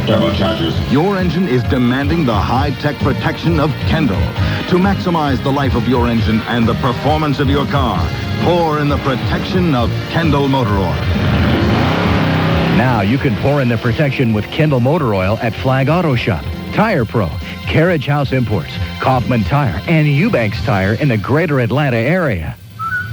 turbochargers. Your engine is demanding the high-tech protection of Kendall. To maximize the life of your engine and the performance of your car, pour in the protection of Kendall Motor Oil. Now you can pour in the protection with Kendall Motor Oil at Flag Auto Shop, Tire Pro, Carriage House Imports, Kaufman Tire, and Eubanks Tire in the greater Atlanta area.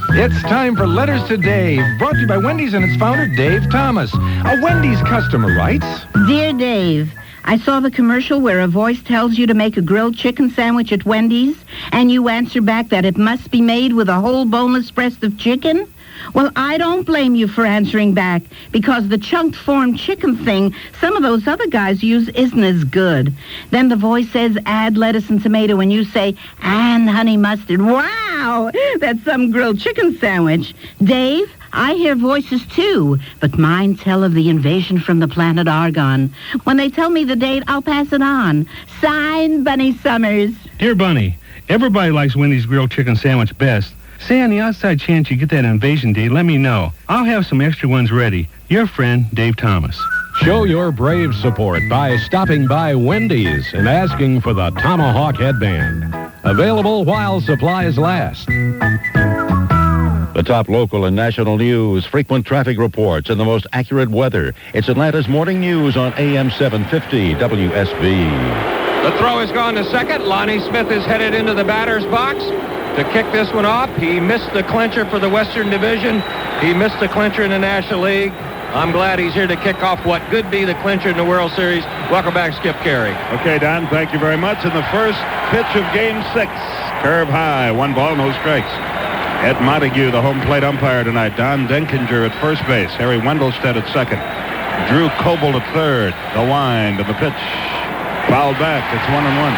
It's time for Letters to Dave, brought to you by Wendy's and its founder, Dave Thomas. A Wendy's customer writes, Dear Dave, I saw the commercial where a voice tells you to make a grilled chicken sandwich at Wendy's, and you answer back that it must be made with a whole boneless breast of chicken. Well, I don't blame you for answering back, because the chunked form chicken thing some of those other guys use isn't as good. Then the voice says add lettuce and tomato, and you say, and honey mustard. Wow, that's some grilled chicken sandwich. Dave, I hear voices too, but mine tell of the invasion from the planet Argon. When they tell me the date, I'll pass it on. Signed, Bunny Summers. Dear Bunny, everybody likes Wendy's grilled chicken sandwich best. Say on the outside chance you get that invasion date, let me know. I'll have some extra ones ready. Your friend, Dave Thomas. Show your brave support by stopping by Wendy's and asking for the Tomahawk headband. Available while supplies last. The top local and national news, frequent traffic reports, and the most accurate weather. It's Atlanta's Morning News on AM-750 WSB. The throw has gone to second. Lonnie Smith is headed into the batter's box to kick this one off. He missed the clincher for the Western Division. He missed the clincher in the National League. I'm glad he's here to kick off what could be the clincher in the World Series. Welcome back, Skip Carey. Okay, Don, thank you very much. In the first pitch of Game 6, curve high, 1 ball, no strikes. Ed Montague, the home plate umpire tonight. Don Denkinger at first base. Harry Wendelstedt at second. Drew Coble at third. The wind of the pitch. Fouled back. It's 1-1.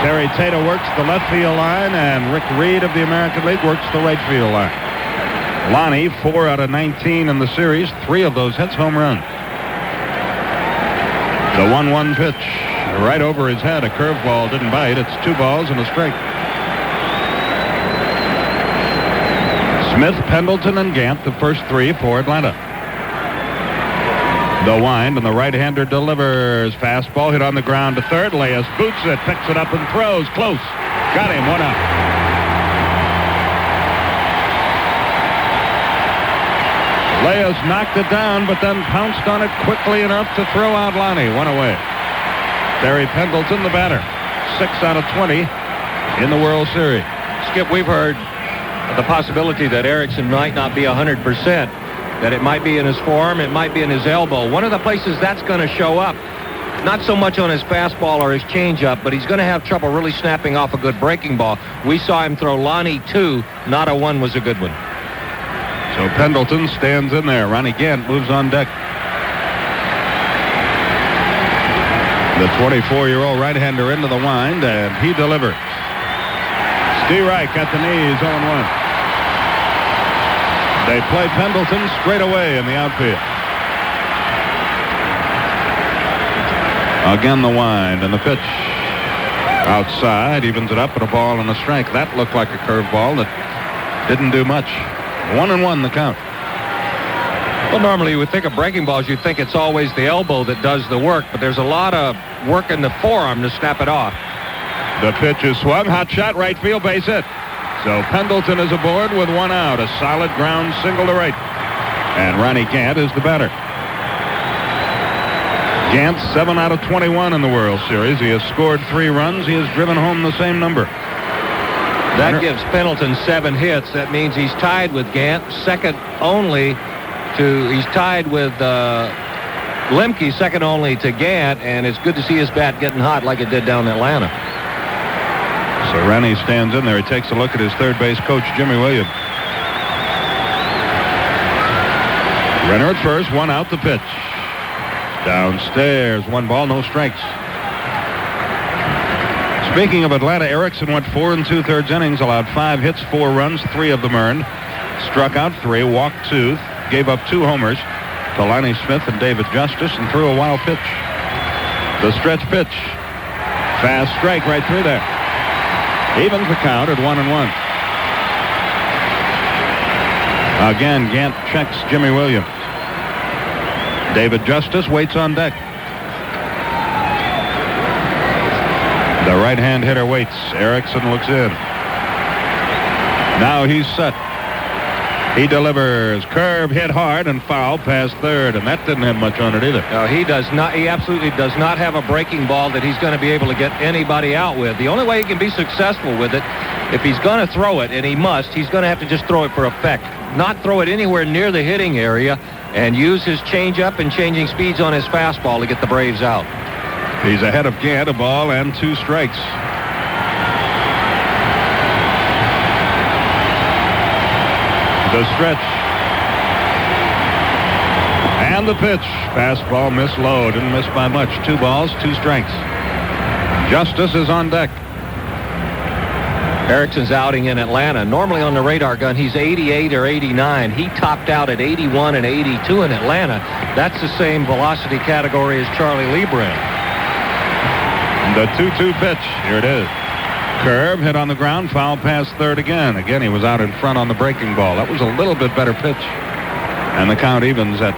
Terry Tato works the left field line, and Rick Reed of the American League works the right field line. Lonnie, 4 out of 19 in the series, 3 of those hits home runs. The 1-1 pitch, right over his head. A curveball didn't bite. It's 2 balls and a strike. Smith, Pendleton, and Gant, the first 3 for Atlanta. The wind, and the right-hander delivers. Fastball hit on the ground to third. Leas boots it, picks it up and throws. Close. Got him. 1 out. Leas knocked it down, but then pounced on it quickly enough to throw out Lonnie. 1 away. Barry Pendleton, the batter. 6 out of 20 in the World Series. Skip, we've heard the possibility that Erickson might not be 100%. That it might be in his forearm, it might be in his elbow. One of the places that's going to show up, not so much on his fastball or his changeup, but he's going to have trouble really snapping off a good breaking ball. We saw him throw Lonnie 2, not a 1 was a good one. So Pendleton stands in there. Ronnie Gant moves on deck. The 24-year-old right-hander into the wind, and he delivers. Steve Reich at the knees, 0-1. They play Pendleton straight away in the outfield. Again the wind and the pitch. Outside, evens it up at a ball and a strike. That looked like a curveball that didn't do much. 1-1 the count. Well, normally you would think of breaking balls, you'd think it's always the elbow that does the work, but there's a lot of work in the forearm to snap it off. The pitch is swung. Hot shot, right field, base hit. So Pendleton is aboard with 1 out. A solid ground single to right. And Ronnie Gant is the batter. Gant, 7 out of 21 in the World Series. He has scored 3 runs. He has driven home the same number. That gives Pendleton 7 hits. That means he's tied with Gant, second only to, he's tied with Lemke, second only to Gant, and it's good to see his bat getting hot like it did down in Atlanta. So Rennie stands in there. He takes a look at his third base coach, Jimmy Williams. Renner at first, 1 out the pitch. Downstairs, 1 ball, no strikes. Speaking of Atlanta, Erickson went 4 2/3 innings, allowed 5 hits, 4 runs, 3 of them earned. Struck out 3, walked 2, gave up 2 homers to Lonnie Smith and David Justice, and threw a wild pitch. The stretch pitch. Fast strike right through there. Evens the count at 1-1. Again, Gant checks Jimmy Williams. David Justice waits on deck. The right-hand hitter waits. Erickson looks in. Now he's set. He delivers. Curve hit hard and foul past third, and that didn't have much on it either. No, he does not. He absolutely does not have a breaking ball that he's going to be able to get anybody out with. The only way he can be successful with it, if he's going to throw it, and he must, he's going to have to just throw it for effect, not throw it anywhere near the hitting area, and use his changeup and changing speeds on his fastball to get the Braves out. He's ahead of Gant, a ball and 2 strikes. The stretch. And the pitch. Fastball missed low. Didn't miss by much. 2 balls, 2 strikes. Justice is on deck. Erickson's outing in Atlanta. Normally on the radar gun, he's 88 or 89. He topped out at 81 and 82 in Atlanta. That's the same velocity category as Charlie Lebrun. The 2-2 pitch. Here it is. Curve hit on the ground, foul past third again. Again, he was out in front on the breaking ball. That was a little bit better pitch. And the count evens at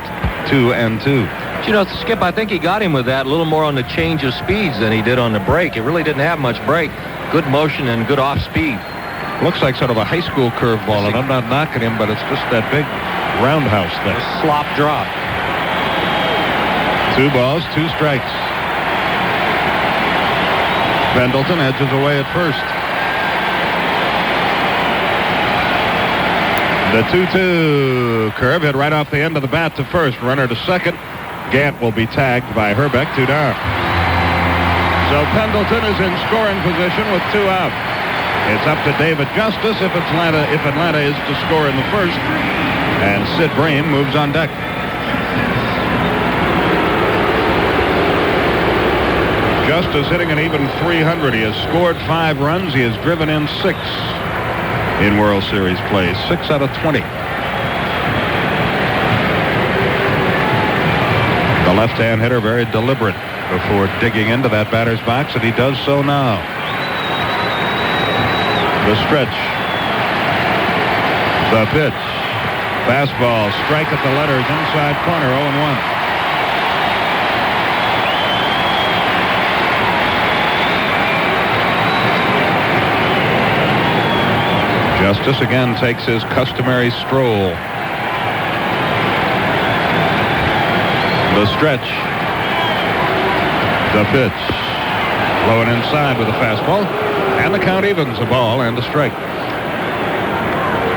2-2. But, you know, Skip, I think he got him with that a little more on the change of speeds than he did on the break. It really didn't have much break. Good motion and good off speed. Looks like sort of a high school curveball, and I'm not knocking him, but it's just that big roundhouse thing. Slop drop. 2 balls, 2 strikes. Pendleton edges away at first. The 2-2 curve hit right off the end of the bat to first. Runner to second. Gant will be tagged by Herbeck, 2 down. So Pendleton is in scoring position with 2 out. It's up to David Justice if Atlanta is to score in the first. And Sid Bream moves on deck. Justice hitting an even .300. He has scored 5 runs. He has driven in 6 in World Series play. 6 out of 20. The left-hand hitter very deliberate before digging into that batter's box, and he does so now. The stretch. The pitch. Fastball. Strike at the letters. Inside corner. 0-1. Justice again takes his customary stroll. The stretch. The pitch. Blowing inside with a fastball. And the count evens, a ball and a strike.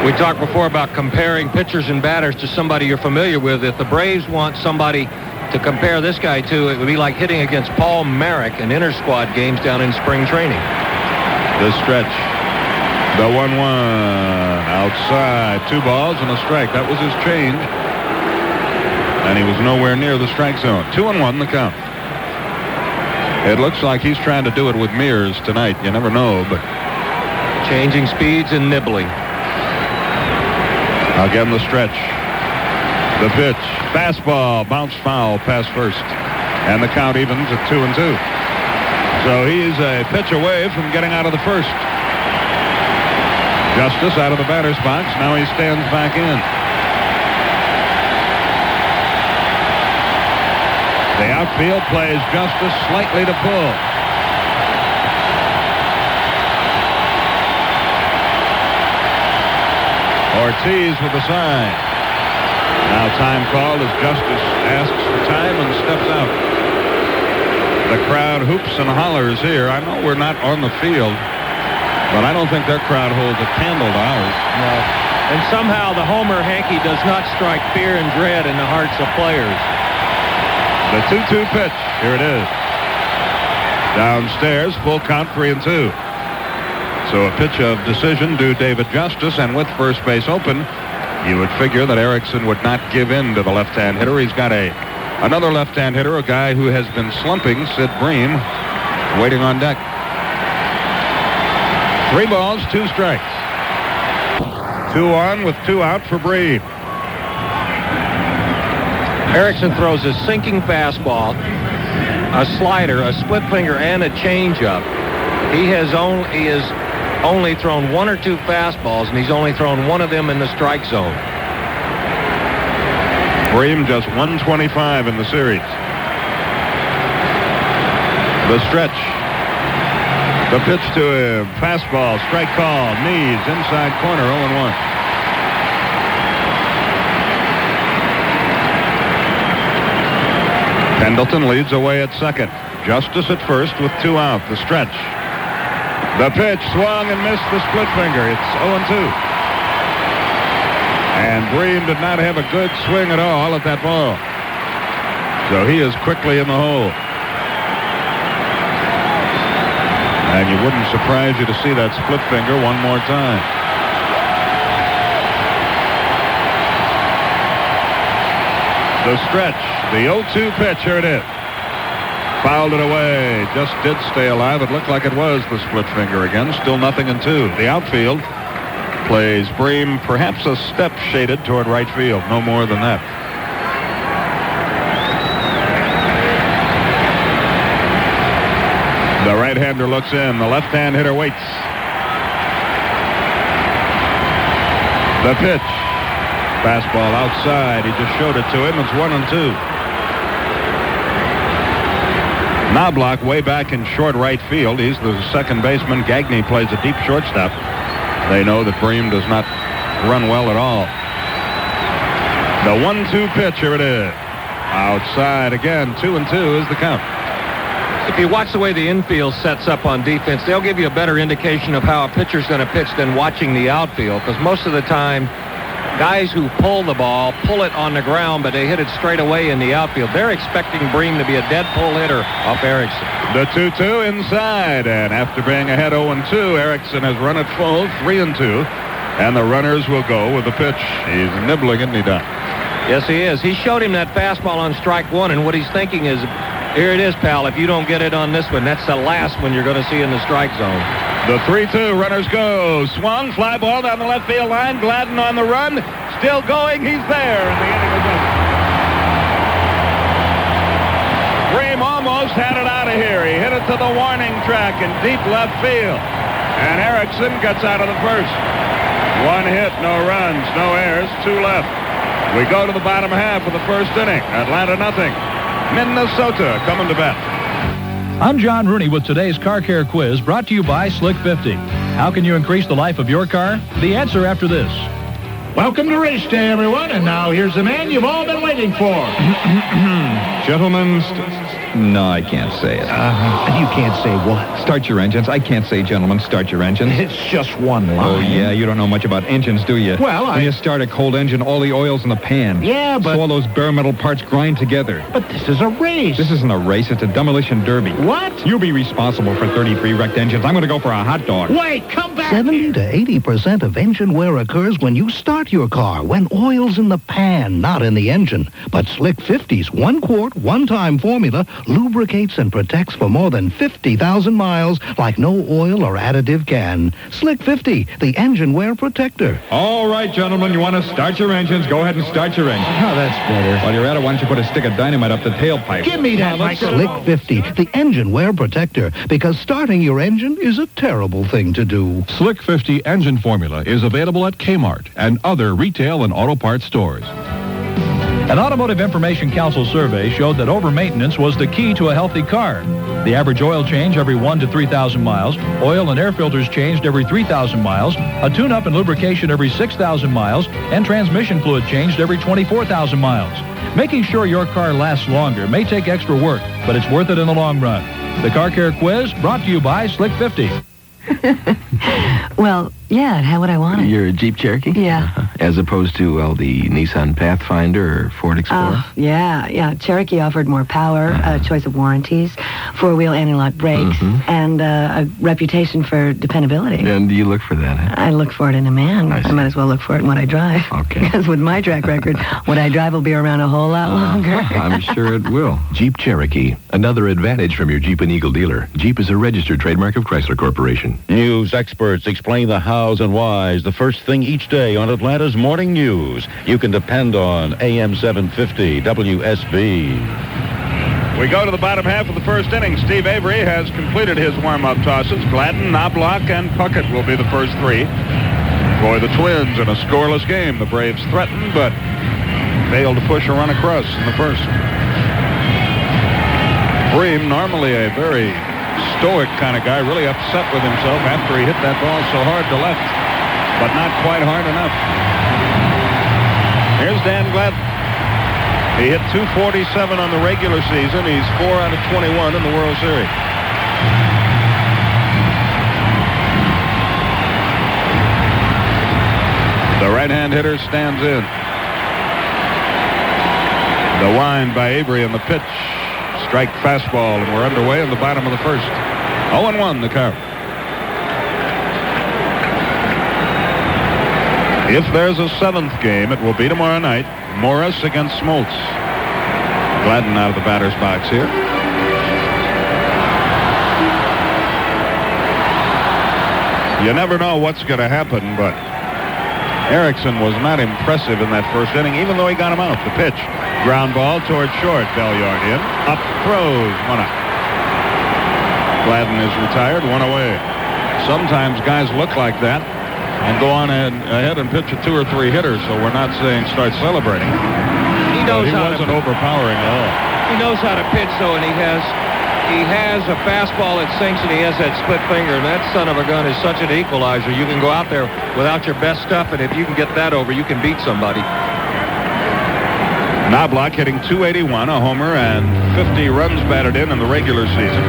We talked before about comparing pitchers and batters to somebody you're familiar with. If the Braves want somebody to compare this guy to, it would be like hitting against Paul Merrick in inter-squad games down in spring training. The stretch. The 1-1 outside. 2 balls and a strike. That was his change. And he was nowhere near the strike zone. 2-1 the count. It looks like he's trying to do it with mirrors tonight. You never know, but changing speeds and nibbling. Again the stretch. The pitch. Fastball. Bounce foul past first. And the count evens at 2-2. So he's a pitch away from getting out of the first. Justice out of the batter's box. Now he stands back in. The outfield plays Justice slightly to pull. Ortiz with the sign. Now time called as Justice asks for time and steps out. The crowd hoops and hollers here. I know we're not on the field, but I don't think their crowd holds a candle to ours. No. And somehow the homer hanky does not strike fear and dread in the hearts of players. The 2-2 pitch. Here it is. Downstairs, full count, 3-2. So a pitch of decision due David Justice, and with first base open, you would figure that Erickson would not give in to the left-hand hitter. He's got another left-hand hitter, a guy who has been slumping, Sid Bream, waiting on deck. 3 balls, 2 strikes. 2-1 with 2 out for Bream. Erickson throws a sinking fastball, a slider, a split finger, and a changeup. He has only thrown 1 or 2 fastballs, and he's only thrown 1 of them in the strike zone. Bream just 125 in the series. The stretch. The pitch to him. Fastball, strike call, knees, inside corner, 0-1. Pendleton leads away at second. Justice at first with 2 out. The stretch. The pitch swung and missed the split finger. It's 0-2. And Bream did not have a good swing at all at that ball. So he is quickly in the hole. And you wouldn't surprise you to see that split finger one more time. The stretch, the 0-2 pitch, here it is. Fouled it away, just did stay alive. It looked like it was the split finger again. Still 0-2. The outfield plays Bream perhaps a step shaded toward right field. No more than that. The right-hander looks in. The left-hand hitter waits. The pitch. Fastball outside. He just showed it to him. It's 1-2. Knobloch way back in short right field. He's the second baseman. Gagne plays a deep shortstop. They know that Bream does not run well at all. The 1-2 pitch. Here it is. Outside again. 2-2 is the count. If you watch the way the infield sets up on defense, they'll give you a better indication of how a pitcher's going to pitch than watching the outfield. Because most of the time, guys who pull the ball pull it on the ground, but they hit it straight away in the outfield. They're expecting Bream to be a dead pull hitter off Erickson. The 2-2 inside, and after being ahead 0-2, Erickson has run it full, 3-2, and the runners will go with the pitch. He's nibbling, isn't he, Don? Yes, he is. He showed him that fastball on strike one, and what he's thinking is, here it is, pal. If you don't get it on this one, that's the last one you're going to see in the strike zone. The 3-2, runners go. Swung, fly ball down the left field line. Gladden on the run. Still going. He's there, and the inning is over. Bream almost had it out of here. He hit it to the warning track in deep left field. And Erickson gets out of the first. 1 hit, no runs, no errors, 2 left. We go to the bottom half of the first inning. Atlanta nothing. Minnesota coming to bat. I'm John Rooney with today's Car Care Quiz, brought to you by Slick 50. How can you increase the life of your car? The answer after this. Welcome to race day, everyone, and now here's the man you've all been waiting for. Gentlemen, no, I can't say it. You can't say what? Start your engines. I can't say, gentlemen, start your engines. It's just one line. Oh, yeah, you don't know much about engines, do you? Well, when you start a cold engine, all the oil's in the pan. Yeah, but... So all those bare metal parts grind together. But this is a race. This isn't a race. It's a demolition derby. What? You'll be responsible for 33 wrecked engines. I'm going to go for a hot dog. Wait, come back 70 to 80% of engine wear occurs when you start your car, when oil's in the pan, not in the engine. But Slick 50's 1 quart, one-time formula lubricates and protects for more than 50,000 miles like no oil or additive can. Slick 50, the engine wear protector. All right, gentlemen, you want to start your engines? Go ahead and start your engine. Oh, that's better. While you're at it, why don't you put a stick of dynamite up the tailpipe? Give me that, Michael. Slick 50, the engine wear protector, because starting your engine is a terrible thing to do. Slick 50 engine formula is available at Kmart and other retail and auto parts stores. An Automotive Information Council survey showed that over-maintenance was the key to a healthy car. The average oil change every 1 to 3,000 miles, oil and air filters changed every 3,000 miles, a tune-up and lubrication every 6,000 miles, and transmission fluid changed every 24,000 miles. Making sure your car lasts longer may take extra work, but it's worth it in the long run. The Car Care Quiz brought to you by Slick 50. Well, yeah, how would I want it? Your Jeep Cherokee? Yeah. As opposed to, well, the Nissan Pathfinder or Ford Explorer? Yeah. Cherokee offered more power, a choice of warranties, four-wheel anti-lock brakes, and a reputation for dependability. And you look for that, huh? I look for it in a man. I might as well look for it in what I drive. Okay. Because with my track record, what I drive will be around a whole lot longer. I'm sure it will. Jeep Cherokee, another advantage from your Jeep and Eagle dealer. Jeep is a registered trademark of Chrysler Corporation. News experts explain the hows and whys the first thing each day on Atlanta's morning news. You can depend on AM-750 WSB. We go to the bottom half of the first inning. Steve Avery has completed his warm-up tosses. Gladden, Knobloch, and Puckett will be the first 3. For the Twins in a scoreless game. The Braves threatened, but failed to push a run across in the first. Bream, normally a very stoic kind of guy, really upset with himself after he hit that ball so hard to left, but not quite hard enough. Here's Dan Gladden. He hit .247 on the regular season. He's 4 out of 21 in the World Series. The right-hand hitter stands in. The wind by Avery and the pitch. Strike fastball, and we're underway in the bottom of the first. 0-1 the count. If there's a 7th game, it will be tomorrow night. Morris against Smoltz. Gladden out of the batter's box here. You never know what's going to happen, but Erickson was not impressive in that first inning, even though he got him out. The pitch. Ground ball toward short. Belliard in. Up throws. 1 out. Gladden is retired. 1 away. Sometimes guys look like that and go on ahead and pitch a 2 or 3 hitters, so we're not saying start celebrating. He knows how wasn't overpowering at all. He knows how to pitch, though, and he has a fastball that sinks, and he has that split finger, and that son of a gun is such an equalizer. You can go out there without your best stuff, and if you can get that over, you can beat somebody. Knobloch hitting .281, a homer, and 50 runs batted in the regular season.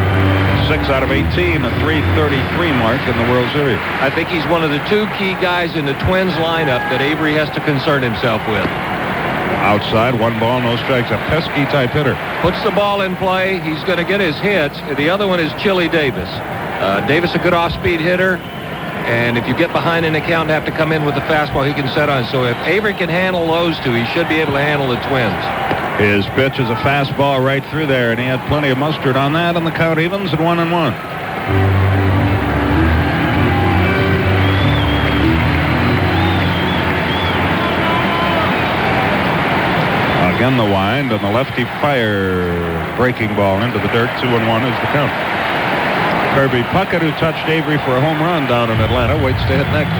6 out of 18, a .333 mark in the World Series. I think he's one of the 2 key guys in the Twins lineup that Avery has to concern himself with. Outside, 1 ball, no strikes. A pesky type hitter. Puts the ball in play. He's going to get his hits. The other one is Chili Davis. Davis, a good off-speed hitter. And if you get behind in the count and have to come in with the fastball, he can set on. So if Avery can handle those 2, he should be able to handle the Twins. His pitch is a fastball right through there, and he had plenty of mustard on that, and the count evens at 1-1. Again the wind, and the lefty fire breaking ball into the dirt. 2-1 is the count. Kirby Puckett, who touched Avery for a home run down in Atlanta, waits to hit next.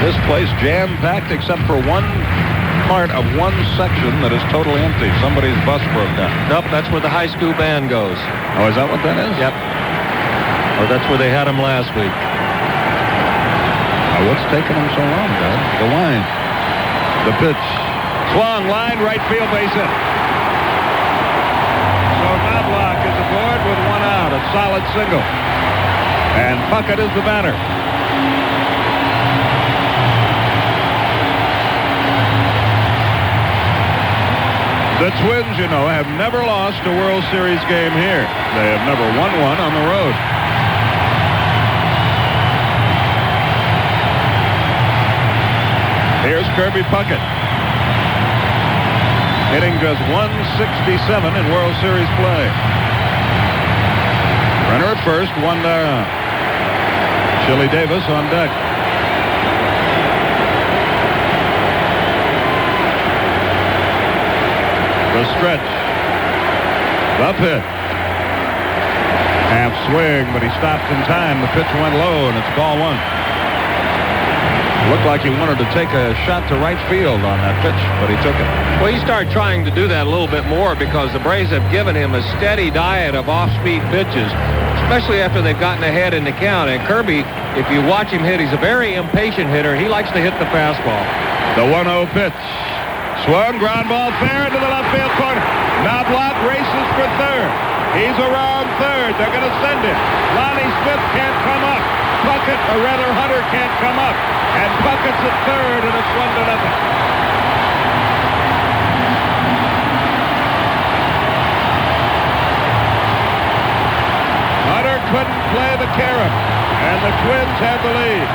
This place jam-packed except for one part of one section that is totally empty. Somebody's bus broke down. Nope, that's where the high school band goes. Oh, is that what that is? Yep. Or that's where they had them last week. What's taking them so long, Doug? The wind. The pitch. Swung, line, right field, base hit. So Knobloch is aboard with 1 out, a solid single. And Puckett is the batter. The Twins, you know, have never lost a World Series game here. They have never won one on the road. Here's Kirby Puckett, hitting just .167 in World Series play. Runner at first, 1 down. Chili Davis on deck. The stretch. The pitch. Half swing, but he stopped in time. The pitch went low, and it's ball 1. Looked like he wanted to take a shot to right field on that pitch, but he took it. Well, he started trying to do that a little bit more because the Braves have given him a steady diet of off-speed pitches, especially after they've gotten ahead in the count. And Kirby, if you watch him hit, he's a very impatient hitter. He likes to hit the fastball. The 1-0 pitch. Swung, ground ball fair into the left field corner. Knobloch races for third. He's around third. They're going to send him. Lonnie Smith can't come up. Puckett, or rather Hunter, can't come up. And Puckett's at third, and it's 1-0. Hunter couldn't play the carom, and the Twins have the lead.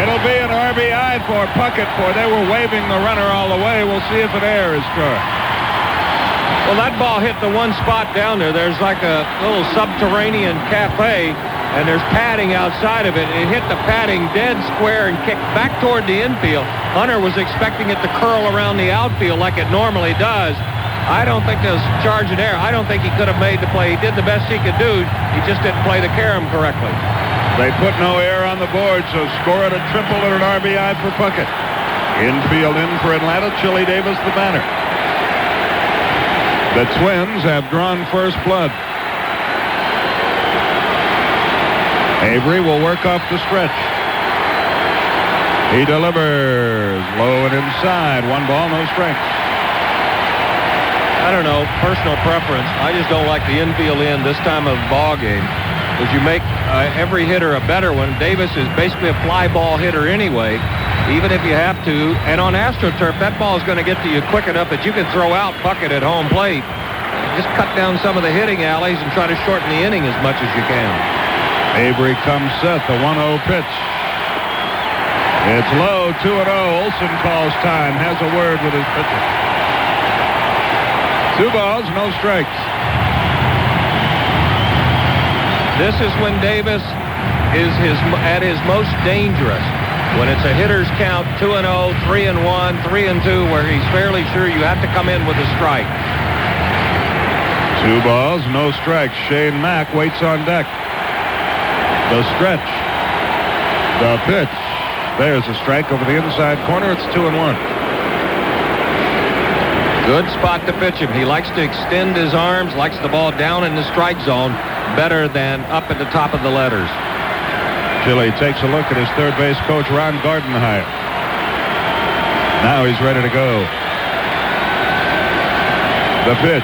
It'll be an RBI for Puckett, for they were waving the runner all the way. We'll see if an error is scored. Well, that ball hit the one spot down there. There's like a little subterranean cafe, and there's padding outside of it. It hit the padding dead square and kicked back toward the infield. Hunter was expecting it to curl around the outfield like it normally does. I don't think there's charge and error. I don't think he could have made the play. He did the best he could do. He just didn't play the carom correctly. They put no air on the board, so score it a triple and an RBI for Puckett. Infield in for Atlanta. Chili Davis the batter. The Twins have drawn first blood. Avery will work off the stretch. He delivers low and inside. 1 ball, no strikes. I don't know, personal preference. I just don't like the infield in this time of ball game, because you make every hitter a better one. Davis is basically a fly ball hitter anyway, even if you have to. And on AstroTurf, that ball is going to get to you quick enough that you can throw out Puckett at home plate. Just cut down some of the hitting alleys and try to shorten the inning as much as you can. Avery comes set, the 1-0 pitch. It's low, 2-0. Olson calls time, has a word with his pitcher. 2 balls, no strikes. This is when Davis is at his most dangerous. When it's a hitter's count, 2-0, 3-1, 3-2, where he's fairly sure you have to come in with a strike. 2 balls, no strikes. Shane Mack waits on deck. The stretch. The pitch. There's a strike over the inside corner. It's 2-1. Good spot to pitch him. He likes to extend his arms, likes the ball down in the strike zone better than up at the top of the letters. Chile takes a look at his third base coach, Ron Gardenhire. Now he's ready to go. The pitch.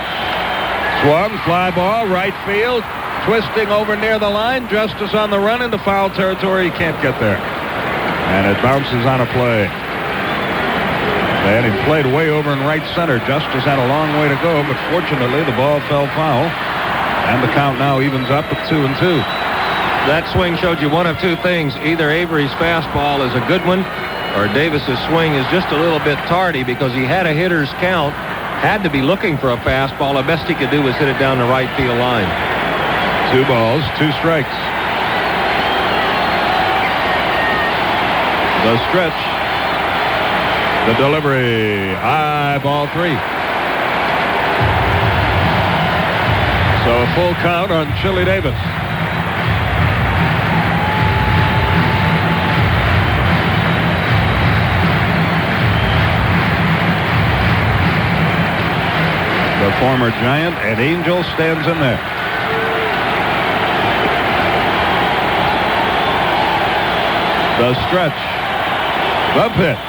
Swung, fly ball, right field. Twisting over near the line. Justice on the run into foul territory. He can't get there. And it bounces on a play. And he played way over in right center. Justice had a long way to go, but fortunately the ball fell foul. And the count now evens up at 2-2. That swing showed you one of two things. Either Avery's fastball is a good one, or Davis's swing is just a little bit tardy, because he had a hitter's count, had to be looking for a fastball. The best he could do was hit it down the right field line. 2 balls, 2 strikes. The stretch. The delivery. High, ball 3. So a full count on Chili Davis. The former Giant, Ed Angel, stands in there. The stretch. The pitch.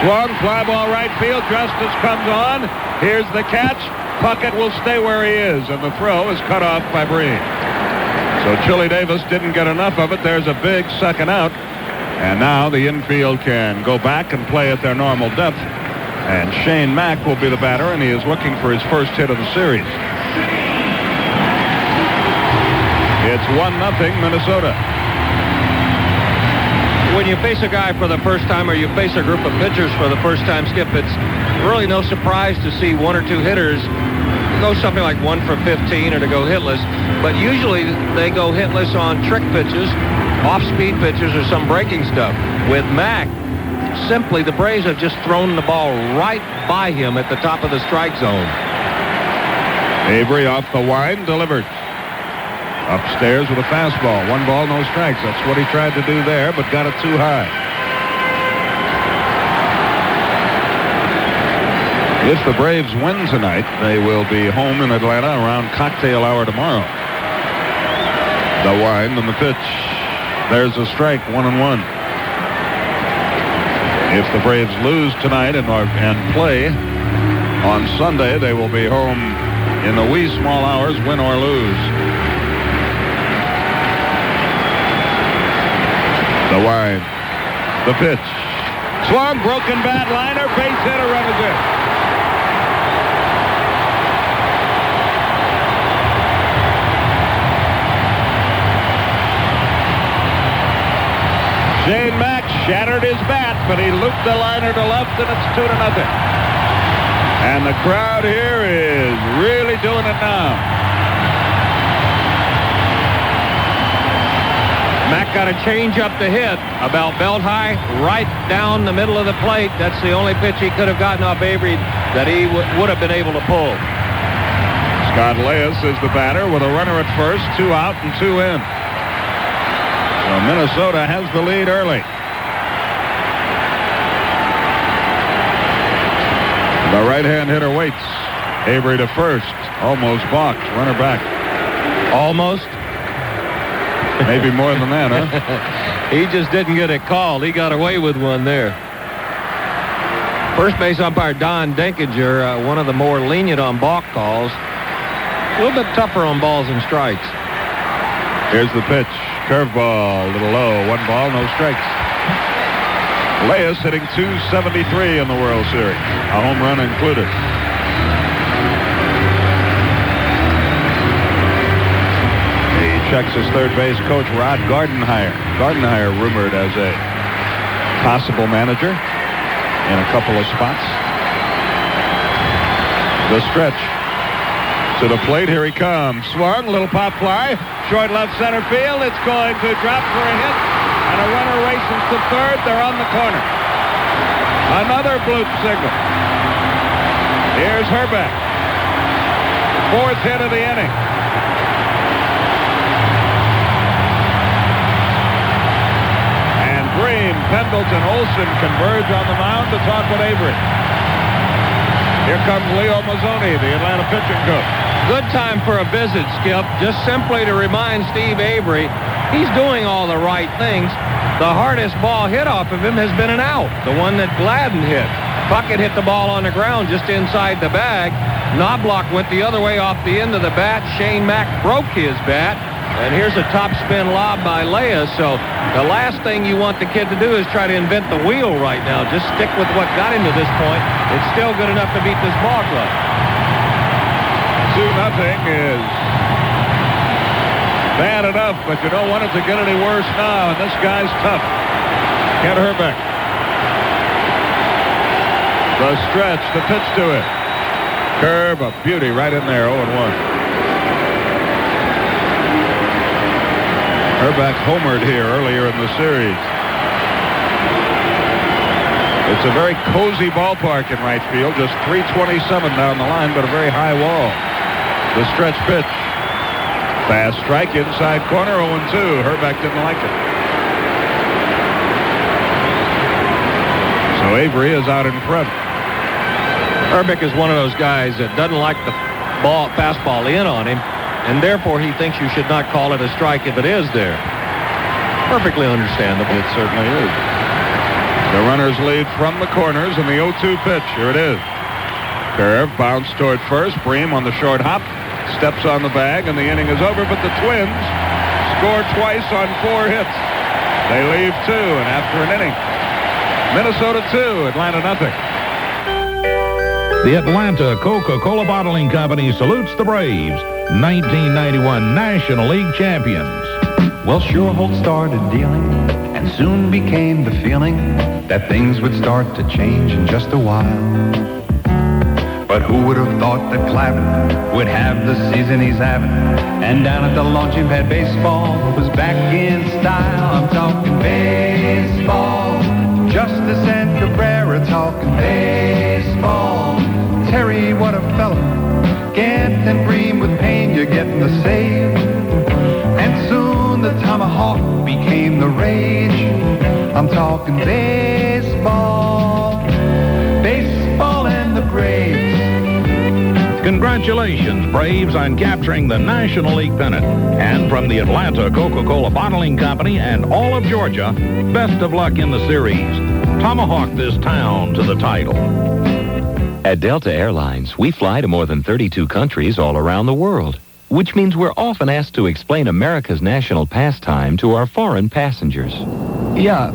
Swung, fly ball right field. Justice comes on. Here's the catch. Puckett will stay where he is, and the throw is cut off by Breen. So Chili Davis didn't get enough of it. There's a big second out. And now the infield can go back and play at their normal depth. And Shane Mack will be the batter, and he is looking for his first hit of the series. It's 1-0 Minnesota. When you face a guy for the first time, or you face a group of pitchers for the first time, Skip, it's really no surprise to see 1 or 2 hitters go something like 1 for 15 or to go hitless. But usually they go hitless on trick pitches, off-speed pitches, or some breaking stuff. With Mack, simply the Braves have just thrown the ball right by him at the top of the strike zone. Avery off the wind, delivered. Upstairs with a fastball. 1 ball, no strikes. That's what he tried to do there, but got it too high. If the Braves win tonight, they will be home in Atlanta around cocktail hour tomorrow. The wind and the pitch. There's a strike, 1-1. If the Braves lose tonight and play on Sunday, they will be home in the wee small hours, win or lose. The wind. The pitch. Swung, broken bat liner, base hit, a run is in. Shane Mack shattered his bat, but he looped the liner to left, and it's 2-0. And the crowd here is really doing it now. Mack got a change up to hit, about belt high, right down the middle of the plate. That's the only pitch he could have gotten off Avery that he would have been able to pull. Scott Leas is the batter with a runner at first, 2 out and 2 in. Minnesota has the lead early. The right-hand hitter waits. Avery to first. Almost balked. Runner back. Almost? Maybe more than that, huh? He just didn't get it called. He got away with one there. First base umpire Don Denkinger, one of the more lenient on balk calls. A little bit tougher on balls and strikes. Here's the pitch. Curveball, a little low. 1 ball, no strikes. Leas hitting .273 in the World Series. A home run included. He checks his third base coach, Rod Gardenhire. Gardenhire rumored as a possible manager in a couple of spots. The stretch. To the plate, here he comes. Swung, little pop fly. Short left center field. It's going to drop for a hit. And a runner races to third. They're on the corner. Another bloop signal. Here's Herbeck. 4th hit of the inning. And Green, Pendleton, Olson converge on the mound to talk with Avery. Here comes Leo Mazzoni, the Atlanta pitching coach. Good time for a visit, Skip, just simply to remind Steve Avery he's doing all the right things. The hardest ball hit off of him has been an out, the one that Gladden hit. Puckett hit the ball on the ground just inside the bag. Knobloch went the other way off the end of the bat. Shane Mack broke his bat. And here's a top spin lob by Leia. So the last thing you want the kid to do is try to invent the wheel right now. Just stick with what got him to this point. It's still good enough to beat this ball club. 2-0 is bad enough, but you don't want it to get any worse now. And this guy's tough. Ken Herbeck. The stretch, the pitch to it. Curve, a beauty right in there, 0-1. Herbeck homered here earlier in the series. It's a very cozy ballpark in right field. Just 327 down the line, but a very high wall. The stretch pitch. Fast strike inside corner, 0-2. Herbeck didn't like it. So Avery is out in front. Herbeck is one of those guys that doesn't like the fastball in on him, and therefore he thinks you should not call it a strike if it is there. Perfectly understandable. It certainly is. The runners lead from the corners in the 0-2 pitch. Here it is. Curve, bounce toward first. Bream on the short hop. Steps on the bag, and the inning is over, but the Twins score twice on 4 hits. They leave 2, and after an inning, Minnesota 2, Atlanta nothing. The Atlanta Coca-Cola Bottling Company salutes the Braves, 1991 National League champions. Well, sure, Holt started dealing, and soon became the feeling that things would start to change in just a while. But who would have thought that Clavin would have the season he's having? And down at the launching pad, baseball was back in style. I'm talking baseball. Justice and Cabrera talking baseball. Terry, what a fella. Gant and Bream with Payne, you're getting the save. And soon the tomahawk became the rage. I'm talking baseball. Baseball and the Braves. Congratulations, Braves, on capturing the National League pennant. And from the Atlanta Coca-Cola Bottling Company and all of Georgia, best of luck in the series. Tomahawk this town to the title. At Delta Airlines, we fly to more than 32 countries all around the world, which means we're often asked to explain America's national pastime to our foreign passengers. Yeah,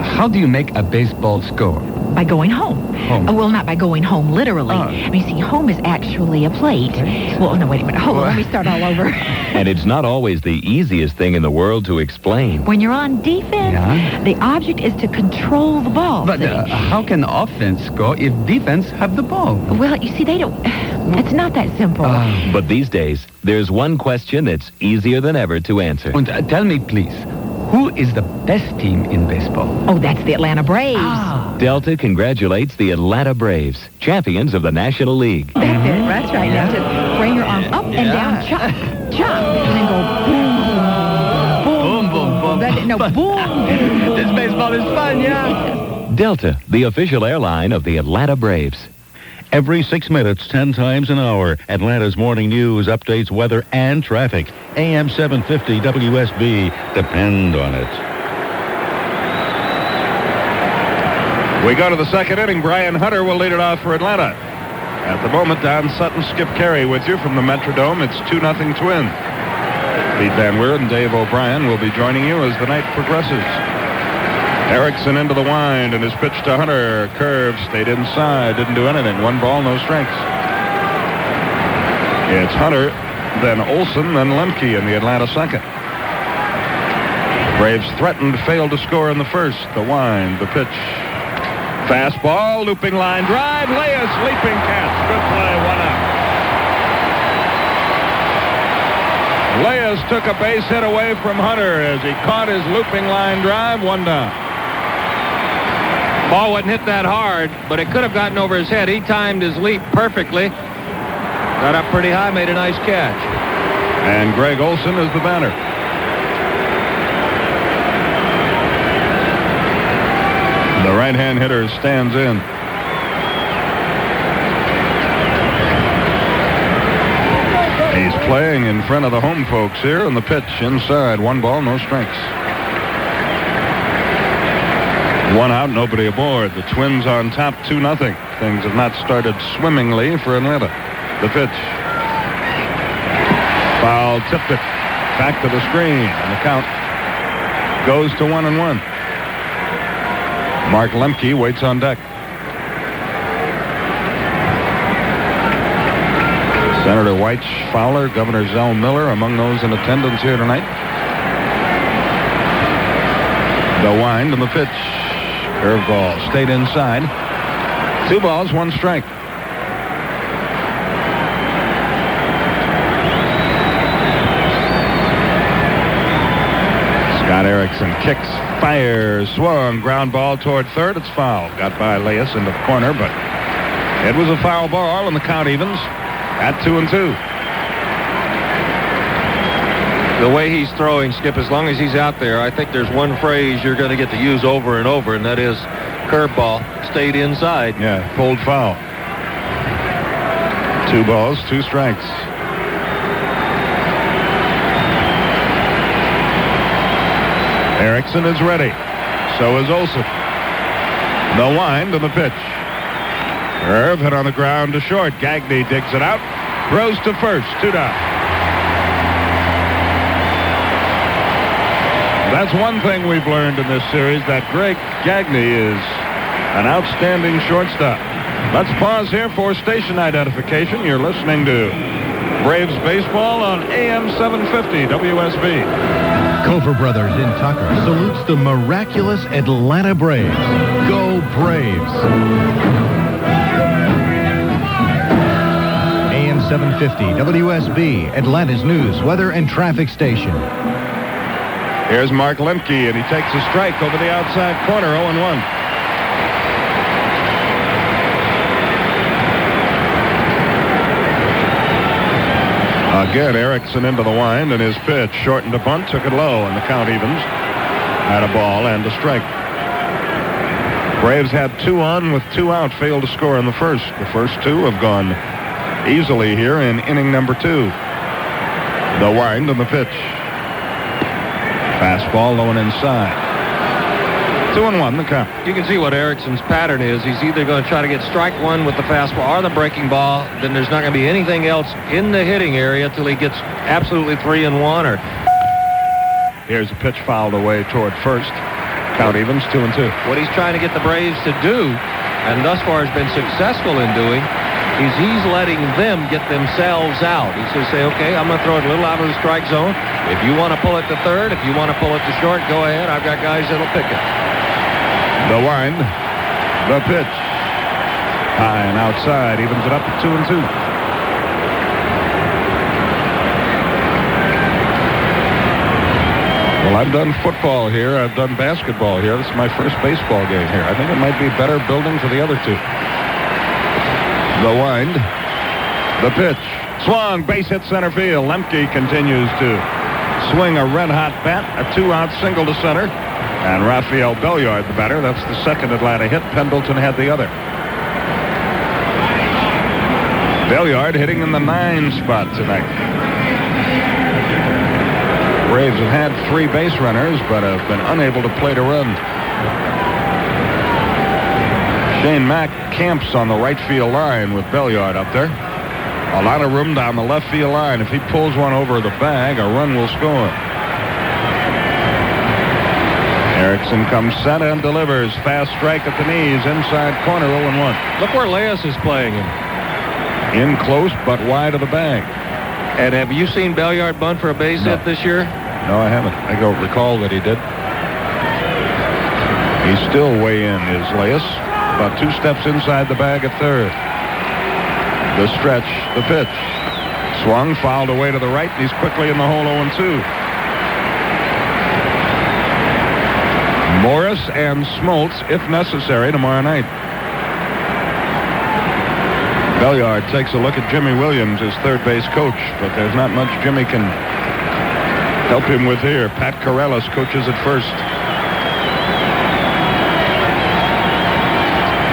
how do you make a baseball score? By going home. Well, not by going home literally. I mean, see, home is actually a plate. Well, no, wait a minute. Hold on, let me start all over. And it's not always the easiest thing in the world to explain. When you're on defense, the object is to control the ball. But how can offense score if defense have the ball? Well, you see, they don't... It's not that simple. But these days, there's one question that's easier than ever to answer. And tell me, please, who is the best team in baseball? Oh, that's the Atlanta Braves. Delta congratulates the Atlanta Braves, champions of the National League. That's it. That's right. Now just bring your arm up and down, chop, chop, and then go boom, boom, boom, boom. No, boom. This baseball is fun, yeah. Delta, the official airline of the Atlanta Braves. Every 6 minutes, 10 times an hour, Atlanta's morning news updates weather and traffic. AM-750 WSB. Depend on it. We go to the second inning. Brian Hunter will lead it off for Atlanta. At the moment, Don Sutton, Skip Carey with you from the Metrodome. It's 2-0 Twins. Pete Van Wieren-Dave O'Brien will be joining you as the night progresses. Erickson into the wind, and his pitch to Hunter. Curve, stayed inside, didn't do anything. 1 ball, no strikes. It's Hunter, then Olson, then Lemke in the Atlanta second. Braves threatened, failed to score in the first. The wind, the pitch. Fastball, looping line drive. Leas, leaping catch. Good play, 1 out. Leas took a base hit away from Hunter as he caught his looping line drive. 1 down. Ball wasn't hit that hard, but it could have gotten over his head. He timed his leap perfectly. Got up pretty high, made a nice catch. And Greg Olson is the batter. The right-hand hitter stands in. He's playing in front of the home folks here, and the pitch inside. 1 ball, no strikes. 1 out, nobody aboard. The Twins on top, 2-0. Things have not started swimmingly for Atlanta. The pitch. Foul, tipped it. Back to the screen, and the count goes to 1-1. Mark Lemke waits on deck. Senator White, Fowler, Governor Zell Miller among those in attendance here tonight. The wind and the pitch. Curveball stayed inside. 2 balls, 1 strike. Scott Erickson kicks, fires, swung, ground ball toward third. It's foul. Got by Leas into the corner, but it was a foul ball, and the count evens at 2-2. The way he's throwing, Skip, as long as he's out there, I think there's one phrase you're going to get to use over and over, and that is curveball, stayed inside. Yeah, pulled foul. 2 balls, 2 strikes. Erickson is ready. So is Olson. The wind and the pitch. Curve hit on the ground to short. Gagne digs it out. Throws to first. 2 down. That's one thing we've learned in this series, that Greg Gagne is an outstanding shortstop. Let's pause here for station identification. You're listening to Braves Baseball on AM-750 WSB. Cofer Brothers in Tucker salutes the miraculous Atlanta Braves. Go Braves! AM-750 WSB, Atlanta's news, weather, and traffic station. Here's Mark Lemke, and he takes a strike over the outside corner, 0-1. Again, Erickson into the wind, and his pitch shortened a bunt, took it low, and the count evens at a ball and a strike. Braves had 2 on with 2 out, failed to score in the first. The first 2 have gone easily here in inning number 2. The wind and the pitch. Fastball low and inside. 2-1 the count. You can see what Erickson's pattern is. He's either going to try to get strike 1 with the fastball or the breaking ball. Then there's not going to be anything else in the hitting area till he gets absolutely 3-1. Or here's a pitch fouled away toward first. Count evens 2-2. What he's trying to get the Braves to do, and thus far has been successful in doing, is he's letting them get themselves out. He's going to say, okay, I'm going to throw it a little out of the strike zone. If you want to pull it to third, if you want to pull it to short, go ahead. I've got guys that'll pick it. The wind, the pitch. High and outside, evens it up to 2-2. Well, I've done football here. I've done basketball here. This is my first baseball game here. I think it might be better building for the other 2. The wind, the pitch. Swung, base hit center field. Lemke continues to swing a red-hot bat, a 2-out single to center. And Rafael Belliard, the batter. That's the second Atlanta hit. Pendleton had the other. Belliard hitting in the 9 spot tonight. Braves have had 3 base runners, but have been unable to plate a run. Shane Mack camps on the right field line with Belliard up there. A lot of room down the left field line. If he pulls one over the bag, a run will score. Erickson comes set and delivers. Fast strike at the knees. Inside corner, 0-1. Look where Leas is playing him. In close, but wide of the bag. And have you seen Belliard bunt for a base hit this year? No, I haven't. I don't recall that he did. He's still way in, is Leas. About 2 steps inside the bag at third. The stretch, the pitch. Swung, fouled away to the right, and he's quickly in the hole 0-2. Morris and Smoltz, if necessary, tomorrow night. Belliard takes a look at Jimmy Williams, his third base coach, but there's not much Jimmy can help him with here. Pat Corrales coaches at first.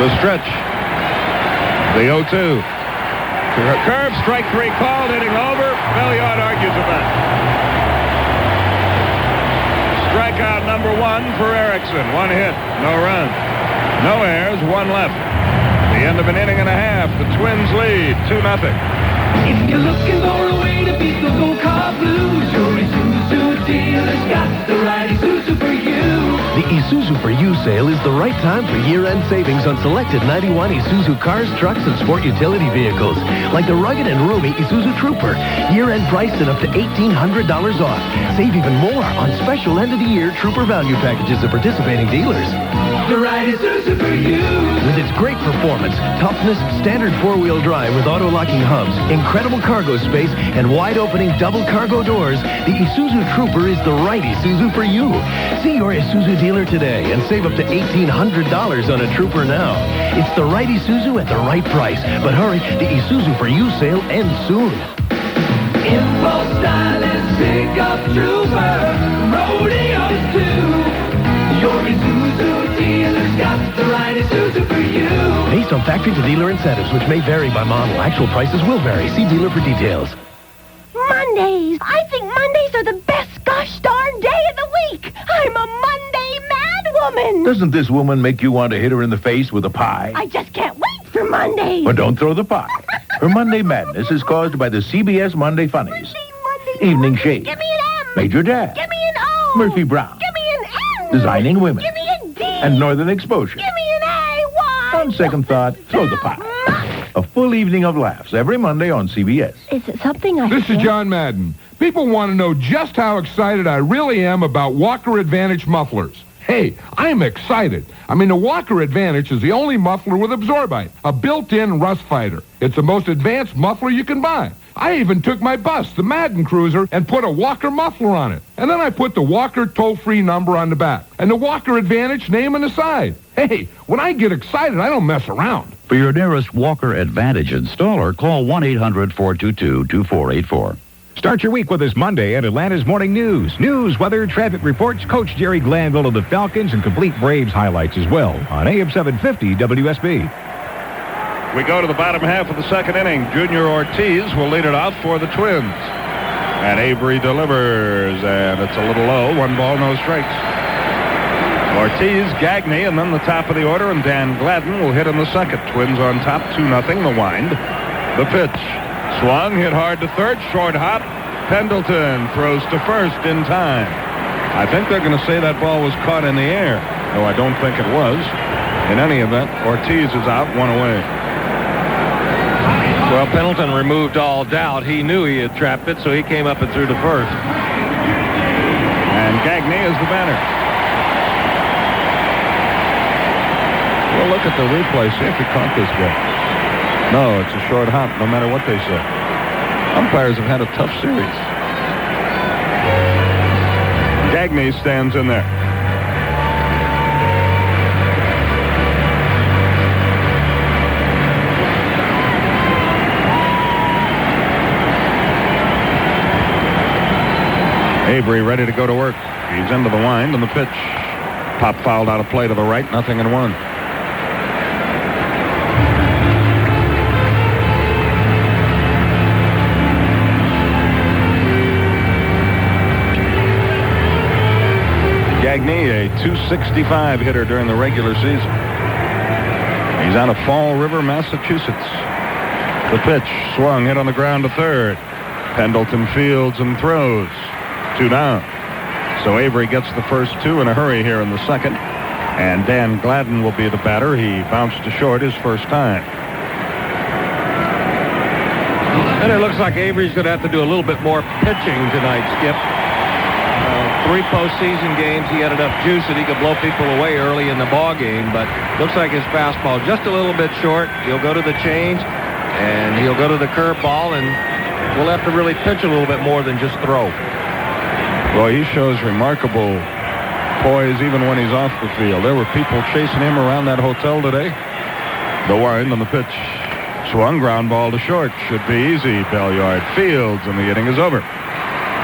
The stretch. The 0-2. Curve, strike 3 called, hitting over. Belliard argues with that. Strikeout number 1 for Erickson. 1 hit, no run. No errors, 1 left. The end of an inning and a half. The Twins lead 2-0. If you're looking for a way to beat the go-kart blues, your Isuzu dealer's got the right Isuzu for you. The Isuzu for You sale is the right time for year-end savings on selected 91 Isuzu cars, trucks, and sport utility vehicles, like the rugged and roomy Isuzu Trooper. Year-end priced at up to $1,800 off. Save even more on special end-of-the-year Trooper value packages at participating dealers. The right Isuzu for you. With its great performance, toughness, standard 4-wheel drive with auto-locking hubs, incredible cargo space, and wide-opening double cargo doors, the Isuzu Trooper is the right Isuzu for you. See your Isuzu dealer today and save up to $1,800 on a Trooper now. It's the right Isuzu at the right price. But hurry, the Isuzu for You sale ends soon. Impulse styling, pickup Trooper, rodeos too. Your Isuzu dealer's got the right Isuzu for you. Based on factory to dealer incentives, which may vary by model, actual prices will vary. See dealer for details. Mondays! I think Mondays are the best gosh darn day of the week! I'm a Monday mad woman! Doesn't this woman make you want to hit her in the face with a pie? I just can't wait for Mondays! Well, don't throw the pie. Her Monday madness is caused by the CBS Monday Funnies. Evening Shade. Give me an M! Major Dad. Give me an O! Murphy Brown. Give me an N! Designing Women. Give me a D! And Northern Exposure. Give me an A! Why? On second thought, throw the pie. A full evening of laughs every Monday on CBS. Is it something I This is John Madden. People want to know just how excited I really am about Walker Advantage mufflers. Hey, I'm excited. I mean, the Walker Advantage is the only muffler with Absorbite, a built-in rust fighter. It's the most advanced muffler you can buy. I even took my bus, the Madden Cruiser, and put a Walker muffler on it. And then I put the Walker toll-free number on the back, and the Walker Advantage name on the side. Hey, when I get excited, I don't mess around. For your nearest Walker Advantage installer, call 1-800-422-2484. Start your week with us Monday at Atlanta's Morning News. News, weather, traffic reports, Coach Jerry Glanville of the Falcons, and complete Braves highlights as well on AM-750 WSB. We go to the bottom half of the second inning. Junior Ortiz will lead it off for the Twins. And Avery delivers, and it's a little low. 1 ball, no strikes. Ortiz, Gagne, and then the top of the order, and Dan Gladden will hit in the second. Twins on top, 2-0, the wind. The pitch. Swung, hit hard to third, short hop. Pendleton throws to first in time. I think they're going to say that ball was caught in the air, though I don't think it was. In any event, Ortiz is out, 1 away. Well, Pendleton removed all doubt. He knew he had trapped it, so he came up and threw to first. And Gagne is the batter. Well, look at the replay. See if he caught this guy. No, it's a short hop, no matter what they say. Umpires have had a tough series. Gagne stands in there. Avery ready to go to work. He's into the wind and the pitch. Pop fouled out of play to the right, 0-1. Gagne, a .265 hitter during the regular season. He's out of Fall River, Massachusetts. The pitch, swung, hit on the ground to third. Pendleton fields and throws. 2 down. So Avery gets the first 2 in a hurry here in the second. And Dan Gladden will be the batter. He bounced to short his first time. And it looks like Avery's going to have to do a little bit more pitching tonight, Skip. 3 postseason games, he had enough juice that he could blow people away early in the ball game, but looks like his fastball just a little bit short. He'll go to the change, and he'll go to the curveball, and we'll have to really pitch a little bit more than just throw. Boy, he shows remarkable poise even when he's off the field. There were people chasing him around that hotel today. The wind on the pitch. Swung, ground ball to short. Should be easy. Belliard fields, and the inning is over.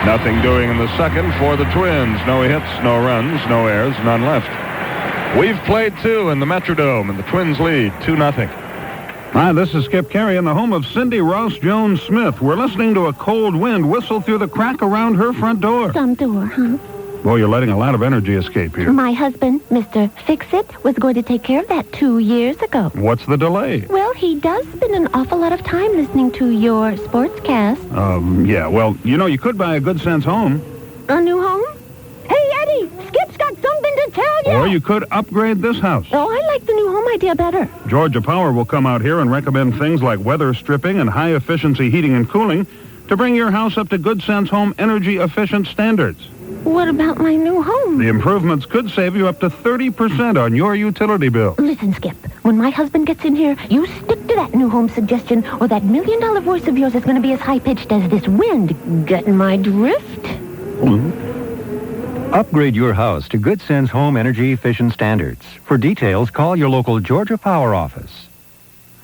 Nothing doing in the second for the Twins. No hits, no runs, no errors, none left. We've played 2 in the Metrodome, and the Twins lead 2-0. Hi, this is Skip Carey in the home of Cindy Ross Jones Smith. We're listening to a cold wind whistle through the crack around her front door. Some door, huh? Boy, you're letting a lot of energy escape here. My husband, Mr. Fix-It, was going to take care of that 2 years ago. What's the delay? Well, he does spend an awful lot of time listening to your sportscast. Yeah, well, you could buy a Good Sense home. A new home? Hey, Eddie, Skip's got something to tell you. Or you could upgrade this house. Oh, I like the new home idea better. Georgia Power will come out here and recommend things like weather stripping and high-efficiency heating and cooling to bring your house up to Good Sense Home energy-efficient standards. What about my new home? The improvements could save you up to 30% on your utility bill. Listen, Skip, when my husband gets in here, you stick to that new home suggestion, or that $1 million voice of yours is going to be as high-pitched as this wind. Getting my drift? Upgrade your house to Good Sense Home energy efficient standards. For details, call your local Georgia Power office.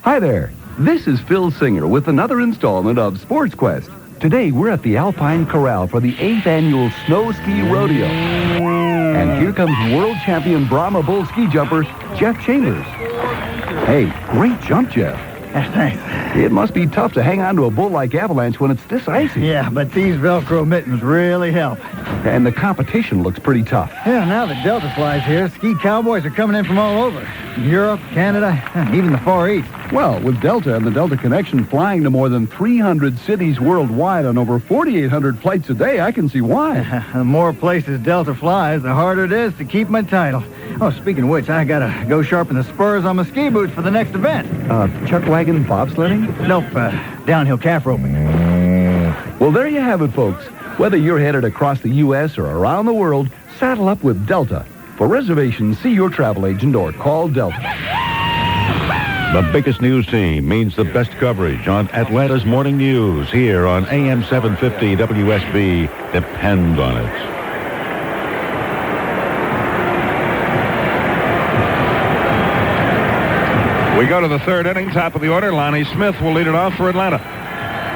Hi there. This is Phil Singer with another installment of Sports Quest. Today, we're at the Alpine Corral for the 8th annual Snow Ski Rodeo. And here comes world champion Brahma Bull ski jumper, Jeff Chambers. Hey, great jump, Jeff. Thanks. It must be tough to hang on to a bull like Avalanche when it's this icy. Yeah, but these Velcro mittens really help. And the competition looks pretty tough. Yeah, now that Delta flies here, ski cowboys are coming in from all over. Europe, Canada, even the Far East. Well, with Delta and the Delta Connection flying to more than 300 cities worldwide on over 4,800 flights a day, I can see why. The more places Delta flies, the harder it is to keep my title. Oh, speaking of which, I gotta go sharpen the spurs on my ski boots for the next event. Chuck wagon bobsledding? Nope, downhill calf roping. Well, there you have it, folks. Whether you're headed across the U.S. or around the world, saddle up with Delta. For reservations, see your travel agent or call Delta. The biggest news team means the best coverage on Atlanta's morning news here on AM-750 WSB. Depend on it. We go to the third inning, top of the order. Lonnie Smith will lead it off for Atlanta.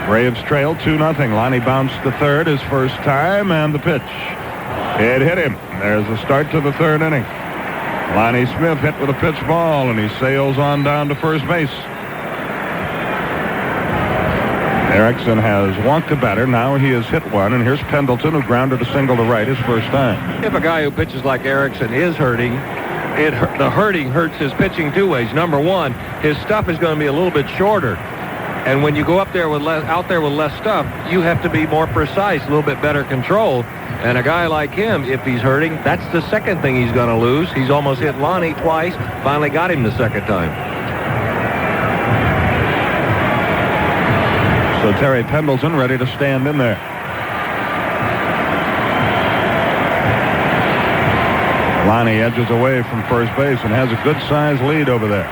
Braves trail 2-0. Lonnie bounced the third his first time, and the pitch. It hit him. There's the start to the third inning. Lonnie Smith hit with a pitch ball, and he sails on down to first base. Erickson has walked a batter. Now he has hit one, and here's Pendleton, who grounded a single to right his first time. If a guy who pitches like Erickson is hurting, the hurting hurts his pitching 2 ways. Number one, his stuff is going to be a little bit shorter. And when you go out there with less stuff, you have to be more precise, a little bit better control. And a guy like him, if he's hurting, that's the second thing he's going to lose. He's almost hit Lonnie twice, finally got him the second time. So Terry Pendleton ready to stand in there. Lonnie edges away from first base and has a good-sized lead over there.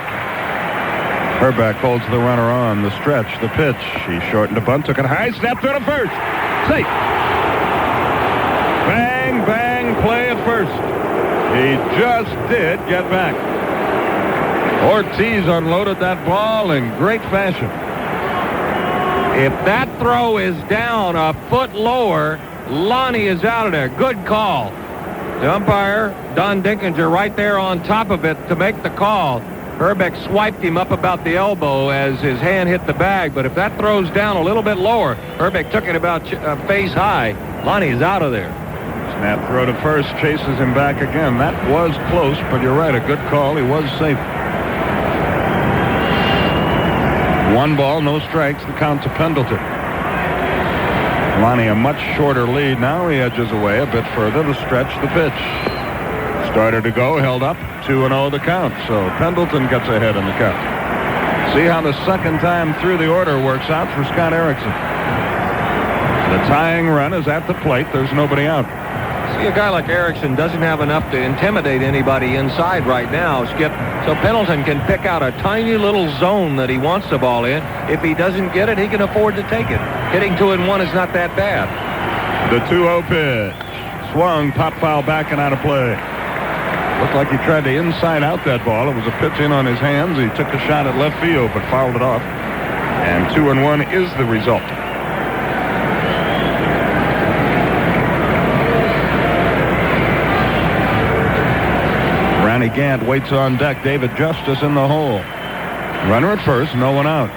Herbeck holds the runner on the stretch, the pitch. He shortened a bunt, took it high, snapped through to first. Safe. Bang, bang, play at first. He just did get back. Ortiz unloaded that ball in great fashion. If that throw is down a foot lower, Lonnie is out of there. Good call. The umpire, Don Dinkinger, right there on top of it to make the call. Herbeck swiped him up about the elbow as his hand hit the bag, but if that throws down a little bit lower, Herbeck took it about face high. Lonnie is out of there. Snap throw to first, chases him back again. That was close, but you're right, a good call. He was safe. 1 ball, no strikes, the count to Pendleton. Lonnie a much shorter lead. Now he edges away a bit further. The stretch, the pitch. Started to go, held up, 2-0 the count. So Pendleton gets ahead in the count. See how the second time through the order works out for Scott Erickson. The tying run is at the plate. There's nobody out. See, a guy like Erickson doesn't have enough to intimidate anybody inside right now, Skip. So Pendleton can pick out a tiny little zone that he wants the ball in. If he doesn't get it, he can afford to take it. Hitting 2-1 is not that bad. The 2-0 pitch. Swung, pop foul back and out of play. Looked like he tried to inside out that ball. It was a pitch in on his hands. He took a shot at left field, but fouled it off. And 2-1 is the result. Ronnie Gant waits on deck. David Justice in the hole. Runner at first, no one out.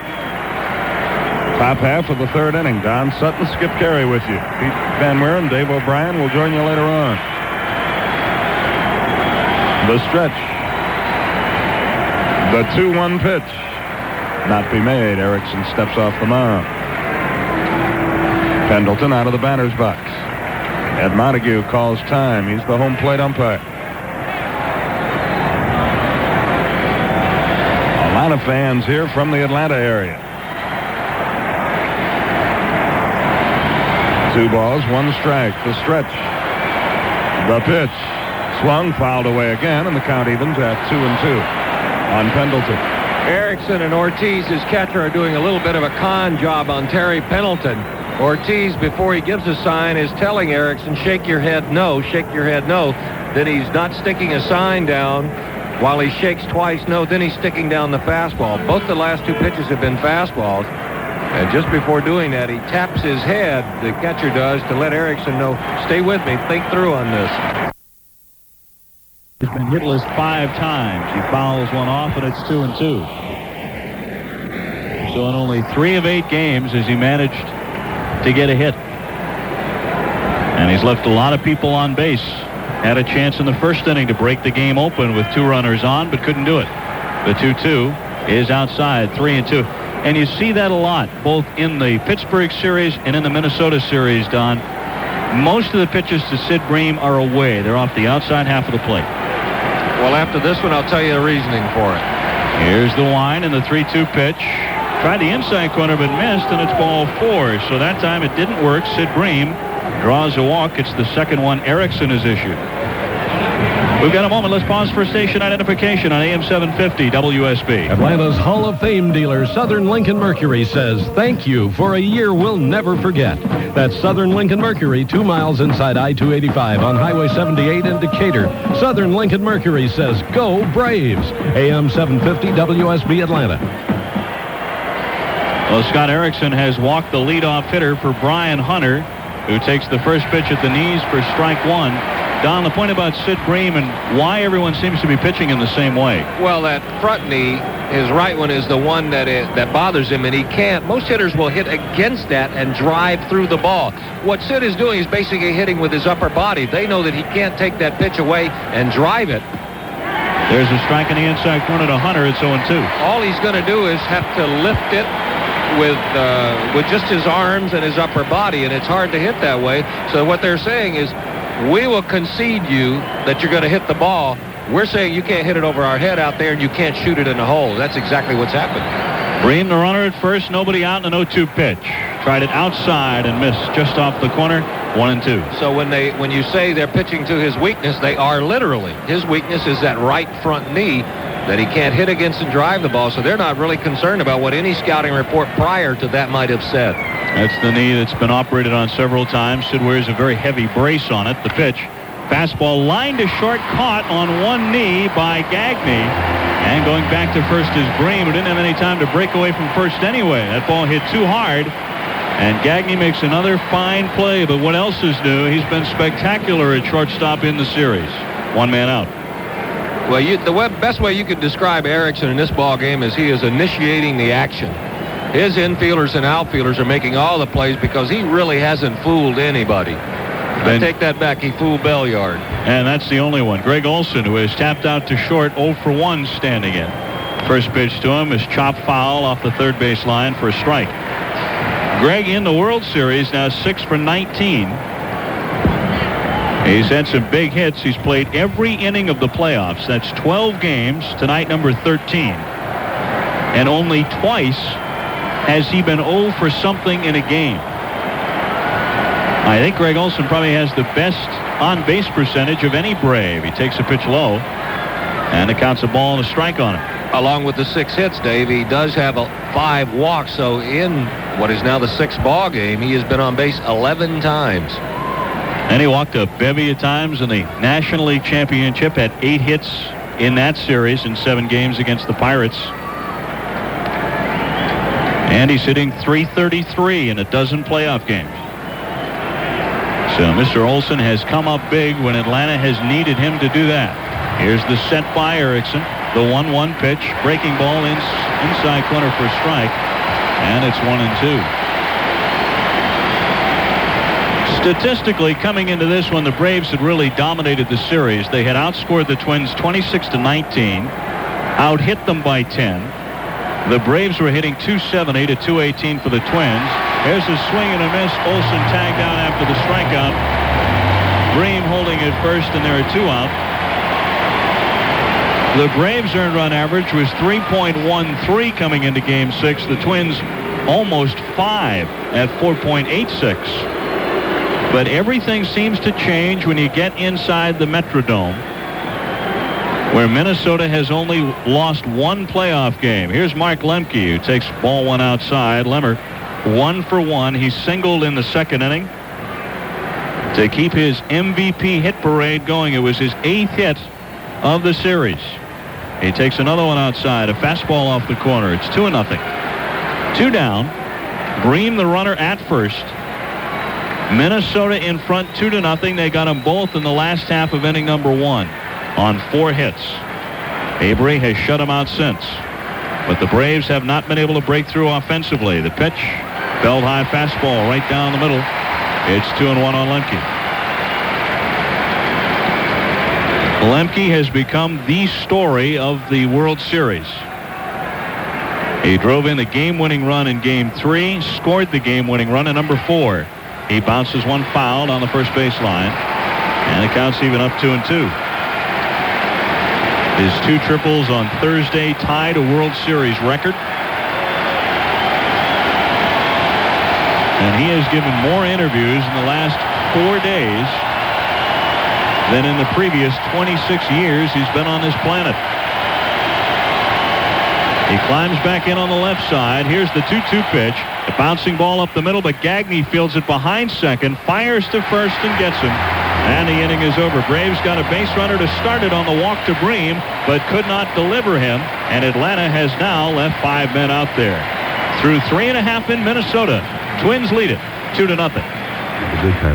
Top half of the third inning. Don Sutton, Skip Caray with you. Pete Van Wieren, Dave O'Brien will join you later on. The stretch. The 2-1 pitch. Not be made. Erickson steps off the mound. Pendleton out of the batter's box. Ed Montague calls time. He's the home plate umpire. A lot of fans here from the Atlanta area. 2 balls, 1 strike. The stretch. The pitch. Swung, fouled away again, and the count evens at 2-2 on Pendleton. Erickson and Ortiz, his catcher, are doing a little bit of a con job on Terry Pendleton. Ortiz, before he gives a sign, is telling Erickson, shake your head no, shake your head no. Then he's not sticking a sign down. While he shakes twice no, then he's sticking down the fastball. Both the last 2 pitches have been fastballs. And just before doing that, he taps his head, the catcher does, to let Erickson know, stay with me, think through on this. He's been hitless 5 times. He fouls one off, and it's 2-2. So in only 3 of 8 games has he managed to get a hit. And he's left a lot of people on base. Had a chance in the first inning to break the game open with 2 runners on, but couldn't do it. The 2-2 is outside, 3-2. And you see that a lot, both in the Pittsburgh series and in the Minnesota series, Don. Most of the pitches to Sid Bream are away. They're off the outside half of the plate. Well, after this one, I'll tell you the reasoning for it. Here's the wind and the 3-2 pitch. Tried the inside corner, but missed, and it's ball 4. So that time it didn't work. Sid Bream draws a walk. It's the second one Erickson has issued. We've got a moment. Let's pause for station identification on AM-750 WSB. Atlanta's Hall of Fame dealer, Southern Lincoln Mercury, says thank you for a year we'll never forget. That's Southern Lincoln Mercury, 2 miles inside I-285 on Highway 78 in Decatur. Southern Lincoln Mercury says go Braves. AM-750 WSB Atlanta. Well, Scott Erickson has walked the leadoff hitter for Brian Hunter, who takes the first pitch at the knees for strike 1. Don, the point about Sid Bream and why everyone seems to be pitching in the same way. Well, that front knee, his right one, is the one that bothers him, and he can't. Most hitters will hit against that and drive through the ball. What Sid is doing is basically hitting with his upper body. They know that he can't take that pitch away and drive it. There's a strike in the inside corner to Hunter. It's 0-2. All he's going to do is have to lift it with just his arms and his upper body, and it's hard to hit that way. So what they're saying is, we will concede you that you're going to hit the ball. We're saying you can't hit it over our head out there, and you can't shoot it in the hole. That's exactly what's happened. Bream, the runner at first, nobody out, and an 0-2 pitch. Tried it outside and missed just off the corner. 1-2. So when you say they're pitching to his weakness, they are literally. His weakness is that right front knee that he can't hit against and drive the ball. So they're not really concerned about what any scouting report prior to that might have said. That's the knee that's been operated on several times. Sid wears a very heavy brace on it. The pitch. Fastball lined to short, caught on one knee by Gagne. And going back to first is Bream, who didn't have any time to break away from first anyway. That ball hit too hard. And Gagne makes another fine play, but what else is new? He's been spectacular at shortstop in the series. One man out. Well, the best way you could describe Erickson in this ball game is he is initiating the action. His infielders and outfielders are making all the plays because he really hasn't fooled anybody. I take that back. He fooled Belliard. And that's the only one. Greg Olson, who is tapped out to short, 0 for 1 standing in. First pitch to him is chopped foul off the third base line for a strike. Greg in the World Series now 6 for 19. He's had some big hits. He's played every inning of the playoffs. That's 12 games. Tonight, number 13. And only twice has he been 0 for something in a game. I think Greg Olson probably has the best on-base percentage of any Brave. He takes a pitch low, and it counts a ball and a strike on him. Along with the 6 hits, Dave, he does have 5 walks. So in what is now the 6th ball game, he has been on base 11 times. And he walked a bevy of times in the National League Championship, had 8 hits in that series in 7 games against the Pirates. And he's hitting .333 in a dozen playoff games. So Mr. Olson has come up big when Atlanta has needed him to do that. Here's the set by Erickson. The 1-1 pitch. Breaking ball inside corner for a strike. And it's 1-2. Statistically, coming into this one, the Braves had really dominated the series. They had outscored the Twins 26-19. Out-hit them by 10. The Braves were hitting .270 to .218 for the Twins. There's a swing and a miss. Olson tagged out after the strikeout. Bream holding at first, and there are 2 out. The Braves' earned run average was 3.13 coming into Game 6. The Twins almost 5 at 4.86. But everything seems to change when you get inside the Metrodome, where Minnesota has only lost 1 playoff game. Here's Mark Lemke, who takes ball 1 outside. Lemmer 1 for 1. He singled in the 2nd inning to keep his MVP hit parade going. It was his 8th hit of the series. He takes another one outside, a fastball off the corner. It's 2-0. 2 down. Bream the runner at first. Minnesota in front 2-0. They got them both in the last half of inning number 1 on 4 hits. Avery has shut him out since. But the Braves have not been able to break through offensively. The pitch, belt high fastball right down the middle. It's 2-1 on Lemke. Lemke has become the story of the World Series. He drove in the game-winning run in Game 3, scored the game-winning run in number 4. He bounces one fouled on the first base line, and it counts even up 2-2. His 2 triples on Thursday tied a World Series record. And he has given more interviews in the last 4 days than in the previous 26 years he's been on this planet. He climbs back in on the left side. Here's the 2-2 pitch. A bouncing ball up the middle, but Gagne fields it behind second, fires to first and gets him. And the inning is over. Braves got a base runner to start it on the walk to Bream, but could not deliver him. And Atlanta has now left 5 men out there. Through 3.5 in Minnesota, Twins lead it 2-0.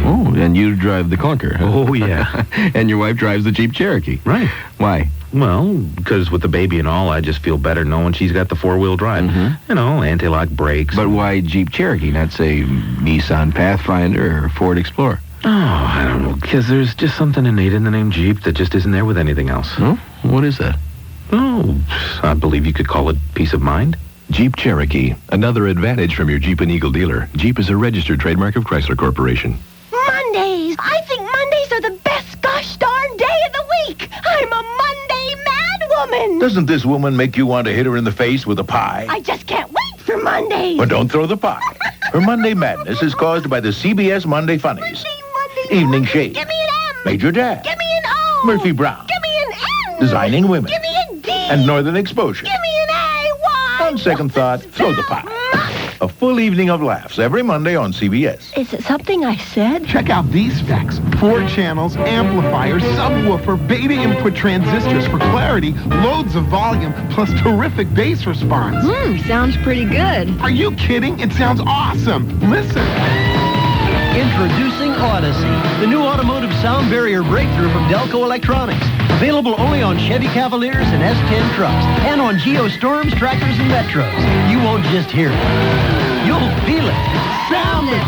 Oh, and you drive the clunker. Huh? Oh, yeah. And your wife drives the Jeep Cherokee. Right. Why? Well, because with the baby and all, I just feel better knowing she's got the 4-wheel drive. Mm-hmm. You know, anti-lock brakes. But why Jeep Cherokee, not, say, Nissan Pathfinder or Ford Explorer? Oh, I don't know, because there's just something innate in the name Jeep that just isn't there with anything else. Oh, what is that? Oh, I believe you could call it peace of mind. Jeep Cherokee, another advantage from your Jeep and Eagle dealer. Jeep is a registered trademark of Chrysler Corporation. Mondays! I think Mondays are the best gosh darn day of the week! I'm a Monday mad woman! Doesn't this woman make you want to hit her in the face with a pie? I just can't wait for Mondays! Well, don't throw the pie. Her Monday madness is caused by the CBS Monday Funnies. Evening Shade. Give me an M! Major Dad. Give me an O! Murphy Brown. Give me an N! Designing Women. Give me a D! And Northern Exposure. Give me an A! Why? On second thought, throw the pie. A full evening of laughs every Monday on CBS. Is it something I said? Check out these specs. 4 channels, amplifier, subwoofer, beta input transistors for clarity, loads of volume, plus terrific bass response. Sounds pretty good. Are you kidding? It sounds awesome. Listen. Introducing Odyssey, the new automotive sound barrier breakthrough from Delco Electronics. Available only on Chevy Cavaliers and S10 trucks, and on Geostorms, tractors, and Metros. You won't just hear it. You'll feel it. Sound that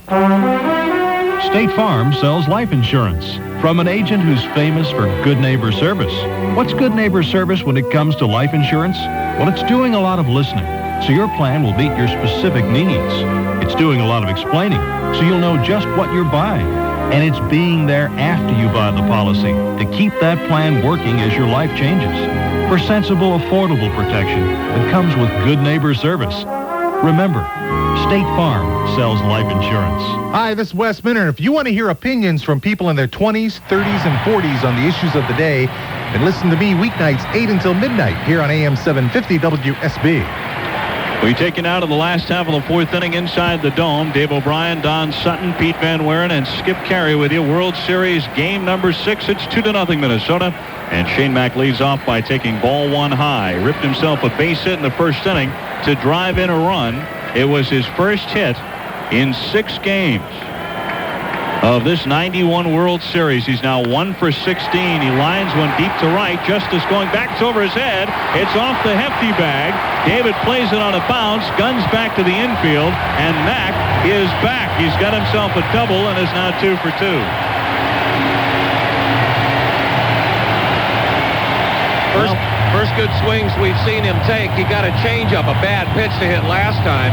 pounds! State Farm sells life insurance from an agent who's famous for good neighbor service. What's good neighbor service when it comes to life insurance? Well, it's doing a lot of listening, so your plan will meet your specific needs. It's doing a lot of explaining, so you'll know just what you're buying. And it's being there after you buy the policy to keep that plan working as your life changes. For sensible, affordable protection that comes with good neighbor service. Remember, State Farm sells life insurance. Hi, this is Wes Minner. If you want to hear opinions from people in their 20s, 30s, and 40s on the issues of the day, then listen to me weeknights 8 until midnight here on AM-750 WSB. We take it out of the last half of the 4th inning inside the Dome. Dave O'Brien, Don Sutton, Pete Van Wieren, and Skip Carey with you. World Series game number 6. It's 2-0 Minnesota. And Shane Mack leads off by taking ball 1 high. Ripped himself a base hit in the first inning to drive in a run. It was his first hit in 6 games of this 91 World Series. He's now 1 for 16. He lines one deep to right. Justice going back. It's over his head. It's off the hefty bag. David plays it on a bounce, guns back to the infield, and Mack is back. He's got himself a double and is now 2 for 2. First good swings we've seen him take. He got a changeup, a bad pitch to hit last time,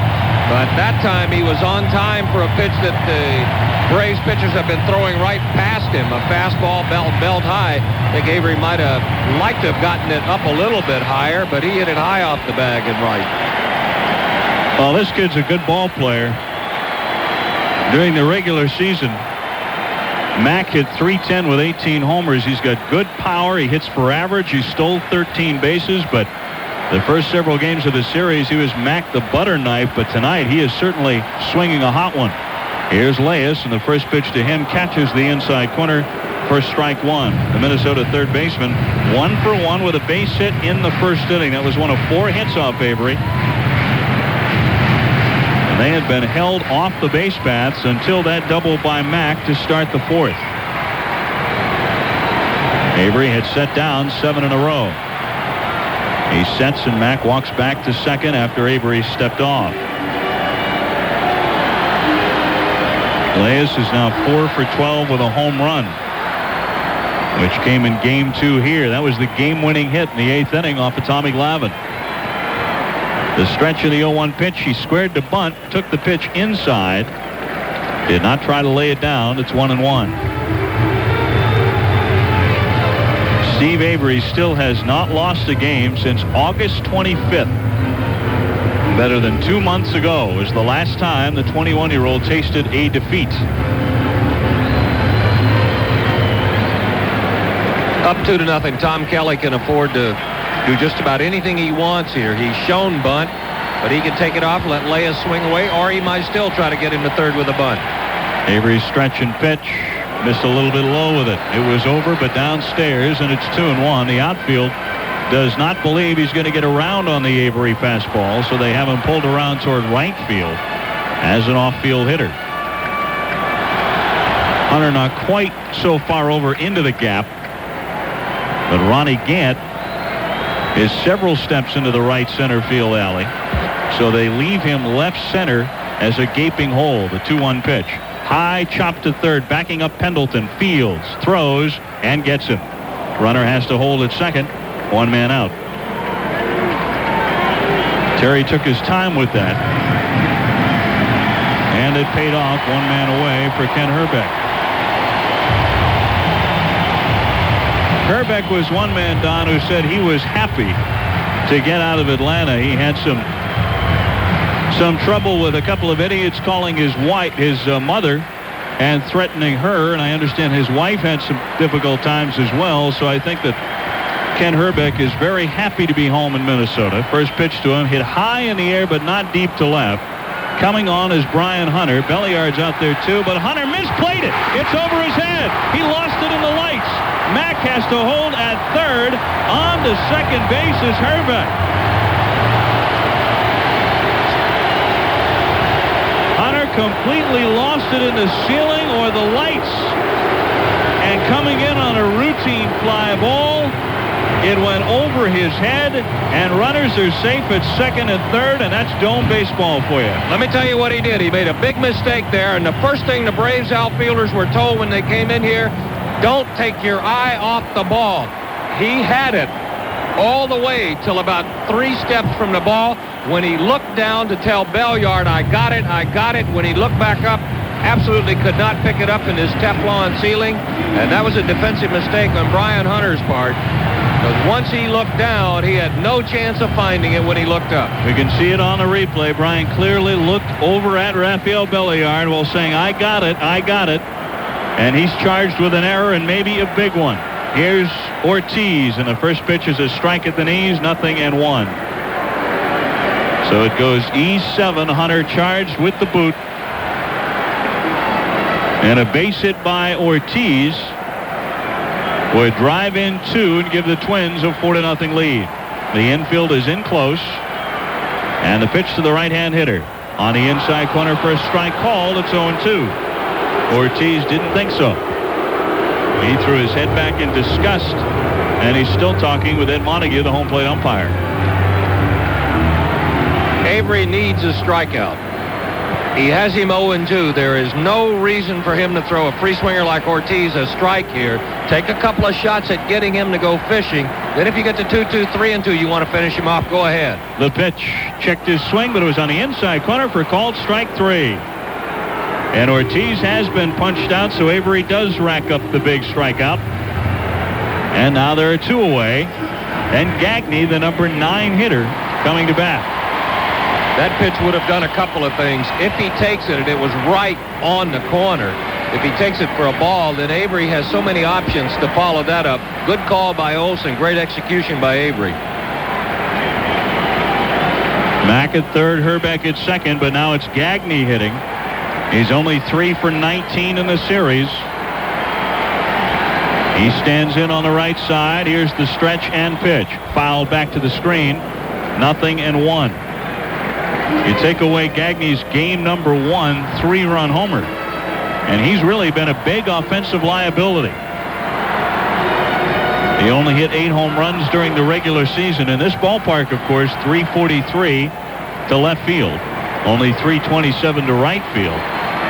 but that time he was on time for a pitch that the Braves pitchers have been throwing right past him, a fastball belt high. I think Avery might have liked to have gotten it up a little bit higher, but he hit it high off the bag and right. Well, this kid's a good ball player. During the regular season, Mack hit .310 with 18 homers. He's got good power. He hits for average. He stole 13 bases, but the first several games of the series, he was Mack the butter knife, but tonight he is certainly swinging a hot one. Here's Leas, and the first pitch to him catches the inside corner for strike 1. The Minnesota third baseman 1 for 1 with a base hit in the first inning. That was one of 4 hits off Avery. And they had been held off the base paths until that double by Mack to start the 4th. Avery had set down 7 in a row. He sets and Mack walks back to second after Avery stepped off. Leas is now 4 for 12 with a home run, which came in game 2 here. That was the game-winning hit in the 8th inning off of Tommy Glavine. The stretch of the 0-1 pitch, he squared to bunt, took the pitch inside, did not try to lay it down. It's 1-1. Steve Avery still has not lost a game since August 25th. Better than 2 months ago was the last time the 21-year-old tasted a defeat. Up 2-0. Tom Kelly can afford to do just about anything he wants here. He's shown bunt, but he can take it off, let Leas swing away, or he might still try to get him to third with a bunt. Avery's stretch and pitch. Missed a little bit low with it. It was over, but downstairs, and it's 2-1. The outfield does not believe he's going to get around on the Avery fastball, so they have him pulled around toward right field as an off-field hitter. Hunter not quite so far over into the gap, but Ronnie Gant is several steps into the right center field alley, so they leave him left center as a gaping hole. The 2-1 pitch. High chop to third, backing up Pendleton. Fields, throws, and gets him. Runner has to hold at second. 1 man out. Terry took his time with that, and it paid off. 1 man away for Ken Hrbek. Hrbek was one man, Don, who said he was happy to get out of Atlanta. He had some trouble with a couple of idiots calling his mother and threatening her, and I understand his wife had some difficult times as well. So I think that Ken Herbeck is very happy to be home in Minnesota. First pitch to him, hit high in the air, but not deep to left. Coming on is Brian Hunter. Belliard's out there, too, but Hunter misplayed it. It's over his head. He lost it in the lights. Mack has to hold at third. On to second base is Herbeck. Hunter completely lost it in the ceiling or the lights. And coming in on a routine fly ball, it went over his head, and runners are safe at second and third, and that's dome baseball for you. Let me tell you what he did. He made a big mistake there, and the first thing the Braves outfielders were told when they came in here, don't take your eye off the ball. He had it all the way till about 3 steps from the ball. When he looked down to tell Belliard, I got it, I got it. When he looked back up, absolutely could not pick it up in his Teflon ceiling, and that was a defensive mistake on Brian Hunter's part. Because once he looked down, he had no chance of finding it when he looked up. We can see it on the replay. Brian clearly looked over at Rafael Belliard while saying, I got it, I got it. And he's charged with an error and maybe a big one. Here's Ortiz, and the first pitch is a strike at the knees, 0-1. So it goes E7, Hunter charged with the boot. And a base hit by Ortiz would drive in 2 and give the Twins a 4-0 lead. The infield is in close. And the pitch to the right-hand hitter. On the inside corner for a strike called. It's 0-2. Ortiz didn't think so. He threw his head back in disgust. And he's still talking with Ed Montague, the home plate umpire. Avery needs a strikeout. He has him 0-2. There is no reason for him to throw a free swinger like Ortiz a strike here. Take a couple of shots at getting him to go fishing. Then if you get to 2-2, 3-2, you want to finish him off, go ahead. The pitch checked his swing, but it was on the inside corner for called strike 3. And Ortiz has been punched out, so Avery does rack up the big strikeout. And now there are 2 away. And Gagne, the number 9 hitter, coming to bat. That pitch would have done a couple of things. If he takes it, and it was right on the corner, if he takes it for a ball, then Avery has so many options to follow that up. Good call by Olsen. Great execution by Avery. Mack at third, Herbeck at second, but now it's Gagne hitting. He's only 3 for 19 in the series. He stands in on the right side. Here's the stretch and pitch. Fouled back to the screen. 0-1. You take away Gagne's game number 1 3-run homer. And he's really been a big offensive liability. He only hit 8 home runs during the regular season. In this ballpark, of course, 343 to left field. Only 327 to right field.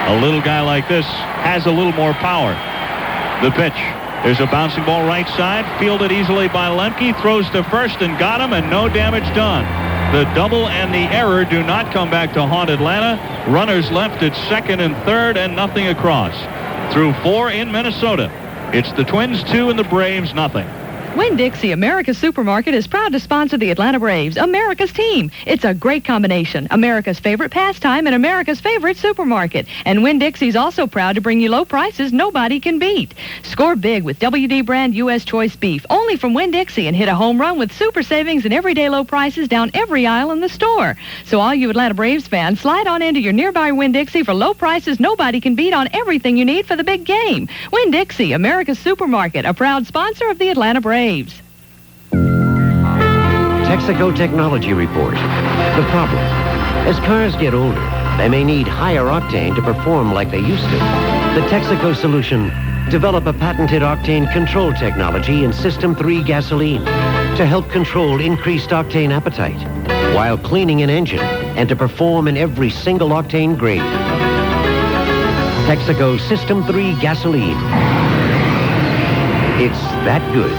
A little guy like this has a little more power. The pitch. There's a bouncing ball right side. Fielded easily by Lemke. Throws to first and got him, and no damage done. The double and the error do not come back to haunt Atlanta. Runners left at second and third and nothing across. Through 4 in Minnesota. It's the Twins 2 and the Braves nothing. Winn-Dixie, America's supermarket, is proud to sponsor the Atlanta Braves, America's team. It's a great combination. America's favorite pastime and America's favorite supermarket. And Winn-Dixie's also proud to bring you low prices nobody can beat. Score big with WD brand U.S. choice beef, only from Winn-Dixie, and hit a home run with super savings and everyday low prices down every aisle in the store. So all you Atlanta Braves fans, slide on into your nearby Winn-Dixie for low prices nobody can beat on everything you need for the big game. Winn-Dixie, America's supermarket, a proud sponsor of the Atlanta Braves. Texaco Technology Report. The problem. As cars get older, they may need higher octane to perform like they used to. The Texaco solution: develop a patented octane control technology in System 3 gasoline to help control increased octane appetite while cleaning an engine and to perform in every single octane grade. Texaco System 3 gasoline. It's that good.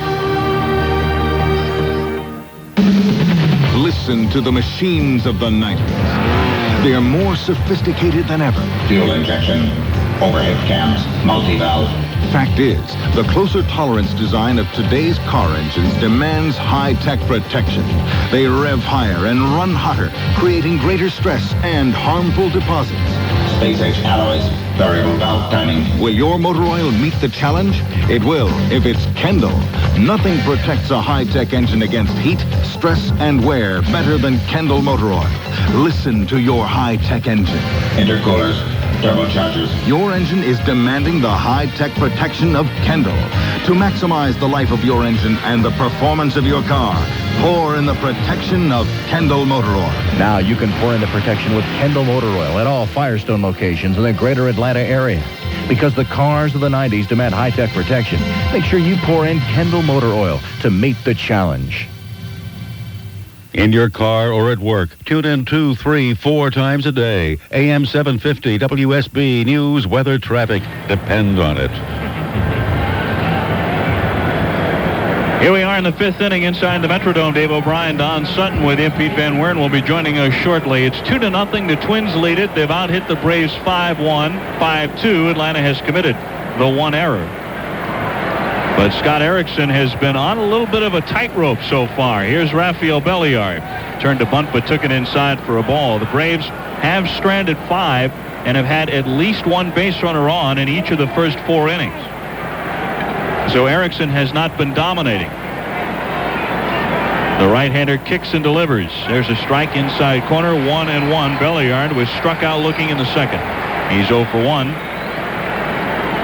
Listen to the machines of the 90s. They are more sophisticated than ever. Fuel injection, overhead cams, multi-valve. Fact is, the closer tolerance design of today's car engines demands high-tech protection. They rev higher and run hotter, creating greater stress and harmful deposits. Space-Age alloys, variable valve timing. Will your motor oil meet the challenge? It will if it's Kendall. Nothing protects a high-tech engine against heat, stress, and wear better than Kendall motor oil. Listen to your high-tech engine. Intercoolers, turbochargers. Your engine is demanding the high-tech protection of Kendall. To maximize the life of your engine and the performance of your car, pour in the protection of Kendall motor oil. Now you can pour in the protection with Kendall motor oil at all Firestone locations in the greater Atlanta area. Because the cars of the 90s demand high-tech protection, make sure you pour in Kendall motor oil to meet the challenge. In your car or at work, tune in 2, 3, 4 times a day. AM-750 WSB News, weather, traffic. Depend on it. Here we are in the 5th inning inside the Metrodome. Dave O'Brien, Don Sutton with him. Pete Van Wieren will be joining us shortly. It's 2-0. The Twins lead it. They've out-hit the Braves 5-1, 5-2. Atlanta has committed the one error. But Scott Erickson has been on a little bit of a tightrope so far. Here's Rafael Belliard. Turned to bunt but took it inside for a ball. The Braves have stranded 5 and have had at least one base runner on in each of the first 4 innings. So Erickson has not been dominating. The right-hander kicks and delivers. There's a strike inside corner, 1-1. Belliard was struck out looking in the second. He's 0 for 1.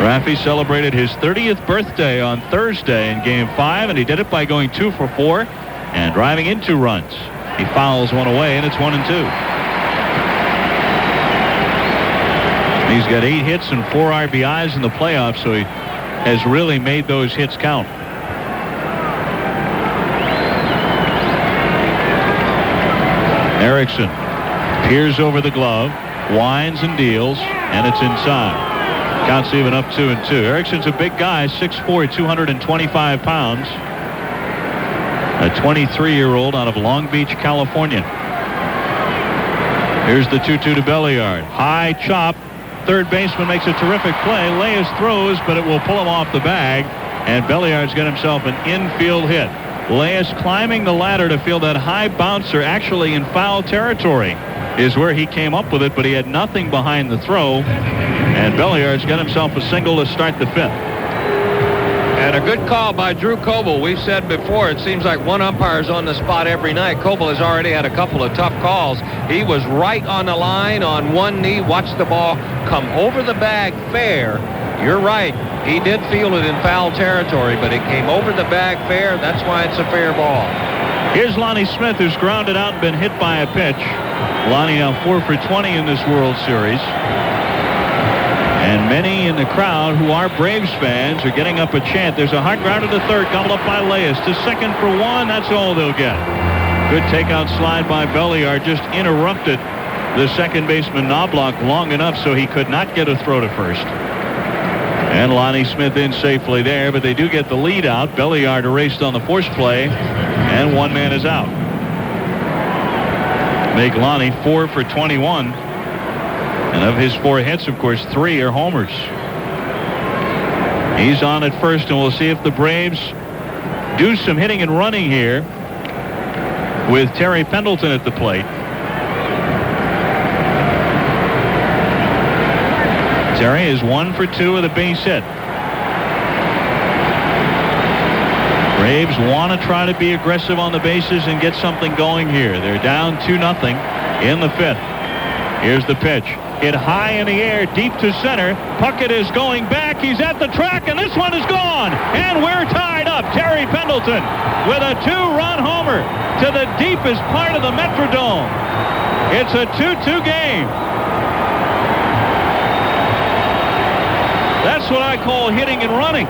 Raffy celebrated his 30th birthday on Thursday in Game 5, and he did it by going 2 for 4 and driving in 2 runs. He fouls one away, and it's 1-2. He's got 8 hits and 4 RBIs in the playoffs, so he has really made those hits count. Erickson peers over the glove, winds and deals, and it's inside. Counts even up 2-2. Erickson's a big guy, 6'4", 225 pounds. A 23-year-old out of Long Beach, California. Here's the 2-2 to Belliard. High chop. Third baseman makes a terrific play. Leyes throws, but it will pull him off the bag. And Belliard's got himself an infield hit. Leyes climbing the ladder to field that high bouncer, actually in foul territory, is where he came up with it, but he had nothing behind the throw. And Belliard's got himself a single to start the 5th. And a good call by Drew Coble. We've said before, it seems like one umpire's on the spot every night. Coble has already had a couple of tough calls. He was right on the line on one knee, watched the ball come over the bag fair. You're right. He did field it in foul territory, but it came over the bag fair. That's why it's a fair ball. Here's Lonnie Smith, who's grounded out and been hit by a pitch. Lonnie now 4 for 20 in this World Series. And many in the crowd who are Braves fans are getting up a chant. There's a hard grounder to third, gobbled up by Leyes. To second for 1, that's all they'll get. Good takeout slide by Belliard, just interrupted the second baseman Knobloch long enough so he could not get a throw to first. And Lonnie Smith in safely there, but they do get the lead out. Belliard erased on the force play, and one man is out. Make Lonnie 4 for 21. And of his 4 hits, of course, 3 are homers. He's on at first, and we'll see if the Braves do some hitting and running here with Terry Pendleton at the plate. Terry is 1 for 2 with a base hit. Braves want to try to be aggressive on the bases and get something going here. They're down 2-0 in the 5th. Here's the pitch. Hit high in the air, deep to center. Puckett is going back. He's at the track, and this one is gone. And we're tied up. Terry Pendleton with a 2-run homer to the deepest part of the Metrodome. It's a 2-2 game. That's what I call hitting and running.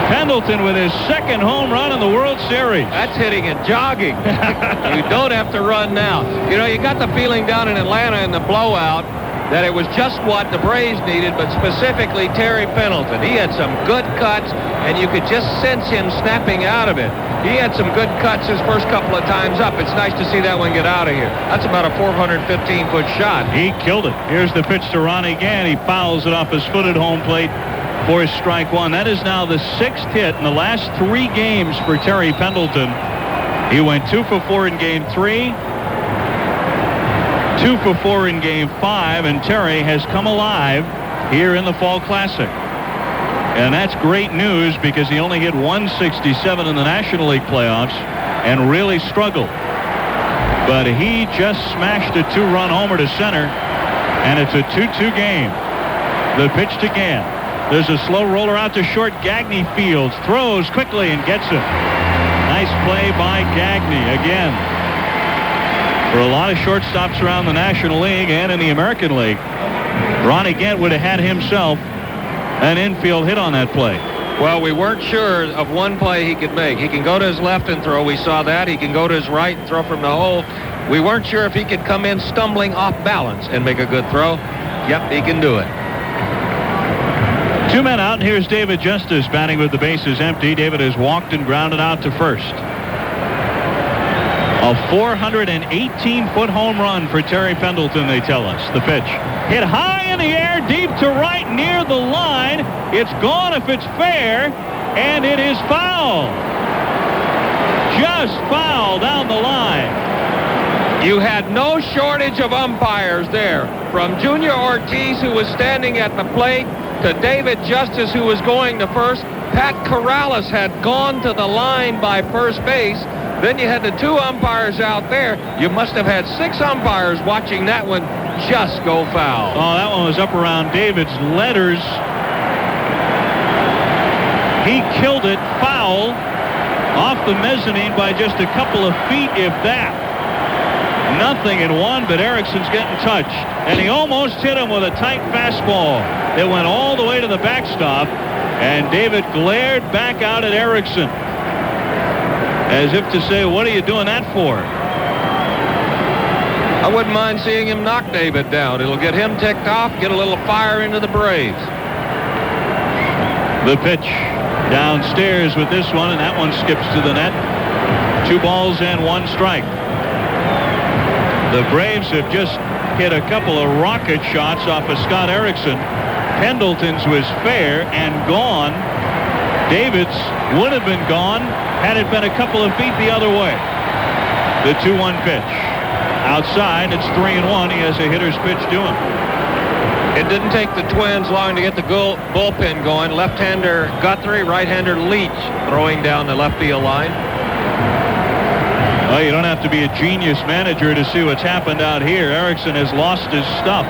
Pendleton with his 2nd home run in the World Series. That's hitting and jogging. You don't have to run now. You know, you got the feeling down in Atlanta in the blowout that it was just what the Braves needed, but specifically Terry Pendleton. He had some good cuts, and you could just sense him snapping out of it. He had some good cuts his first couple of times up. It's nice to see that one get out of here. That's about a 415-foot shot. He killed it. Here's the pitch to Ronnie Gann. He fouls it off his foot at home plate for strike 1. That is now the 6th hit in the last 3 games for Terry Pendleton. He went 2 for 4 in Game 3. 2 for 4 in Game 5, and Terry has come alive here in the Fall Classic. And that's great news because he only hit 167 in the National League playoffs and really struggled. But he just smashed a 2-run homer to center, and it's a 2-2 game. The pitch to Gann. There's a slow roller out to short. Gagne fields, throws quickly, and gets it. Nice play by Gagne again. For a lot of shortstops around the National League and in the American League, Ronnie Gann would have had himself an infield hit on that play. Well, we weren't sure of one play he could make. He can go to his left and throw. We saw that. He can go to his right and throw from the hole. We weren't sure if he could come in stumbling off balance and make a good throw. Yep, he can do it. 2 men out, and here's David Justice batting with the bases empty. David has walked and grounded out to first. A 418-foot home run for Terry Pendleton, they tell us. The pitch. Hit high in the air, deep to right, near the line. It's gone if it's fair, and it is foul. Just foul down the line. You had no shortage of umpires there. From Junior Ortiz, who was standing at the plate, to David Justice, who was going to first. Pat Corrales had gone to the line by first base. Then you had the 2 umpires out there. You must have had 6 umpires watching that one just go foul. Oh, that one was up around David's letters. He killed it foul off the mezzanine by just a couple of feet, if that. Nothing in one, but Erickson's getting touched. And he almost hit him with a tight fastball. It went all the way to the backstop, and David glared back out at Erickson as if to say, what are you doing that for? I wouldn't mind seeing him knock David down. It'll get him ticked off, get a little fire into the Braves. The pitch downstairs with this one, and that one skips to the net. 2 balls and 1 strike. The Braves have just hit a couple of rocket shots off of Scott Erickson. Pendleton's was fair and gone. David's would have been gone had it been a couple of feet the other way. The 2-1 pitch. Outside, it's 3-1. He has a hitter's pitch to him. It didn't take the Twins long to get the bullpen going. Left-hander Guthrie, right-hander Leach throwing down the left field line. Well, you don't have to be a genius manager to see what's happened out here. Erickson has lost his stuff.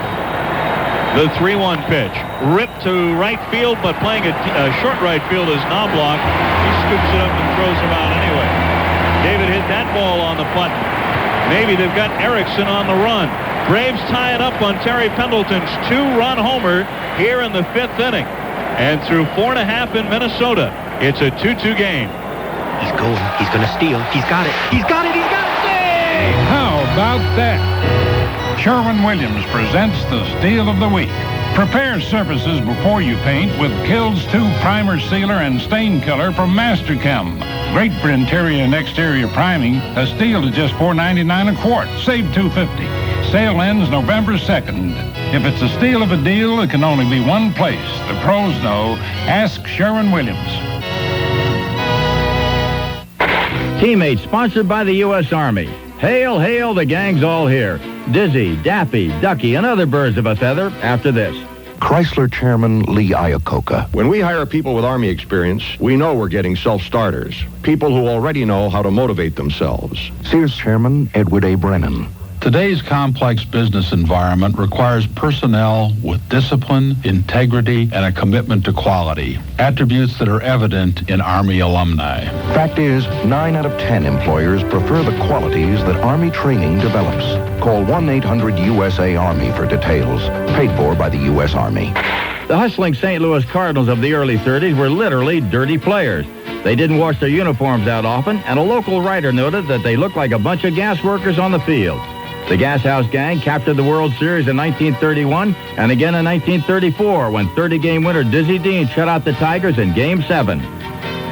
The 3-1 pitch. Ripped to right field, but playing a short right field is Knobloch. He scoops it up and throws him out anyway. David hit that ball on the punt. Maybe they've got Erickson on the run. Braves tie it up on Terry Pendleton's 2-run homer here in the 5th inning. And through 4.5 in Minnesota, it's a 2-2 game. He's going. He's going to steal. He's got it. He's got it. He's got it. Save! How about that? Sherwin-Williams presents the Steal of the Week. Prepare surfaces before you paint with Kills 2 Primer Sealer and Stain Killer from Masterchem. Great for interior and exterior priming. A Steal to just $4.99 a quart. Save $2.50. Sale ends November 2nd. If it's a steal of a deal, it can only be one place. The pros know. Ask Sherwin-Williams. Teammates, sponsored by the U.S. Army. Hail, hail, the gang's all here. Dizzy, Daffy, Ducky, and other birds of a feather after this. Chrysler Chairman Lee Iacocca. When we hire people with Army experience, we know we're getting self-starters. People who already know how to motivate themselves. Sears Chairman Edward A. Brennan. Today's complex business environment requires personnel with discipline, integrity, and a commitment to quality, attributes that are evident in Army alumni. Fact is, 9 out of 10 employers prefer the qualities that Army training develops. Call 1-800-USA-ARMY for details. Paid for by the U.S. Army. The hustling St. Louis Cardinals of the early 30s were literally dirty players. They didn't wash their uniforms out often, and a local writer noted that they looked like a bunch of gas workers on the field. The Gas House Gang captured the World Series in 1931 and again in 1934 when 30-game winner Dizzy Dean shut out the Tigers in Game 7.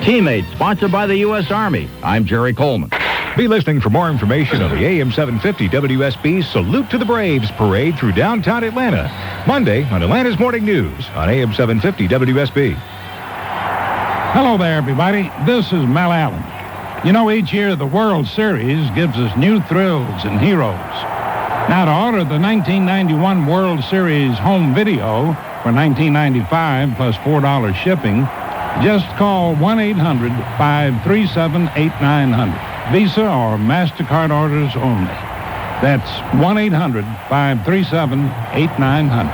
Teammates, sponsored by the U.S. Army. I'm Jerry Coleman. Be listening for more information on the AM-750 WSB Salute to the Braves parade through downtown Atlanta. Monday on Atlanta's Morning News on AM-750 WSB. Hello there, everybody. This is Mel Allen. You know, each year the World Series gives us new thrills and heroes. Now, to order the 1991 World Series home video for $19.95 plus $4 shipping, just call 1-800-537-8900. Visa or MasterCard orders only. That's 1-800-537-8900.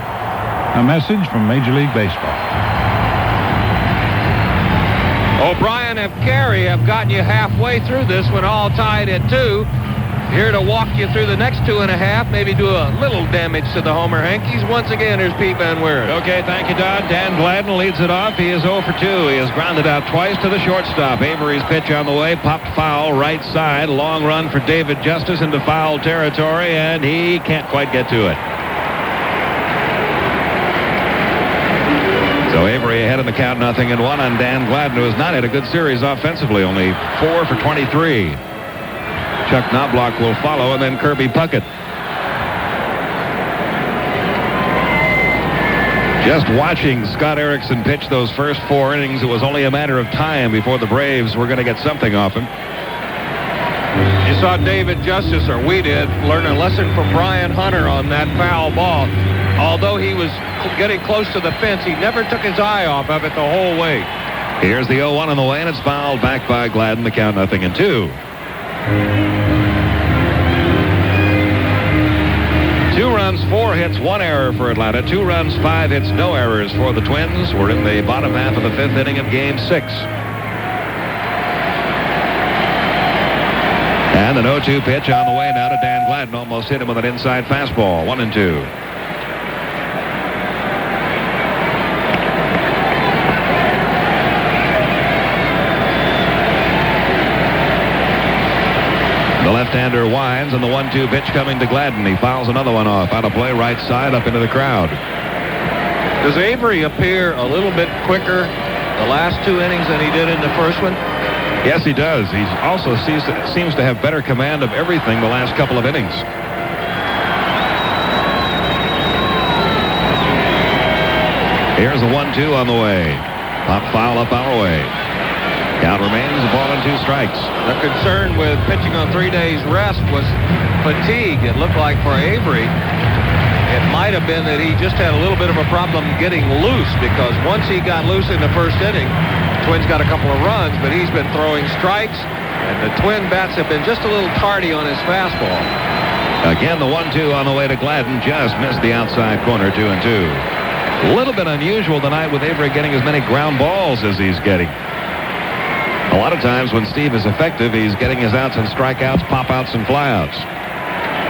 A message from Major League Baseball. O'Brien and Carey have gotten you halfway through this one, all tied at 2. Here to walk you through the next 2.5, maybe do a little damage to the Homer Hankies. Once again, here's Pete Van Wieren. Okay, thank you, Don. Dan Gladden leads it off. He is 0 for 2. He has grounded out twice to the shortstop. Avery's pitch on the way, popped foul, right side. Long run for David Justice into foul territory, and he can't quite get to it. So Avery ahead in the count, 0-1 on Dan Gladden, who has not had a good series offensively, only 4 for 23. Chuck Knobloch will follow, and then Kirby Puckett. Just watching Scott Erickson pitch those first 4 innings, it was only a matter of time before the Braves were going to get something off him. You saw David Justice, or we did, learn a lesson from Brian Hunter on that foul ball. Although he was getting close to the fence, he never took his eye off of it the whole way. Here's the 0-1 on the way, and it's fouled back by Gladden. The count 0-2. 2 runs, 4 hits, 1 error for Atlanta. 2 runs, 5 hits, no errors for the Twins. We're in the bottom half of the 5th inning of Game 6. And an 0-2 pitch on the way now to Dan Gladden. Almost hit him with an inside fastball. 1-2. The left-hander winds, and the 1-2 pitch coming to Gladden. He fouls another one off. Out of play, right side, up into the crowd. Does Avery appear a little bit quicker the last 2 innings than he did in the first one? Yes, he does. He also seems to have better command of everything the last couple of innings. Here's the 1-2 on the way. Pop foul up our way. Count remains, a ball and 2 strikes. The concern with pitching on 3 days rest was fatigue. It looked like for Avery, it might have been that he just had a little bit of a problem getting loose, because once he got loose in the first inning, Twins got a couple of runs, but he's been throwing strikes, and the Twin bats have been just a little tardy on his fastball. Again, the 1-2 on the way to Gladden just missed the outside corner, 2-2. A little bit unusual tonight with Avery getting as many ground balls as he's getting. A lot of times when Steve is effective, he's getting his outs and strikeouts, pop-outs, and flyouts.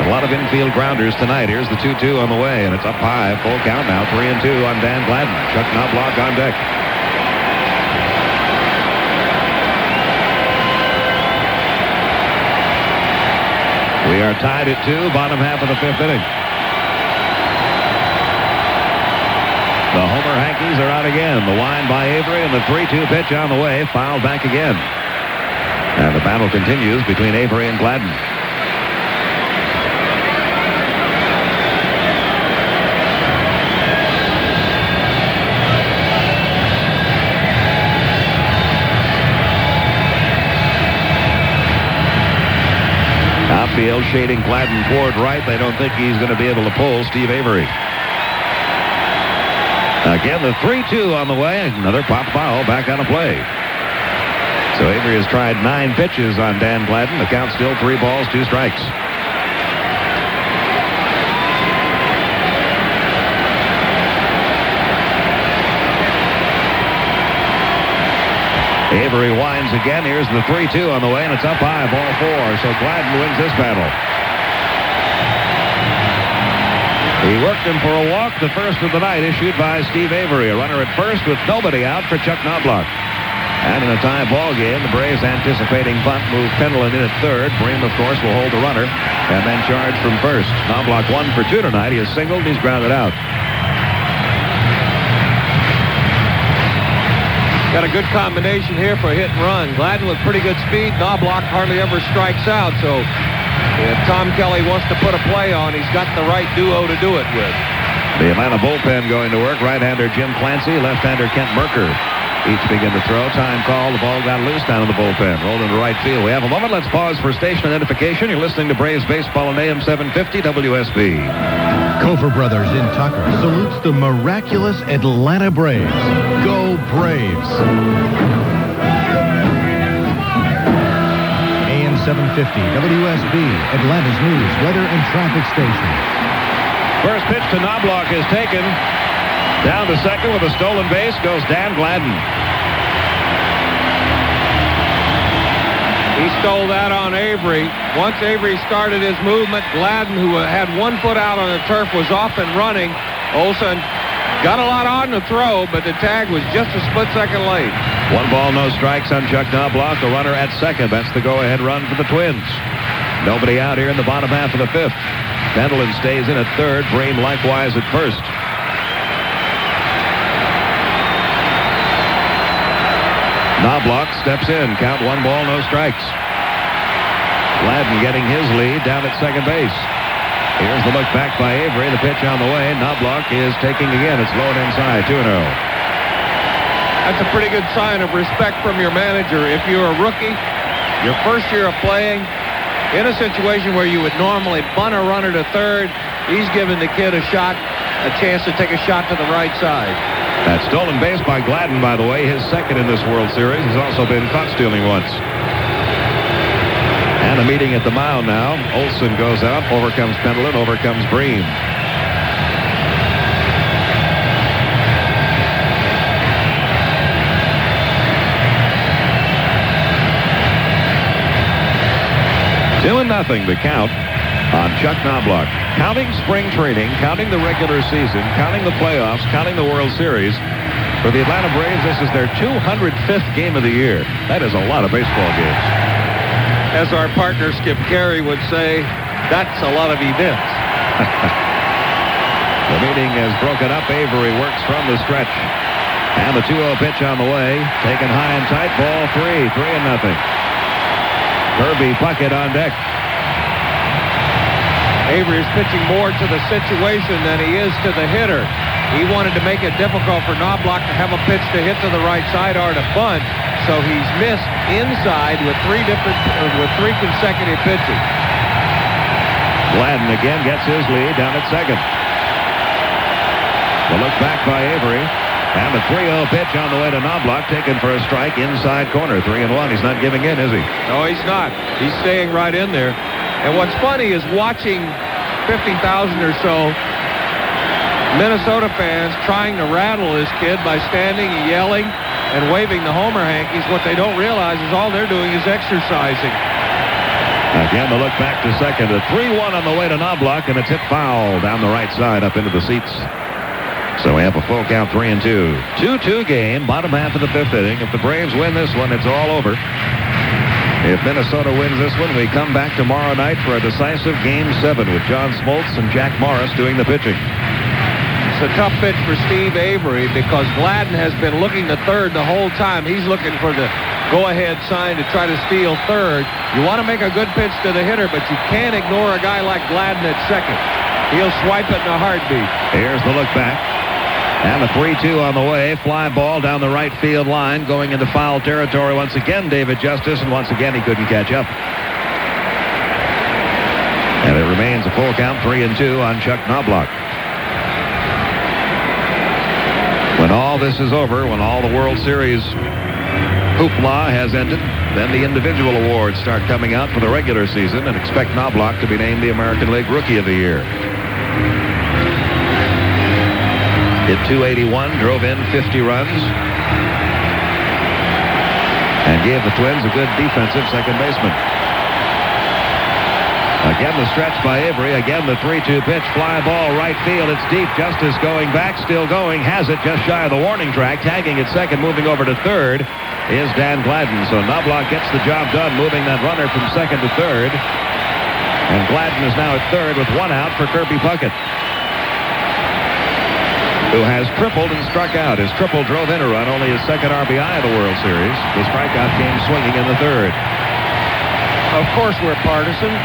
A lot of infield grounders tonight. Here's the 2-2 on the way, and it's up high. Full count now, 3-2 on Dan Gladden. Chuck Knobloch on deck. We are tied at 2, bottom half of the 5th inning. The Homer Hankies are out again. The wind by Avery, and the 3-2 pitch on the way, fouled back again. And the battle continues between Avery and Gladden. Outfield shading Gladden toward right. They don't think he's going to be able to pull Steve Avery. Again, the 3-2 on the way. Another pop foul back on a play. So Avery has tried 9 pitches on Dan Gladden. The count still 3 balls, 2 strikes. Avery winds again. Here's the 3-2 on the way, and it's up high, ball 4. So Gladden wins this battle. He worked him for a walk, the first of the night, issued by Steve Avery. A runner at first with nobody out for Chuck Knobloch. And in a tie ball game, the Braves anticipating bunt move Pendelin in at third. Bream, of course, will hold the runner and then charge from first. Knobloch 1 for 2 tonight. He has singled. He's grounded out. Got a good combination here for a hit and run. Gladden with pretty good speed. Knobloch hardly ever strikes out. So if Tom Kelly wants to put a play on, he's got the right duo to do it with. The Atlanta bullpen going to work. Right-hander Jim Clancy, left-hander Kent Merker. Each begin to throw. Time call. The ball got loose down in the bullpen. Rolled into right field. We have a moment. Let's pause for station identification. You're listening to Braves Baseball on AM-750 WSB. Kofor Brothers in Tucker salutes the miraculous Atlanta Braves. Go Braves! AM-750 WSB, Atlanta's news, weather, and traffic station. First pitch to Knobloch is taken. Down to second with a stolen base goes Dan Gladden. He stole that on Avery. Once Avery started his movement, Gladden, who had 1 foot out on the turf, was off and running. Olson got a lot on the throw, but the tag was just a split second late. 1 ball, no strikes on Chuck Knobloch. A runner at second. That's the go-ahead run for the Twins. Nobody out here in the bottom half of the 5th. Pendleton stays in at third. Breen likewise at first. Knobloch steps in. Count 1 ball, no strikes. Gladden getting his lead down at second base. Here's the look back by Avery. The pitch on the way. Knobloch is taking again. It's low and inside. 2-0. That's a pretty good sign of respect from your manager. If you're a rookie, your first year of playing, in a situation where you would normally bunt a runner to third, he's giving the kid a chance to take a shot to the right side. That stolen base by Gladden, by the way, his second in this World Series. He's also been caught stealing once. And a meeting at the mound now. Olson goes out. Over comes Pendleton. Over comes Breen. Two and nothing the count on Chuck Knobloch. Counting spring training, counting the regular season, counting the playoffs, counting the World Series. For the Atlanta Braves, this is their 205th game of the year. That is a lot of baseball games. As our partner Skip Carey would say, that's a lot of events. The meeting is broken up. Avery works from the stretch. And the 2-0 pitch on the way. Taken high and tight. Ball 3. 3-0. Kirby Puckett on deck. Avery is pitching more to the situation than he is to the hitter. He wanted to make it difficult for Knobloch to have a pitch to hit to the right side or to bunt, so he's missed inside with three consecutive pitches. Gladden again gets his lead down at second. The look back by Avery. And the 3-0 pitch on the way to Knobloch, taken for a strike inside corner. 3-1. He's not giving in, is he? No, he's not. He's staying right in there. And what's funny is watching 50,000 or so Minnesota fans trying to rattle this kid by standing and yelling and waving the homer hankies. What they don't realize is all they're doing is exercising. Again, the look back to second. A 3-1 on the way to Knobloch, and it's hit foul down the right side up into the seats. So we have a full count, 3-2. 2-2 game, bottom half of the 5th inning. If the Braves win this one, it's all over. If Minnesota wins this one, we come back tomorrow night for a decisive Game 7 with John Smoltz and Jack Morris doing the pitching. It's a tough pitch for Steve Avery because Gladden has been looking to third the whole time. He's looking for the go-ahead sign to try to steal third. You want to make a good pitch to the hitter, but you can't ignore a guy like Gladden at second. He'll swipe it in a heartbeat. Here's the look back. And the 3-2 on the way. Fly ball down the right field line, going into foul territory once again, David Justice, and once again he couldn't catch up. And it remains a full count, 3-2 on Chuck Knobloch. When all this is over, when all the World Series hoopla has ended, then the individual awards start coming out for the regular season, and expect Knobloch to be named the American League Rookie of the Year. Hit .281, drove in 50 runs, and gave the Twins a good defensive second baseman. Again, the stretch by Avery. Again, the 3-2 pitch. Fly ball, right field. It's deep. Justice going back, still going. Has it just shy of the warning track. Tagging at second, moving over to third is Dan Gladden. So Knobloch gets the job done, moving that runner from second to third. And Gladden is now at third with one out for Kirby Puckett, who has tripled and struck out. His triple drove in a run, only his second RBI of the World Series. The strikeout came swinging in the third. Of course we're partisan.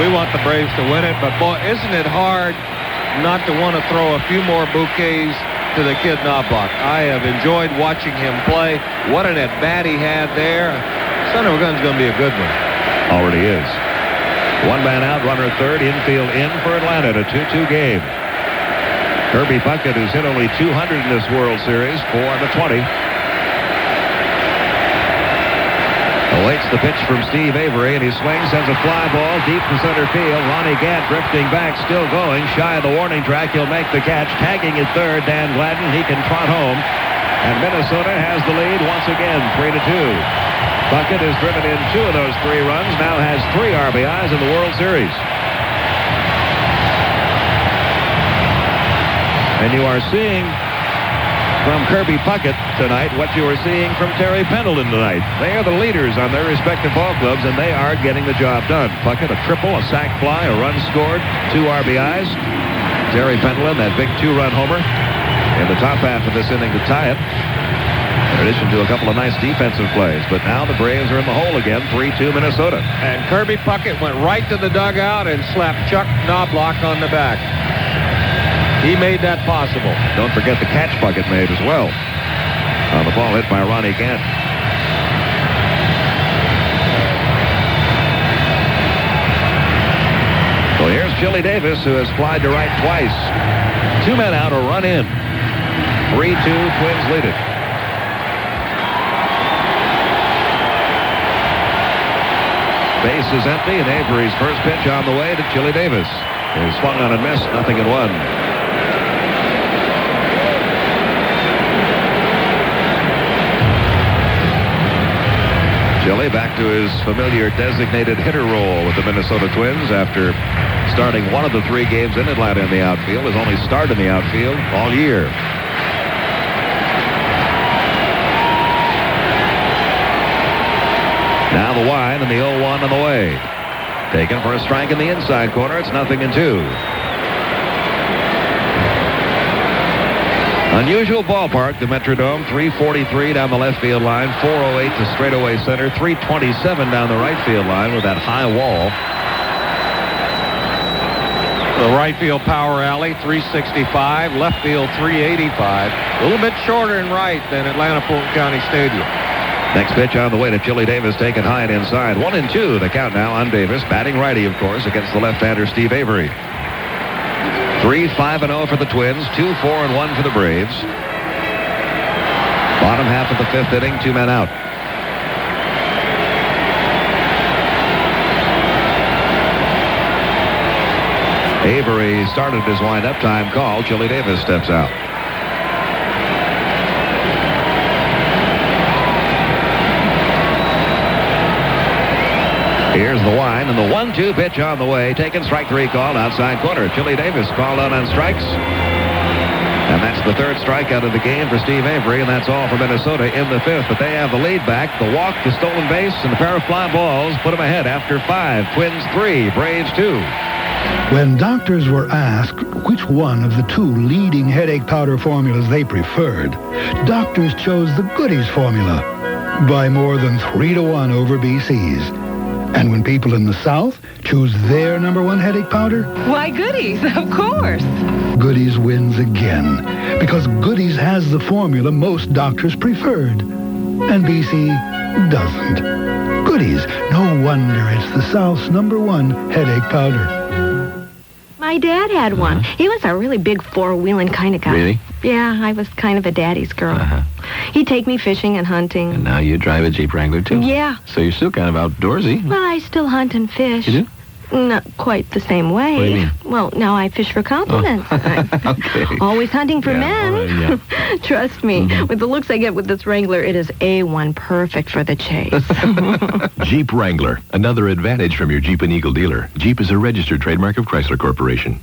We want the Braves to win it, but boy, isn't it hard not to want to throw a few more bouquets to the kid Knobloch. I have enjoyed watching him play. What an at-bat he had there. Son of a gun's going to be a good one. Already is. One man out, runner third, infield in for Atlanta, a 2-2 game. Kirby Puckett, who's hit only 200 in this World Series, 4 on the 20. Awaits the pitch from Steve Avery, and he swings, sends a fly ball deep to center field. Ronnie Gant drifting back, still going, shy of the warning track. He'll make the catch, tagging at third. Dan Gladden, he can trot home. And Minnesota has the lead once again, 3-2. Puckett has driven in 2 of those 3 runs, now has 3 RBIs in the World Series. And you are seeing from Kirby Puckett tonight what you are seeing from Terry Pendleton tonight. They are the leaders on their respective ball clubs, and they are getting the job done. Puckett, a triple, a sac fly, a run scored, 2 RBIs. Terry Pendleton, that big 2-run homer in the top half of this inning to tie it. In addition to a couple of nice defensive plays. But now the Braves are in the hole again, 3-2 Minnesota. And Kirby Puckett went right to the dugout and slapped Chuck Knobloch on the back. He made that possible. Don't forget the catch Puckett made as well on the ball hit by Ronnie Gant. So here's Chili Davis, who has flied to right twice. 2 men out, a run in. 3-2, Twins lead it. Base is empty, and Avery's first pitch on the way to Chili Davis. He swung on and missed, 0-1. Chili back to his familiar designated hitter role with the Minnesota Twins after starting 1 of the 3 games in Atlanta in the outfield. His only start in the outfield all year. Now the wide and the 0-1 on the way. Taken for a strike in the inside corner. It's 0-2. Unusual ballpark, the Metrodome. 343 down the left field line, 408 to straightaway center, 327 down the right field line with that high wall. The right field power alley, 365. Left field, 385. A little bit shorter in right than Atlanta Fulton County Stadium. Next pitch on the way to Chili Davis, taken high and inside. 1-2, the count now on Davis. Batting righty, of course, against the left-hander Steve Avery. 3-5-0 for the Twins, 2-4-1 for the Braves. Bottom half of the 5th inning, 2 men out. Avery started his wind-up time call. Chili Davis steps out. Here's the wind and the 1-2 pitch on the way. Taken, strike 3 called, outside corner. Chili Davis called out on strikes. And that's the 3rd strikeout of the game for Steve Avery, and that's all for Minnesota in the 5th. But they have the lead back. The walk, the stolen base, and the pair of fly balls put them ahead after 5. Twins 3, Braves 2. When doctors were asked which one of the 2 leading headache powder formulas they preferred, doctors chose the Goodies formula by more than 3-1 over BC's. And when people in the South choose their #1 headache powder, Why, Goodies, of course. Goodies wins again, because Goodies has the formula most doctors preferred, and BC doesn't. Goodies, no wonder it's the South's #1 headache powder. My dad had one. He was a really big 4-wheeling kind of guy. Really? Yeah, I was kind of a daddy's girl. He'd take me fishing and hunting. And now you drive a Jeep Wrangler, too. Yeah. So you're still kind of outdoorsy. Well, I still hunt and fish. You do? Not quite the same way. What do you mean? Well, now I fish for compliments. Okay. Always hunting for men. All right, yeah. Trust me, with the looks I get with this Wrangler, it is A1 perfect for the chase. Jeep Wrangler, another advantage from your Jeep and Eagle dealer. Jeep is a registered trademark of Chrysler Corporation.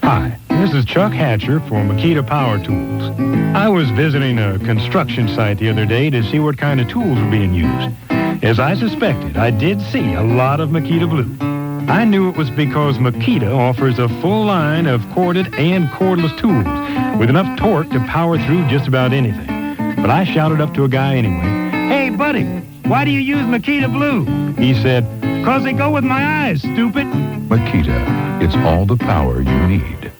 Hi, this is Chuck Hatcher for Makita Power Tools. I was visiting a construction site the other day to see what kind of tools were being used. As I suspected, I did see a lot of Makita Blue. I knew it was because Makita offers a full line of corded and cordless tools with enough torque to power through just about anything. But I shouted up to a guy anyway, "Hey, buddy, why do you use Makita Blue?" He said, "'Cause they go with my eyes, stupid." Makita, it's all the power you need.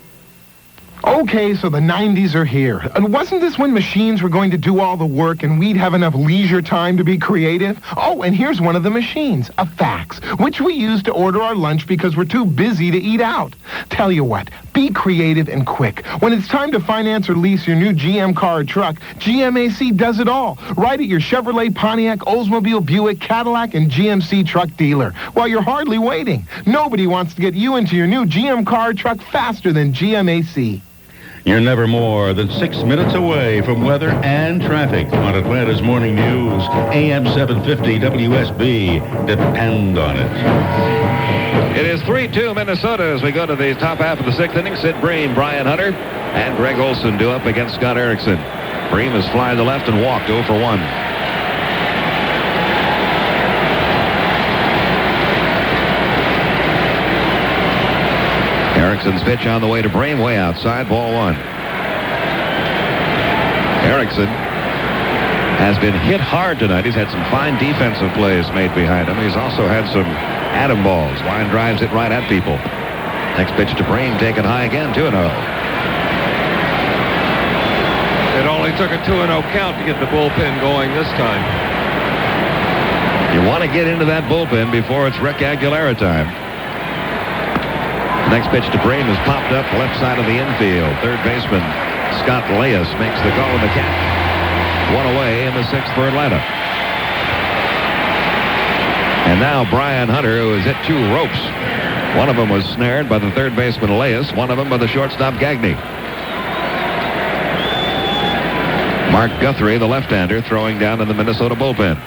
Okay, so the 90s are here. And wasn't this when machines were going to do all the work and we'd have enough leisure time to be creative? Oh, and here's one of the machines, a fax, which we use to order our lunch because we're too busy to eat out. Tell you what, be creative and quick. When it's time to finance or lease your new GM car or truck, GMAC does it all. Right at your Chevrolet, Pontiac, Oldsmobile, Buick, Cadillac, and GMC truck dealer. While you're hardly waiting. Nobody wants to get you into your new GM car or truck faster than GMAC. You're never more than 6 minutes away from weather and traffic on Atlanta's Morning News. AM-750 WSB. Depend on it. It is 3-2 Minnesota as we go to the top half of the sixth inning. Sid Bream, Brian Hunter, and Greg Olson do up against Scott Erickson. Bream has fly to the left and walked 0 for 1. Erickson's pitch on the way to Bream, way outside, ball 1. Erickson has been hit hard tonight. He's had some fine defensive plays made behind him. He's also had some atom balls. Line drives it right at people. Next pitch to Bream, taken high again, 2-0. It only took a 2-0 count to get the bullpen going this time. You want to get into that bullpen before it's Rick Aguilera time. Next pitch to Bream is popped up left side of the infield. Third baseman Scott Leyes makes the call in the catch. 1 away in the sixth for Atlanta. And now Brian Hunter, who has hit 2 ropes. One of them was snared by the third baseman Leyes. One of them by the shortstop Gagne. Mark Guthrie, the left-hander, throwing down in the Minnesota bullpen.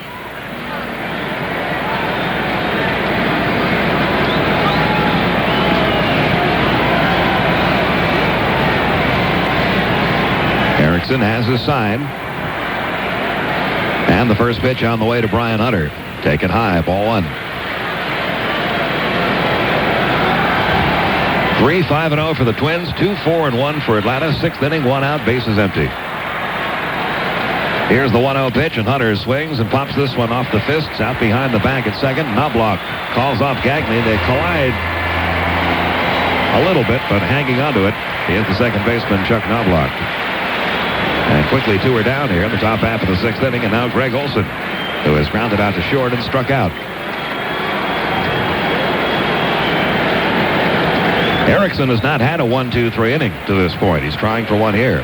Erickson has his sign. And the first pitch on the way to Brian Hunter. Taken high, ball 1. 3-5-0 for the Twins. 2-4-1 for Atlanta. Sixth inning, 1 out, bases empty. Here's the 1-0 pitch, and Hunter swings and pops this one off the fists out behind the back at second. Knobloch calls off Gagne. They collide a little bit, but hanging onto it is the second baseman, Chuck Knobloch. And quickly 2 are down here in the top half of the sixth inning, and now Greg Olson, who has grounded out to short and struck out. Erickson has not had a 1-2-3 inning to this point. He's trying for one here.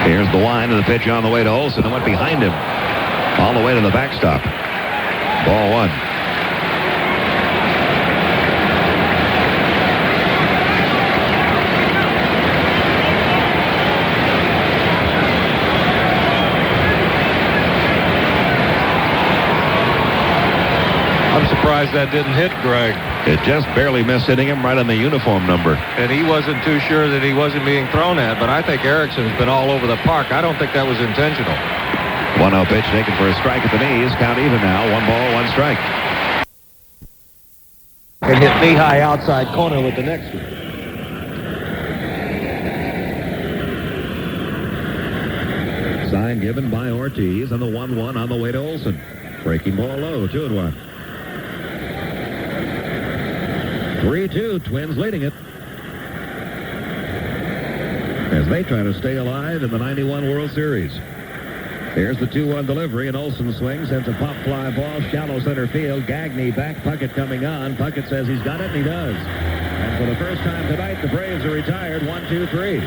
Here's the wind of the pitch on the way to Olson. It went behind him all the way to the backstop. Ball 1. I'm surprised that didn't hit Greg. It just barely missed hitting him right on the uniform number. And he wasn't too sure that he wasn't being thrown at, but I think Erickson's been all over the park. I don't think that was intentional. 1-0 pitch taken for a strike at the knees. Count even now. 1 ball, 1 strike. And hit knee-high outside corner with the next one. Sign given by Ortiz on the 1-1 on the way to Olson. Breaking ball low, 2-1. 3-2, Twins leading it as they try to stay alive in the 91 World Series. Here's the 2-1 delivery, and Olson swings, sends a pop fly ball, shallow center field. Gagne back, Puckett coming on. Puckett says he's got it, and he does. And for the first time tonight, the Braves are retired. 1-2-3.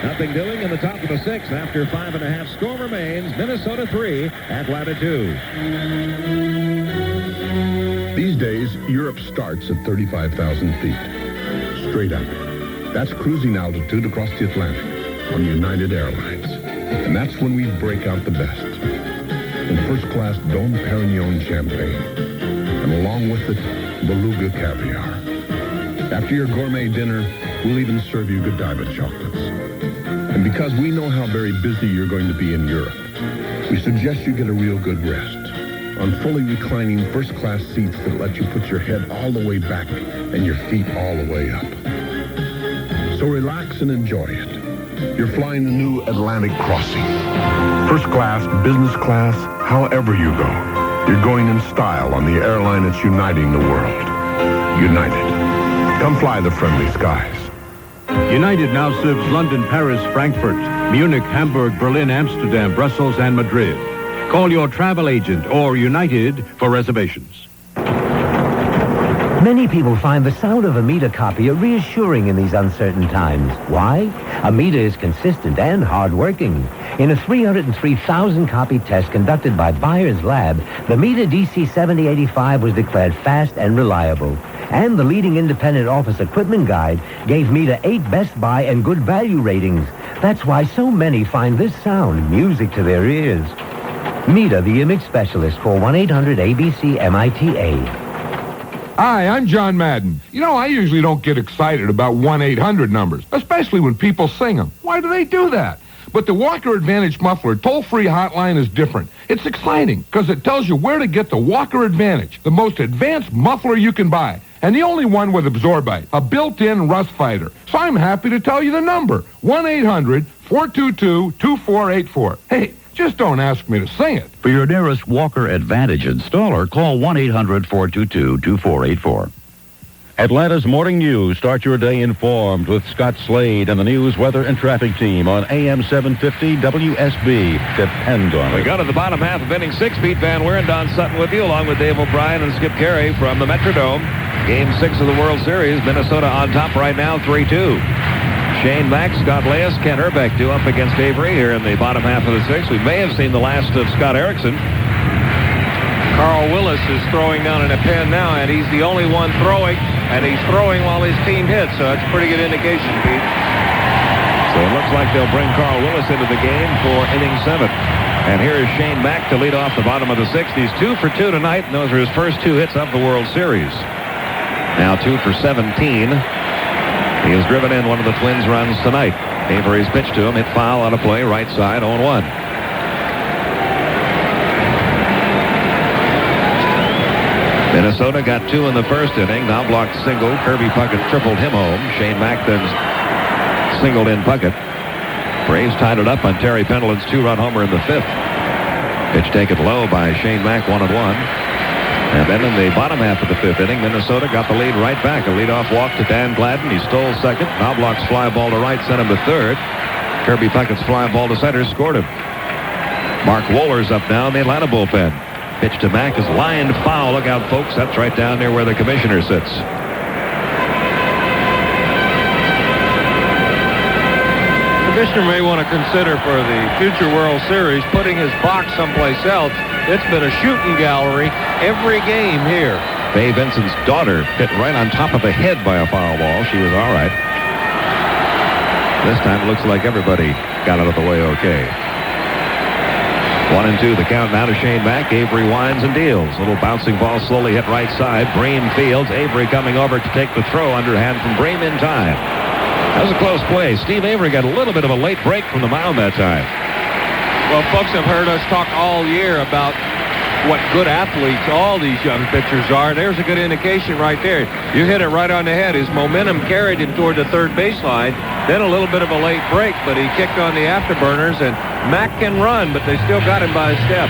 Nothing doing in the top of the sixth after 5.5 score remains. Minnesota 3, Atlanta 2. These days, Europe starts at 35,000 feet. Straight up. That's cruising altitude across the Atlantic on United Airlines. And that's when we break out the best. In first-class Dom Perignon champagne. And along with it, Beluga caviar. After your gourmet dinner, we'll even serve you Godiva chocolates. And because we know how very busy you're going to be in Europe, we suggest you get a real good rest on fully reclining first-class seats that let you put your head all the way back and your feet all the way up. So relax and enjoy it. You're flying the new Atlantic Crossing. First class, business class, however you go. You're going in style on the airline that's uniting the world. United. Come fly the friendly skies. United now serves London, Paris, Frankfurt, Munich, Hamburg, Berlin, Amsterdam, Brussels, and Madrid. Call your travel agent or United for reservations. Many people find the sound of a meter copier reassuring in these uncertain times. Why? A meter is consistent and hard-working. In a 303,000 copy test conducted by Bayer's lab, the meter DC7085 was declared fast and reliable. And the leading independent office equipment guide gave meter 8 Best Buy and Good Value ratings. That's why so many find this sound music to their ears. Meter, the image specialist. Call 1-800-ABC-MITA. Hi, I'm John Madden. You know, I usually don't get excited about 1-800 numbers, especially when people sing them. Why do they do that? But the Walker Advantage Muffler toll-free hotline is different. It's exciting because it tells you where to get the Walker Advantage, the most advanced muffler you can buy, and the only one with Absorbite, a built-in rust fighter. So I'm happy to tell you the number, 1-800-422-2484. Hey, just don't ask me to sing it. For your nearest Walker Advantage installer, call 1-800-422-2484. Atlanta's Morning News. Start your day informed with Scott Slade and the news, weather, and traffic team on AM-750 WSB. Depend on it. We go to the bottom half of inning 6. Pete Van Wieren-Dave Sutton with you, along with Dave O'Brien and Skip Caray from the Metrodome. Game 6 of the World Series. Minnesota on top right now, 3-2. Shane Mack, Scott Leas, Ken Herbeck due up against Avery here in the bottom half of the 6th. We may have seen the last of Scott Erickson. Carl Willis is throwing down in a pen now, and he's the only one throwing, and he's throwing while his team hits, so that's a pretty good indication, Pete. So it looks like they'll bring Carl Willis into the game for inning 7. And here is Shane Mack to lead off the bottom of the 6th. He's 2 for 2 tonight, and those are his first 2 hits of the World Series. Now 2 for 17. He has driven in one of the Twins' runs tonight. Avery's pitched to him, hit foul out of play, right side, 0-1. Minnesota got 2 in the first inning. Now blocked single. Kirby Puckett tripled him home. Shane Mack then singled in Puckett. Braves tied it up on Terry Pendleton's 2-run homer in the 5th. Pitch taken low by Shane Mack, 1-1. And then in the bottom half of the 5th inning, Minnesota got the lead right back. A leadoff walk to Dan Gladden. He stole second. Knobloch's fly ball to right sent him to third. Kirby Puckett's fly ball to center scored him. Mark Wohler's up now in the Atlanta bullpen. Pitch to Mack is lined foul. Look out, folks. That's right down near where the commissioner sits. The commissioner may want to consider for the future World Series putting his box someplace else. It's been a shooting gallery every game here. Faye Vincent's daughter hit right on top of the head by a foul ball. She was all right. This time it looks like everybody got out of the way okay. 1-2, the count now to Shane Mack. Avery winds and deals. Little bouncing ball slowly hit right side. Bream fields. Avery coming over to take the throw. Underhand from Bream in time. That was a close play. Steve Avery got a little bit of a late break from the mound that time. Well, folks have heard us talk all year about what good athletes all these young pitchers are. There's a good indication right there. You hit it right on the head. His momentum carried him toward the third baseline. Then a little bit of a late break, but he kicked on the afterburners, and Mack can run, but they still got him by a step.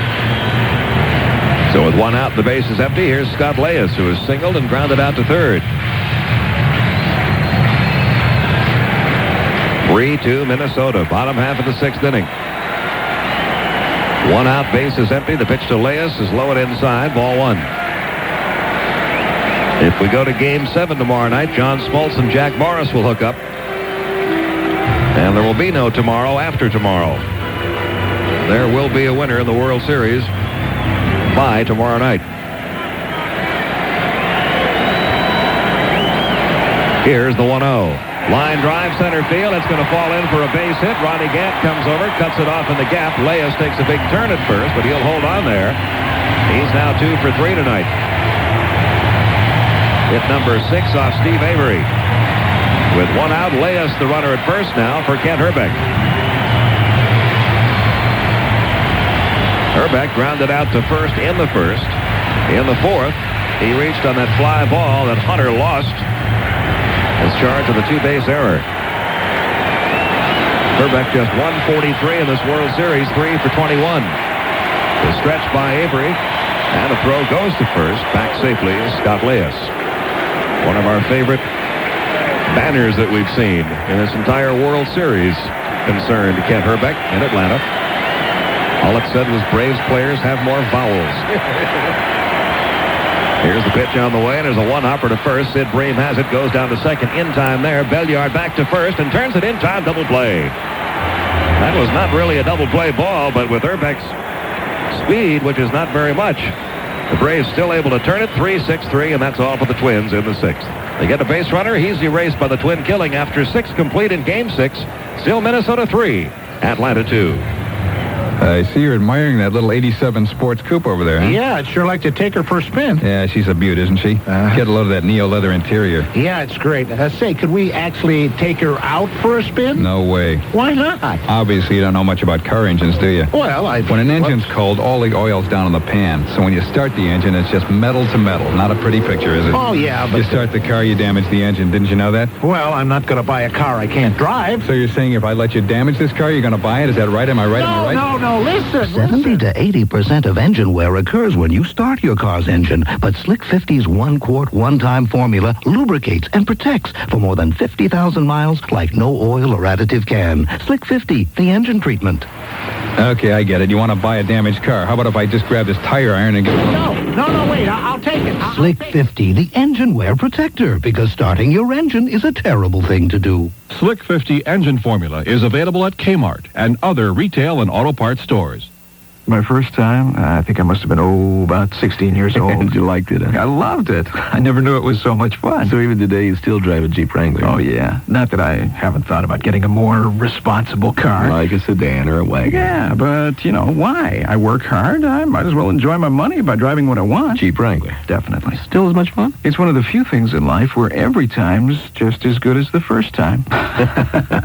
So with 1 out, the base is empty. Here's Scott Leas, who is singled and grounded out to third. 3-2 Minnesota, bottom half of the 6th inning. 1 out, base is empty. The pitch to Leas is low and inside, ball 1. If we go to Game 7 tomorrow night, John Smoltz and Jack Morris will hook up. And there will be no tomorrow after tomorrow. There will be a winner in the World Series by tomorrow night. Here's the 1-0. Line drive, center field. It's going to fall in for a base hit. Ronnie Gant comes over, cuts it off in the gap. Leas takes a big turn at first, but he'll hold on there. He's now 2 for 3 tonight. Hit number 6 off Steve Avery. With 1 out, Leas the runner at first now for Kent Herbeck. Herbeck grounded out to first in the 1st. In the 4th, he reached on that fly ball that Hunter lost. His charge of the 2-base error. Herbeck just 143 in this World Series, 3 for 21. The stretch by Avery. And the throw goes to first. Back safely is Scott Leas. One of our favorite banners that we've seen in this entire World Series concerned Kent Hrbek in Atlanta. All it said was Braves players have more vowels. Here's the pitch on the way, and there's a one-hopper to first. Sid Bream has it, goes down to second. In time there. Belliard back to first and turns it in time. Double play. That was not really a double play ball, but with Hrbek's speed, which is not very much, the Braves still able to turn it 3-6-3, and that's all for the Twins in the sixth. They get a base runner. He's erased by the Twin killing after 6 complete in Game 6. Still Minnesota 3, Atlanta 2. I see you're admiring that little 87 Sports Coupe over there, huh? Yeah, I'd sure like to take her for a spin. Yeah, she's a beaut, isn't she? Get a load of that neo-leather interior. Yeah, it's great. Say, could we actually take her out for a spin? No way. Why not? Obviously, you don't know much about car engines, do you? Well, When an engine's cold, all the oil's down in the pan. So when you start the engine, it's just metal to metal. Not a pretty picture, is it? Oh, yeah, but... You start the car, you damage the engine. Didn't you know that? Well, I'm not going to buy a car I can't drive. So you're saying if I let you damage this car, you're going to buy it? Is that right? Am I right? Am I right? No, listen. 70 to 80% of engine wear occurs when you start your car's engine, but Slick 50's 1-quart, one-time formula lubricates and protects for more than 50,000 miles like no oil or additive can. Slick 50, the engine treatment. Okay, I get it. You want to buy a damaged car. How about if I just grab this tire iron and get... No, wait. I'll take it. Slick 50, the engine wear protector, because starting your engine is a terrible thing to do. Slick 50 engine formula is available at Kmart and other retail and auto parts stores. My first time, I think I must have been, about 16 years old. And you liked it, huh? I loved it. I never knew it was so much fun. So even today, you still drive a Jeep Wrangler? Oh, yeah. Not that I haven't thought about getting a more responsible car. Like a sedan or a wagon. Yeah, but, why? I work hard. I might as well enjoy my money by driving what I want. Jeep Wrangler. Definitely. Still as much fun? It's one of the few things in life where every time's just as good as the first time.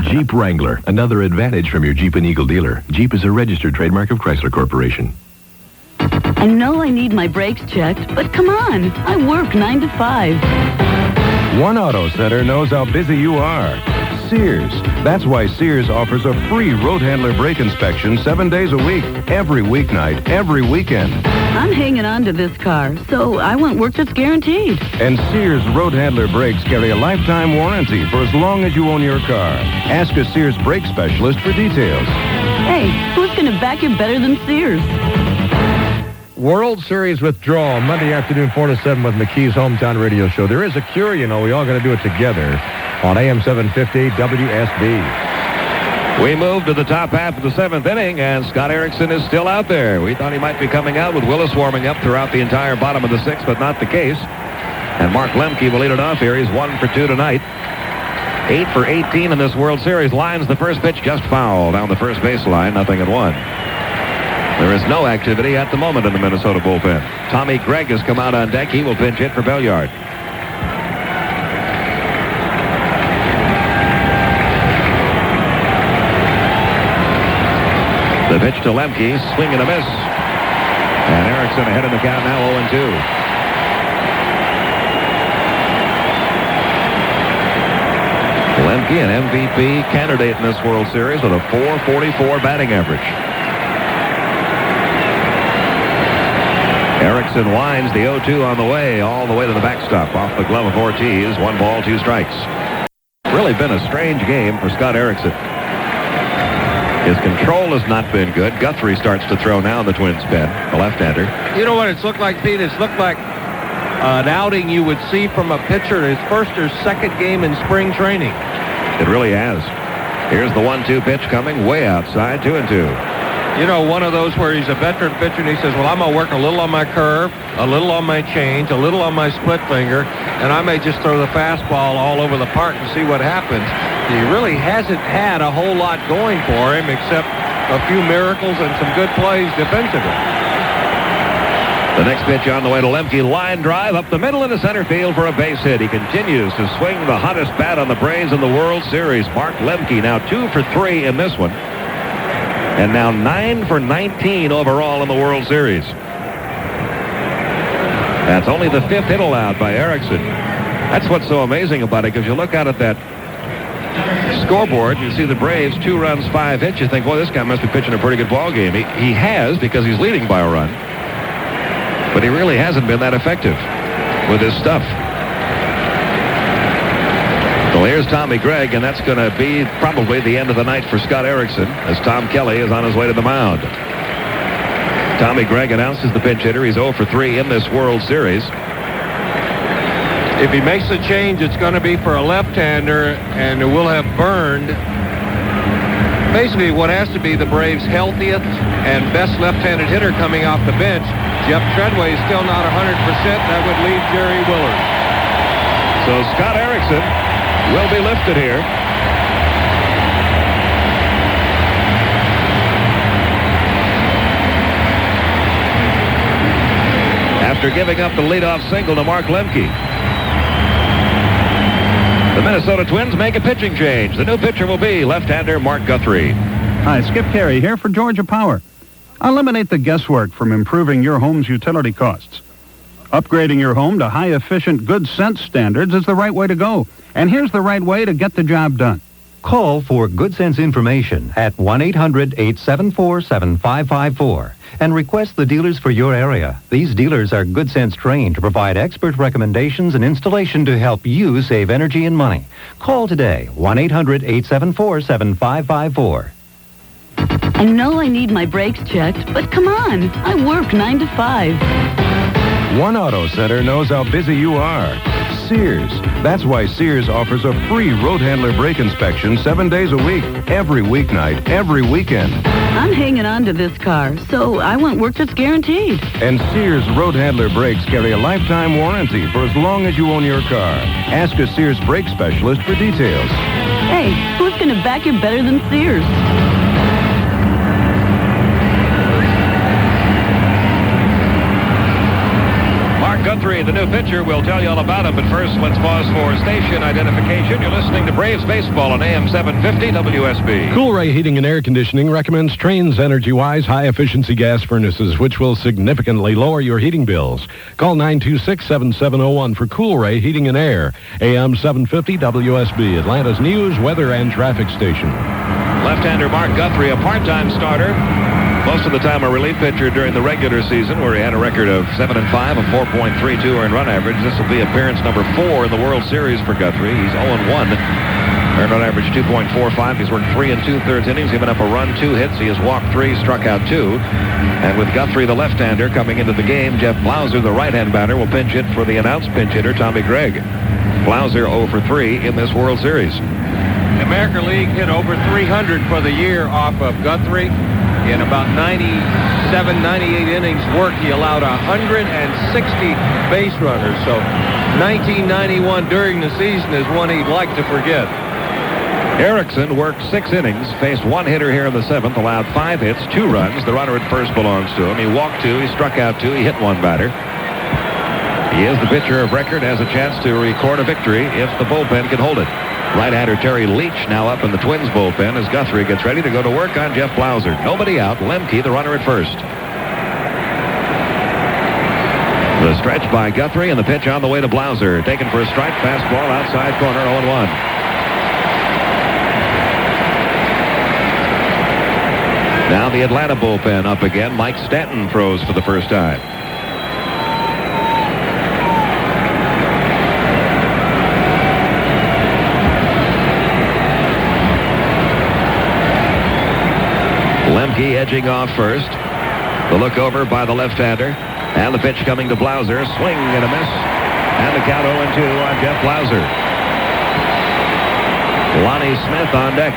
Jeep Wrangler. Another advantage from your Jeep and Eagle dealer. Jeep is a registered trademark of Chrysler Corporation. I know I need my brakes checked, but come on. I work 9 to 5. One Auto Center knows how busy you are. Sears. That's why Sears offers a free road handler brake inspection 7 days a week, every weeknight, every weekend. I'm hanging on to this car, so I want work that's guaranteed. And Sears road handler brakes carry a lifetime warranty for as long as you own your car. Ask a Sears brake specialist for details. Hey, who's going to back you better than Sears? World Series withdrawal, Monday afternoon, 4 to 7 with McKee's Hometown Radio Show. There is a cure, we all got to do it together on AM-750 WSB. We move to the top half of the 7th inning, and Scott Erickson is still out there. We thought he might be coming out with Willis warming up throughout the entire bottom of the 6th, but not the case. And Mark Lemke will lead it off here. He's 1 for 2 tonight. 8 for 18 in this World Series. Lines the first pitch just foul down the first baseline, 0-1. There is no activity at the moment in the Minnesota bullpen. Tommy Gregg has come out on deck. He will pinch hit for Belliard. The pitch to Lemke, swing and a miss. And Erickson ahead in the count now, 0-2. Lemke, an MVP candidate in this World Series with a .444 batting average. Erickson winds the 0-2 on the way, all the way to the backstop, off the glove of Ortiz. 1 ball, 2 strikes. Really been a strange game for Scott Erickson. His control has not been good. Guthrie starts to throw now in the Twins' pen, the left-hander. You know what it's looked like, Pete? It's looked like an outing you would see from a pitcher in his first or second game in spring training. It really has. Here's the 1-2 pitch coming way outside, 2-2. One of those where he's a veteran pitcher and he says, well, I'm going to work a little on my curve, a little on my change, a little on my split finger, and I may just throw the fastball all over the park and see what happens. He really hasn't had a whole lot going for him except a few miracles and some good plays defensively. The next pitch on the way to Lemke, line drive up the middle into center field for a base hit. He continues to swing the hottest bat on the Braves in the World Series. Mark Lemke now 2 for 3 in this one. And now 9 for 19 overall in the World Series. That's only the 5th hit allowed by Erickson. That's what's so amazing about it, because you look out at that scoreboard, you see the Braves 2 runs, 5 hits. You think, well, this guy must be pitching a pretty good ball game. He has, because he's leading by a run. But he really hasn't been that effective with his stuff. Well, here's Tommy Gregg, and that's going to be probably the end of the night for Scott Erickson as Tom Kelly is on his way to the mound. Tommy Gregg announces the pinch hitter. He's 0 for 3 in this World Series. If he makes a change, it's going to be for a left-hander, and it will have burned basically what has to be the Braves' healthiest and best left-handed hitter coming off the bench. Jeff Treadway is still not 100%. That would leave Jerry Willard. So Scott Erickson will be lifted here. After giving up the leadoff single to Mark Lemke. The Minnesota Twins make a pitching change. The new pitcher will be left-hander Mark Guthrie. Hi, Skip Carey here for Georgia Power. Eliminate the guesswork from improving your home's utility costs. Upgrading your home to high-efficient, good sense standards is the right way to go. And here's the right way to get the job done. Call for Good Sense information at 1-800-874-7554 and request the dealers for your area. These dealers are Good Sense trained to provide expert recommendations and installation to help you save energy and money. Call today, 1-800-874-7554. I know I need my brakes checked, but come on, I work 9 to 5. One Auto Center knows how busy you are. Sears. That's why Sears offers a free road handler brake inspection 7 days a week, every weeknight, every weekend. I'm hanging on to this car, so I want work that's guaranteed. And Sears road handler brakes carry a lifetime warranty for as long as you own your car. Ask a Sears brake specialist for details. Hey, who's going to back you better than Sears? Guthrie, the new pitcher, will tell you all about him. But first, let's pause for station identification. You're listening to Braves Baseball on AM-750 WSB. Cool-Ray Heating and Air Conditioning recommends Trane's energy-wise high-efficiency gas furnaces, which will significantly lower your heating bills. Call 926-7701 for Cool-Ray Heating and Air. AM-750 WSB, Atlanta's news, weather, and traffic station. Left-hander Mark Guthrie, a part-time starter. Most of the time a relief pitcher during the regular season, where he had a record of 7-5, a 4.32 earned run average. This will be appearance number 4 in the World Series for Guthrie. He's 0-1. Earned run average 2.45. He's worked 3 2/3 innings, given up a run, 2 hits. He has walked 3, struck out 2. And with Guthrie, the left-hander, coming into the game, Jeff Blauser, the right-hand batter, will pinch hit for the announced pinch hitter, Tommy Gregg. Blauser 0 for 3 in this World Series. The American League hit over 300 for the year off of Guthrie. In about 97, 98 innings worked, he allowed 160 base runners. So 1991 during the season is one he'd like to forget. Erickson worked 6 innings, faced 1 hitter here in the 7th, allowed 5 hits, 2 runs. The runner at first belongs to him. He walked 2, he struck out 2, he hit 1 batter. He is the pitcher of record, has a chance to record a victory if the bullpen can hold it. Right-hander Terry Leach now up in the Twins bullpen as Guthrie gets ready to go to work on Jeff Blauser. Nobody out. Lemke, the runner at first. The stretch by Guthrie and the pitch on the way to Blauser. Taken for a strike. Fastball outside corner, 0-1. Now the Atlanta bullpen up again. Mike Stanton throws for the first time. Lemke edging off first. The look over by the left-hander. And the pitch coming to Blauser. Swing and a miss. And the count 0-2 on Jeff Blauser. Lonnie Smith on deck.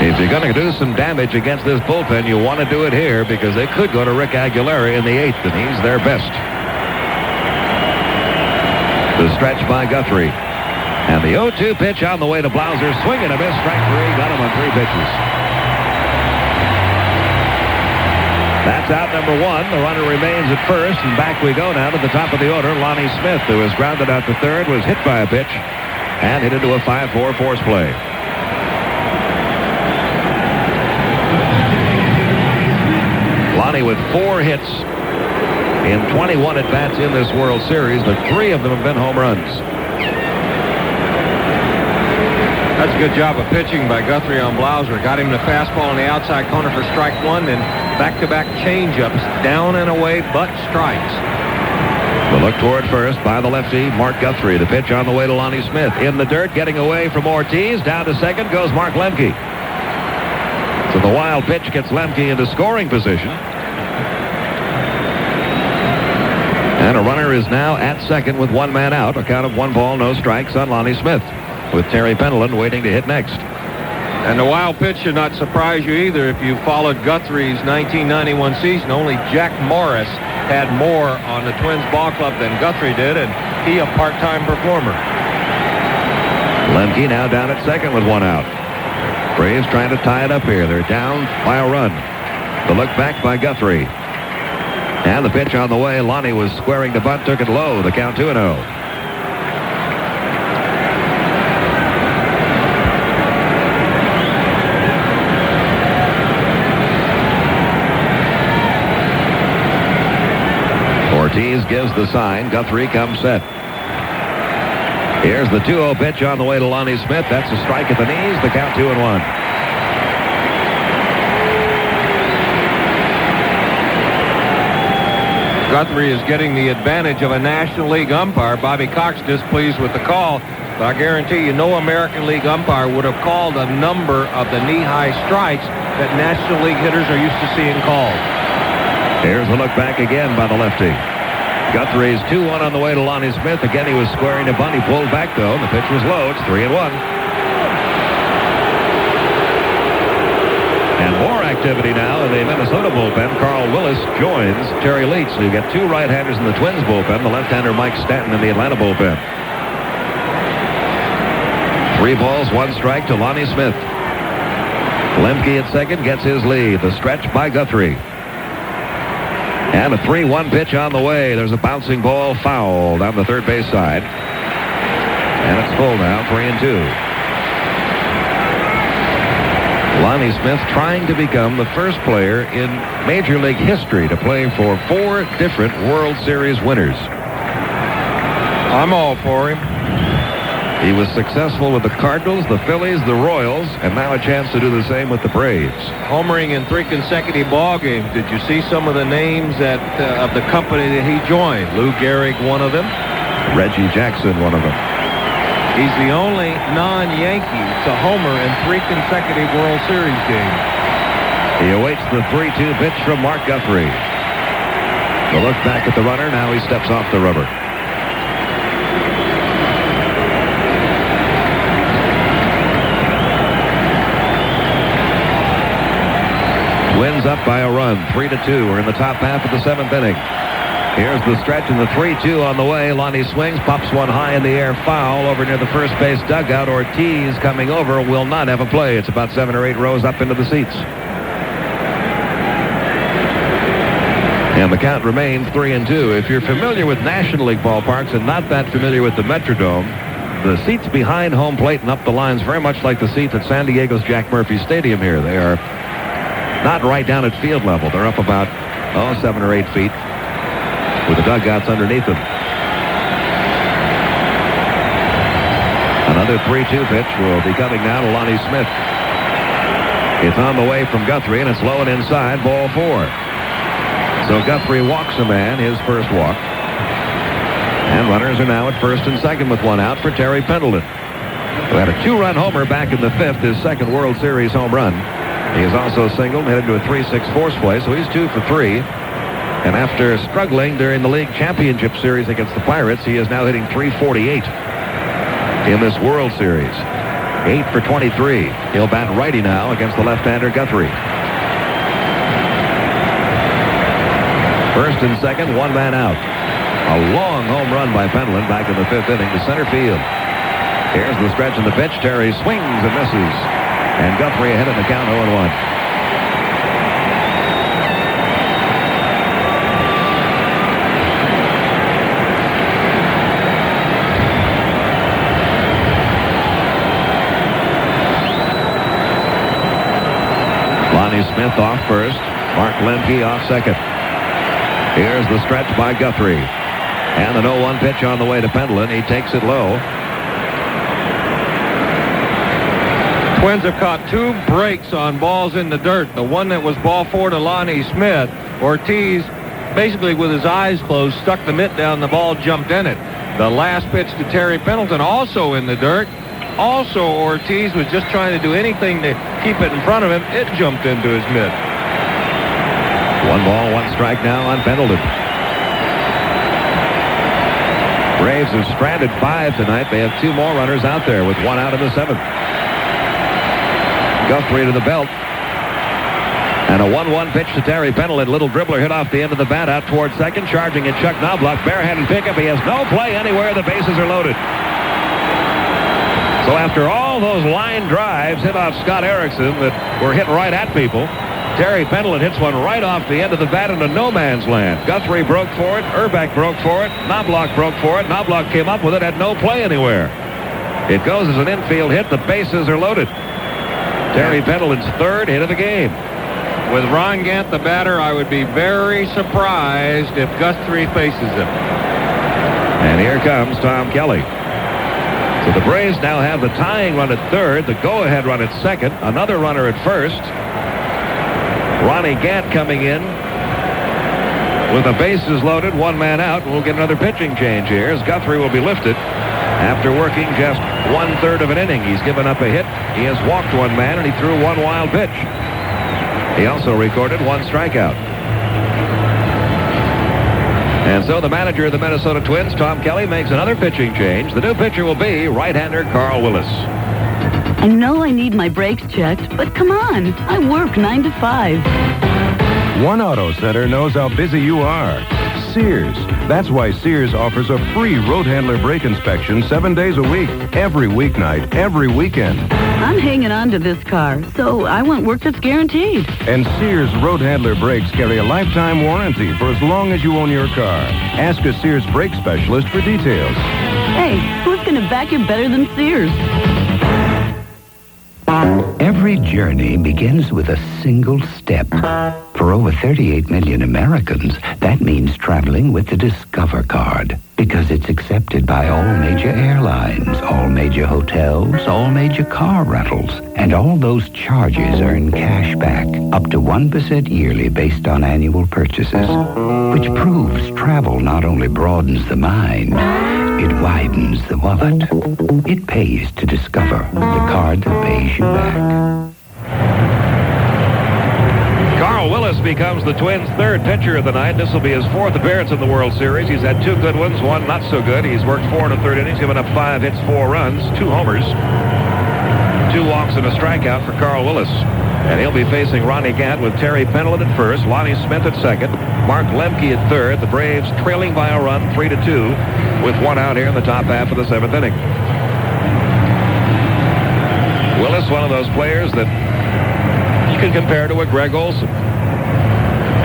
If you're going to do some damage against this bullpen, you want to do it here because they could go to Rick Aguilera in the 8th, and he's their best. The stretch by Guthrie. And the 0-2 pitch on the way to Blauser. Swing and a miss. Strike 3. Got him on 3 pitches. That's out number 1. The runner remains at first. And back we go now to the top of the order. Lonnie Smith, who was grounded out to third, was hit by a pitch and hit into a 5-4 force play. Lonnie with 4 hits in 21 at-bats in this World Series, but 3 of them have been home runs. That's a good job of pitching by Guthrie on Blauser. Got him the fastball on the outside corner for strike one, and back-to-back changeups, down and away, but strikes. The look toward first by the lefty, Mark Guthrie. The pitch on the way to Lonnie Smith. In the dirt, getting away from Ortiz. Down to second goes Mark Lemke. So the wild pitch gets Lemke into scoring position. And a runner is now at second with one man out. A count of 1 ball, no strikes on Lonnie Smith, with Terry Pendleton waiting to hit next. And the wild pitch should not surprise you either if you followed Guthrie's 1991 season. Only Jack Morris had more on the Twins ball club than Guthrie did, and he a part-time performer. Lemke now down at second with one out. Braves trying to tie it up here. They're down by a run. The look back by Guthrie. And the pitch on the way. Lonnie was squaring the bunt, took it low. The count 2-0. Ortiz gives the sign. Guthrie comes set. Here's the 2-0 pitch on the way to Lonnie Smith. That's a strike at the knees. The count 2-1. Guthrie is getting the advantage of a National League umpire. Bobby Cox displeased with the call, but I guarantee you no American League umpire would have called a number of the knee-high strikes that National League hitters are used to seeing called. Here's the look back again by the lefty. Guthrie's 2-1 on the way to Lonnie Smith. Again, he was squaring a bunt. He pulled back, though. The pitch was low. It's 3-1. And more activity now in the Minnesota bullpen. Carl Willis joins Terry Leach. So you get two right-handers in the Twins bullpen. The left-hander Mike Stanton in the Atlanta bullpen. 3 balls, 1 strike to Lonnie Smith. Lemke at second gets his lead. The stretch by Guthrie. And a 3-1 pitch on the way. There's a bouncing ball foul down the third base side. And it's full now, 3-2. Lonnie Smith trying to become the first player in Major League history to play for 4 different World Series winners. I'm all for him. He was successful with the Cardinals, the Phillies, the Royals, and now a chance to do the same with the Braves. Homering in 3 consecutive ball games. Did you see some of the names that of the company that he joined? Lou Gehrig, one of them. Reggie Jackson, one of them. He's the only non-Yankee to homer in 3 consecutive World Series games. He awaits the 3-2 pitch from Mark Guthrie. The look back at the runner. Now he steps off the rubber. Twins up by a run, 3-2. We're in the top half of the 7th inning. Here's the stretch and the 3-2 on the way. Lonnie swings, pops one high in the air, foul over near the first base dugout. Ortiz coming over, will not have a play. It's about 7 or 8 rows up into the seats. And the count remains 3-2. If you're familiar with National League ballparks and not that familiar with the Metrodome, the seats behind home plate and up the lines very much like the seats at San Diego's Jack Murphy Stadium here. They are not right down at field level. They're up about 7 or 8 feet with the dugouts underneath them. Another 3-2 pitch will be coming now to Lonnie Smith. It's on the way from Guthrie, and it's low and inside, ball 4. So Guthrie walks a man, his first walk. And runners are now at first and second with one out for Terry Pendleton, who had a 2-run homer back in the 5th, his second World Series home run. He is also singled and headed to a 3-6 force play, so he's 2 for 3. And after struggling during the league championship series against the Pirates, he is now hitting .348 in this World Series. 8 for 23. He'll bat righty now against the left-hander Guthrie. First and second, 1 man out. A long home run by Pendleton back in the 5th inning to center field. Here's the stretch and the pitch. Terry swings and misses. And Guthrie ahead in the count, 0-1. Lonnie Smith off first. Mark Lemke off second. Here's the stretch by Guthrie. And the 0-1 pitch on the way to Pendleton. He takes it low. Twins have caught 2 breaks on balls in the dirt. The one that was ball 4 to Lonnie Smith. Ortiz, basically with his eyes closed, stuck the mitt down. The ball jumped in it. The last pitch to Terry Pendleton, also in the dirt. Also, Ortiz was just trying to do anything to keep it in front of him. It jumped into his mitt. 1 ball, 1 strike now on Pendleton. Braves have stranded 5 tonight. They have 2 more runners out there with 1 out in the 7th. Guthrie to the belt. And a 1-1 pitch to Terry Pendleton. Little dribbler hit off the end of the bat out towards second. Charging at Chuck Knobloch. Barehanded pickup. He has no play anywhere. The bases are loaded. So after all those line drives hit off Scott Erickson that were hit right at people, Terry Pendleton hits one right off the end of the bat into no man's land. Guthrie broke for it. Urbeck broke for it. Knobloch broke for it. Knobloch came up with it. Had no play anywhere. It goes as an infield hit. The bases are loaded. Terry Pendleton's 3rd hit of the game. With Ron Gant, the batter, I would be very surprised if Guthrie faces him. And here comes Tom Kelly. So the Braves now have the tying run at 3rd, the go-ahead run at 2nd, another runner at 1st. Ronnie Gant coming in with the bases loaded, 1 man out. We'll get another pitching change here as Guthrie will be lifted after working just 1/3 of an inning. He's given up a hit. He has walked 1 man, and he threw 1 wild pitch. He also recorded 1 strikeout. And so the manager of the Minnesota Twins, Tom Kelly, makes another pitching change. The new pitcher will be right-hander Carl Willis. I know I need my brakes checked, but come on. I work 9 to 5. One Auto Center knows how busy you are. Sears. That's why Sears offers a free road handler brake inspection 7 days a week, every weeknight, every weekend. I'm hanging on to this car, so I want work that's guaranteed. And Sears road handler brakes carry a lifetime warranty for as long as you own your car. Ask a Sears brake specialist for details. Hey, who's going to back you better than Sears? Every journey begins with a single step. For over 38 million Americans, that means traveling with the Discover card. Because it's accepted by all major airlines, all major hotels, all major car rentals. And all those charges earn cash back, up to 1% yearly based on annual purchases. Which proves travel not only broadens the mind, it widens the wallet. It pays to Discover, the card that pays you back. Carl Willis becomes the Twins' 3rd pitcher of the night. This will be his 4th appearance in the World Series. He's had 2 good ones, 1 not so good. He's worked 4 1/3 innings, given up 5 hits, 4 runs, 2 homers, 2 walks and a strikeout for Carl Willis. And he'll be facing Ronnie Gant with Terry Pendleton at 1st, Lonnie Smith at 2nd, Mark Lemke at 3rd. The Braves trailing by a run, 3-2, with 1 out here in the top half of the 7th inning. Willis, one of those players that you can compare to a Greg Olson.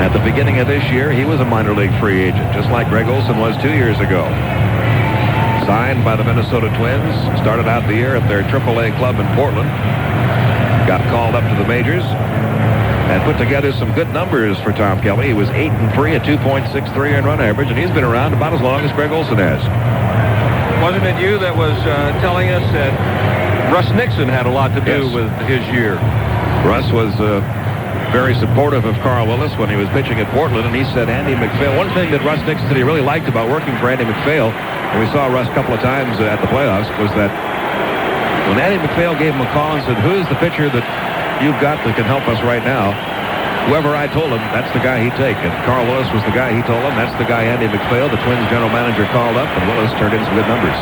At the beginning of this year, he was a minor league free agent, just like Greg Olson was 2 years ago. Signed by the Minnesota Twins, started out the year at their AAA club in Portland, got called up to the majors, and put together some good numbers for Tom Kelly. He was 8-3, a 2.63 earned run average, and he's been around about as long as Greg Olson has. Wasn't it you that was telling us that Russ Nixon had a lot to do with his year? Russ was very supportive of Carl Willis when he was pitching at Portland, and he said Andy McPhail, one thing that Russ Nixon said he really liked about working for Andy McPhail, and we saw Russ a couple of times at the playoffs, was that when Andy McPhail gave him a call and said, who's the pitcher that you've got that can help us right now? Whoever I told him, that's the guy he'd take. And Carl Willis was the guy he told him. That's the guy Andy McPhail, the Twins general manager, called up, and Willis turned in some good numbers.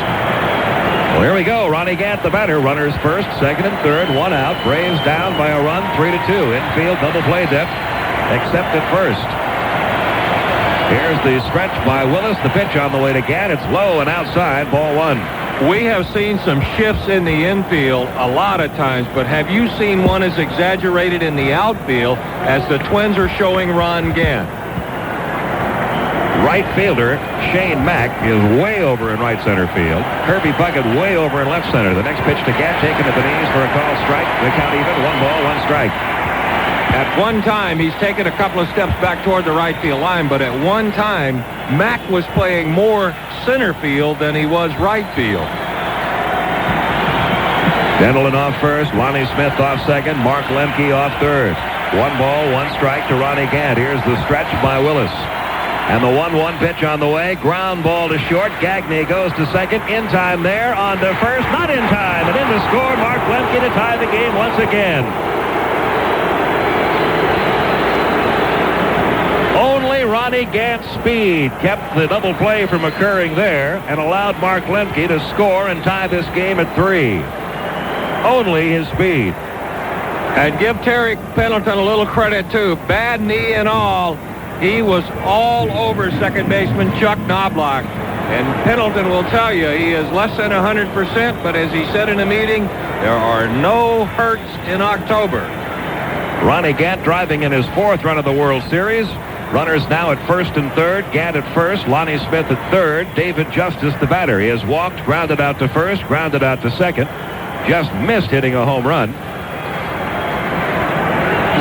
Well, here we go. Ronnie Gant, the batter. Runners 1st, 2nd, and 3rd. 1 out. Braves down by a run, 3-2. Infield double play depth, except at 1st. Here's the stretch by Willis. The pitch on the way to Gant. It's low and outside. Ball 1. We have seen some shifts in the infield a lot of times, but have you seen one as exaggerated in the outfield as the Twins are showing Ron Gant? Right fielder Shane Mack is way over in right center field. Kirby Puckett way over in left center. The next pitch to Gant, taken at the knees for a called strike. The count even, 1 ball, 1 strike. At one time, he's taken a couple of steps back toward the right field line, but at one time, Mack was playing more center field than he was right field. Gentleman off first, Lonnie Smith off second, Mark Lemke off third. 1 ball, 1 strike to Ronnie Gant. Here's the stretch by Willis. And the 1-1 pitch on the way. Ground ball to short. Gagne goes to second. In time there. On to first. Not in time. And in to score. Mark Lemke to tie the game once again. Only Ronnie Gant's speed kept the double play from occurring there and allowed Mark Lemke to score and tie this game at 3. Only his speed. And give Terry Pendleton a little credit, too. Bad knee and all. He was all over second baseman Chuck Knobloch. And Pendleton will tell you he is less than 100%, but as he said in a meeting, there are no hurts in October. Ronnie Gant driving in his 4th run of the World Series. Runners now at first and third. Gant at first, Lonnie Smith at third. David Justice, the batter. He has walked, grounded out to first, grounded out to second. Just missed hitting a home run.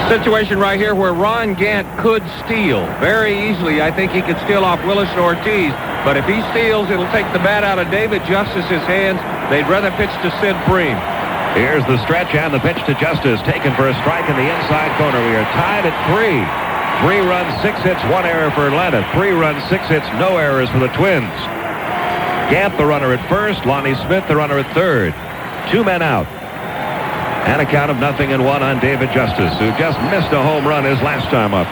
Situation right here where Ron Gant could steal very easily. I think he could steal off Willis and Ortiz, but if he steals, it'll take the bat out of David Justice's hands. They'd rather pitch to Sid Bream. Here's the stretch and the pitch to Justice, taken for a strike in the inside corner. We are tied at 3. 3 runs, 6 hits, 1 error for Atlanta. 3 runs, 6 hits, no errors for the Twins. Gant, the runner at first. Lonnie Smith, the runner at third. 2 men out. And a count of 0-1 on David Justice, who just missed a home run his last time up.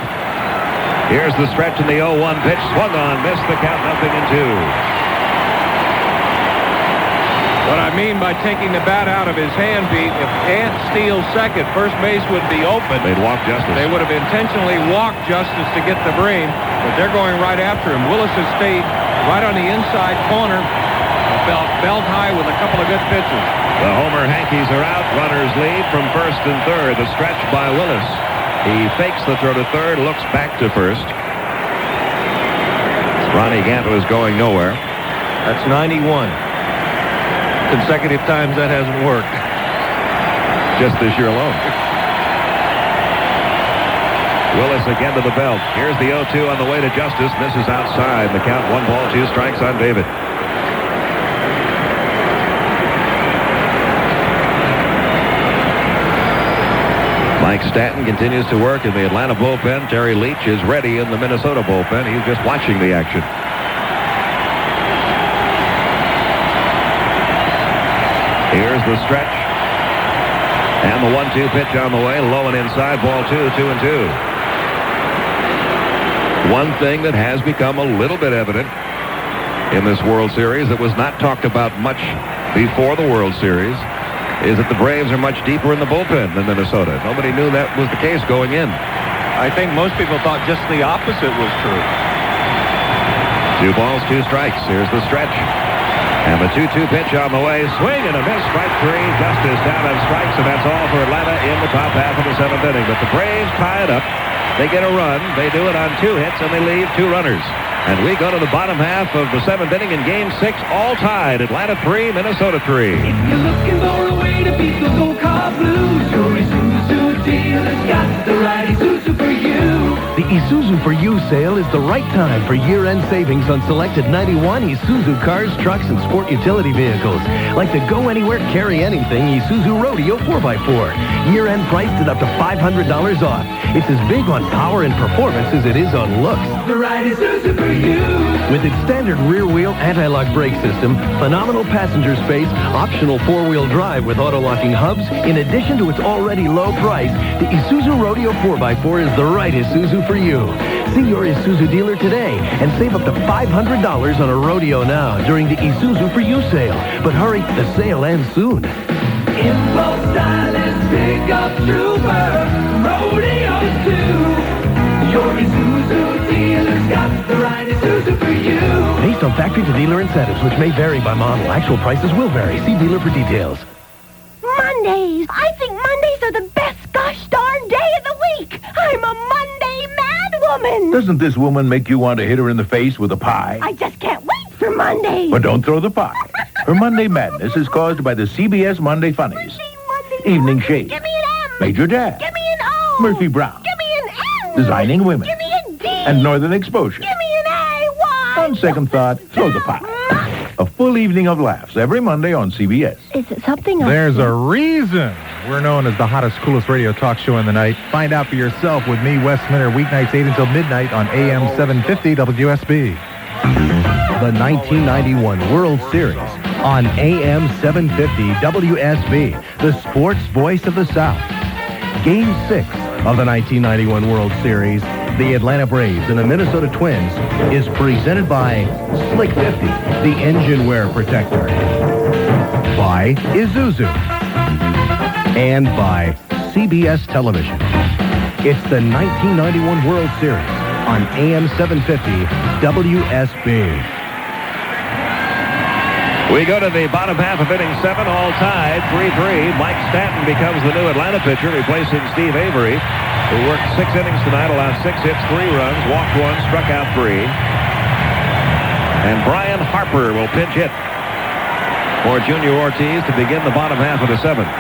Here's the stretch in the 0-1 pitch. Swung on, missed the count, 0-2. What I mean by taking the bat out of his hand, Pete, if Gant steals second, first base would be open. They'd walk Justice. They would have intentionally walked Justice to get the Bream, but they're going right after him. Willis has stayed right on the inside corner, belt high with a couple of good pitches. The Homer Hankies are out. Runners lead from first and third. The stretch by Willis. He fakes the throw to third, looks back to first. Ronnie Gant was going nowhere. That's 91. Consecutive times that hasn't worked. Just this year alone. Willis again to the belt. Here's the 0-2 on the way to Justice. Misses outside. The count 1 ball, 2 strikes on David. Mike Stanton continues to work in the Atlanta bullpen. Terry Leach is ready in the Minnesota bullpen. He's just watching the action. Here's the stretch. And the 1-2 pitch on the way. Low and inside. Ball 2, 2-2. One thing that has become a little bit evident in this World Series that was not talked about much before the World Series is that the Braves are much deeper in the bullpen than Minnesota. Nobody knew that was the case going in. I think most people thought just the opposite was true. 2 balls, 2 strikes. Here's the stretch. And the 2-2 pitch on the way. Swing and a miss. Strike 3. Justice down on strikes, and that's all for Atlanta in the top half of the 7th inning. But the Braves tie it up. They get a run. They do it on 2 hits, and they leave 2 runners. And we go to the bottom half of the 7th inning in Game 6, all tied. Atlanta 3, Minnesota 3. If you're looking for a way to beat those old car blues, your Isuzu dealer's got the right Isuzu for you. The Isuzu for You sale is the right time for year-end savings on selected 91 Isuzu cars, trucks, and sport utility vehicles. Like the Go Anywhere, Carry Anything Isuzu Rodeo 4x4. Year-end priced at up to $500 off. It's as big on power and performance as it is on looks. The right Isuzu for you. With its standard rear-wheel anti-lock brake system, phenomenal passenger space, optional 4-wheel drive with auto-locking hubs, in addition to its already low price, the Isuzu Rodeo 4x4 is the right Isuzu for you. See your Isuzu dealer today and save up to $500 on a Rodeo now during the Isuzu for You sale. But hurry, the sale ends soon. Impulse Stylist Pickup Trooper, Rodeos too. Your Isuzu dealer's got the right Isuzu for you. Based on factory-to-dealer incentives, which may vary by model, actual prices will vary. See dealer for details. Mondays! I think Mondays are the best gosh darn day of the week! I'm a Monday mad woman! Doesn't this woman make you want to hit her in the face with a pie? I just can't wait for Mondays! But don't throw the pie. Her Monday madness is caused by the CBS Monday Funnies. Evening Shade. Give me an M! Major Dad. Give me an O! Murphy Brown. Give me an N! Designing Women. Give me a D! And Northern Exposure. Give me an A! Why? On second thought, throw the pie. A full evening of laughs every Monday on CBS. Is it something else? There's a reason we're known as the hottest, coolest radio talk show in the night. Find out for yourself with me, Wes Minner, weeknights 8 until midnight on AM-750 WSB. The 1991 World Series on AM-750 WSB, the sports voice of the South. Game 6 of the 1991 World Series, the Atlanta Braves and the Minnesota Twins, is presented by Slick 50, the engine wear protector, by Isuzu, and by CBS Television. It's the 1991 World Series on AM-750 WSB. We go to the bottom half of inning 7, all tied, 3-3. Mike Stanton becomes the new Atlanta pitcher, replacing Steve Avery, who worked 6 innings tonight, allowed 6 hits, 3 runs, walked 1, struck out 3. And Brian Harper will pinch hit for Junior Ortiz to begin the bottom half of the 7th.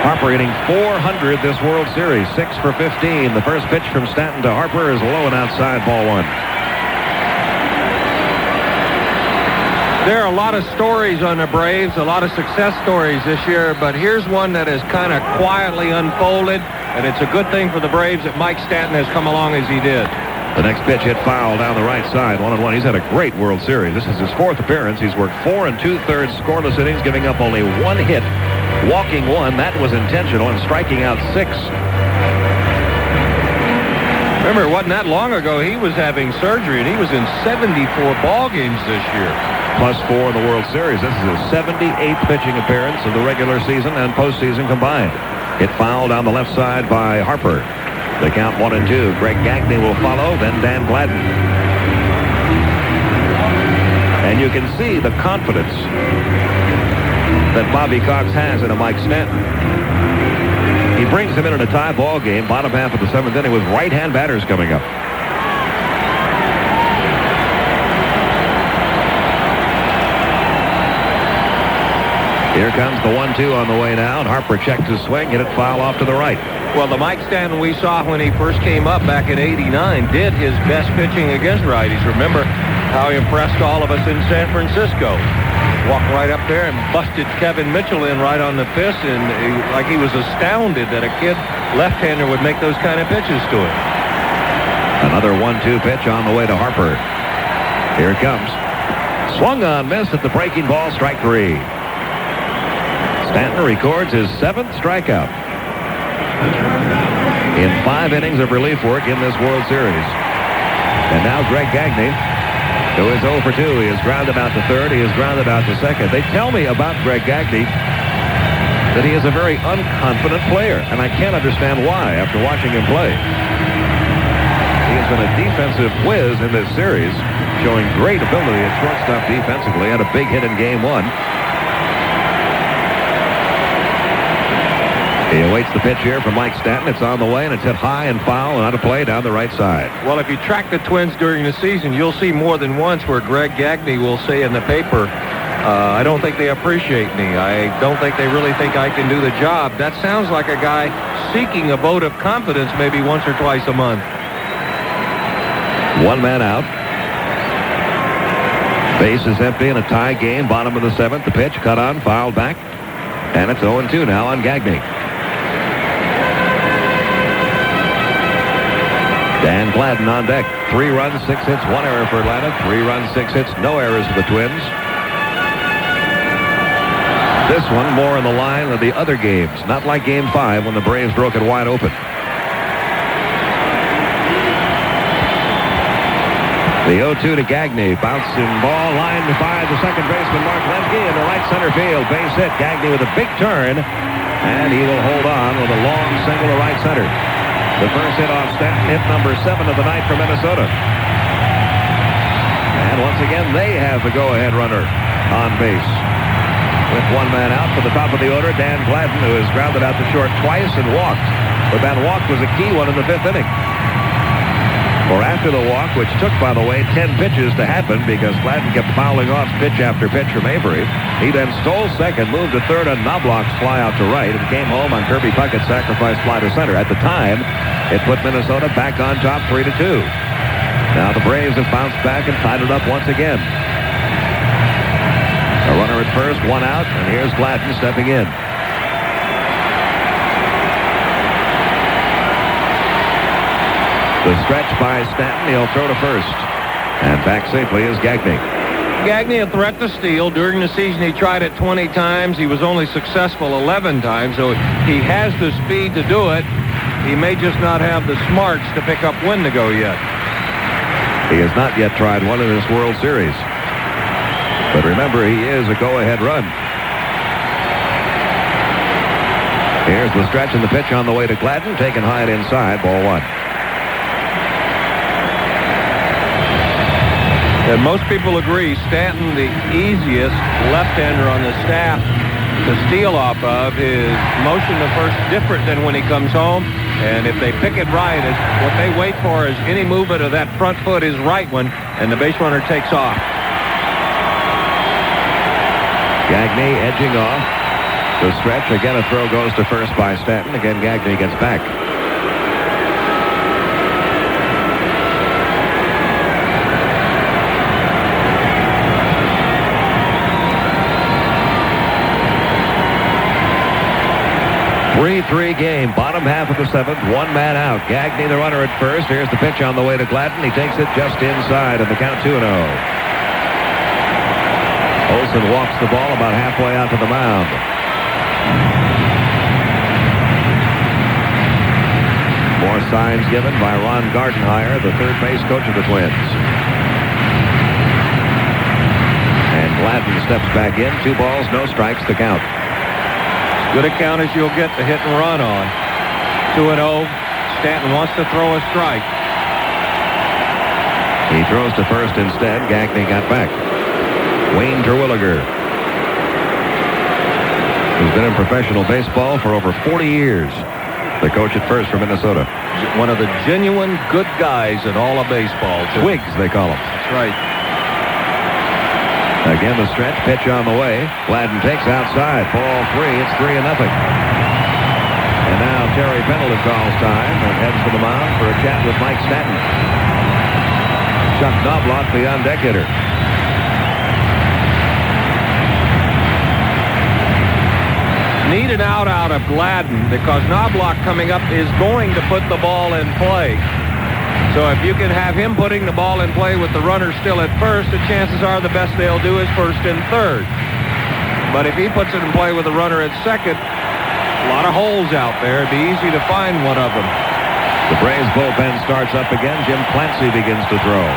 Harper hitting .400 this World Series, 6 for 15. The first pitch from Stanton to Harper is low and outside, ball 1. There are a lot of stories on the Braves, a lot of success stories this year, but here's one that has kind of quietly unfolded, and it's a good thing for the Braves that Mike Stanton has come along as he did. The next pitch hit foul down the right side, 1-1. He's had a great World Series. This is his 4th appearance. He's worked 4 2/3 scoreless innings, giving up only 1 hit, walking 1. That was intentional, and striking out 6. Remember, it wasn't that long ago he was having surgery, and he was in 74 ball games this year. +4 in the World Series. This is his 78th pitching appearance of the regular season and postseason combined. Hit foul down the left side by Harper. The count 1-2. Greg Gagne will follow, then Dan Gladden. And you can see the confidence that Bobby Cox has in a Mike Stanton. He brings him in a tie ball game, bottom half of the 7th inning, with right-hand batters coming up. Here comes the 1-2 on the way now, and Harper checked his swing, hit it foul off to the right. Well, the Mike Stanton we saw when he first came up back in '89 did his best pitching against righties. Remember how he impressed all of us in San Francisco. Walked right up there and busted Kevin Mitchell in right on the fist, and like he was astounded that a kid left-hander would make those kind of pitches to him. Another 1-2 pitch on the way to Harper. Here it comes. Swung on, missed at the breaking ball, strike 3. Stanton records his 7th strikeout in 5 innings of relief work in this World Series. And now Greg Gagne, who is 0 for 2. He has grounded out to third. He has grounded out to second. They tell me about Greg Gagne that he is a very unconfident player, and I can't understand why after watching him play. He has been a defensive whiz in this series, showing great ability at shortstop defensively. Had a big hit in Game 1. He awaits the pitch here from Mike Stanton. It's on the way, and it's hit high and foul and out of play down the right side. Well, if you track the Twins during the season, you'll see more than once where Greg Gagne will say in the paper, I don't think they appreciate me. I don't think they really think I can do the job. That sounds like a guy seeking a vote of confidence maybe once or twice a month. 1 man out. Base is empty in a tie game, bottom of the 7th. The pitch cut on, fouled back. And it's 0-2 now on Gagne. Dan Gladden on deck. 3 runs, 6 hits, 1 error for Atlanta. 3 runs, 6 hits, no errors for the Twins. This one more in the line of the other games. Not like Game 5 when the Braves broke it wide open. The 0-2 to Gagne. Bouncing ball, line by the second baseman, Mark Lemke, in the right center field. Base hit. Gagne with a big turn. And he will hold on with a long single to right center. The first hit off Stanton, hit number 7 of the night for Minnesota. And once again, they have the go-ahead runner on base. With 1 man out for the top of the order, Dan Gladden, who has grounded out to short twice and walked. But that walk was a key one in the 5th inning. For after the walk, which took, by the way, 10 pitches to happen because Gladden kept fouling off pitch after pitch from Avery, he then stole second, moved to third on Knobloch's fly out to right, and came home on Kirby Puckett's sacrifice fly to center. At the time, it put Minnesota back on top 3-2. Now the Braves have bounced back and tied it up once again. Runner at first, one out, and here's Gladden stepping in. The stretch by Stanton. He'll throw to first. And back safely is Gagne. Gagne, a threat to steal. During the season, he tried it 20 times. He was only successful 11 times, so he has the speed to do it. He may just not have the smarts to pick up when to go yet. He has not yet tried one in this World Series. But remember, he is a go-ahead run. Here's the stretch and the pitch on the way to Gladden. Taken high and inside, ball one. And most people agree Stanton, the easiest left-hander on the staff to steal off of. His motion to first different than when he comes home. And if they pick it right, what they wait for is any movement of that front foot, his right one, and the base runner takes off. Gagne edging off. The stretch. Again, a throw goes to first by Stanton. Again, Gagne gets back. Three game, bottom half of the seventh, one man out. Gagne, the runner at first. Here's the pitch on the way to Gladden. He takes it just inside, and the count 2-0. Olson walks the ball about halfway out to the mound. More signs given by Ron Gardenhire, the third base coach of the Twins. And Gladden steps back in. 2 balls, no strikes, the count. Good a count as you'll get the hit and run on. 2-0. Stanton wants to throw a strike. He throws to first instead. Gagne got back. Wayne Terwilliger, who's been in professional baseball for over 40 years. The coach at first from Minnesota. One of the genuine good guys in all of baseball. Twigs, they call him. That's right. Again, the stretch, pitch on the way. Gladden takes outside. Ball 3. It's 3-0. And now Terry Pendleton calls time and heads to the mound for a chat with Mike Stanton. Chuck Knobloch, the on-deck hitter. Need an out of Gladden because Knobloch coming up is going to put the ball in play. So if you can have him putting the ball in play with the runner still at first, the chances are the best they'll do is first and third. But if he puts it in play with the runner at second, a lot of holes out there. It'd be easy to find one of them. The Braves bullpen starts up again. Jim Clancy begins to throw.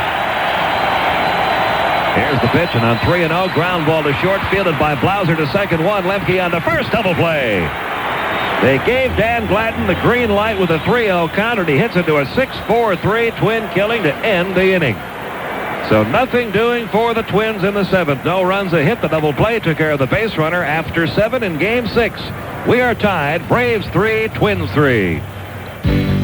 Here's the pitch, and on 3-0, ground ball to short, fielded by Blauser to second, one. Lemke on to first, double play. They gave Dan Gladden the green light with a 3-0 count, and he hits it to a 6-4-3 Twin killing to end the inning. So nothing doing for the Twins in the seventh. No runs, a hit. The double play took care of the base runner after 7 in Game 6. We are tied. Braves 3, Twins 3.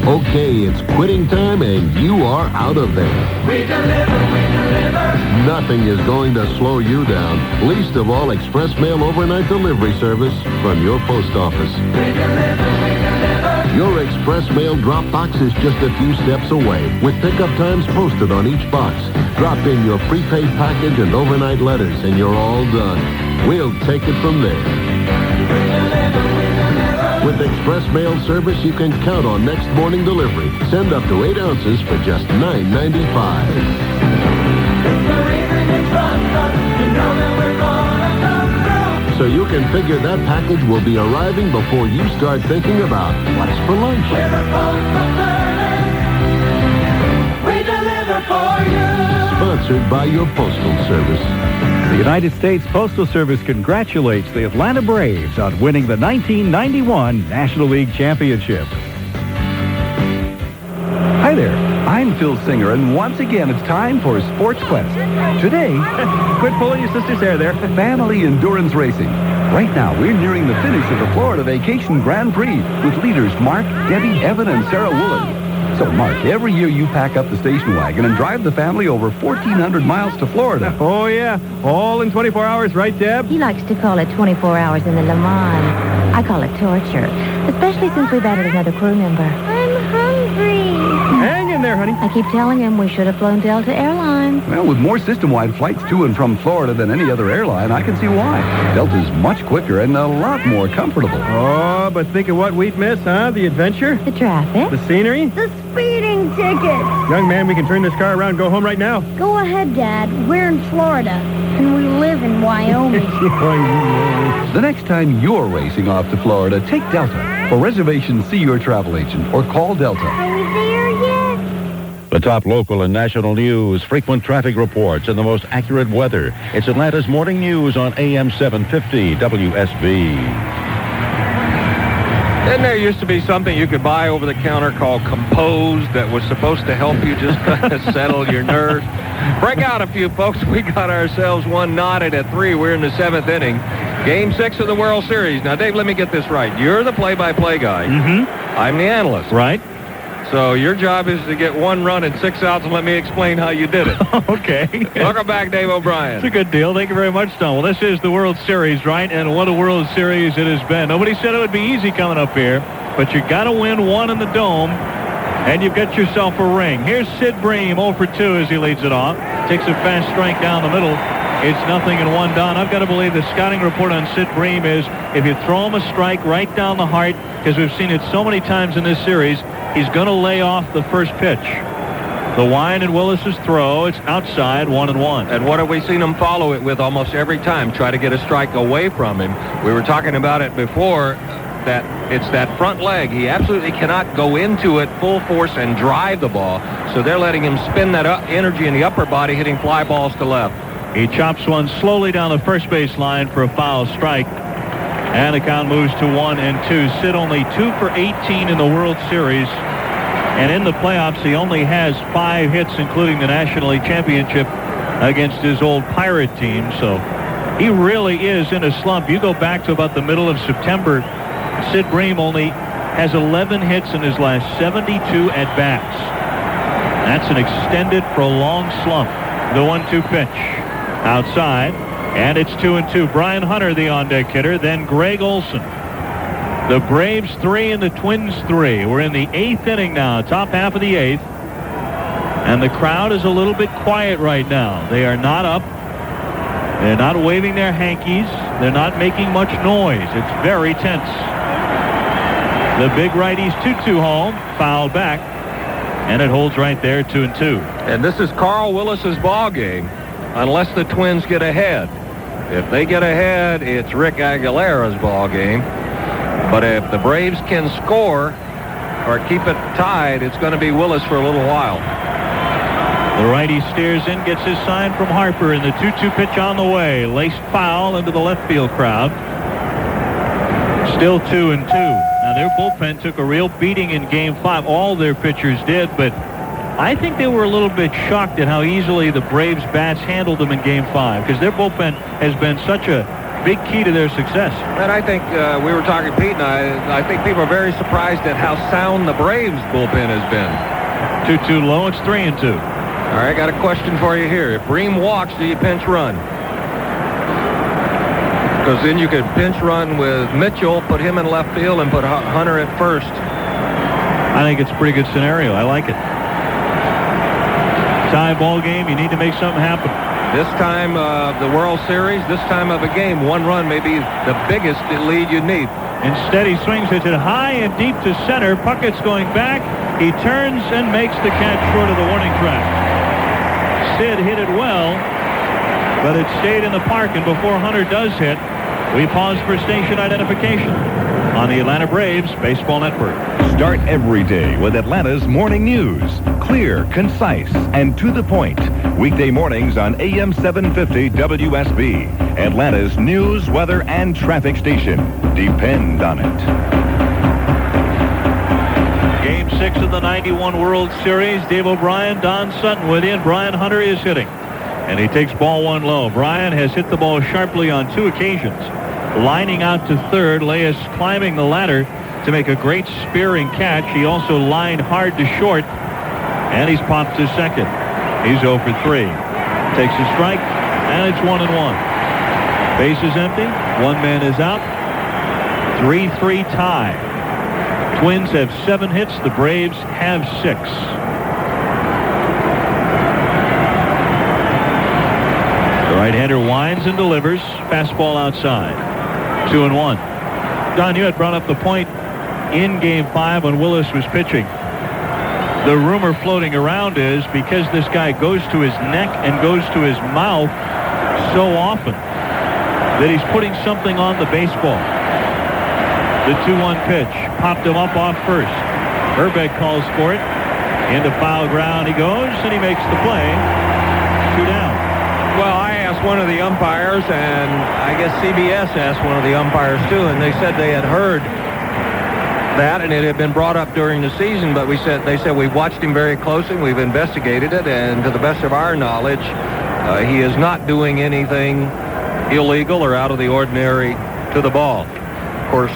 Okay, it's quitting time, and you are out of there. We deliver, we deliver. Nothing is going to slow you down, least of all express mail overnight delivery service from your post office. We deliver, we deliver. Your express mail drop box is just a few steps away, with pickup times posted on each box. Drop in your prepaid package and overnight letters, and you're all done. We'll take it from there. With express mail service, you can count on next morning delivery. Send up to 8 ounces for just $9.95. So you can figure that package will be arriving before you start thinking about what's for lunch. We deliver for you. Sponsored by your postal service. The United States Postal Service congratulates the Atlanta Braves on winning the 1991 National League Championship. Hi there, I'm Phil Singer, and once again it's time for Sports Quest. Today, quit pulling your sister's hair there, family endurance racing. Right now, we're nearing the finish of the Florida Vacation Grand Prix with leaders Mark, Debbie, Evan, and Sarah Woolen. So, Mark, every year you pack up the station wagon and drive the family over 1,400 miles to Florida. Oh, yeah. All in 24 hours, right, Deb? He likes to call it 24 hours in the Le Mans. I call it torture, especially since we've added another crew member. I'm hungry. Hang in in there, honey. I keep telling him we should have flown Delta Airlines. Well, with more system-wide flights to and from Florida than any other airline, I can see why. Delta's much quicker and a lot more comfortable. Oh, but think of what we'd miss, huh? The adventure? The traffic? The scenery? The speeding ticket. Young man, we can turn this car around and go home right now. Go ahead, Dad. We're in Florida, and we live in Wyoming. The next time you're racing off to Florida, take Delta. For reservations, see your travel agent or call Delta. Are we there yet? The top local and national news, frequent traffic reports, and the most accurate weather. It's Atlanta's Morning News on AM-750 WSB. Didn't there used to be something you could buy over the counter called Compose that was supposed to help you just kind of settle your nerves? Break out a few, folks. We got ourselves one knotted at 3. We're in the 7th inning. Game 6 of the World Series. Now, Dave, let me get this right. You're the play-by-play guy. Mm-hmm. I'm the analyst. Right. So your job is to get 1 run and 6 outs and let me explain how you did it. Okay. Welcome back, Dave O'Brien. It's a good deal. Thank you very much, Don. Well, this is the World Series, right? And what a World Series it has been. Nobody said it would be easy coming up here, but you got to win 1 in the Dome, and you've got yourself a ring. Here's Sid Bream, 0 for 2 as he leads it off. Takes a fast strike down the middle. It's 0-1 down. I've got to believe the scouting report on Sid Bream is if you throw him a strike right down the heart, because we've seen it so many times in this series, he's going to lay off the first pitch. The Wieren and Willis's throw, it's outside, 1-1. And what have we seen him follow it with almost every time? Try to get a strike away from him. We were talking about it before, that it's that front leg. He absolutely cannot go into it full force and drive the ball. So they're letting him spin that energy in the upper body, hitting fly balls to left. He chops one slowly down the first base line for a foul strike. And the count moves to 1-2. Sid only 2 for 18 in the World Series. And in the playoffs, he only has 5 hits, including the National League Championship against his old Pirate team. So he really is in a slump. You go back to about the middle of September, Sid Bream only has 11 hits in his last 72 at-bats. That's an extended, prolonged slump. The 1-2 pitch. Outside, and it's 2-2. Brian Hunter, the on-deck hitter, then Greg Olson. The Braves 3 and the Twins 3. We're in the 8th inning now, top half of the 8th. And the crowd is a little bit quiet right now. They are not up. They're not waving their hankies. They're not making much noise. It's very tense. The big righty's 2-2 home, fouled back, and it holds right there, 2-2. And this is Carl Willis's ball game. Unless the Twins get ahead. If they get ahead, it's Rick Aguilera's ball game. But if the Braves can score or keep it tied, it's going to be Willis for a little while. The righty steers in, gets his sign from Harper, and the 2-2 pitch on the way. Laced foul into the left field crowd. Still 2-2. Now, their bullpen took a real beating in Game 5. All their pitchers did, but I think they were a little bit shocked at how easily the Braves bats handled them in Game 5, because their bullpen has been such a big key to their success. And I think we were talking, Pete and I think people are very surprised at how sound the Braves bullpen has been. 2-2 low, it's 3-2. All right, got a question for you here. If Bream walks, do you pinch run? Because then you could pinch run with Mitchell, put him in left field, and put Hunter at first. I think it's a pretty good scenario. I like it. Tie ball game, you need to make something happen. This time of the World Series, this time of a game, 1 run may be the biggest lead you need. Instead, he swings, hits it high and deep to center. Puckett's going back. He turns and makes the catch short of the warning track. Sid hit it well, but it stayed in the park, and before Hunter does hit, we pause for station identification on the Atlanta Braves Baseball Network. Start every day with Atlanta's Morning News. Clear, concise, and to the point. Weekday mornings on AM-750 WSB. Atlanta's news, weather, and traffic station. Depend on it. Game 6 of the 91 World Series. Dave O'Brien, Don Sutton with you, and Brian Hunter is hitting. And he takes ball 1 low. Brian has hit the ball sharply on 2 occasions. Lining out to third, Leas climbing the ladder to make a great spearing catch. He also lined hard to short, and he's popped to second. He's 0 for 3. Takes a strike, and it's 1-1. Base is empty. 1 man is out. 3-3 tie. Twins have 7 hits. The Braves have 6. swings and delivers. Fastball outside. 2-1. Don, you had brought up the point in Game 5 when Willis was pitching. The rumor floating around is because this guy goes to his neck and goes to his mouth so often that he's putting something on the baseball. The 2-1 pitch popped him up off first. Herbeck calls for it. Into foul ground he goes, and he makes the play. 2 down. Well, I asked one of the umpires, and I guess CBS asked one of the umpires too, and they said they had heard that, and it had been brought up during the season, but they said we've watched him very closely, we've investigated it, and to the best of our knowledge, he is not doing anything illegal or out of the ordinary to the ball. Of course,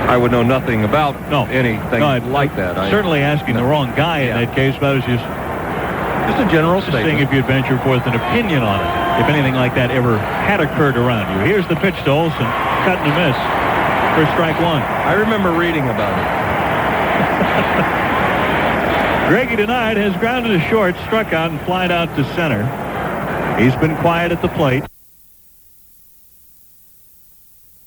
I would know nothing about anything like that. Certainly asking the wrong guy in that case, but I was just a general statement. Seeing if you'd venture forth an opinion on it, if anything like that ever had occurred around you. Here's the pitch to Olson. Cut and a miss for strike 1. I remember reading about it. Greggy tonight has grounded to short, struck out, and flied out to center. He's been quiet at the plate.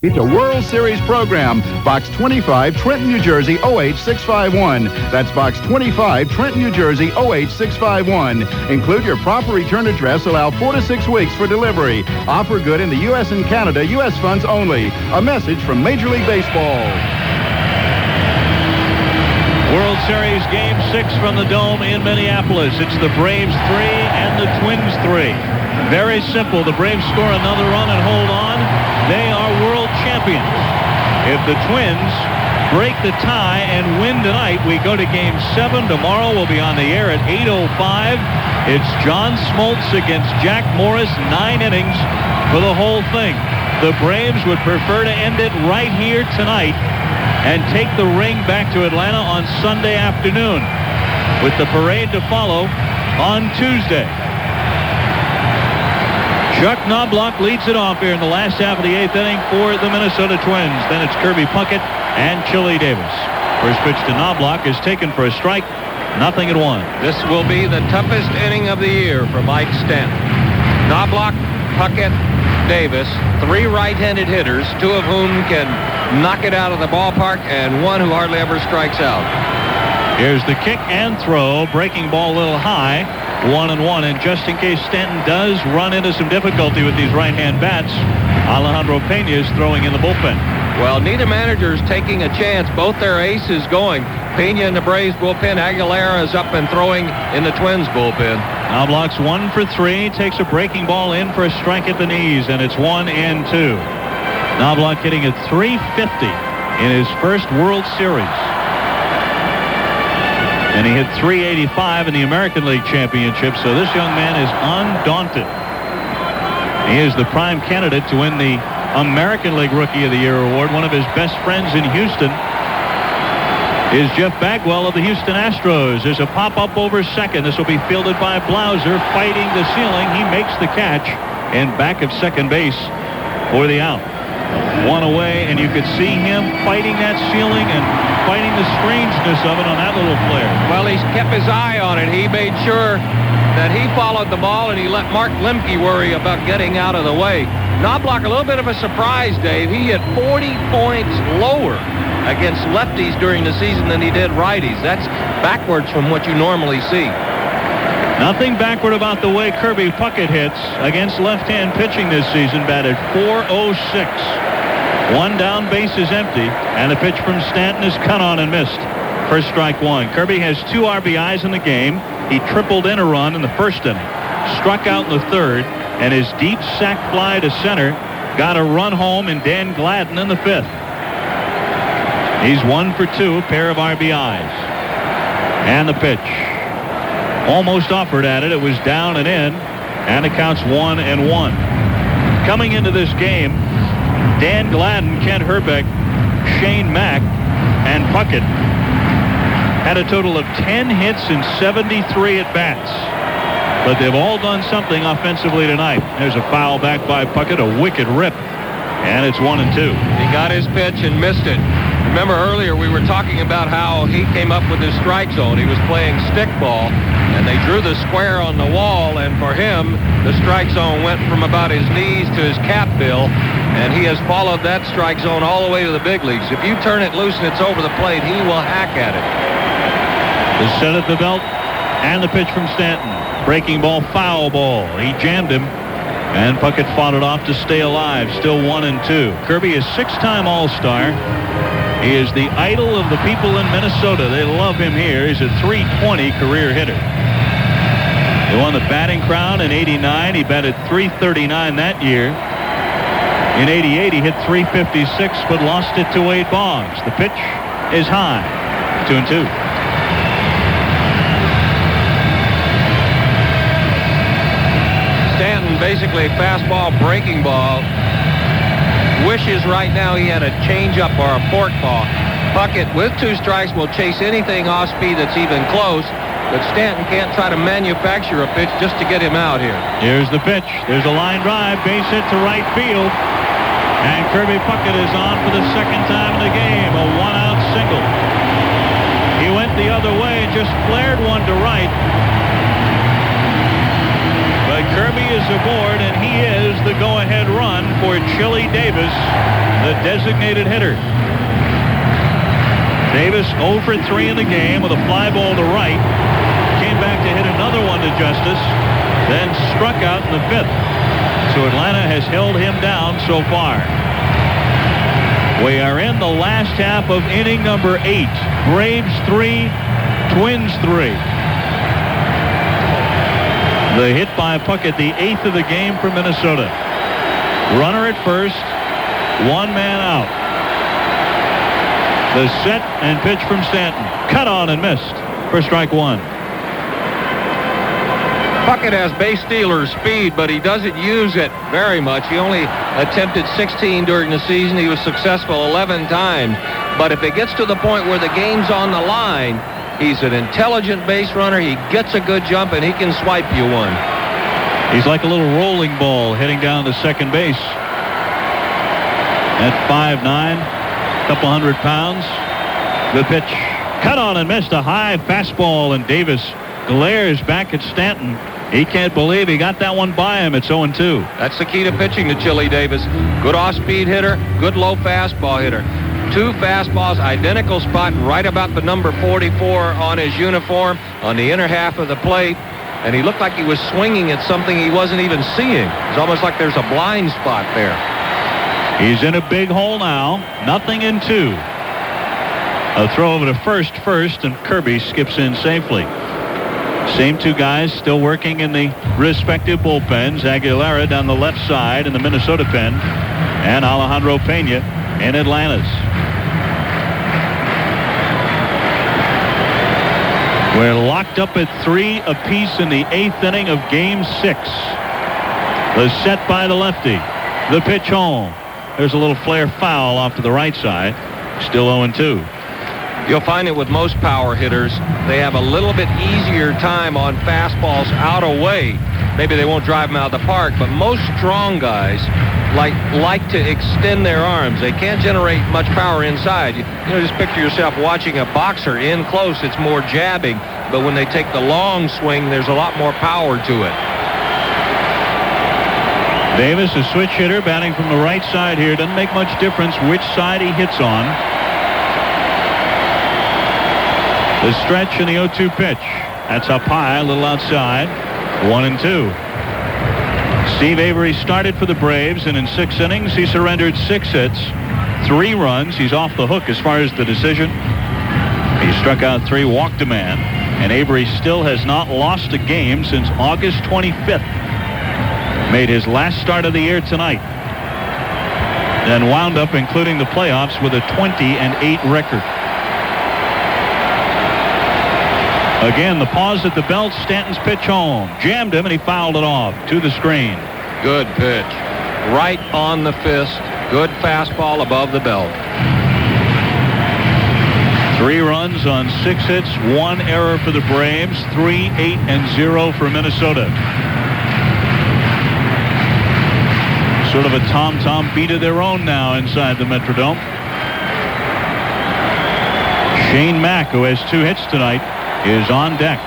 It's a World Series program. Box 25, Trenton, New Jersey, 08651. That's Box 25, Trenton, New Jersey, 08651. Include your proper return address. Allow 4 to 6 weeks for delivery. Offer good in the U.S. and Canada. U.S. funds only. A message from Major League Baseball. World Series Game 6 from the Dome in Minneapolis. It's the Braves 3 and the Twins 3. Very simple. The Braves score another run and hold on. They are world champions. If the Twins break the tie and win tonight, we go to Game 7. Tomorrow we'll be on the air at 8:05. It's John Smoltz against Jack Morris, 9 innings for the whole thing. The Braves would prefer to end it right here tonight and take the ring back to Atlanta on Sunday afternoon, with the parade to follow on Tuesday. Chuck Knobloch leads it off here in the last half of the 8th inning for the Minnesota Twins. Then it's Kirby Puckett and Chili Davis. First pitch to Knobloch is taken for a strike. 0-1. This will be the toughest inning of the year for Mike Stanton. Knobloch, Puckett, Davis, 3 right-handed hitters, 2 of whom can knock it out of the ballpark, and 1 who hardly ever strikes out. Here's the kick and throw. Breaking ball a little high. 1-1, and just in case Stanton does run into some difficulty with these right-hand bats, Alejandro Pena is throwing in the bullpen. Well, neither manager is taking a chance. Both their aces going. Pena in the Braves bullpen. Aguilera is up and throwing in the Twins bullpen. Knobloch's 1 for 3. Takes a breaking ball in for a strike at the knees, and it's 1-2. Knobloch hitting at .350 in his first World Series. And he hit .385 in the American League Championship, so this young man is undaunted. He is the prime candidate to win the American League Rookie of the Year award. One of his best friends in Houston is Jeff Bagwell of the Houston Astros. There's a pop-up over second. This will be fielded by Blauser, fighting the ceiling. He makes the catch and back of second base for the out. 1 away, and you could see him fighting that ceiling and fighting the strangeness of it on that little flare. Well, he's kept his eye on it. He made sure that he followed the ball, and he let Mark Lemke worry about getting out of the way. Knobloch, a little bit of a surprise, Dave. He hit 40 points lower against lefties during the season than he did righties. That's backwards from what you normally see. Nothing backward about the way Kirby Puckett hits against left-hand pitching this season. Batted .406. 1 down, base is empty, and the pitch from Stanton is cut on and missed for strike 1. Kirby has 2 RBIs in the game. He tripled in a run in the first inning, struck out in the third, and his deep sac fly to center got a run home in Dan Gladden in the 5th. He's 1 for 2, a pair of RBIs. And the pitch. Almost offered at it. It was down and in, and it counts 1-1. Coming into this game, Dan Gladden, Kent Herbeck, Shane Mack, and Puckett had a total of 10 hits and 73 at-bats. But they've all done something offensively tonight. There's a foul back by Puckett, a wicked rip, and it's 1-2. He got his pitch and missed it. Remember earlier we were talking about how he came up with his strike zone. He was playing stickball, and they drew the square on the wall, and for him, the strike zone went from about his knees to his cap bill, and he has followed that strike zone all the way to the big leagues. If you turn it loose and it's over the plate, he will hack at it. The set at the belt, and the pitch from Stanton. Breaking ball, foul ball. He jammed him, and Puckett fought it off to stay alive. Still 1-2. Kirby is 6-time All-Star. He is the idol of the people in Minnesota. They love him here. He's a .320 career hitter. He won the batting crown in '89. He batted .339 that year. In '88, he hit .356, but lost it to Wade Boggs. The pitch is high. 2-2. Stanton, basically a fastball, breaking ball. Wishes right now he had a changeup or a fork ball. Puckett, with 2 strikes, will chase anything off speed that's even close, but Stanton can't try to manufacture a pitch just to get him out here. Here's the pitch. There's a line drive, base hit to right field, and Kirby Puckett is on for the second time in the game, a 1-out single. He went the other way and just flared one to right. But Kirby is aboard, and he is the go-ahead run for Chili Davis, the designated hitter. Davis 0 for 3 in the game with a fly ball to right. Came back to hit another one to Justice, then struck out in the 5th. So Atlanta has held him down so far. We are in the last half of inning number 8. Braves 3, Twins 3. The hit by Puckett, the 8th of the game for Minnesota. Runner at first, 1 man out. The set and pitch from Stanton. Cut on and missed for strike 1. Puckett has base stealer speed, but he doesn't use it very much. He only attempted 16 during the season. He was successful 11 times. But if it gets to the point where the game's on the line, he's an intelligent base runner. He gets a good jump, and he can swipe you one. He's like a little rolling ball heading down to second base. At 5'9", couple 100 pounds. The pitch. Cut on and missed. A high fastball, and Davis glares back at Stanton. He can't believe he got that one by him. It's 0-2. That's the key to pitching to Chili Davis. Good off-speed hitter, good low fastball hitter. 2 fastballs, identical spot, right about the number 44 on his uniform, on the inner half of the plate. And he looked like he was swinging at something he wasn't even seeing. It's almost like there's a blind spot there. He's in a big hole now. 0-2. A throw over to first, and Kirby skips in safely. Same 2 guys still working in the respective bullpens. Aguilera down the left side in the Minnesota pen, and Alejandro Pena in Atlanta's. We're locked up at 3 apiece in the 8th inning of Game 6. The set by the lefty. The pitch home. There's a little flare foul off to the right side. Still 0-2. You'll find it with most power hitters. They have a little bit easier time on fastballs out away. Maybe they won't drive them out of the park, but most strong guys like to extend their arms. They can't generate much power inside. You know, just picture yourself watching a boxer in close. It's more jabbing, but when they take the long swing, there's a lot more power to it. Davis, a switch hitter, batting from the right side here. Doesn't make much difference which side he hits on. The stretch and the 0-2 pitch. That's up high, a little outside. 1-2. Steve Avery started for the Braves, and in 6 innings, he surrendered 6 hits, 3 runs. He's off the hook as far as the decision. He struck out 3, walked a man, and Avery still has not lost a game since August 25th. Made his last start of the year tonight. Then wound up, including the playoffs, with a 20-8 record. Again, the pause at the belt. Stanton's pitch home. Jammed him, and he fouled it off to the screen. Good pitch. Right on the fist. Good fastball above the belt. 3 runs on 6 hits, 1 error for the Braves. 3-8-0 for Minnesota. Sort of a tom-tom beat of their own now inside the Metrodome. Shane Mack, who has 2 hits tonight, is on deck.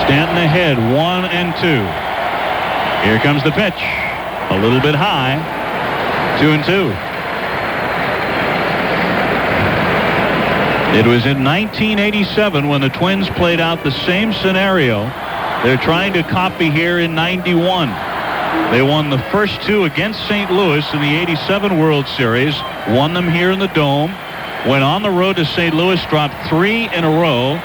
Stanton ahead, 1-2. Here comes the pitch. A little bit high. 2-2. It was in 1987 when the Twins played out the same scenario they're trying to copy here in 91. They won the first 2 against St. Louis in the 87 World Series, won them here in the Dome, went on the road to St. Louis, dropped 3 in a row,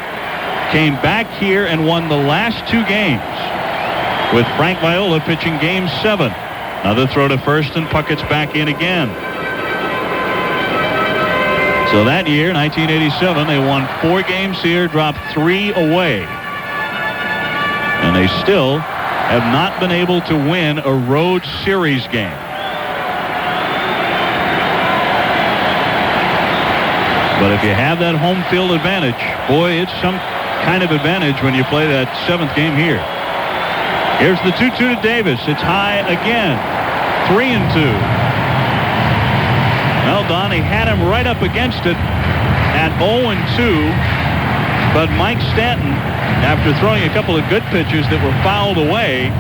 came back here and won the last 2 games with Frank Viola pitching Game 7. Another throw to first, and Puckett's back in again. So that year, 1987, they won 4 games here, dropped 3 away. And they still have not been able to win a road series game. But if you have that home field advantage, boy, it's some kind of advantage when you play that 7th game here. Here's the 2-2 to Davis. It's high again. 3-2. Well, Don, he had him right up against it at 0-2. But Mike Stanton, after throwing a couple of good pitches that were fouled away,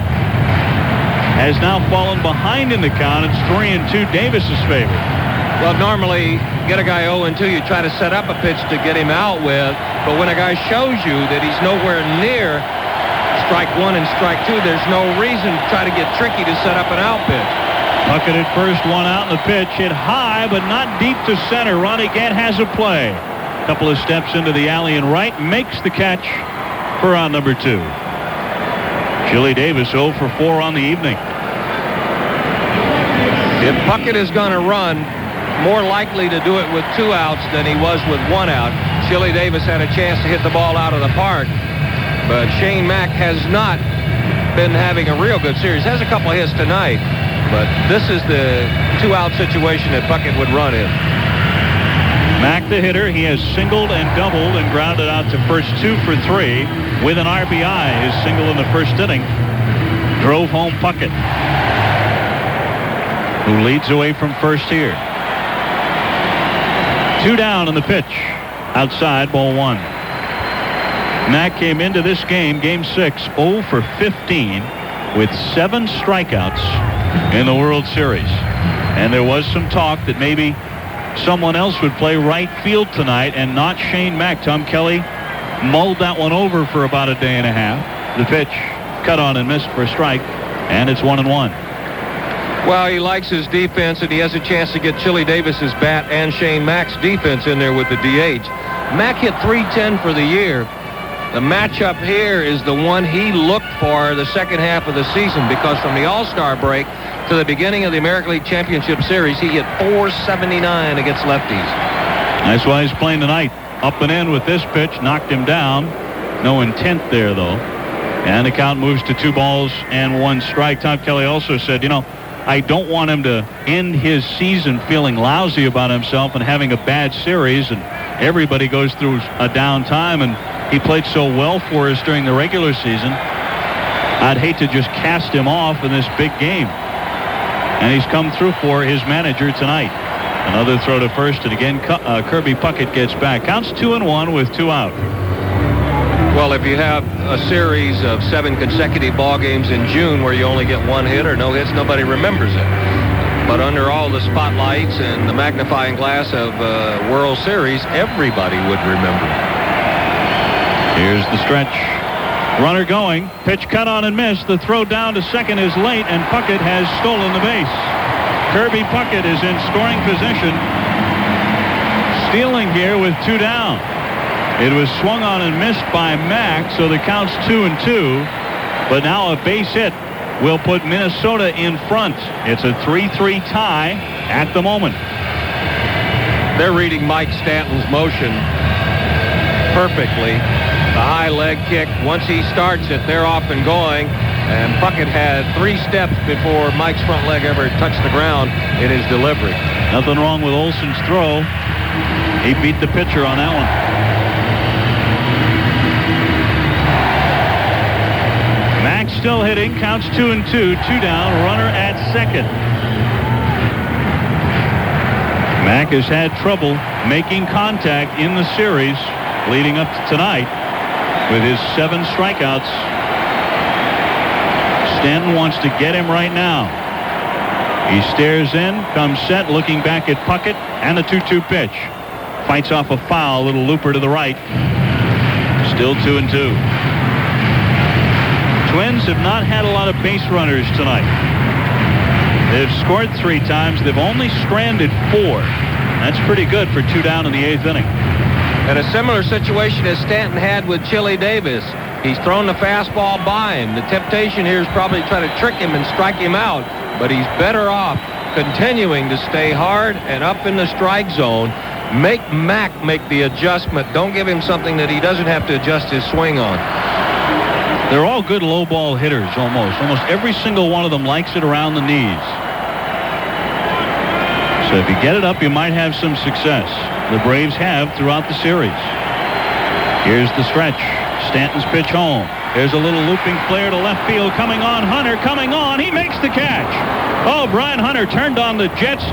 has now fallen behind in the count. It's 3-2, Davis's favor. Well, normally, get a guy 0-2, you try to set up a pitch to get him out with. But when a guy shows you that he's nowhere near strike 1 and strike 2, there's no reason to try to get tricky to set up an out pitch. Puckett at first, 1 out, and the pitch hit high, but not deep to center. Ronnie Gant has a play. Couple of steps into the alley and right, makes the catch for out number 2. Chili Davis 0 for 4 on the evening. If Puckett is going to run, more likely to do it with 2 outs than he was with 1 out. Chili Davis had a chance to hit the ball out of the park, but Shane Mack has not been having a real good series. Has a couple of hits tonight, but this is the 2-out situation that Puckett would run in. Mack, the hitter, he has singled and doubled and grounded out to first 2 for 3 with an RBI. His single in the first inning drove home Puckett, who leads away from first here. 2 down in the pitch. Outside, ball 1. Mack came into this game, Game 6, 0 for 15 with 7 strikeouts in the World Series. And there was some talk that maybe someone else would play right field tonight and not Shane Mack. Tom Kelly mulled that one over for about a day and a half. The pitch cut on and missed for a strike, and it's 1-1. Well, he likes his defense, and he has a chance to get Chili Davis's bat and Shane Mack's defense in there with the DH. Mack hit .310 for the year. The matchup here is the one he looked for the second half of the season, because from the All-Star break to the beginning of the American League Championship Series, he hit .479 against lefties. That's why he's playing tonight. Up and in with this pitch, knocked him down. No intent there, though. And the count moves to 2 balls and 1 strike. Tom Kelly also said, I don't want him to end his season feeling lousy about himself and having a bad series, and everybody goes through a down time, and he played so well for us during the regular season. I'd hate to just cast him off in this big game. And he's come through for his manager tonight. Another throw to first, and again Kirby Puckett gets back. Counts 2-1 with 2 out. Well, if you have a series of 7 consecutive ball games in June where you only get 1 hit or no hits, nobody remembers it. But under all the spotlights and the magnifying glass of World Series, everybody would remember. Here's the stretch. Runner going. Pitch cut on and missed. The throw down to second is late, and Puckett has stolen the base. Kirby Puckett is in scoring position, stealing here with 2 down. It was swung on and missed by Mack, so the count's 2-2. But now a base hit will put Minnesota in front. It's a 3-3 tie at the moment. They're reading Mike Stanton's motion perfectly. The high leg kick, once he starts it, they're off and going. And Puckett had 3 steps before Mike's front leg ever touched the ground in his delivery. Nothing wrong with Olson's throw. He beat the pitcher on that one. Mack still hitting, counts 2-2, 2 down, runner at second. Mack has had trouble making contact in the series leading up to tonight with his 7 strikeouts. Stanton wants to get him right now. He stares in, comes set, looking back at Puckett, and the 2-2 pitch. Fights off a foul, little looper to the right. Still 2-2. Twins have not had a lot of base runners tonight. They've scored 3 times. They've only stranded 4. That's pretty good for 2 down in the 8th inning. And a similar situation as Stanton had with Chili Davis. He's thrown the fastball by him. The temptation here is probably to try to trick him and strike him out. But he's better off continuing to stay hard and up in the strike zone. Make Mack make the adjustment. Don't give him something that he doesn't have to adjust his swing on. They're all good low ball hitters almost. Almost every single one of them likes it around the knees. So if you get it up, you might have some success. The Braves have throughout the series. Here's the stretch. Stanton's pitch home. There's a little looping flare to left field coming on. Hunter coming on. He makes the catch. Oh, Brian Hunter turned on the Jets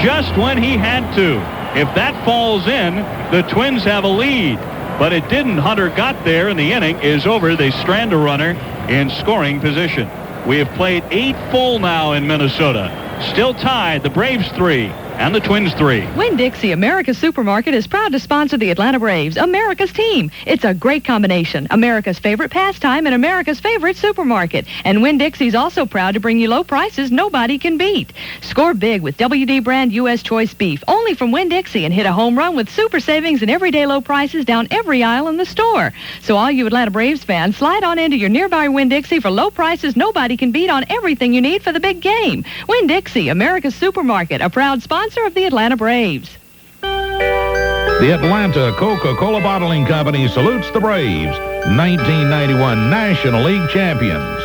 just when he had to. If that falls in, the Twins have a lead. But it didn't. Hunter got there, and the inning is over. They strand a runner in scoring position. We have played 8 full now in Minnesota. Still tied, the Braves 3 and the Twins 3. Winn-Dixie America's Supermarket is proud to sponsor the Atlanta Braves, America's team. It's a great combination. America's favorite pastime and America's favorite supermarket. And Winn-Dixie's also proud to bring you low prices nobody can beat. Score big with WD brand U.S. choice beef, only from Winn-Dixie, and hit a home run with super savings and everyday low prices down every aisle in the store. So all you Atlanta Braves fans, slide on into your nearby Winn-Dixie for low prices nobody can beat on everything you need for the big game. Winn-Dixie, America's Supermarket, a proud sponsor of the Atlanta Braves. The Atlanta Coca-Cola Bottling Company salutes the Braves, 1991 National League champions.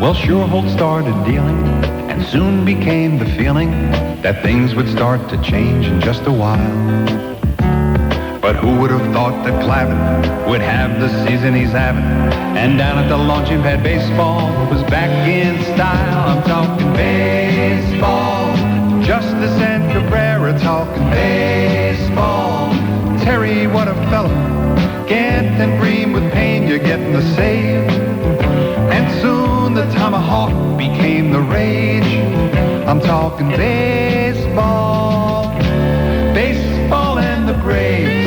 Well, sure, Holt started dealing and soon became the feeling that things would start to change in just a while. But who would have thought that Clavin would have the season he's having? And down at the launching pad, baseball was back in style. I'm talking baseball. Justice and Cabrera talking baseball. Terry, what a fella. Gant and Green with Payne, you're getting the save. And soon the tomahawk became the rage. I'm talking baseball. Baseball and the Braves.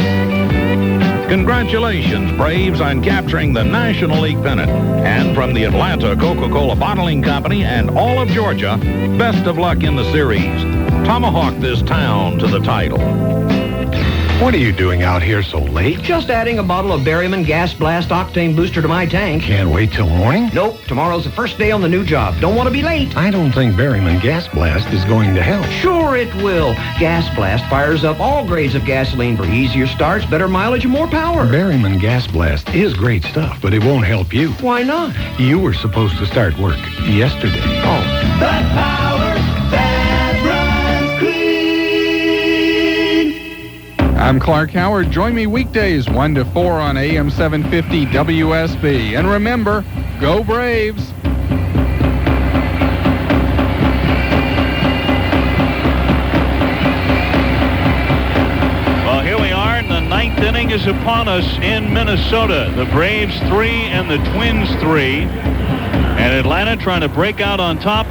Congratulations, Braves, on capturing the National League pennant. And from the Atlanta Coca-Cola Bottling Company and all of Georgia, best of luck in the series. Tomahawk this town to the title. What are you doing out here so late? Just adding a bottle of Berryman Gas Blast Octane Booster to my tank. Can't wait till morning? Nope. Tomorrow's the first day on the new job. Don't want to be late. I don't think Berryman Gas Blast is going to help. Sure it will. Gas Blast fires up all grades of gasoline for easier starts, better mileage, and more power. Berryman Gas Blast is great stuff, but it won't help you. Why not? You were supposed to start work yesterday. Oh. The power that runs clean. I'm Clark Howard. Join me weekdays 1 to 4 on AM-750 WSB. And remember, go Braves! Well, here we are, and the 9th inning is upon us in Minnesota. The Braves 3 and the Twins 3. And Atlanta trying to break out on top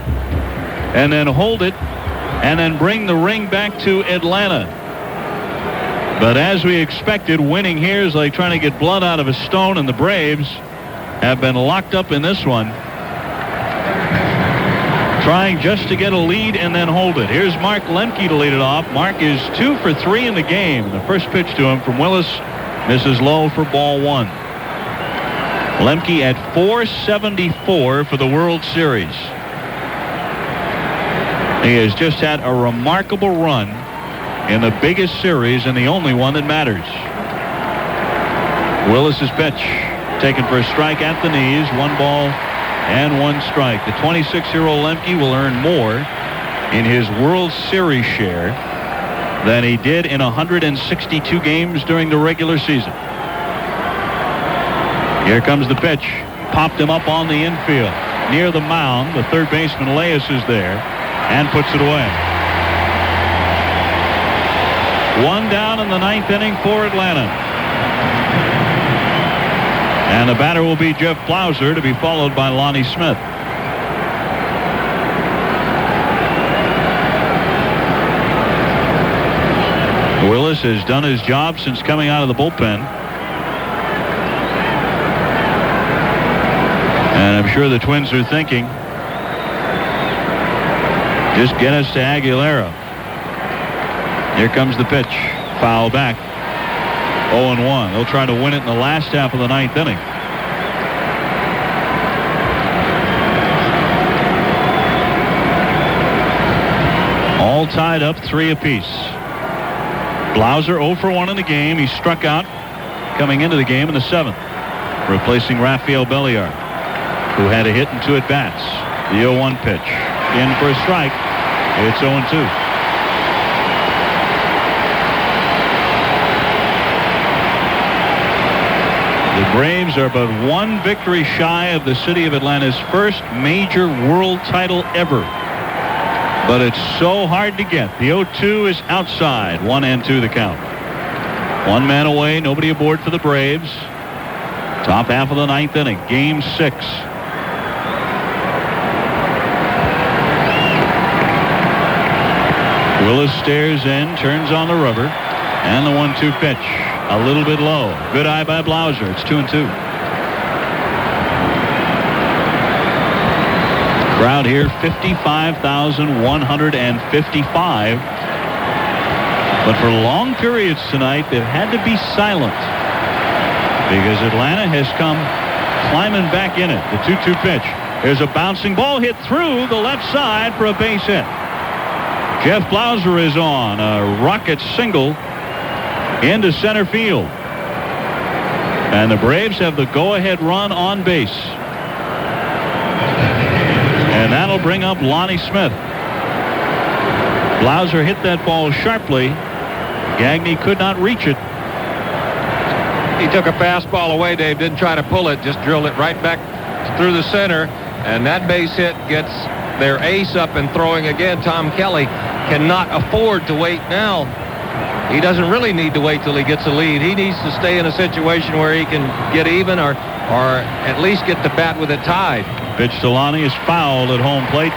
and then hold it and then bring the ring back to Atlanta. But as we expected, winning here is like trying to get blood out of a stone, and the Braves have been locked up in this one, trying just to get a lead and then hold it. Here's Mark Lemke to lead it off. Mark is 2 for 3 in the game. The first pitch to him from Willis misses low for ball 1. Lemke at .474 for the World Series. He has just had a remarkable run in the biggest series and the only one that matters. Willis's pitch taken for a strike at the knees. 1 ball and 1 strike. The 26-year-old Lemke will earn more in his World Series share than he did in 162 games during the regular season. Here comes the pitch. Popped him up on the infield. Near the mound, the third baseman Leas is there and puts it away. One down in the ninth inning for Atlanta. And the batter will be Jeff Blauser, to be followed by Lonnie Smith. Willis has done his job since coming out of the bullpen. And I'm sure the Twins are thinking, just get us to Aguilera. Here comes the pitch. Foul back. 0-1. They'll try to win it in the last half of the ninth inning. All tied up, 3 apiece. Blauser 0 for 1 in the game. He struck out coming into the game in the 7th, replacing Rafael Belliard, who had a hit and 2 at-bats. The 0-1 pitch. In for a strike. It's 0-2. The Braves are but 1 victory shy of the city of Atlanta's first major world title ever. But it's so hard to get. The 0-2 is outside. 1-2 the count. 1 man away. Nobody aboard for the Braves. Top half of the ninth inning. Game 6. Willis stares in, turns on the rubber, and the 1-2 pitch. A little bit low. Good eye by Blauser. It's 2-2. Crowd here, 55,155. But for long periods tonight, they've had to be silent because Atlanta has come climbing back in it. The 2-2 pitch. There's a bouncing ball hit through the left side for a base hit. Jeff Blauser is on a rocket single into center field. And the Braves have the go-ahead run on base. And that'll bring up Lonnie Smith. Blauser hit that ball sharply. Gagne could not reach it. He took a fastball away, Dave. Didn't try to pull it. Just drilled it right back through the center. And that base hit gets their ace up and throwing again. Tom Kelly cannot afford to wait now. He doesn't really need to wait till he gets a lead. He needs to stay in a situation where he can get even or at least get the bat with it tied. Pitch to Lonnie is fouled at home plate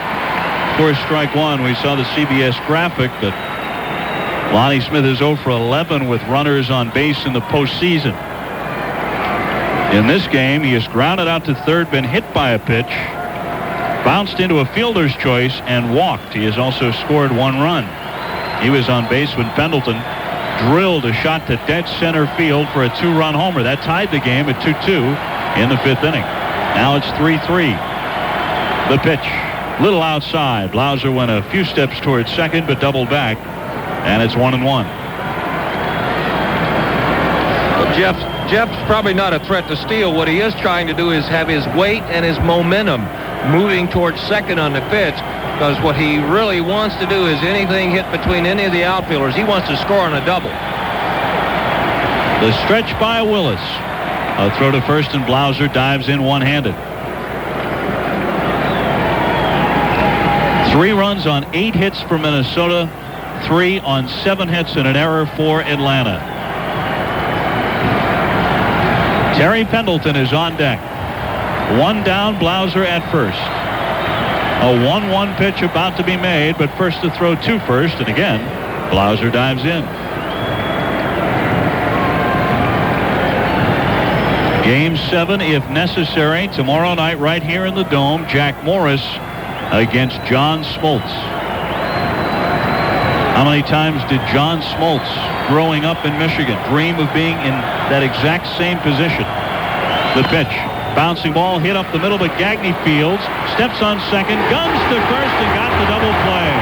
for strike 1. We saw the CBS graphic that Lonnie Smith is 0 for 11 with runners on base in the postseason. In this game, he has grounded out to third, been hit by a pitch, bounced into a fielder's choice, and walked. He has also scored 1 run. He was on base when Pendleton drilled a shot to dead center field for a 2-run homer. That tied the game at 2-2 in the 5th inning. Now it's 3-3. The pitch, little outside. Blauser went a few steps towards second, but doubled back, and it's 1-1. Well, Jeff's probably not a threat to steal. What he is trying to do is have his weight and his momentum moving towards second on the pitch, because what he really wants to do is anything hit between any of the outfielders, he wants to score on a double. The stretch by Willis. A throw to first, and Blauser dives in one-handed. 3 runs on 8 hits for Minnesota, 3 on 7 hits and an error for Atlanta. Terry Pendleton is on deck. 1 down, Blauser at first. A 1-1 pitch about to be made, but first to throw to first, and again, Blauser dives in. Game 7, if necessary, tomorrow night right here in the Dome. Jack Morris against John Smoltz. How many times did John Smoltz, growing up in Michigan, dream of being in that exact same position? The pitch. Bouncing ball hit up the middle, but Gagne fields, steps on second, guns to first, and got the double play.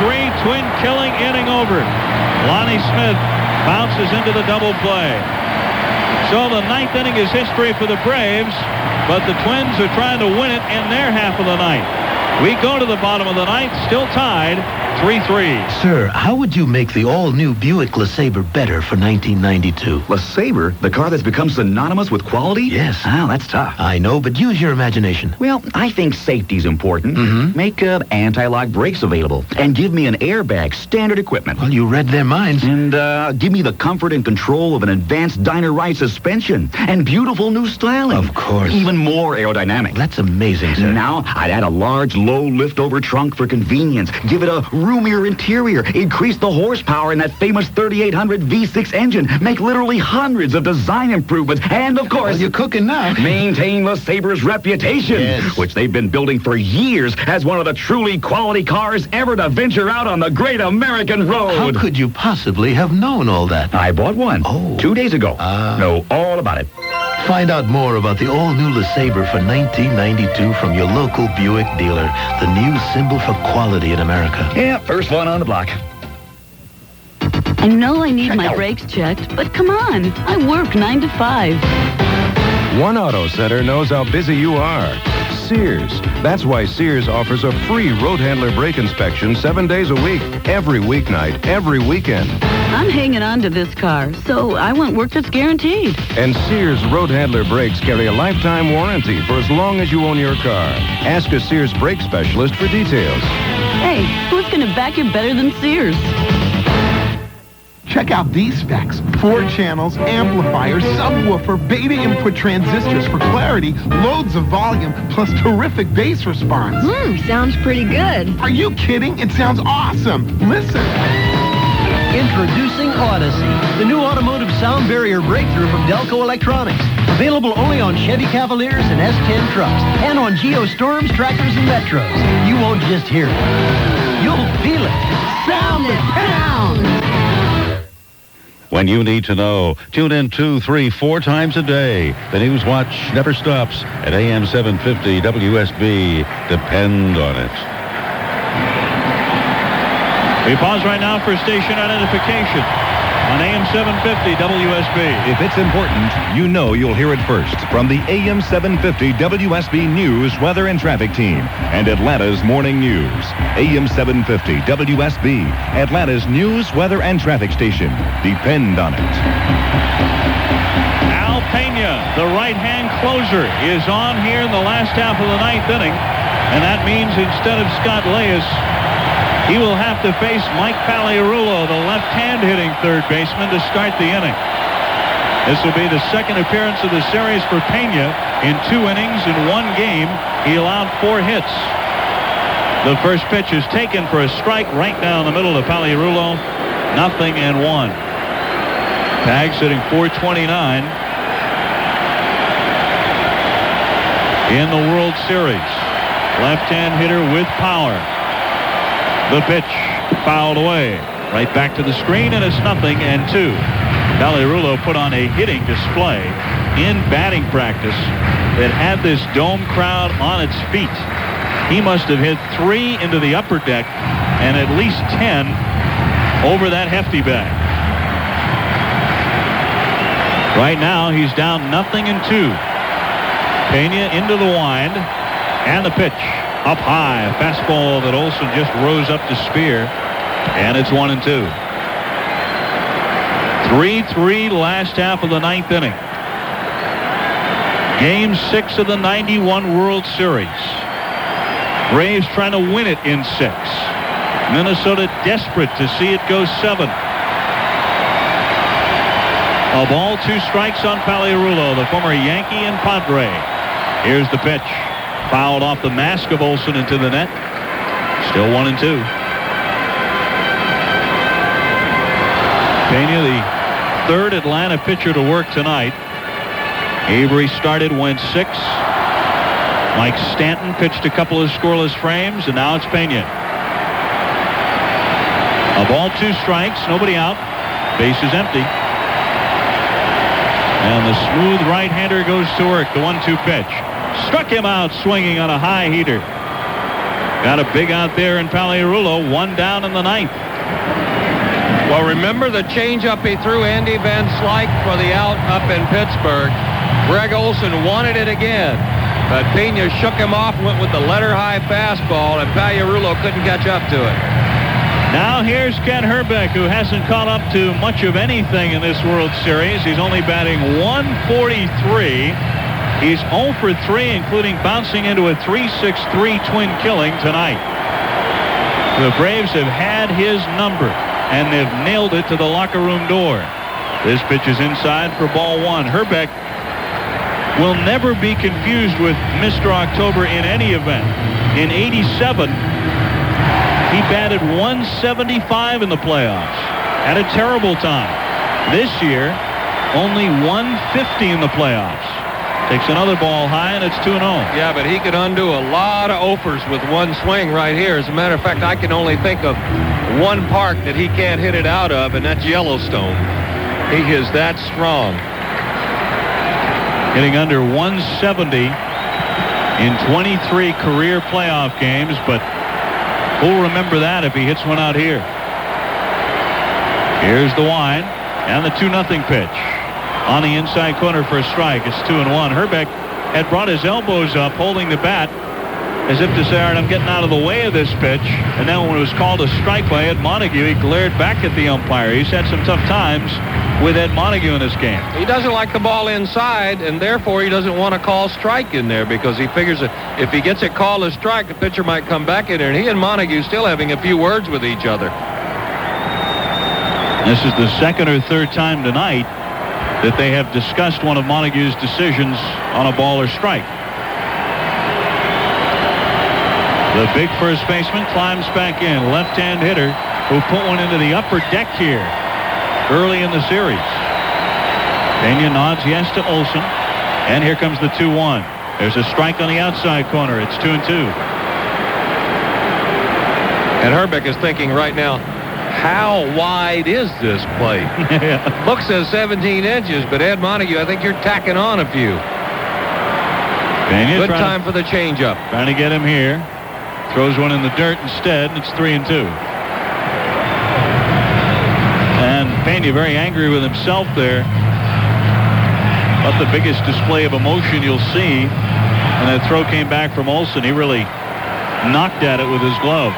6-3 twin killing inning over. Lonnie Smith bounces into the double play. So the 9th inning is history for the Braves, but the Twins are trying to win it in their half of the ninth. We go to the bottom of the ninth, still tied 3-3. Sir, how would you make the all-new Buick LeSabre better for 1992? LeSabre? The car that's become synonymous with quality? Yes. Oh, that's tough. I know, but use your imagination. Well, I think safety's important. Mm-hmm. Make anti-lock brakes available. And give me an airbag, standard equipment. Well, you read their minds. And give me the comfort and control of an advanced Diner Ride suspension. And beautiful new styling. Of course. Even more aerodynamic. That's amazing, sir. Now, I'd add a large, low lift-over trunk for convenience. Give it a roomier interior. Increase the horsepower in that famous 3800 V6 engine. Make literally hundreds of design improvements. And, of course... Well, you're cooking now. Maintain LeSabre's reputation, yes, which they've been building for years as one of the truly quality cars ever to venture out on the great American road. How could you possibly have known all that? I bought one 2 days ago. Ah. Know all about it. Find out more about the all-new LeSabre for 1992 from your local Buick dealer, the new symbol for quality in America. Yeah, first one on the block. I know I need my brakes checked, but come on, I work 9 to 5. One Auto Center knows how busy you are. Sears. That's why Sears offers a free road handler brake inspection 7 days a week, every weeknight, every weekend. I'm hanging on to this car, so I want work that's guaranteed. And Sears road handler brakes carry a lifetime warranty for as long as you own your car. Ask a Sears brake specialist for details. Hey, who's going to back you better than Sears? Check out these specs. 4 channels, amplifier, subwoofer, beta input transistors for clarity, loads of volume, plus terrific bass response. Sounds pretty good. Are you kidding? It sounds awesome. Listen. Introducing Odyssey, the new automotive sound barrier breakthrough from Delco Electronics. Available only on Chevy Cavaliers and S10 trucks, and on Geostorms, tractors, and Metros. You won't just hear it. You'll feel it. Sound it pound! When you need to know, tune in 2, 3, 4 times a day. The News Watch never stops at AM-750 WSB. Depend on it. We pause right now for station identification on AM-750 WSB. If it's important, you know you'll hear it first from the AM-750 WSB News, Weather, and Traffic Team and Atlanta's Morning News. AM-750 WSB, Atlanta's News, Weather, and Traffic Station. Depend on it. Al Pena, the right-hand closer, is on here in the last half of the ninth inning, and that means instead of Scott Leyes, he will have to face Mike Pagliarulo, the left-hand hitting third baseman, to start the inning. This will be the second appearance of the series for Pena. In 2 innings, in 1 game, he allowed 4 hits. The first pitch is taken for a strike right down the middle of Pagliarulo. 0-1. Tag sitting 429 in the World Series. Left-hand hitter with power. The pitch fouled away. Right back to the screen, and it's 0-2. Pagliarulo put on a hitting display in batting practice that had this dome crowd on its feet. He must have hit 3 into the upper deck and at least 10 over that hefty bag. Right now, he's down 0-2. Pena into the wind, and the pitch. Up high, a fastball that Olson just rose up to spear, and it's 1-2. 3-3 last half of the ninth inning. Game 6 of the 91 World Series. Braves trying to win it in 6. Minnesota desperate to see it go 7. A ball, 2 strikes on Pagliarulo, the former Yankee and Padre. Here's the pitch. Fouled off the mask of Olson into the net. Still 1-2. Pena, the third Atlanta pitcher to work tonight. Avery started, went 6. Mike Stanton pitched a couple of scoreless frames, and now it's Pena. A ball, 2 strikes, nobody out. Base is empty. And the smooth right-hander goes to work, the 1-2 pitch. Struck him out swinging on a high heater. Got a big out there in Pagliarulo. 1 down in the ninth. Well, remember the changeup he threw Andy Van Slyke for the out up in Pittsburgh. Greg Olson wanted it again. But Pena shook him off, went with the letter-high fastball, and Pagliarulo couldn't catch up to it. Now here's Ken Herbeck, who hasn't caught up to much of anything in this World Series. He's only batting 143. He's 0 for 3, including bouncing into a 3-6-3 twin killing tonight. The Braves have had his number, and they've nailed it to the locker room door. This pitch is inside for ball 1. Herbeck will never be confused with Mr. October in any event. In '87, he batted 175 in the playoffs. Had a terrible time. This year, only 150 in the playoffs. Takes another ball high, and it's 2-0. Yeah, but he could undo a lot of offers with one swing right here. As a matter of fact, I can only think of one park that he can't hit it out of, and that's Yellowstone. He is that strong. Hitting under 170 in 23 career playoff games, but who'll remember that if he hits one out here? Here's the wind and the 2-0 pitch. On the inside corner for a strike. It's 2-1. Herbeck had brought his elbows up, holding the bat as if to say, all right, I'm getting out of the way of this pitch. And then when it was called a strike by Ed Montague, he glared back at the umpire. He's had some tough times with Ed Montague in this game. He doesn't like the ball inside, and therefore he doesn't want to call strike in there because he figures that if he gets it called a strike, the pitcher might come back in there. And he and Montague still having a few words with each other. This is the second or third time tonight that they have discussed one of Montague's decisions on a ball or strike. The big first baseman climbs back in. Left-hand hitter who put one into the upper deck here early in the series. Pena nods yes to Olson. And here comes the 2-1. There's a strike on the outside corner. It's 2-2. And Herbeck is thinking right now, how wide is this plate? Book says 17 inches, but Ed Montague, I think you're tacking on a few. Good time for the changeup. Trying to get him here. Throws one in the dirt instead, and it's 3-2. And Pena very angry with himself there. But the biggest display of emotion you'll see. And that throw came back from Olson. He really knocked at it with his glove.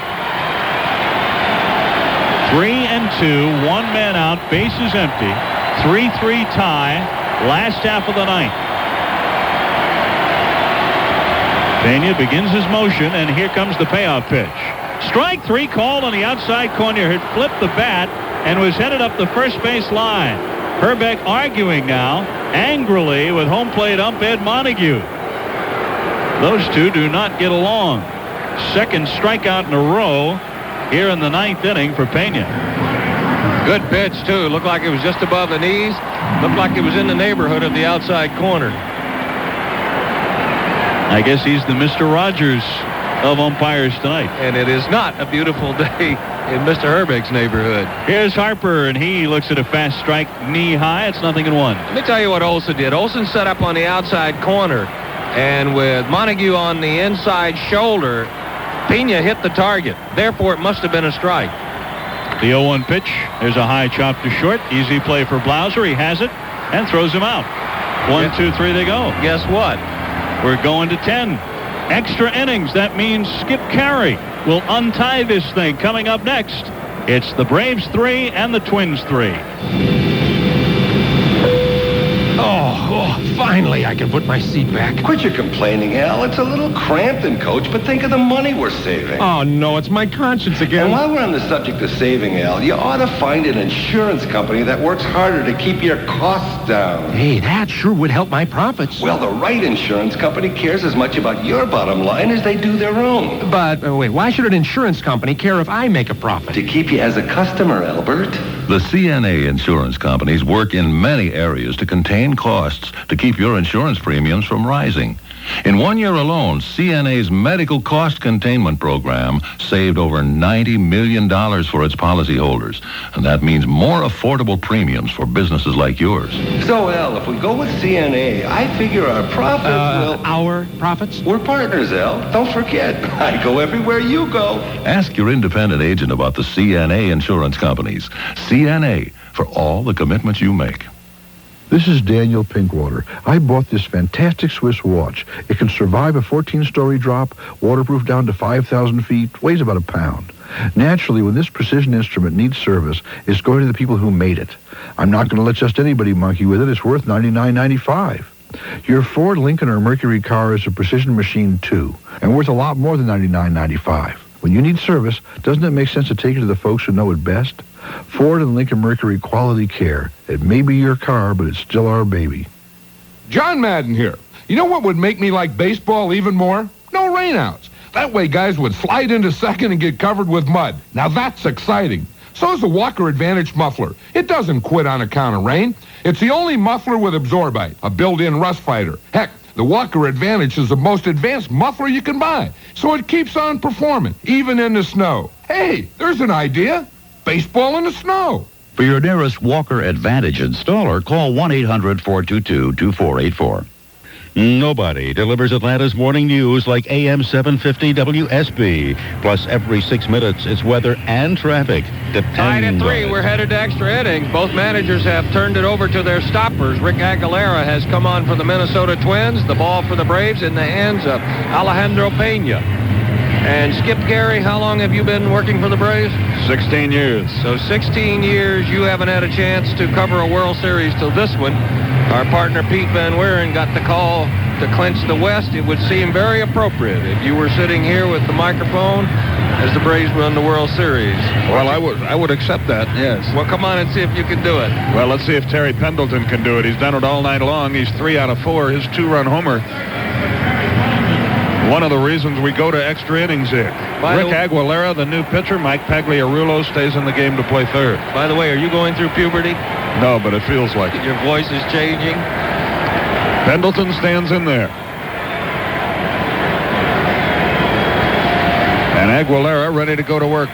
3-2, one man out, bases empty. 3-3 tie, last half of the ninth. Pena begins his motion, and here comes the payoff pitch. Strike 3 called on the outside corner. Had flipped the bat and was headed up the first base line. Herbeck arguing now, angrily, with home plate ump Ed Montague. Those two do not get along. Second strikeout in a row here in the ninth inning for Pena. Good pitch, too. Looked like it was just above the knees. Looked like it was in the neighborhood of the outside corner. I guess he's the Mr. Rogers of umpires tonight. And it is not a beautiful day in Mr. Herbeck's neighborhood. Here's Harper, and he looks at a fast strike knee high. It's 0-1. Let me tell you what Olson did. Olson set up on the outside corner, and with Montague on the inside shoulder, Pena hit the target. Therefore, it must have been a strike. The 0-1 pitch. There's a high chop to short. Easy play for Blauser. He has it and throws him out. 1, 2, 3, they go. Guess what? We're going to 10. Extra innings. That means Skip Caray will untie this thing. Coming up next, it's the Braves 3 and the Twins 3. Oh, finally I can put my seat back. Quit your complaining, Al. It's a little cramped in, Coach, but think of the money we're saving. Oh, no, it's my conscience again. And while we're on the subject of saving, Al, you ought to find an insurance company that works harder to keep your costs down. Hey, that sure would help my profits. Well, the right insurance company cares as much about your bottom line as they do their own. But, wait, why should an insurance company care if I make a profit? To keep you as a customer, Albert. The CNA insurance companies work in many areas to contain costs to keep your insurance premiums from rising. In 1 year alone, CNA's medical cost containment program saved over $90 million for its policyholders. And that means more affordable premiums for businesses like yours. So, Al, if we go with CNA, I figure our profits will... Our profits? We're partners, Al. Don't forget, I go everywhere you go. Ask your independent agent about the CNA insurance companies. CNA, for all the commitments you make. This is Daniel Pinkwater. I bought this fantastic Swiss watch. It can survive a 14-story drop, waterproof down to 5,000 feet, weighs about a pound. Naturally, when this precision instrument needs service, it's going to the people who made it. I'm not going to let just anybody monkey with it. It's worth $99.95. Your Ford, Lincoln, or Mercury car is a precision machine, too, and worth a lot more than $99.95. When you need service, doesn't it make sense to take it to the folks who know it best? Ford and Lincoln Mercury Quality Care. It may be your car, but it's still our baby. John Madden here. You know what would make me like baseball even more? No rainouts. That way guys would slide into second and get covered with mud. Now that's exciting. So is the Walker Advantage muffler. It doesn't quit on account of rain. It's the only muffler with Absorbite, a built-in rust fighter. Heck, the Walker Advantage is the most advanced muffler you can buy, so it keeps on performing, even in the snow. Hey, there's an idea. Baseball in the snow. For your nearest Walker Advantage installer, call 1-800-422-2484. Nobody delivers Atlanta's morning news like AM-750 WSB. Plus, every 6 minutes, it's weather and traffic. Tied at 3, we're headed to extra innings. Both managers have turned it over to their stoppers. Rick Aguilera has come on for the Minnesota Twins. The ball for the Braves in the hands of Alejandro Pena. And Skip Gary, how long have you been working for the Braves? 16 years. So 16 years, you haven't had a chance to cover a World Series till this one. Our partner Pete Van Wieren got the call to clinch the West. It would seem very appropriate if you were sitting here with the microphone as the Braves won the World Series. Well, I would accept that, yes. Well, come on and see if you can do it. Well, let's see if Terry Pendleton can do it. He's done it all night long. He's 3 out of 4. His 2-run homer. One of the reasons we go to extra innings here. Rick Aguilera, the new pitcher. Mike Pagliarulo stays in the game to play third. By the way, are you going through puberty? No, but it feels like it. Your voice is changing. Pendleton stands in there. And Aguilera ready to go to work.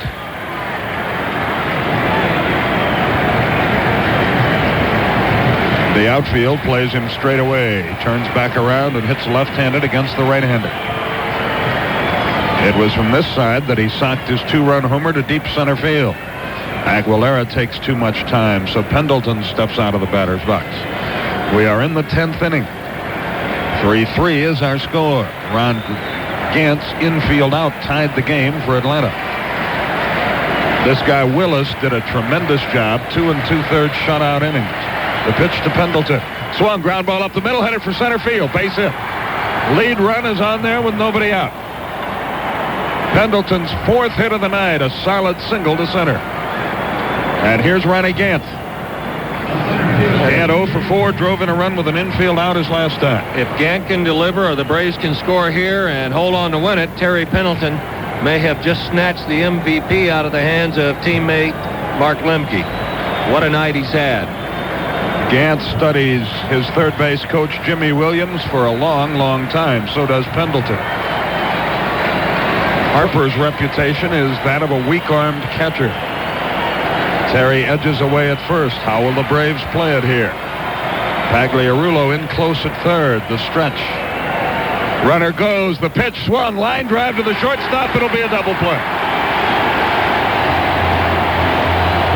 The outfield plays him straight away. He turns back around and hits left-handed against the right-hander. It was from this side that he socked his 2-run homer to deep center field. Aguilera takes too much time, so Pendleton steps out of the batter's box. We are in the 10th inning. 3-3 is our score. Ron Gant's infield out tied the game for Atlanta. This guy Willis did a tremendous job. 2 2/3 shutout innings. The pitch to Pendleton. Swung, ground ball up the middle, headed for center field. Base hit. Lead run is on there with nobody out. Pendleton's 4th hit of the night, a solid single to center. And here's Ronnie Gant. Gant 0 for 4, drove in a run with an infield out his last time. If Gant can deliver or the Braves can score here and hold on to win it, Terry Pendleton may have just snatched the MVP out of the hands of teammate Mark Lemke. What a night he's had. Gant studies his third base coach Jimmy Williams for a long, long time. So does Pendleton. Harper's reputation is that of a weak-armed catcher. Terry edges away at first. How will the Braves play it here? Pagliarulo in close at third. The stretch. Runner goes. The pitch swung. Line drive to the shortstop. It'll be a double play.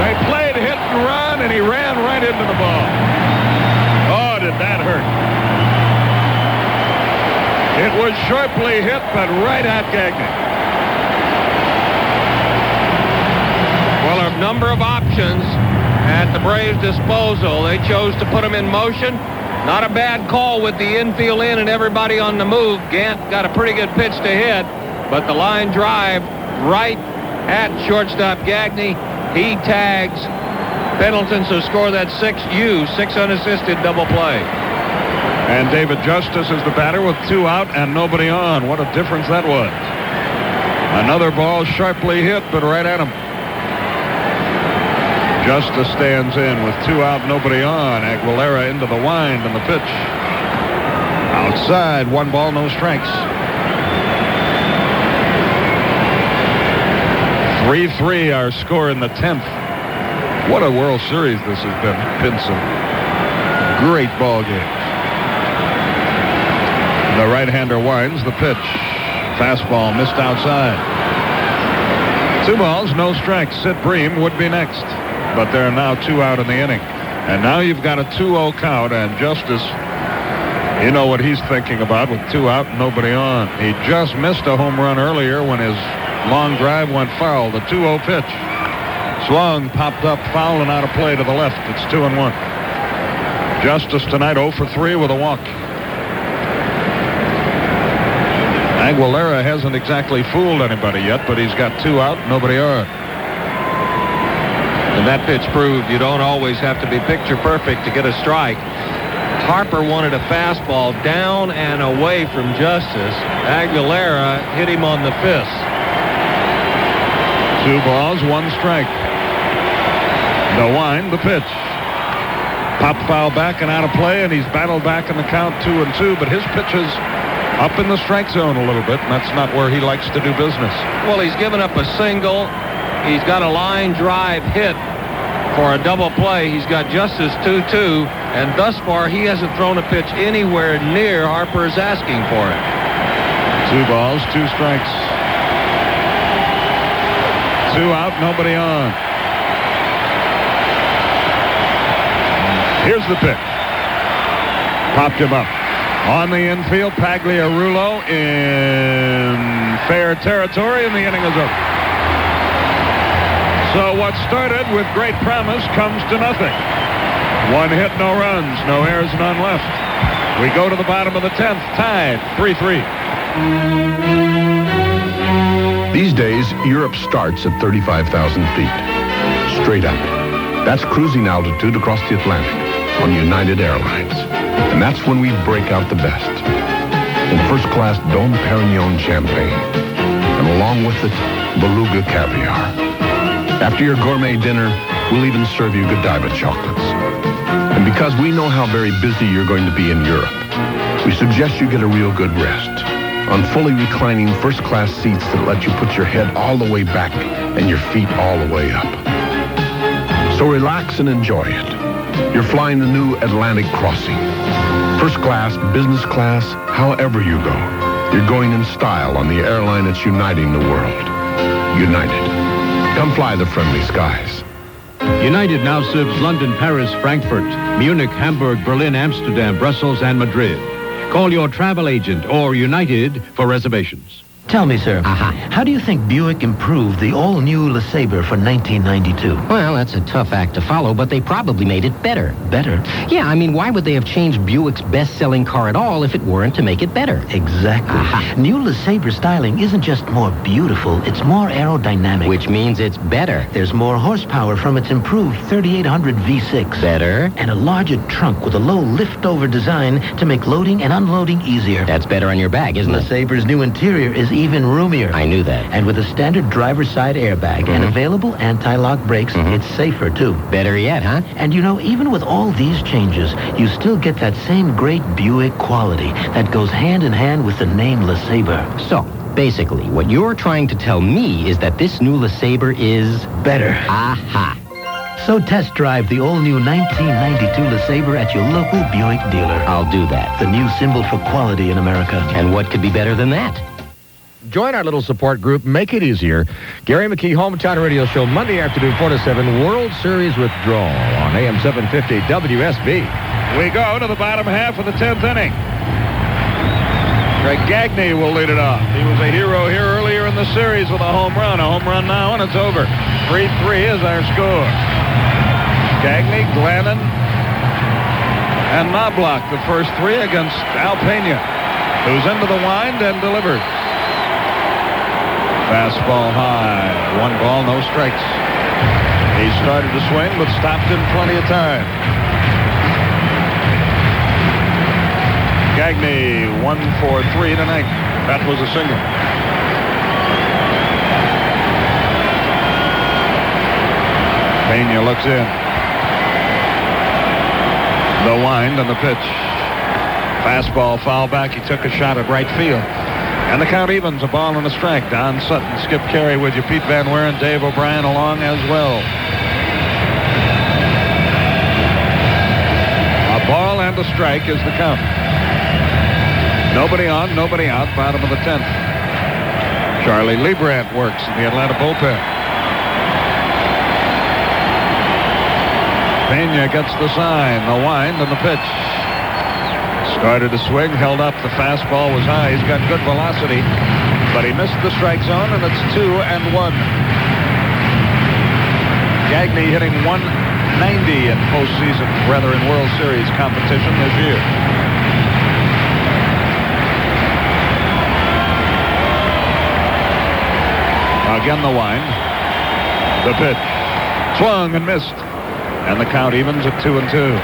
They played hit and run, and he ran right into the ball. Oh, did that hurt. It was sharply hit, but right at Gagne. Well, a number of options at the Braves' disposal. They chose to put him in motion. Not a bad call with the infield in and everybody on the move. Gant got a pretty good pitch to hit, but the line drive right at shortstop Gagne. He tags Pendleton to score that 6 unassisted double play. And David Justice is the batter with 2 out and nobody on. What a difference that was. Another ball sharply hit, but right at him. Justice stands in with 2 out, nobody on. Aguilera into the wind and the pitch. Outside, 1 ball, no strikes. 3-3 our score in the 10th. What a World Series this has been some great ball games. The right-hander winds the pitch. Fastball missed outside. 2 balls, no strikes. Sid Bream would be next. But there are now 2 out in the inning. And now you've got a 2-0 count, and Justice, you know what he's thinking about with 2 out and nobody on. He just missed a home run earlier when his long drive went foul. The 2-0 pitch. Swung, popped up, foul, and out of play to the left. It's 2-1. Justice tonight 0 for 3 with a walk. Aguilera hasn't exactly fooled anybody yet, but he's got 2 out, nobody on. And that pitch proved you don't always have to be picture perfect to get a strike. Harper wanted a fastball down and away from Justice. Aguilera hit him on the fist. 2 balls, 1 strike. The wind, the pitch. Pop foul back and out of play, and he's battled back in the count 2-2, but his pitch is up in the strike zone a little bit, and that's not where he likes to do business. Well, he's given up a single. He's got a line drive hit for a double play. He's got Justice 2-2, and thus far he hasn't thrown a pitch anywhere near Harper's asking for it. 2 balls, 2 strikes. 2 out, nobody on. Here's the pitch. Popped him up. On the infield, Pagliarulo in fair territory, and the inning is over. So what started with great promise comes to nothing. 1 hit, no runs, no errors, none left. We go to the bottom of the 10th, tied 3-3. These days, Europe starts at 35,000 feet. Straight up. That's cruising altitude across the Atlantic on United Airlines. And that's when we break out the best. In first-class Dom Perignon champagne. And along with it, Beluga caviar. After your gourmet dinner, we'll even serve you Godiva chocolates. And because we know how very busy you're going to be in Europe, we suggest you get a real good rest on fully reclining first-class seats that let you put your head all the way back and your feet all the way up. So relax and enjoy it. You're flying the new Atlantic Crossing. First class, business class, however you go. You're going in style on the airline that's uniting the world. United. Come fly the friendly skies. United now serves London, Paris, Frankfurt, Munich, Hamburg, Berlin, Amsterdam, Brussels, and Madrid. Call your travel agent or United for reservations. Tell me, sir, how do you think Buick improved the all-new LeSabre for 1992? Well, that's a tough act to follow, but they probably made it better. Better? Yeah, I mean, why would they have changed Buick's best-selling car at all if it weren't to make it better? Exactly. New LeSabre styling isn't just more beautiful, it's more aerodynamic. Which means it's better. There's more horsepower from its improved 3800 V6. Better. And a larger trunk with a low lift-over design to make loading and unloading easier. That's better on your bag, isn't it? LeSabre's new interior is even roomier. I knew that. And with a standard driver's side airbag and available anti-lock brakes, it's safer too. Better yet, huh? And you know, even with all these changes, you still get that same great Buick quality that goes hand in hand with the name LeSabre. So, basically, what you're trying to tell me is that this new LeSabre is better. Aha. So test drive the all-new 1992 LeSabre at your local Buick dealer. I'll do that. The new symbol for quality in America. And what could be better than that? Join our little support group, Make It Easier. Gary McKee, Hometown Radio Show, Monday afternoon, 4 to 7, World Series Withdrawal on AM-750 WSB. We go to the bottom half of the 10th inning. Greg Gagne will lead it off. He was a hero here earlier in the series with a home run. A home run now, and it's over. 3-3 is our score. Gagne, Glennon, and Knobloch, the first 3 against Al Pena, who's into the wind and delivers. Fastball high. 1 ball, no strikes. He started to swing, but stopped in plenty of time. Gagne 1 for 3 tonight. That was a single. Pena looks in. The wind and the pitch. Fastball foul back. He took a shot at right field. And the count evens, a ball and a strike. Don Sutton, Skip Carey with you. Pete Van Wieren-Dave O'Brien along as well. A ball and a strike is the count. Nobody on, nobody out, bottom of the 10th. Charlie Leibrandt works in the Atlanta bullpen. Pena gets the sign, the wind, and the pitch. Started to swing, held up. The fastball was high. He's got good velocity, but he missed the strike zone, and it's 2-1. Gagne hitting 190 in postseason, rather in World Series competition this year. Again the wind. The pitch. Swung and missed. And the count evens at 2-2.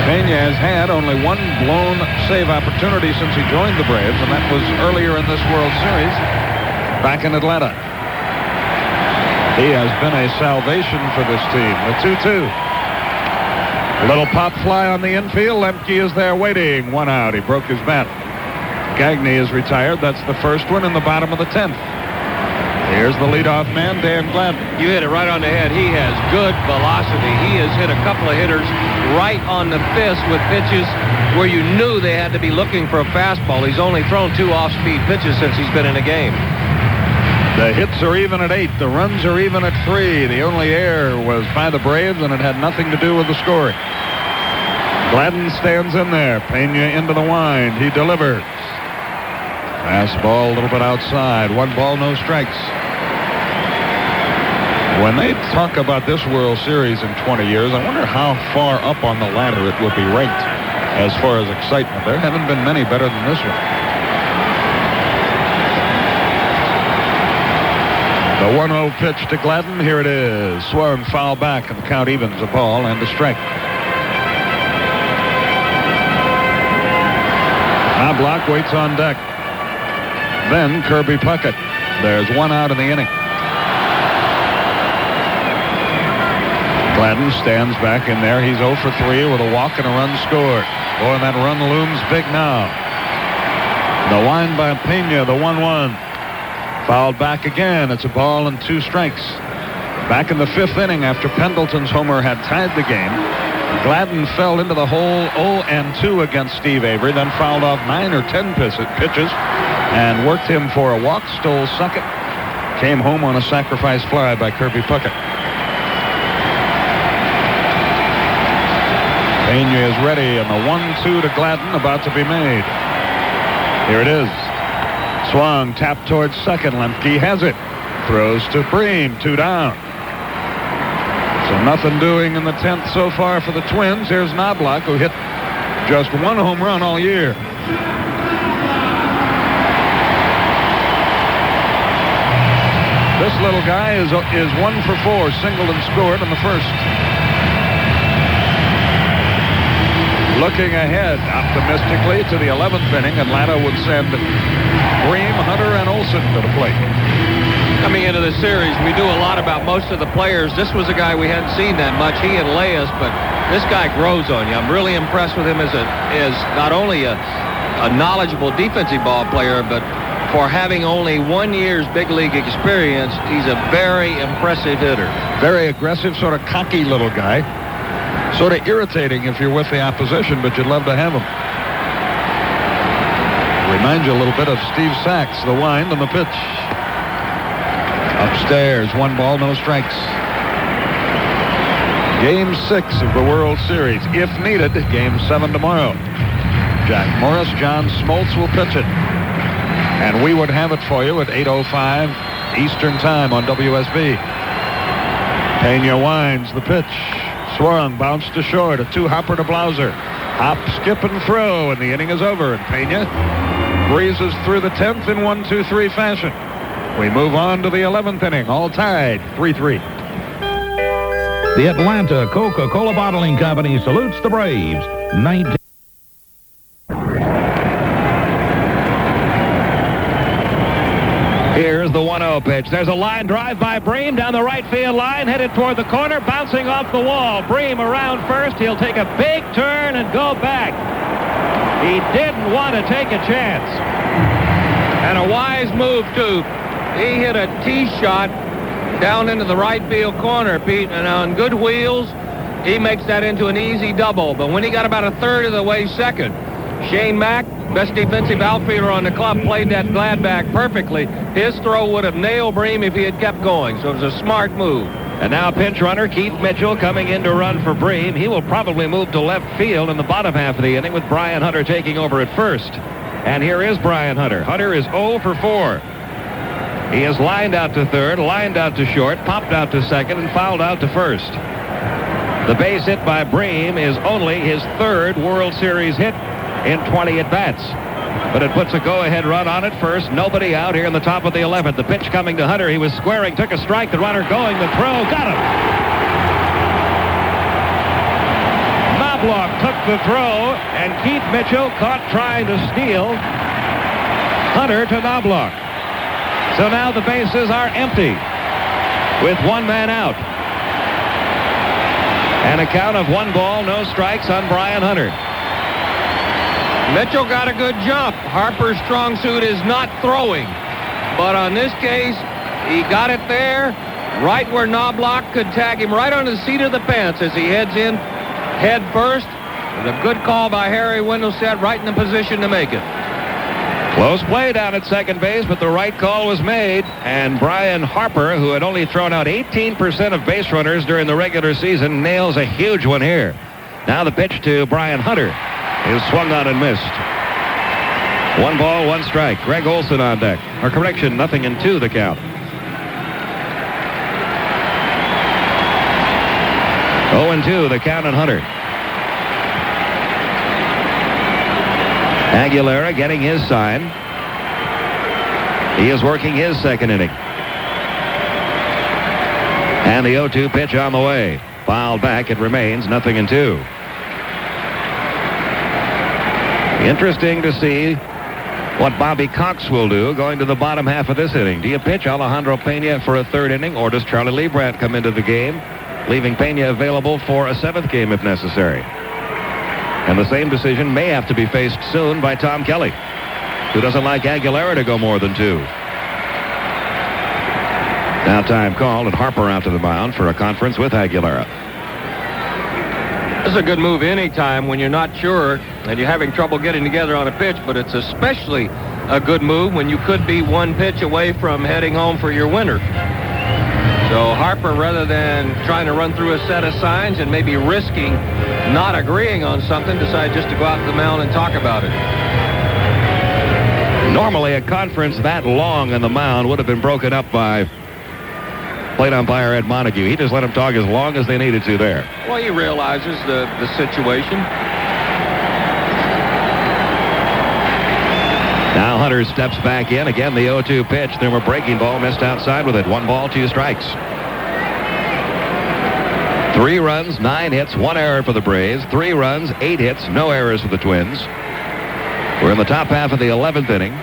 Pena has had only one blown save opportunity since he joined the Braves, and that was earlier in this World Series back in Atlanta. He has been a salvation for this team. The 2-2. Little pop fly on the infield. Lemke is there waiting. 1 out. He broke his bat. Gagne is retired. That's the first one in the bottom of the 10th. Here's the leadoff man, Dan Gladden. You hit it right on the head. He has good velocity. He has hit a couple of hitters right on the fist with pitches where you knew they had to be looking for a fastball. He's only thrown 2 off-speed pitches since he's been in the game. The hits are even at 8. The runs are even at 3. The only error was by the Braves, and it had nothing to do with the scoring. Gladden stands in there. Pena into the wind. He delivers. Fastball a little bit outside. 1 ball, no strikes. When they talk about this World Series in 20 years, I wonder how far up on the ladder it would be ranked as far as excitement. There haven't been many better than this one. The 1-0 pitch to Gladden. Here it is. Swung foul back, and the count evens, a ball and a strike. Knobloch waits on deck. Then Kirby Puckett. There's 1 out in the inning. Gladden stands back in there. He's 0 for 3 with a walk and a run scored. Boy, that run looms big now. The wind by Pena, the 1-1. Fouled back again. It's a ball and 2 strikes. Back in the 5th inning, after Pendleton's homer had tied the game, Gladden fell into the hole 0-2 against Steve Avery, then fouled off 9 or 10 pitches and worked him for a walk, stole second, came home on a sacrifice fly by Kirby Puckett. Pena is ready, and the 1-2 to Gladden about to be made. Here it is. Swung, tapped towards second. Lemke has it. Throws to Bream, 2 down. So nothing doing in the 10th so far for the Twins. Here's Knobloch, who hit just 1 home run all year. This little guy is 1 for 4, singled and scored in the 1st. Looking ahead optimistically to the 11th inning, Atlanta would send Bream, Hunter, and Olsen to the plate. Coming into the series, we knew a lot about most of the players. This was a guy we hadn't seen that much. He and Leas, but this guy grows on you. I'm really impressed with him as not only a knowledgeable defensive ball player, but for having only 1 year's big league experience, he's a very impressive hitter. Very aggressive, sort of cocky little guy. Sort of irritating if you're with the opposition, but you'd love to have him. Reminds you a little bit of Steve Sachs, the wind and the pitch. Upstairs, 1 ball, no strikes. Game 6 of the World Series. If needed, Game 7 tomorrow. Jack Morris, John Smoltz will pitch it. And we would have it for you at 8:05 Eastern Time on WSB. Pena winds the pitch. Swung, bounced to short, a 2-hopper to Blauser. Hop, skip, and throw, and the inning is over. And Pena breezes through the 10th in 1-2-3 fashion. We move on to the 11th inning, all tied, 3-3. The Atlanta Coca-Cola Bottling Company salutes the Braves. 19. Here's the 1-0 pitch. There's a line drive by Bream down the right field line, headed toward the corner, bouncing off the wall. Bream around first. He'll take a big turn and go back. He didn't want to take a chance. And a wise move, too. He hit a tee shot down into the right field corner, Pete, and on good wheels, he makes that into an easy double. But when he got about a third of the way second, Shane Mack best defensive outfielder on the club, played that glad back perfectly. His throw would have nailed Bream if he had kept going, so it was a smart move. And now pinch runner Keith Mitchell coming in to run for Bream. He will probably move to left field in the bottom half of the inning with Brian Hunter taking over at first. And here is Brian Hunter. Hunter is 0 for 4. He is lined out to third, lined out to short, popped out to second, and fouled out to first. The base hit by Bream is only his third World Series hit in 20 at-bats. But it puts a go-ahead run on at first. Nobody out here in the top of the 11th. The pitch coming to Hunter. He was squaring, took a strike. The runner going. The throw. Got him. Knobloch took the throw, and Keith Mitchell caught trying to steal Hunter to Knobloch. So now the bases are empty with one man out. And a count of 1 ball, no strikes on Brian Hunter. Mitchell got a good jump. Harper's strong suit is not throwing. But on this case, he got it there, right where Knobloch could tag him right on the seat of the pants as he heads in head first. It was a good call by Harry Wendelstedt, right in the position to make it. Close play down at second base, but the right call was made. And Brian Harper, who had only thrown out 18% of base runners during the regular season, nails a huge one here. Now the pitch to Brian Hunter is swung on and missed. 1 ball, 1 strike. Greg Olson on deck. Or correction, 0-2 the count. 0-2 the count on Hunter. Aguilera getting his sign. He is working his second inning. And the 0-2 pitch on the way. Fouled back, it remains 0-2. Interesting to see what Bobby Cox will do going to the bottom half of this inning. Do you pitch Alejandro Pena for a 3rd inning, or does Charlie Liebrandt come into the game, leaving Pena available for a 7th game if necessary? And the same decision may have to be faced soon by Tom Kelly, who doesn't like Aguilera to go more than 2. Now time called and Harper out to the mound for a conference with Aguilera. This is a good move anytime when you're not sure and you're having trouble getting together on a pitch, but it's especially a good move when you could be 1 pitch away from heading home for your winner. So Harper, rather than trying to run through a set of signs and maybe risking not agreeing on something, decided just to go out to the mound and talk about it. Normally a conference that long on the mound would have been broken up by plate umpire Ed Montague. He just let them talk as long as they needed to there. Well, he realizes the situation. Now Hunter steps back in. Again, the 0-2 pitch. There were breaking ball missed outside with it. 1 ball, 2 strikes. 3 runs, 9 hits, 1 error for the Braves. 3 runs, 8 hits, no errors for the Twins. We're in the top half of the 11th inning.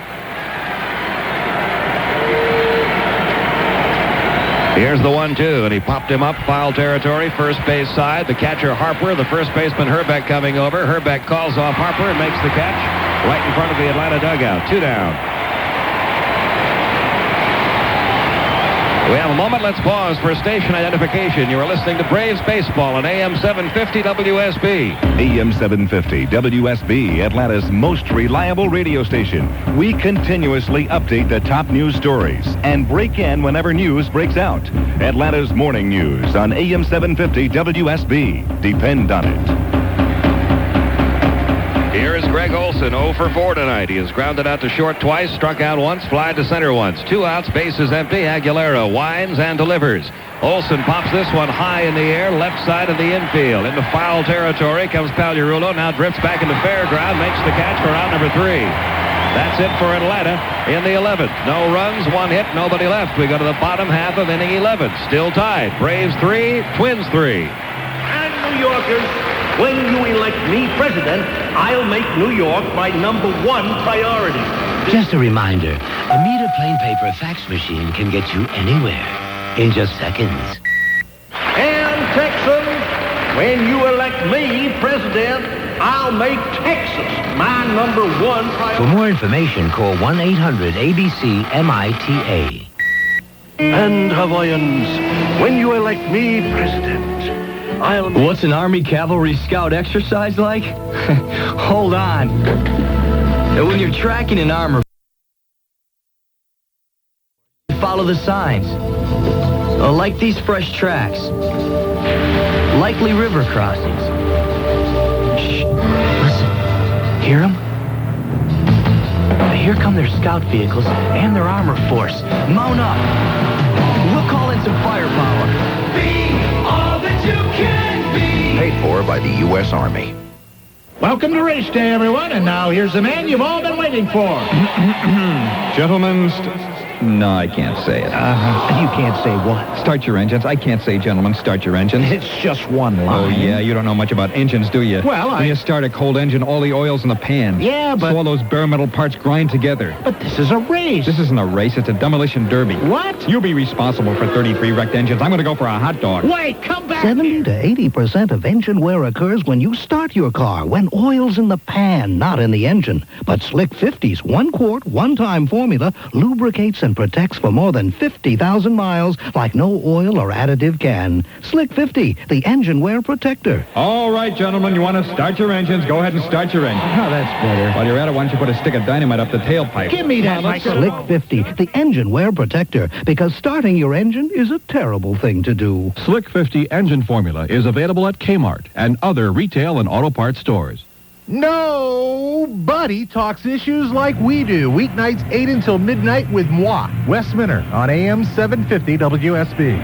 Here's the 1-2, and he popped him up, foul territory, first base side. The catcher Harper, the first baseman Herbeck coming over. Herbeck calls off Harper and makes the catch right in front of the Atlanta dugout. 2 down. We have a moment. Let's pause for station identification. You are listening to Braves Baseball on AM-750 WSB. AM-750 WSB, Atlanta's most reliable radio station. We continuously update the top news stories and break in whenever news breaks out. Atlanta's morning news on AM-750 WSB. Depend on it. Here is Greg Olson, 0 for 4 tonight. He has grounded out to short twice, struck out once, flied to center once. 2 outs, bases empty. Aguilera winds and delivers. Olson pops this one high in the air, left side of the infield. Into foul territory comes Pagliarulo, now drifts back into fair ground, makes the catch for out number 3. That's it for Atlanta in the 11th. No runs, 1 hit, nobody left. We go to the bottom half of inning 11. Still tied. Braves 3, Twins 3. And New Yorkers, when you elect me president, I'll make New York my #1 priority. Just a reminder, a meter plain paper fax machine can get you anywhere in just seconds. And Texans, when you elect me president, I'll make Texas my #1 priority. For more information, call 1-800-ABC-MITA. And Hawaiians, when you elect me president, I'll... What's an Army Cavalry Scout exercise like? Hold on. And when you're tracking an armor, follow the signs. Like these fresh tracks. Likely river crossings. Shh. Listen. Hear them? Here come their scout vehicles and their armor force. Mount up. We'll call in some firepower. Be all that you can be. Paid for by the U.S. Army. Welcome to race day, everyone. And now here's the man you've all been waiting for. Gentlemen, no, I can't say it. You can't say what? Start your engines. I can't say, gentlemen, start your engines. It's just one line. Oh, yeah, you don't know much about engines, do you? Well, When you start a cold engine, all the oil's in the pan. Yeah, but... So all those bare metal parts grind together. But this is a race. This isn't a race. It's a demolition derby. What? You'll be responsible for 33 wrecked engines. I'm going to go for a hot dog. Wait, come back. 70 to 80% of engine wear occurs when you start your car, when oil's in the pan, not in the engine. But Slick 50's 1 quart, one-time formula lubricates and protects for more than 50,000 miles like no oil or additive can. Slick 50, the engine wear protector. All right, gentlemen, you want to start your engines? Go ahead and start your engine. Oh, that's better. While you're at it, why don't you put a stick of dynamite up the tailpipe? Give me that microphone. Slick 50, the engine wear protector, because starting your engine is a terrible thing to do. Slick 50 engine formula is available at Kmart and other retail and auto parts stores. Nobody talks issues like we do. Weeknights 8 until midnight with moi, Wes Minner, on AM-750 WSB.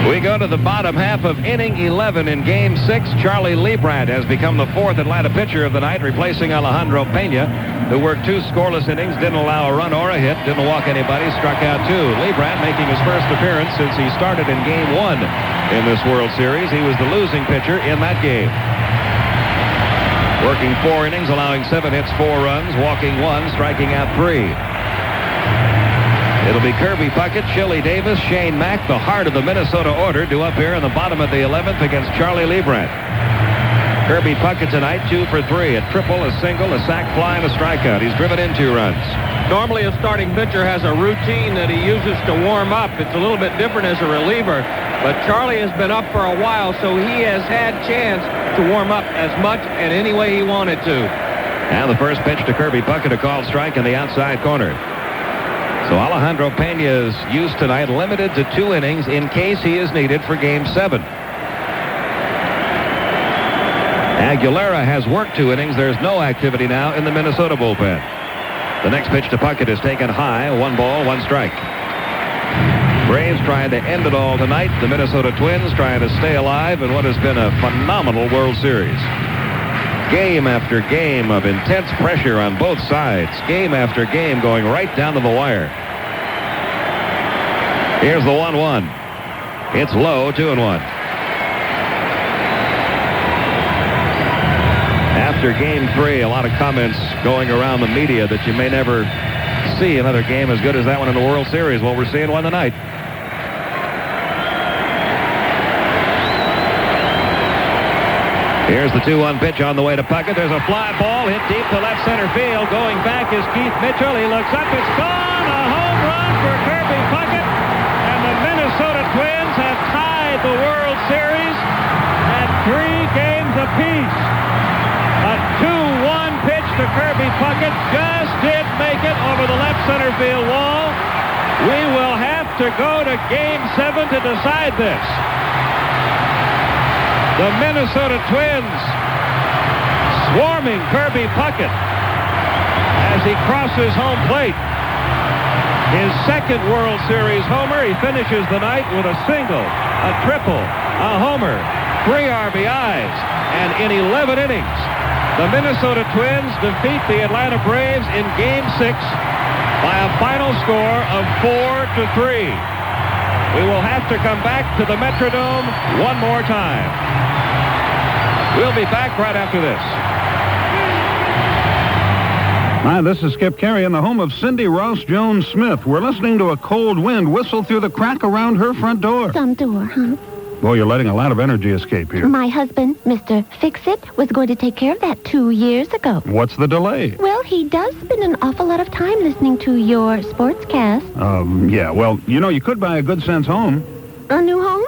We go to the bottom half of inning 11 in Game 6. Charlie Liebrandt has become the 4th Atlanta pitcher of the night, replacing Alejandro Pena, who worked 2 scoreless innings, didn't allow a run or a hit, didn't walk anybody, struck out 2. Liebrandt making his first appearance since he started in Game 1 in this World Series. He was the losing pitcher in that game. Working 4 innings, allowing 7 hits, 4 runs, walking 1, striking out 3. It'll be Kirby Puckett, Chili Davis, Shane Mack, the heart of the Minnesota order, due up here in the bottom of the 11th against Charlie Liebrandt. Kirby Puckett tonight, 2 for 3, a triple, a single, a sac fly, and a strikeout. He's driven in 2 runs. Normally a starting pitcher has a routine that he uses to warm up. It's a little bit different as a reliever, but Charlie has been up for a while, so he has had chance to warm up as much and any way he wanted to. And the first pitch to Kirby Puckett, a called strike in the outside corner. So Alejandro Pena's use tonight limited to 2 innings in case he is needed for Game 7. Aguilera has worked 2 innings. There's no activity now in the Minnesota bullpen. The next pitch to Puckett is taken high. 1 ball, 1 strike. Braves trying to end it all tonight. The Minnesota Twins trying to stay alive in what has been a phenomenal World Series. Game after game of intense pressure on both sides. Game after game going right down to the wire. Here's the 1-1. It's low, 2-1. After Game 3, a lot of comments going around the media that you may never see another game as good as that one in the World Series. Well, we're seeing one tonight. Here's the 2-1 pitch on the way to Puckett. There's a fly ball hit deep to left center field. Going back is Keith Mitchell. He looks up. It's gone. A home run for Kirby Puckett. And the Minnesota Twins have tied the World Series at 3 games apiece. A 2-1 pitch to Kirby Puckett just did make it over the left center field wall. We will have to go to Game 7 to decide this. The Minnesota Twins swarming Kirby Puckett as he crosses home plate. His second World Series homer. He finishes the night with a single, a triple, a homer, 3 RBIs, and in 11 innings, the Minnesota Twins defeat the Atlanta Braves in Game 6 by a final score of 4-3. We will have to come back to the Metrodome one more time. We'll be back right after this. Hi, this is Skip Carey in the home of Cindy Ross Jones Smith. We're listening to a cold wind whistle through the crack around her front door. Some door, huh? Boy, you're letting a lot of energy escape here. My husband, Mr. Fix-It, was going to take care of that 2 years ago. What's the delay? Well, he does spend an awful lot of time listening to your sportscast. Yeah, well, you know, you could buy a good sense home. A new home?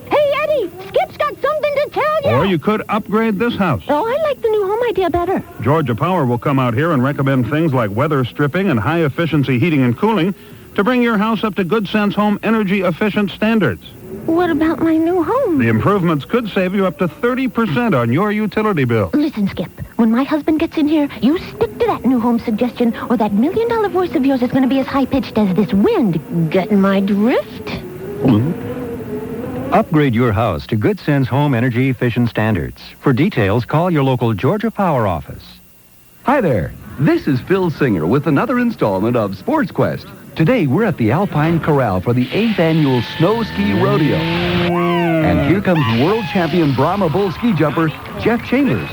Hey, Eddie, Skip's got something to tell you. Or you could upgrade this house. Oh, I like the new home idea better. Georgia Power will come out here and recommend things like weather stripping and high-efficiency heating and cooling to bring your house up to Good Sense Home energy-efficient standards. What about my new home? The improvements could save you up to 30% on your utility bill. Listen, Skip. When my husband gets in here, you stick to that new home suggestion, or that $1 million voice of yours is going to be as high-pitched as this wind. Getting my drift? Upgrade your house to Good Sense Home energy efficient standards. For details, call your local Georgia Power office. Hi there. This is Phil Singer with another installment of Sports Quest. Today, we're at the Alpine Corral for the 8th annual Snow Ski Rodeo. And here comes world champion Brahma Bull ski jumper Jeff Chambers.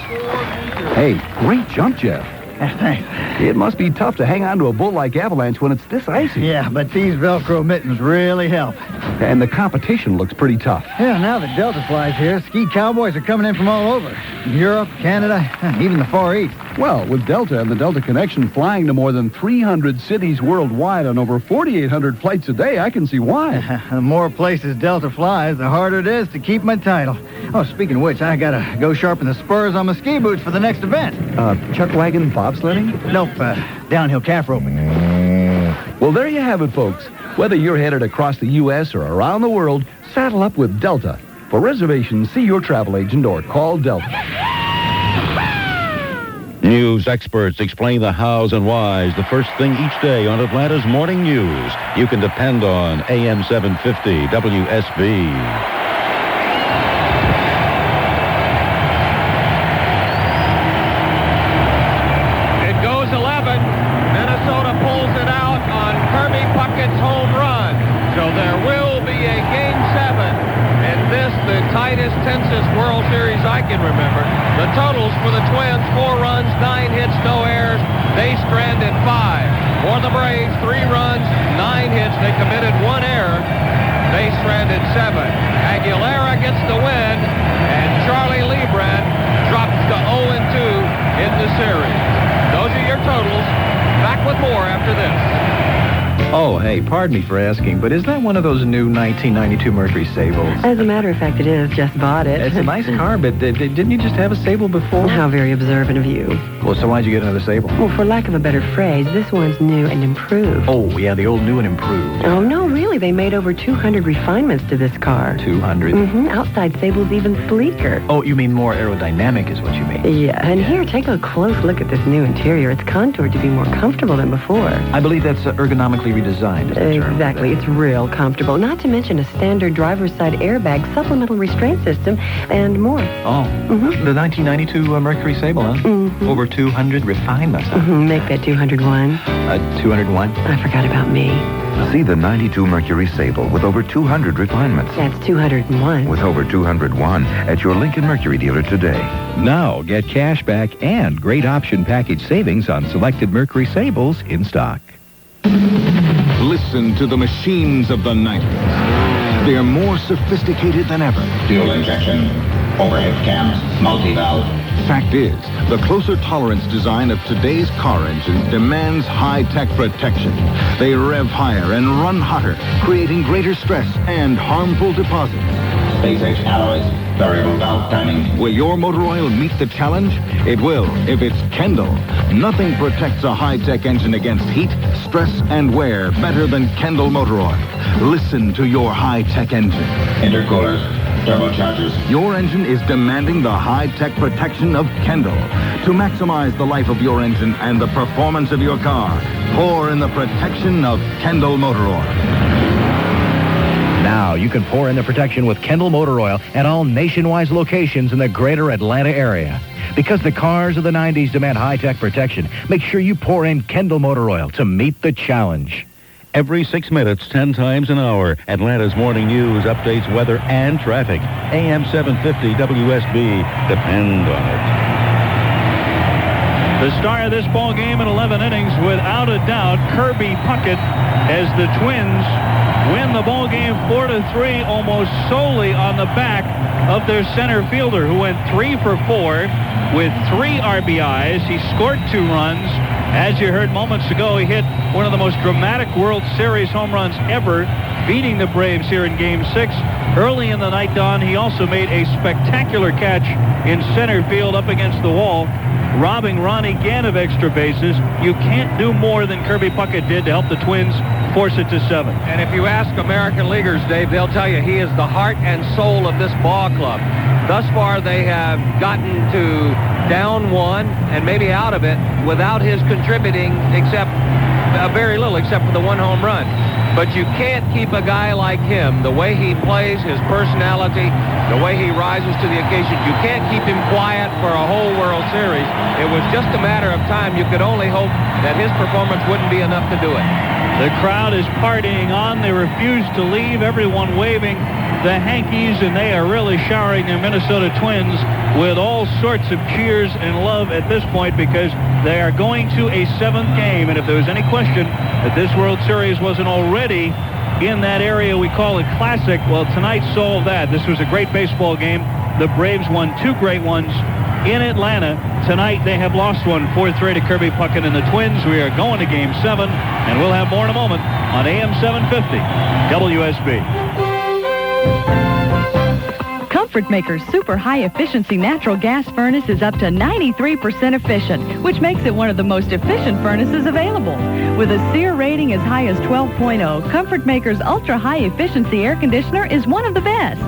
Hey, great jump, Jeff. Thanks. It must be tough to hang on to a bull like Avalanche when it's this icy. Yeah, but these Velcro mittens really help. And the competition looks pretty tough. Yeah, now that Delta flies here, ski cowboys are coming in from all over. Europe, Canada, even the Far East. Well, with Delta and the Delta Connection flying to more than 300 cities worldwide on over 4,800 flights a day, I can see why. The more places Delta flies, the harder it is to keep my title. Oh, speaking of which, I gotta go sharpen the spurs on my ski boots for the next event. Chuck wagon bobsledding? Nope, downhill calf roping. Well, there you have it, folks. Whether you're headed across the U.S. or around the world, saddle up with Delta. For reservations, see your travel agent or call Delta. News experts explain the hows and whys the first thing each day on Atlanta's Morning News. You can depend on AM-750 WSB. Tensest World Series I can remember. The totals for the Twins: 4 runs, 9 hits, no errors. They stranded 5. For the Braves, 3 runs, 9 hits. They committed 1 error. They stranded 7. Aguilera gets the win, and Charlie Lebrun drops to 0-2 in the series. Those are your totals. Back with more after this. Oh, hey, pardon me for asking, but is that one of those new 1992 Mercury Sables? As a matter of fact, it is. Just bought it. It's a nice car, but didn't you just have a Sable before? How very observant of you. Well, so why'd you get another Sable? Well, for lack of a better phrase, this one's new and improved. Oh, yeah, the old new and improved. Oh, no, really. They made over 200 refinements to this car. 200? Mm-hmm. Outside Sable's even sleeker. Oh, you mean more aerodynamic is what you mean? Yeah, and here, take a close look at this new interior. It's contoured to be more comfortable than before. I believe that's ergonomically redesigned. Exactly. It's real comfortable. Not to mention a standard driver's side airbag, supplemental restraint system, and more. Oh, the 1992 Mercury Sable, huh? Mm-hmm. Over 200 refinements, huh? Make that 201. 201? I forgot about me. See the 92 Mercury Sable with over 200 refinements. That's 201. With over 201 at your Lincoln Mercury dealer today. Now, get cash back and great option package savings on selected Mercury Sables in stock. Listen to the machines of the 90s. They're more sophisticated than ever. Fuel injection, overhead cams, multi-valve. Fact is, the closer tolerance design of today's car engines demands high-tech protection. They rev higher and run hotter, creating greater stress and harmful deposits. Space-age alloys, variable valve timing. Will your motor oil meet the challenge? It will if it's Kendall. Nothing protects a high-tech engine against heat, stress, and wear better than Kendall motor oil. Listen to your high-tech engine. Intercoolers, turbochargers. Your engine is demanding the high-tech protection of Kendall. To maximize the life of your engine and the performance of your car, pour in the protection of Kendall motor oil. Now you can pour in the protection with Kendall Motor Oil at all nationwide locations in the greater Atlanta area. Because the cars of the 90s demand high-tech protection, make sure you pour in Kendall Motor Oil to meet the challenge. Every 6 minutes, 10 times an hour, Atlanta's Morning News updates weather and traffic. AM 750 WSB. Depend on it. The star of this ball game in 11 innings, without a doubt, Kirby Puckett, as the Twins win the ball game 4-3, almost solely on the back of their center fielder, who went 3 for 4 with 3 RBIs. He scored 2 runs. As you heard moments ago, he hit one of the most dramatic World Series home runs ever, beating the Braves here in Game 6. Early in the night, Don, he also made a spectacular catch in center field up against the wall, robbing Ronnie Gann of extra bases. You can't do more than Kirby Puckett did to help the Twins force it to 7. And if you ask American leaguers, Dave, they'll tell you he is the heart and soul of this ball club. Thus far, they have gotten to down 1 and maybe out of it without his contributing except very little, except for the 1 home run. But you can't keep a guy like him, the way he plays, his personality, the way he rises to the occasion. You can't keep him quiet for a whole World Series. It was just a matter of time. You could only hope that his performance wouldn't be enough to do it. The crowd is partying on. They refuse to leave. Everyone waving the hankies, and they are really showering the Minnesota Twins with all sorts of cheers and love at this point, because they are going to a 7th game. And if there was any question that this World Series wasn't already in that area we call it classic, well, tonight solved that. This was a great baseball game. The Braves won 2 great ones in Atlanta. Tonight they have lost one 4-3 to Kirby Puckett and the Twins. We are going to Game 7, and we'll have more in a moment on AM-750 WSB. Comfort Maker's super high-efficiency natural gas furnace is up to 93% efficient, which makes it one of the most efficient furnaces available. With a SEER rating as high as 12.0, Comfort Maker's ultra-high-efficiency air conditioner is one of the best.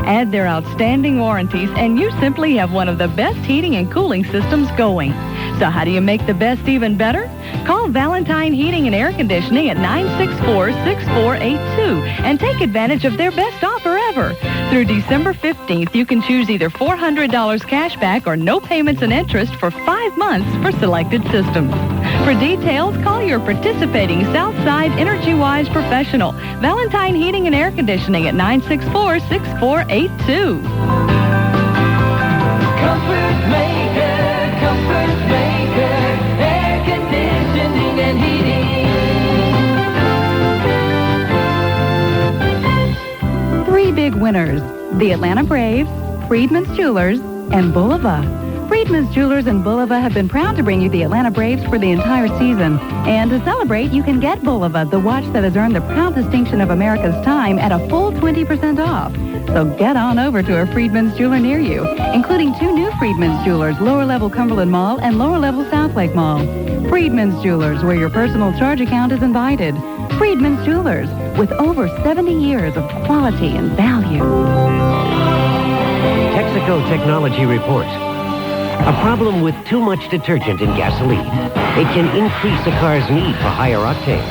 Add their outstanding warranties, and you simply have one of the best heating and cooling systems going. So how do you make the best even better? Call Valentine Heating and Air Conditioning at 964-6482 and take advantage of their best offer ever. Through December 15th, you can choose either $400 cash back or no payments and interest for 5 months for selected systems. For details, call your participating Southside Energy-Wise professional, Valentine Heating and Air Conditioning at 964-6482. Comfort Maker, air conditioning and heating. 3 big winners: the Atlanta Braves, Friedman's Jewelers, and Bulova. Friedman's Jewelers and Bulova have been proud to bring you the Atlanta Braves for the entire season. And to celebrate, you can get Bulova, the watch that has earned the proud distinction of America's time, at a full 20% off. So get on over to a Friedman's Jeweler near you, including 2 new Friedman's Jewelers, lower level Cumberland Mall and lower level Southlake Mall. Friedman's Jewelers, where your personal charge account is invited. Friedman's Jewelers, with over 70 years of quality and value. Texaco Technology reports a problem with too much detergent in gasoline. It can increase a car's need for higher octane.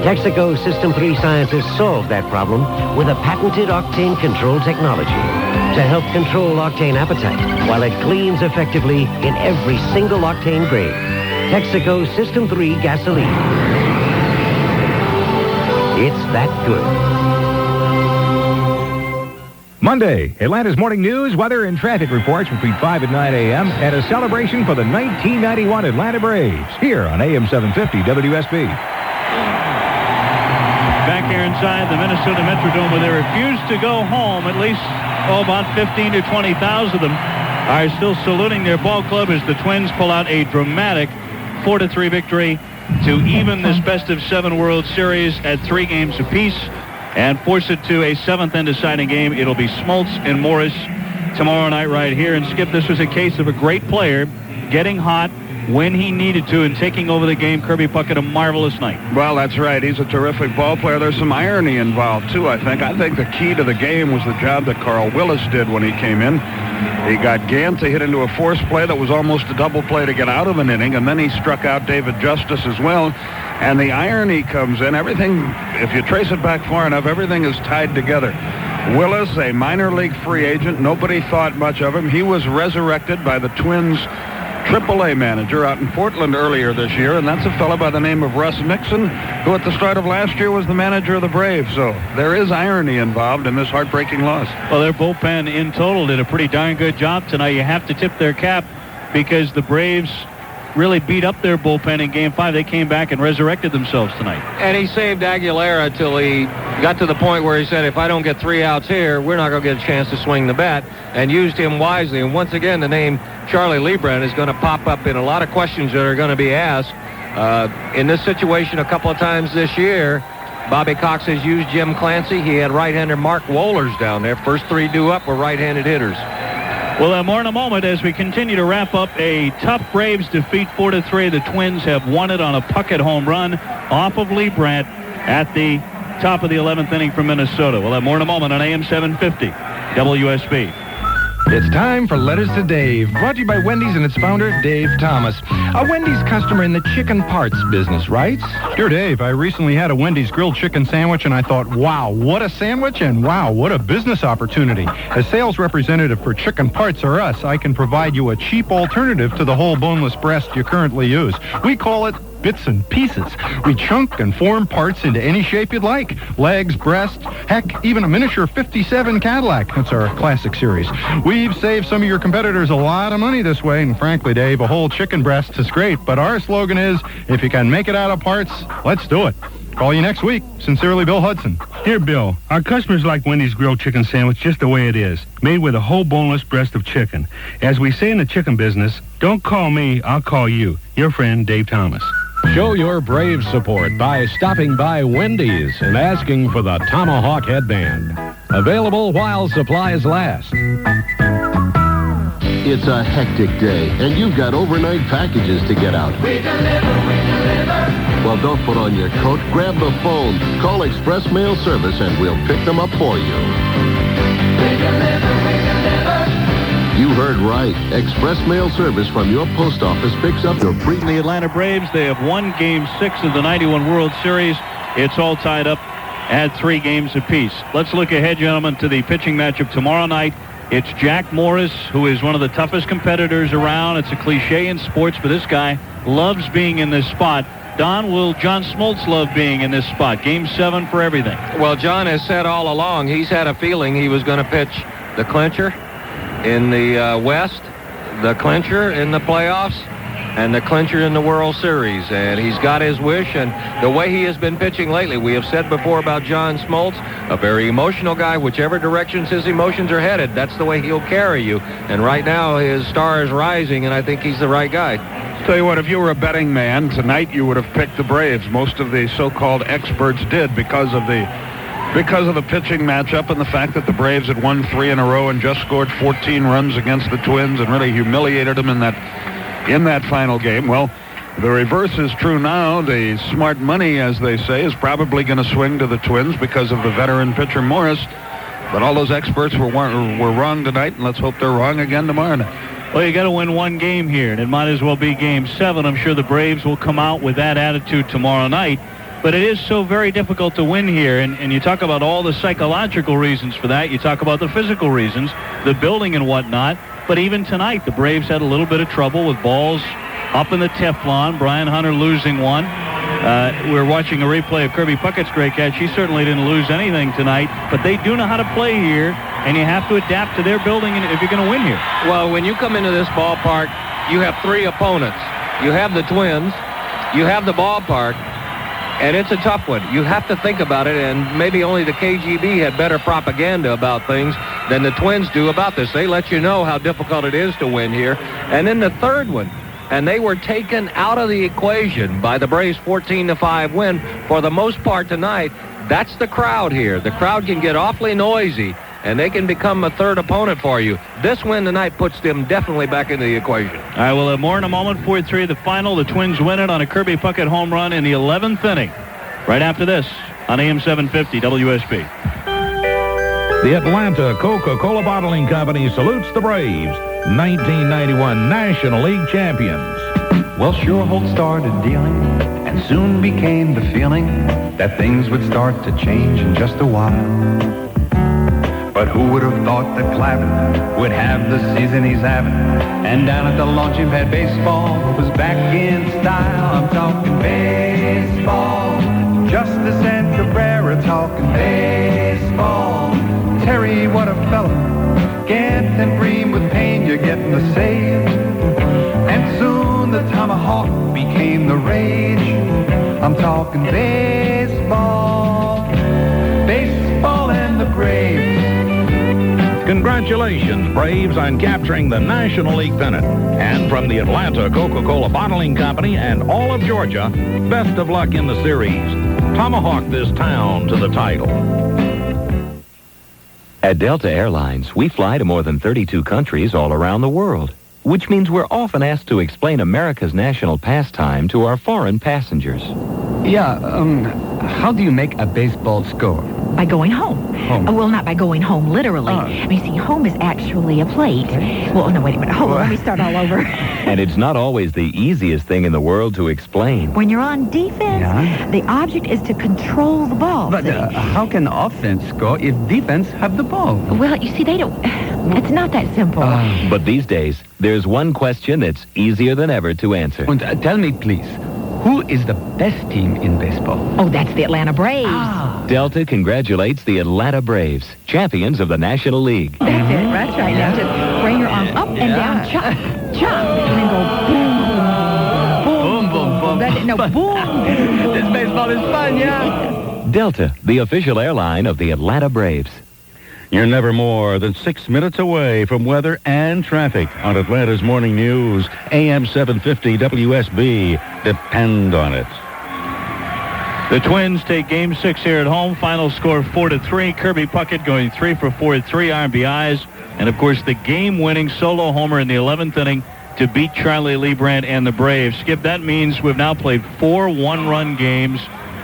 Texaco System 3 scientists solved that problem with a patented octane control technology to help control octane appetite while it cleans effectively in every single octane grade. Texaco System 3 gasoline. It's that good. Monday, Atlanta's morning news, weather, and traffic reports between 5 and 9 a.m. and a celebration for the 1991 Atlanta Braves here on AM-750 WSB. Back here inside the Minnesota Metrodome, where they refuse to go home, at least about 15 to 20,000 of them are still saluting their ball club as the Twins pull out a dramatic 4-3 victory to even this best of 7 World Series at 3 games apiece and force it to a 7th and deciding game. It'll be Smoltz and Morris tomorrow night right here. And Skip, this was a case of a great player getting hot when he needed to and taking over the game. Kirby Puckett, a marvelous night. Well, that's right. He's a terrific ball player. There's some irony involved, too, I think. I think the key to the game was the job that Carl Willis did when he came in. He got Gann to hit into a force play that was almost a double play to get out of an inning, and then he struck out David Justice as well. And the irony comes in. Everything, if you trace it back far enough, everything is tied together. Willis, a minor league free agent. Nobody thought much of him. He was resurrected by the Twins' AAA manager out in Portland earlier this year, and that's a fellow by the name of Russ Nixon, who at the start of last year was the manager of the Braves. So there is irony involved in this heartbreaking loss. Well, their bullpen in total did a pretty darn good job tonight. You have to tip their cap because the Braves really beat up their bullpen in Game 5. They came back and resurrected themselves tonight. And he saved Aguilera till he got to the point where he said, if I don't get 3 outs here, we're not going to get a chance to swing the bat, and used him wisely. And once again, the name Charlie Leibrandt is going to pop up in a lot of questions that are going to be asked. In this situation a couple of times this year, Bobby Cox has used Jim Clancy. He had right-hander Mark Wohlers down there. First 3 due up were right-handed hitters. We'll have more in a moment as we continue to wrap up a tough Braves defeat 4-3. The Twins have won it on a Puckett home run off of Leibrandt at the top of the 11th inning from Minnesota. We'll have more in a moment on AM-750 WSB. It's time for Letters to Dave, brought to you by Wendy's and its founder, Dave Thomas. A Wendy's customer in the chicken parts business, right? Dear Dave, I recently had a Wendy's grilled chicken sandwich, and I thought, wow, what a sandwich, and wow, what a business opportunity. As sales representative for Chicken Parts R Us, I can provide you a cheap alternative to the whole boneless breast you currently use. We call it bits and pieces. We chunk and form parts into any shape you'd like. Legs, breast, heck, even a miniature 57 Cadillac. That's our classic series. We've saved some of your competitors a lot of money this way, and frankly, Dave, a whole chicken breast is great, but our slogan is, if you can make it out of parts, let's do it. Call you next week. Sincerely, Bill Hudson. Dear Bill, our customers like Wendy's grilled chicken sandwich just the way it is, made with a whole boneless breast of chicken. As we say in the chicken business, don't call me, I'll call you. Your friend, Dave Thomas. Show your Braves support by stopping by Wendy's and asking for the Tomahawk headband. Available while supplies last. It's a hectic day, and you've got overnight packages to get out. We deliver. Well, don't put on your coat. Grab the phone. Call Express Mail Service, and we'll pick them up for you. We deliver. You heard right. Express Mail Service from your post office picks up your free... The Atlanta Braves, they have won Game 6 of the 91 World Series. It's all tied up at 3 games apiece. Let's look ahead, gentlemen, to the pitching matchup tomorrow night. It's Jack Morris, who is one of the toughest competitors around. It's a cliche in sports, but this guy loves being in this spot. Don, will John Smoltz love being in this spot? Game 7 for everything. Well, John has said all along he's had a feeling he was going to pitch the clincher in the West, the clincher in the playoffs, and the clincher in the World Series. And he's got his wish, and the way he has been pitching lately, we have said before about John Smoltz, a very emotional guy. Whichever directions his emotions are headed, that's the way he'll carry you. And right now, his star is rising, and I think he's the right guy. Tell you what, if you were a betting man, tonight you would have picked the Braves. Most of the so-called experts did because of the pitching matchup and the fact that the Braves had won 3 in a row and just scored 14 runs against the Twins and really humiliated them in that final game. Well, the reverse is true now. The smart money, as they say, is probably going to swing to the Twins because of the veteran pitcher Morris. But all those experts were wrong tonight, and let's hope they're wrong again tomorrow night. Well, you got to win one game here, and it might as well be Game 7. I'm sure the Braves will come out with that attitude tomorrow night. But it is so very difficult to win here, and you talk about all the psychological reasons for that. You talk about the physical reasons, the building and whatnot. But even tonight, the Braves had a little bit of trouble with balls up in the Teflon. Brian Hunter losing one. We're watching a replay of Kirby Puckett's great catch. He certainly didn't lose anything tonight, but they do know how to play here, and you have to adapt to their building if you're going to win here. Well, when you come into this ballpark, you have 3 opponents. You have the Twins, you have the ballpark, and it's a tough one. You have to think about it, and maybe only the KGB had better propaganda about things than the Twins do about this. They let you know how difficult it is to win here. And then the third one, and they were taken out of the equation by the Braves' 14-5 win for the most part tonight. That's the crowd here. The crowd can get awfully noisy, and they can become a third opponent for you. This win tonight puts them definitely back into the equation. All right, we'll have more in a moment. 4-3 of the final. The Twins win it on a Kirby Puckett home run in the 11th inning. Right after this on AM-750 WSB. The Atlanta Coca-Cola Bottling Company salutes the Braves, 1991 National League champions. Well, sure, Holt started dealing, and soon became the feeling that things would start to change in just a while. But who would have thought that Clavin would have the season he's having? And down at the launching pad, baseball was back in style. I'm talking baseball. Justice and Cabrera talking baseball. Terry, what a fella. Gant and Bream with Payne, you're getting the save. And soon the Tomahawk talk became the rage. I'm talking baseball. Baseball and the Braves. Congratulations, Braves, on capturing the National League pennant. And from the Atlanta Coca-Cola Bottling Company and all of Georgia, best of luck in the series. Tomahawk this town to the title. At Delta Airlines, we fly to more than 32 countries all around the world, which means we're often asked to explain America's national pastime to our foreign passengers. Yeah, how do you make a baseball score? By going home. Well, not by going home literally. I mean, see, home is actually a plate. Well, no, wait a minute. Hold on, let me start all over. And it's not always the easiest thing in the world to explain. When you're on defense, the object is to control the ball. But how can offense score if defense have the ball? Well, you see, they don't... It's not that simple. But these days, there's one question that's easier than ever to answer. And tell me, please, who is the best team in baseball? Oh, that's the Atlanta Braves. Delta congratulates the Atlanta Braves, champions of the National League. That's it. That's right. Now just bring your arms up and down, chop, chop, and then go boom, boom, boom, boom. That's it. No, boom. This baseball is fun, yeah. Delta, the official airline of the Atlanta Braves. You're never more than 6 minutes away from weather and traffic on Atlanta's Morning News. AM-750 WSB. Depend on it. The Twins take Game 6 here at home. Final score 4-3. Kirby Puckett going 3 for 4 at 3 RBIs. And, of course, the game-winning solo homer in the 11th inning to beat Charlie Leibrandt and the Braves. Skip, that means we've now played 4 one-run games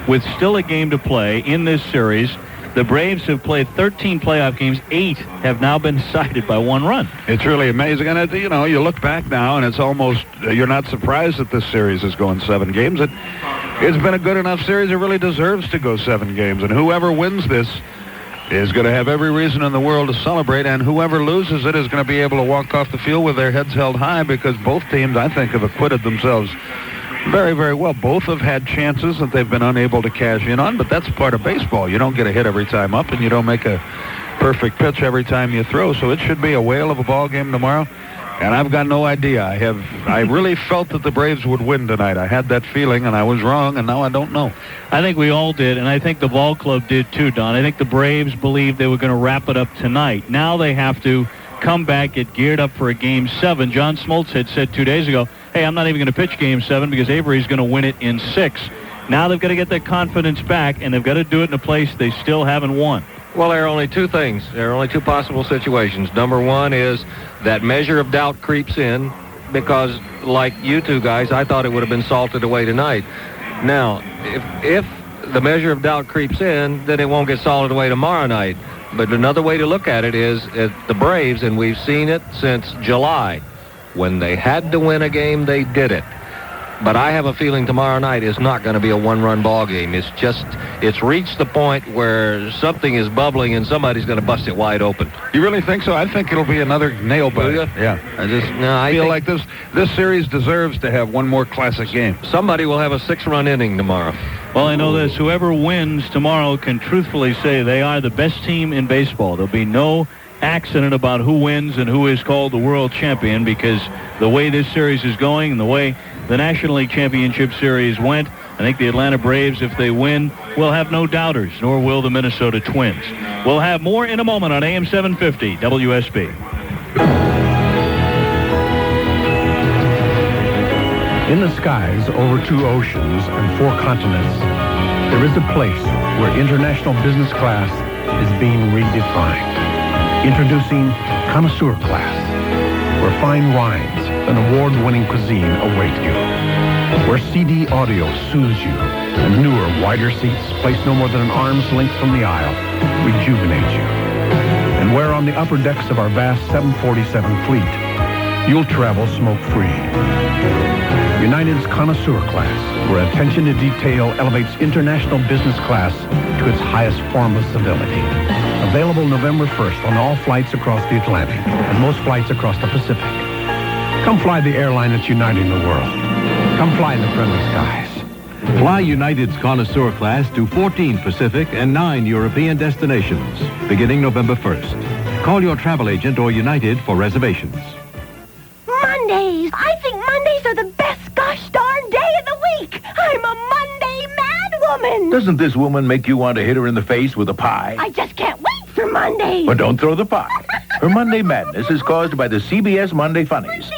with still a game to play in this series. The Braves have played 13 playoff games. 8 have now been decided by 1 run. It's really amazing. And, you look back now, and it's almost, you're not surprised that this series is going 7 games. It's been a good enough series. It really deserves to go 7 games. And whoever wins this is going to have every reason in the world to celebrate. And whoever loses it is going to be able to walk off the field with their heads held high, because both teams, I think, have acquitted themselves very, very well. Both have had chances that they've been unable to cash in on, but that's part of baseball. You don't get a hit every time up, and you don't make a perfect pitch every time you throw. So it should be a whale of a ball game tomorrow. And I've got no idea. I really felt that the Braves would win tonight. I had that feeling, and I was wrong, and now I don't know. I think we all did, and I think the ball club did too, Don. I think the Braves believed they were going to wrap it up tonight. Now they have to come back, get geared up for a Game 7. John Smoltz had said 2 days ago, hey, I'm not even going to pitch Game 7 because Avery's going to win it in 6. Now they've got to get their confidence back, and they've got to do it in a place they still haven't won. Well, there are only 2 things. There are only 2 possible situations. Number one is that measure of doubt creeps in because, like you two guys, I thought it would have been salted away tonight. Now, if the measure of doubt creeps in, then it won't get salted away tomorrow night. But another way to look at it is the Braves, and we've seen it since July. When they had to win a game, they did it. But I have a feeling tomorrow night is not going to be a one-run ball game. It's reached the point where something is bubbling and somebody's going to bust it wide open. You really think so? I think it'll be another nail-biter. Yeah. I feel like this series deserves to have one more classic game. Somebody will have a 6-run inning tomorrow. Well, I know this. Whoever wins tomorrow can truthfully say they are the best team in baseball. There'll be no accident about who wins and who is called the world champion, because the way this series is going and the way the National League Championship Series went, I think the Atlanta Braves, if they win, will have no doubters, nor will the Minnesota Twins. We'll have more in a moment on AM-750 WSB. In the skies over 2 oceans and 4 continents, there is a place where international business class is being redefined. Introducing Connoisseur Class, where fine wines and award-winning cuisine await you. Where CD audio soothes you and newer, wider seats placed no more than an arm's length from the aisle rejuvenate you. And where on the upper decks of our vast 747 fleet, you'll travel smoke-free. United's Connoisseur Class, where attention to detail elevates international business class to its highest form of civility. Available November 1st on all flights across the Atlantic and most flights across the Pacific. Come fly the airline that's uniting the world. Come fly in the friendly skies. Fly United's Connoisseur Class to 14 Pacific and 9 European destinations, beginning November 1st. Call your travel agent or United for reservations. Mondays! I think Mondays are the best. Gosh darn woman. Doesn't this woman make you want to hit her in the face with a pie? I just can't wait for Monday. But don't throw the pie. Her Monday madness is caused by the CBS Monday Funnies.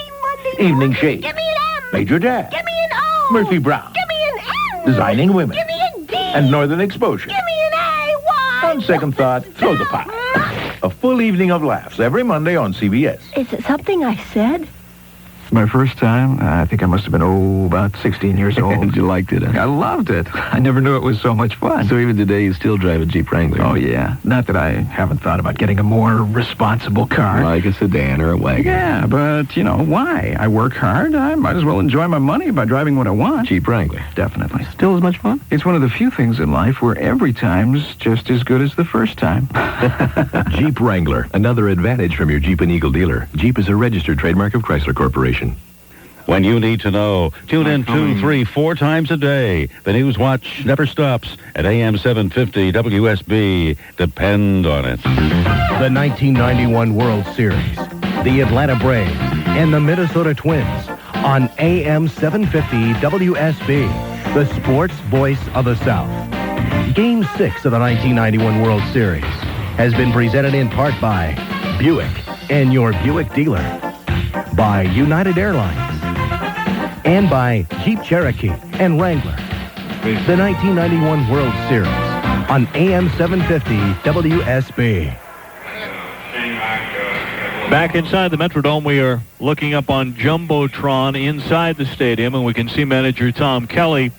Evening Shade. Give me an M. Major Dad. Give me an O. Murphy Brown. Give me an N. Designing Women. Give me a D. And Northern Exposure. Give me an A. Why? On second thought, throw the pie. A full evening of laughs every Monday on CBS. Is it something I said? My first time, I think I must have been, about 16 years old. And you liked it, huh? I loved it. I never knew it was so much fun. So even today, you still drive a Jeep Wrangler? Oh, yeah. Not that I haven't thought about getting a more responsible car. Like a sedan or a wagon? Yeah, but, why? I work hard. I might as well enjoy my money by driving what I want. Jeep Wrangler. Definitely. Still as much fun? It's one of the few things in life where every time's just as good as the first time. Jeep Wrangler. Another advantage from your Jeep and Eagle dealer. Jeep is a registered trademark of Chrysler Corporation. When you need to know, tune in 2, 3, 4 times a day. The News Watch never stops at AM-750 WSB. Depend on it. The 1991 World Series, the Atlanta Braves, and the Minnesota Twins on AM-750 WSB, the sports voice of the South. Game 6 of the 1991 World Series has been presented in part by Buick and your Buick dealer, by United Airlines, and by Jeep Cherokee and Wrangler. The 1991 World Series on AM-750 WSB. Back inside the Metrodome, we are looking up on Jumbotron inside the stadium, and we can see manager Tom Kelly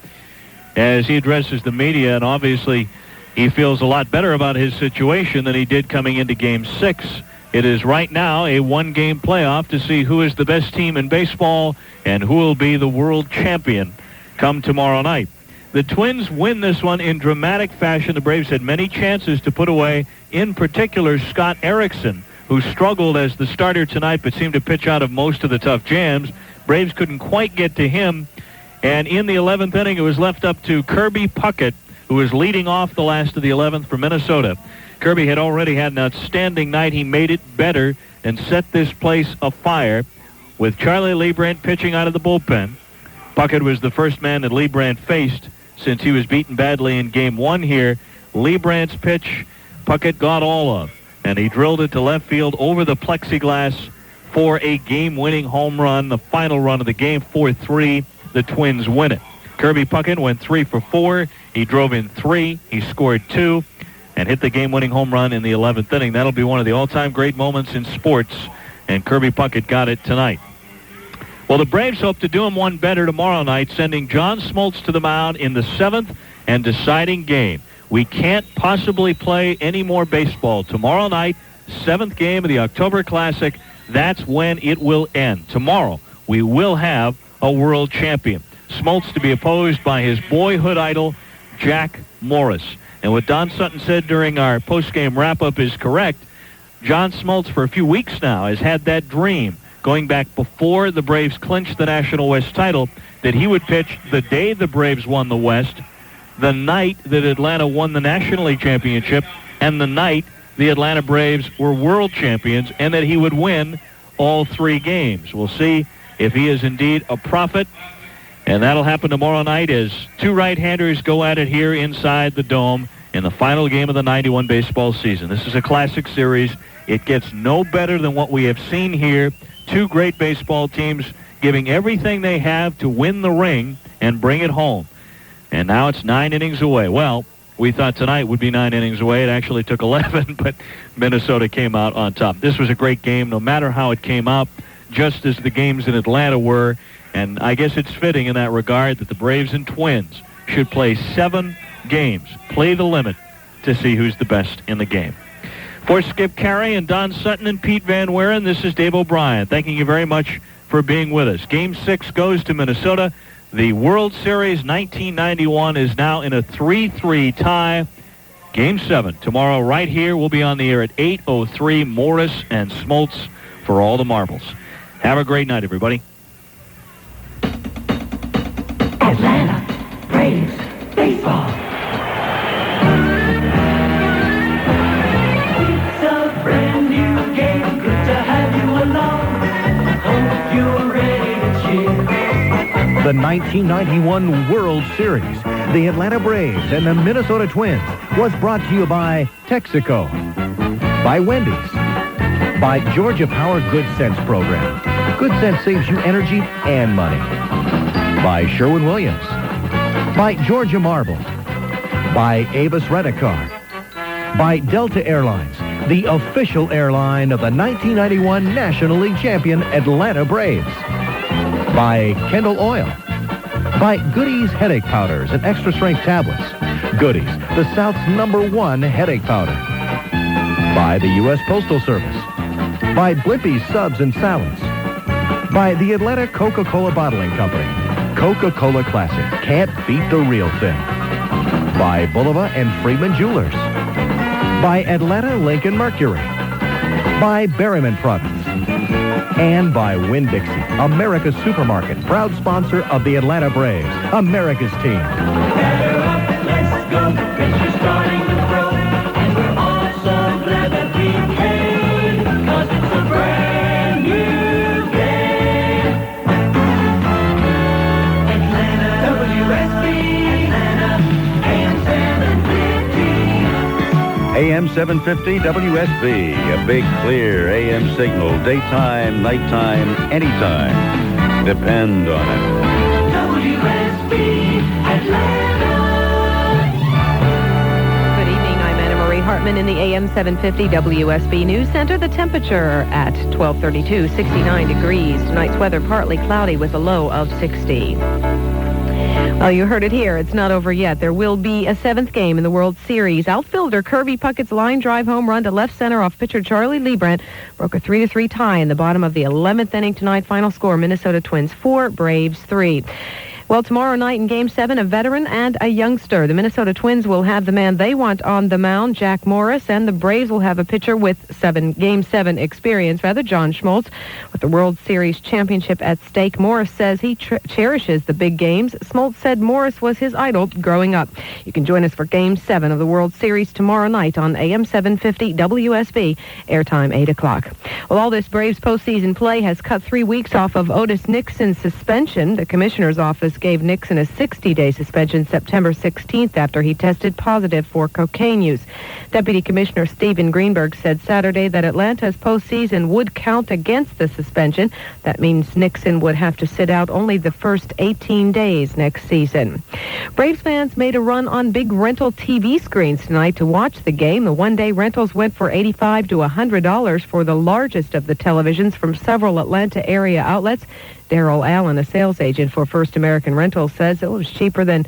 as he addresses the media, and obviously he feels a lot better about his situation than he did coming into Game 6. It is right now a one-game playoff to see who is the best team in baseball and who will be the world champion come tomorrow night. The Twins win this one in dramatic fashion. The Braves had many chances to put away, in particular Scott Erickson, who struggled as the starter tonight but seemed to pitch out of most of the tough jams. Braves couldn't quite get to him, and in the 11th inning it was left up to Kirby Puckett, who was leading off the last of the 11th for Minnesota. Kirby had already had an outstanding night. He made it better and set this place afire with Charlie Leibrandt pitching out of the bullpen. Puckett was the first man that Leibrandt faced since he was beaten badly in Game 1 here. Leibrandt's pitch, Puckett got all of, and he drilled it to left field over the plexiglass for a game-winning home run, the final run of the game, 4-3. The Twins win it. Kirby Puckett went 3 for 4. He drove in 3. He scored 2. And hit the game-winning home run in the 11th inning. That'll be one of the all-time great moments in sports, and Kirby Puckett got it tonight. Well, the Braves hope to do him one better tomorrow night, sending John Smoltz to the mound in the 7th and deciding game. We can't possibly play any more baseball. Tomorrow night, 7th game of the October Classic, that's when it will end. Tomorrow, we will have a world champion. Smoltz to be opposed by his boyhood idol, Jack Morris. And what Don Sutton said during our post-game wrap-up is correct. John Smoltz, for a few weeks now, has had that dream, going back before the Braves clinched the National West title, that he would pitch the day the Braves won the West, the night that Atlanta won the National League Championship, and the night the Atlanta Braves were world champions, and that he would win all 3 games. We'll see if he is indeed a prophet. And that'll happen tomorrow night as 2 right-handers go at it here inside the Dome in the final game of the 91 baseball season. This is a classic series. It gets no better than what we have seen here. 2 great baseball teams giving everything they have to win the ring and bring it home. And now it's 9 innings away. Well, we thought tonight would be 9 innings away. It actually took 11, but Minnesota came out on top. This was a great game, no matter how it came out, just as the games in Atlanta were. And I guess it's fitting in that regard that the Braves and Twins should play 7 games, play the limit, to see who's the best in the game. For Skip Caray and Don Sutton and Pete Van Wieren, this is Dave O'Brien. Thanking you very much for being with us. Game 6 goes to Minnesota. The World Series 1991 is now in a 3-3 tie. Game 7 tomorrow right here. We'll be on the air at 8:03. Morris and Smoltz for all the marbles. Have a great night, everybody. Atlanta Braves baseball. It's a brand new game, good to have you along. Hope you're ready to cheer. The 1991 World Series The Atlanta Braves and the Minnesota Twins was brought to you by Texaco, by Wendy's, by Georgia Power Good Sense Program. Good Sense saves you energy and money. By Sherwin-Williams, by Georgia Marble, by Avis Rent-A-Car, by Delta Airlines, the official airline of the 1991 National League champion Atlanta Braves, by Kendall Oil, by Goody's Headache Powders and Extra Strength Tablets. Goody's, the South's #1 headache powder. By the U.S. Postal Service, by Blippy's Subs and Salads, by the Atlanta Coca-Cola Bottling Company. Coca-Cola Classic, can't beat the real thing. By Bulova and Friedman Jewelers, by Atlanta Lincoln Mercury, by Berryman Products, and by Winn-Dixie, America's supermarket, proud sponsor of the Atlanta Braves, America's team. Gather up, let's go. Pitcher's starting to throw, and we're all so glad that we came, 'cause it's a brand new game. Atlanta, WSB, Atlanta, AM-750. AM-750 WSB, a big, clear AM signal, daytime, nighttime, anytime. Depend on it. WSB, Atlanta. Good evening. I'm Anna Marie Hartman in the AM-750 WSB News Center. The temperature at 12:32, 69 degrees. Tonight's weather partly cloudy with a low of 60. Well, you heard it here. It's not over yet. There will be a 7th game in the World Series. Outfielder Kirby Puckett's line drive home run to left center off pitcher Charlie Leibrandt broke a 3-3 tie in the bottom of the 11th inning tonight. Final score, Minnesota Twins 4, Braves 3. Well, tomorrow night in Game 7, a veteran and a youngster. The Minnesota Twins will have the man they want on the mound, Jack Morris, and the Braves will have a pitcher with Game 7 experience, John Schmaltz. With the World Series championship at stake, Morris says he cherishes the big games. Schmaltz said Morris was his idol growing up. You can join us for Game 7 of the World Series tomorrow night on AM-750 WSB, airtime 8 o'clock. Well, all this Braves postseason play has cut 3 weeks off of Otis Nixon's suspension. The commissioner's office gave Nixon a 60-day suspension September 16th after he tested positive for cocaine use. Deputy Commissioner Stephen Greenberg said Saturday that Atlanta's postseason would count against the suspension. That means Nixon would have to sit out only the first 18 days next season. Braves fans made a run on big rental TV screens tonight to watch the game. The one-day rentals went for $85 to $100 for the largest of the televisions from several Atlanta area outlets. Daryl Allen, a sales agent for First American Rentals, says it was cheaper than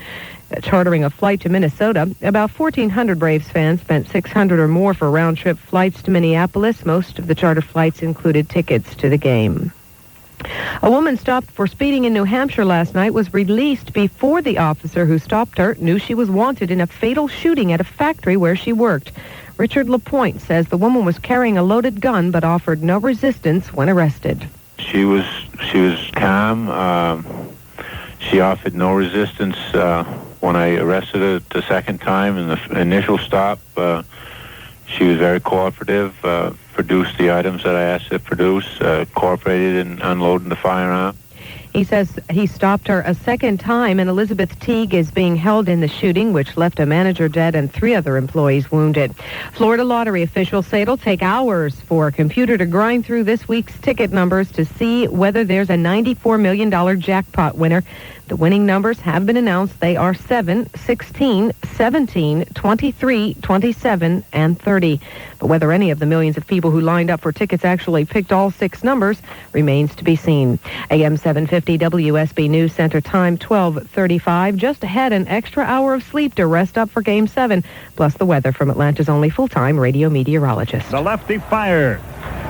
chartering a flight to Minnesota. About 1,400 Braves fans spent $600 or more for round-trip flights to Minneapolis. Most of the charter flights included tickets to the game. A woman stopped for speeding in New Hampshire last night was released before the officer who stopped her knew she was wanted in a fatal shooting at a factory where she worked. Richard LaPointe says the woman was carrying a loaded gun but offered no resistance when arrested. She was calm. She offered no resistance when I arrested her the second time in the initial stop. She was very cooperative, produced the items that I asked her to produce, cooperated in unloading the firearm. He says he stopped her a second time, and Elizabeth Teague is being held in the shooting, which left a manager dead and 3 other employees wounded. Florida lottery officials say it'll take hours for a computer to grind through this week's ticket numbers to see whether there's a $94 million jackpot winner. The winning numbers have been announced. They are 7, 16, 17, 23, 27, and 30. But whether any of the millions of people who lined up for tickets actually picked all 6 numbers remains to be seen. AM 750 WSB News Center time 12:35. Just ahead, an extra hour of sleep to rest up for Game 7, plus the weather from Atlanta's only full-time radio meteorologist. The lefty fires.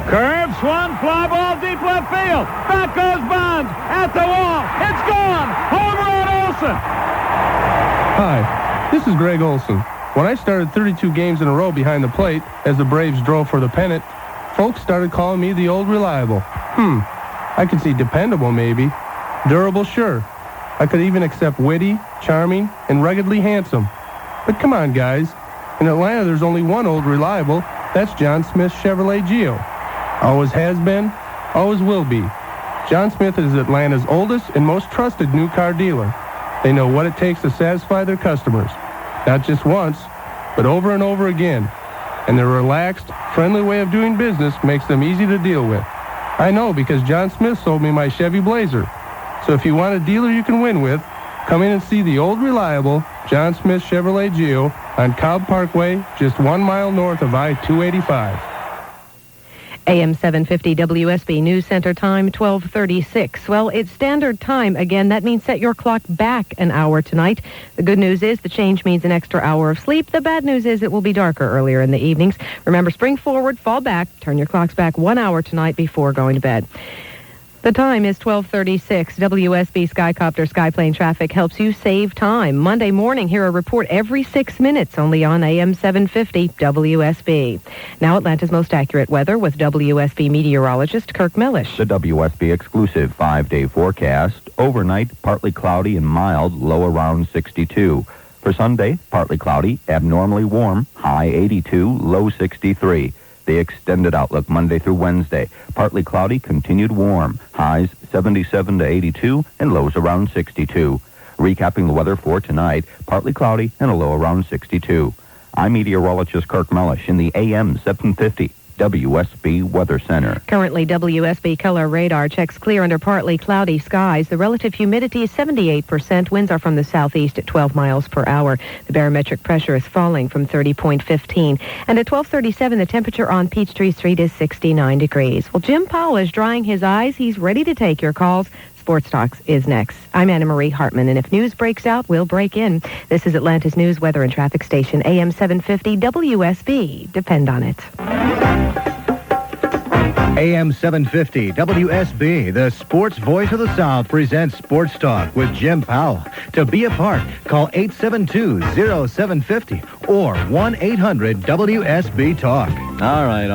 Curves, one fly ball deep left field. Back goes Bonds at the wall. It's gone. Home run, Olsen. Hi, this is Greg Olsen. When I started 32 games in a row behind the plate as the Braves drove for the pennant, folks started calling me the old reliable. I could see dependable maybe. Durable, sure. I could even accept witty, charming, and ruggedly handsome. But come on, guys. In Atlanta, there's only one old reliable. That's John Smith's Chevrolet Geo. Always has been, always will be. John Smith is Atlanta's oldest and most trusted new car dealer. They know what it takes to satisfy their customers, not just once, but over and over again. And their relaxed, friendly way of doing business makes them easy to deal with. I know because John Smith sold me my Chevy Blazer. So if you want a dealer you can win with, come in and see the old reliable John Smith Chevrolet Geo on Cobb Parkway, just 1 mile north of I-285. AM-750 WSB News Center time, 12:36. Well, it's standard time again. That means set your clock back an hour tonight. The good news is the change means an extra hour of sleep. The bad news is it will be darker earlier in the evenings. Remember, spring forward, fall back. Turn your clocks back 1 hour tonight before going to bed. The time is 12:36. WSB Skycopter Skyplane Traffic helps you save time. Monday morning, hear a report every 6 minutes, only on AM-750 WSB. Now Atlanta's most accurate weather with WSB meteorologist Kirk Millish. The WSB exclusive 5-day forecast. Overnight, partly cloudy and mild, low around 62. For Sunday, partly cloudy, abnormally warm, high 82, low 63. The extended outlook Monday through Wednesday. Partly cloudy, continued warm. Highs 77 to 82 and lows around 62. Recapping the weather for tonight, partly cloudy and a low around 62. I'm meteorologist Kirk Mellish in the AM-750 WSB Weather Center. Currently, WSB color radar checks clear under partly cloudy skies. The relative humidity is 78%. Winds are from the southeast at 12 miles per hour. The barometric pressure is falling from 30.15. And at 12:37, the temperature on Peachtree Street is 69 degrees. Well, Jim Powell is drying his eyes. He's ready to take your calls. Sports Talks is next. I'm Anna Marie Hartman, and if news breaks out, we'll break in. This is Atlanta's news, weather, and traffic station, AM-750 WSB. Depend on it. AM-750 WSB, the sports voice of the South, presents Sports Talk with Jim Powell. To be a part, call 872-0750 or 1-800-WSB-TALK. All right.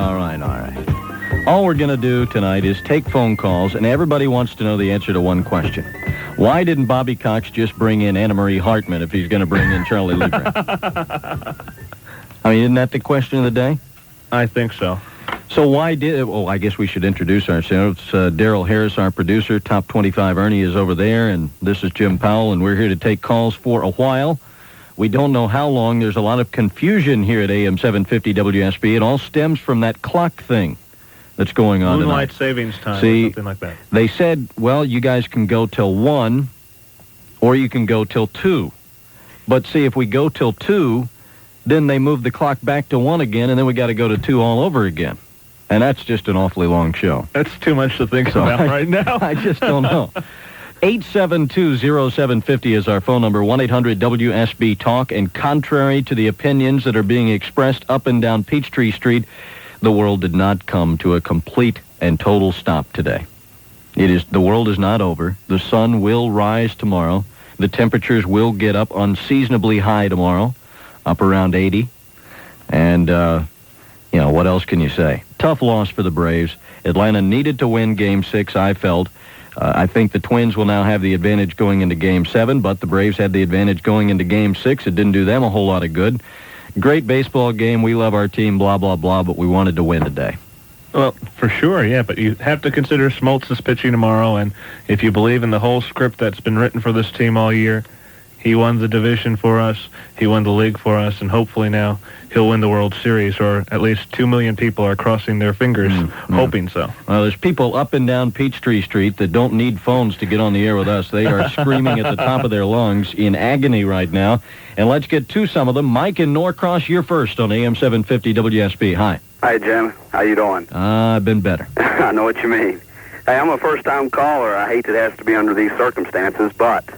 All we're going to do tonight is take phone calls, and everybody wants to know the answer to one question. Why didn't Bobby Cox just bring in Anna Marie Hartman if he's going to bring in Charlie Lieber? I mean, isn't that the question of the day? I think so. So why did... Oh, I guess we should introduce ourselves. Daryl Harris, our producer. Top 25 Ernie is over there, and this is Jim Powell, and we're here to take calls for a while. We don't know how long. There's a lot of confusion here at AM-750 WSB. It all stems from that clock thing that's going on Moonlight tonight. savings time, See, or something like that. They said, well, you guys can go till 1, or you can go till 2. But see, if we go till 2, then they move the clock back to 1 again, and then we got to go to 2 all over again. And that's just an awfully long show. That's too much to think about right now. I just don't know. 872-0750 is our phone number, 1-800-WSB-TALK. And contrary to the opinions that are being expressed up and down Peachtree Street, the world did not come to a complete and total stop today. The world is not over. The sun will rise tomorrow. The temperatures will get up unseasonably high tomorrow, up around 80. And, what else can you say? Tough loss for the Braves. Atlanta needed to win Game 6, I felt. I think the Twins will now have the advantage going into Game 7, but the Braves had the advantage going into Game 6. It didn't do them a whole lot of good. Great baseball game. We love our team, blah, blah, blah, but we wanted to win today. Well, for sure, yeah, but you have to consider Smoltz is pitching tomorrow, and if you believe in the whole script that's been written for this team all year, he won the division for us, he won the league for us, and hopefully now he'll win the World Series, or at least 2 million people are crossing their fingers, hoping so. Well, there's people up and down Peachtree Street that don't need phones to get on the air with us. They are screaming at the top of their lungs in agony right now. And let's get to some of them. Mike in Norcross, you're first on AM-750 WSB. Hi. Hi, Jim. How you doing? I've been better. I know what you mean. Hey, I'm a first-time caller. I hate it has to be under these circumstances, but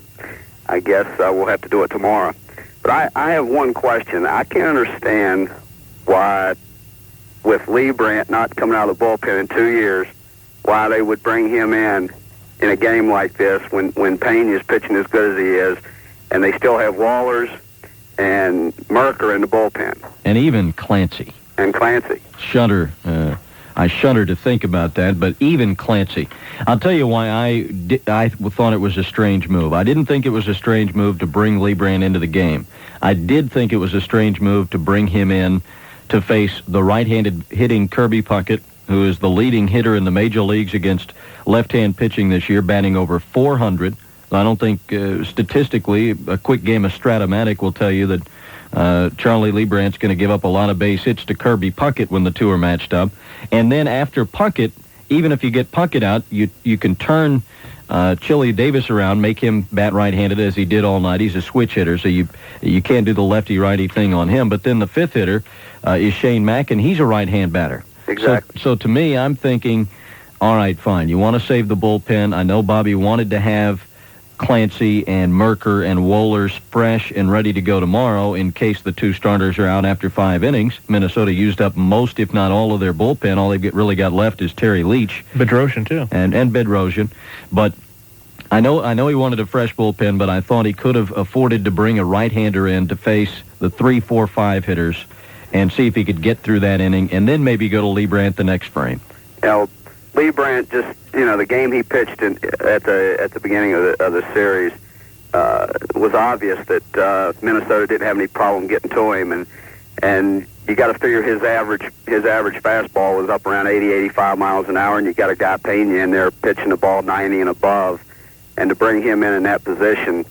I guess we'll have to do it tomorrow. But I have one question. I can't understand why, with Lee Brandt not coming out of the bullpen in 2 years, why they would bring him in a game like this when Payne is pitching as good as he is, and they still have Wallers and Merker in the bullpen. And even Clancy. And Clancy. I shudder to think about that, but even Clancy. I'll tell you why I thought it was a strange move. I didn't think it was a strange move to bring Lee Brandt into the game. I did think it was a strange move to bring him in to face the right-handed hitting Kirby Puckett, who is the leading hitter in the major leagues against left-hand pitching this year, batting over 400, I don't think statistically a quick game of Stratomatic will tell you that Charlie Liebrandt's going to give up a lot of base hits to Kirby Puckett when the two are matched up. And then after Puckett, even if you get Puckett out, you can turn Chili Davis around, make him bat right-handed as he did all night. He's a switch hitter, so you can't do the lefty-righty thing on him. But then the fifth hitter is Shane Mack, and he's a right-hand batter. Exactly. So to me, I'm thinking, all right, fine. You want to save the bullpen. I know Bobby wanted to have Clancy and Merker and Wohlers fresh and ready to go tomorrow in case the two starters are out after 5 innings. Minnesota used up most, if not all, of their bullpen. All they've really got left is Terry Leach. Bedrosian, too. And Bedrosian. But I know he wanted a fresh bullpen, but I thought he could have afforded to bring a right-hander in to face the 3, 4, 5 hitters and see if he could get through that inning and then maybe go to Liebrandt the next frame. Liebrandt just, the game he pitched at the beginning of the series was obvious that Minnesota didn't have any problem getting to him, and you got to figure his average fastball was up around 80, 85 miles an hour, and you got a guy Pena in there pitching the ball 90 and above, and to bring him in that position.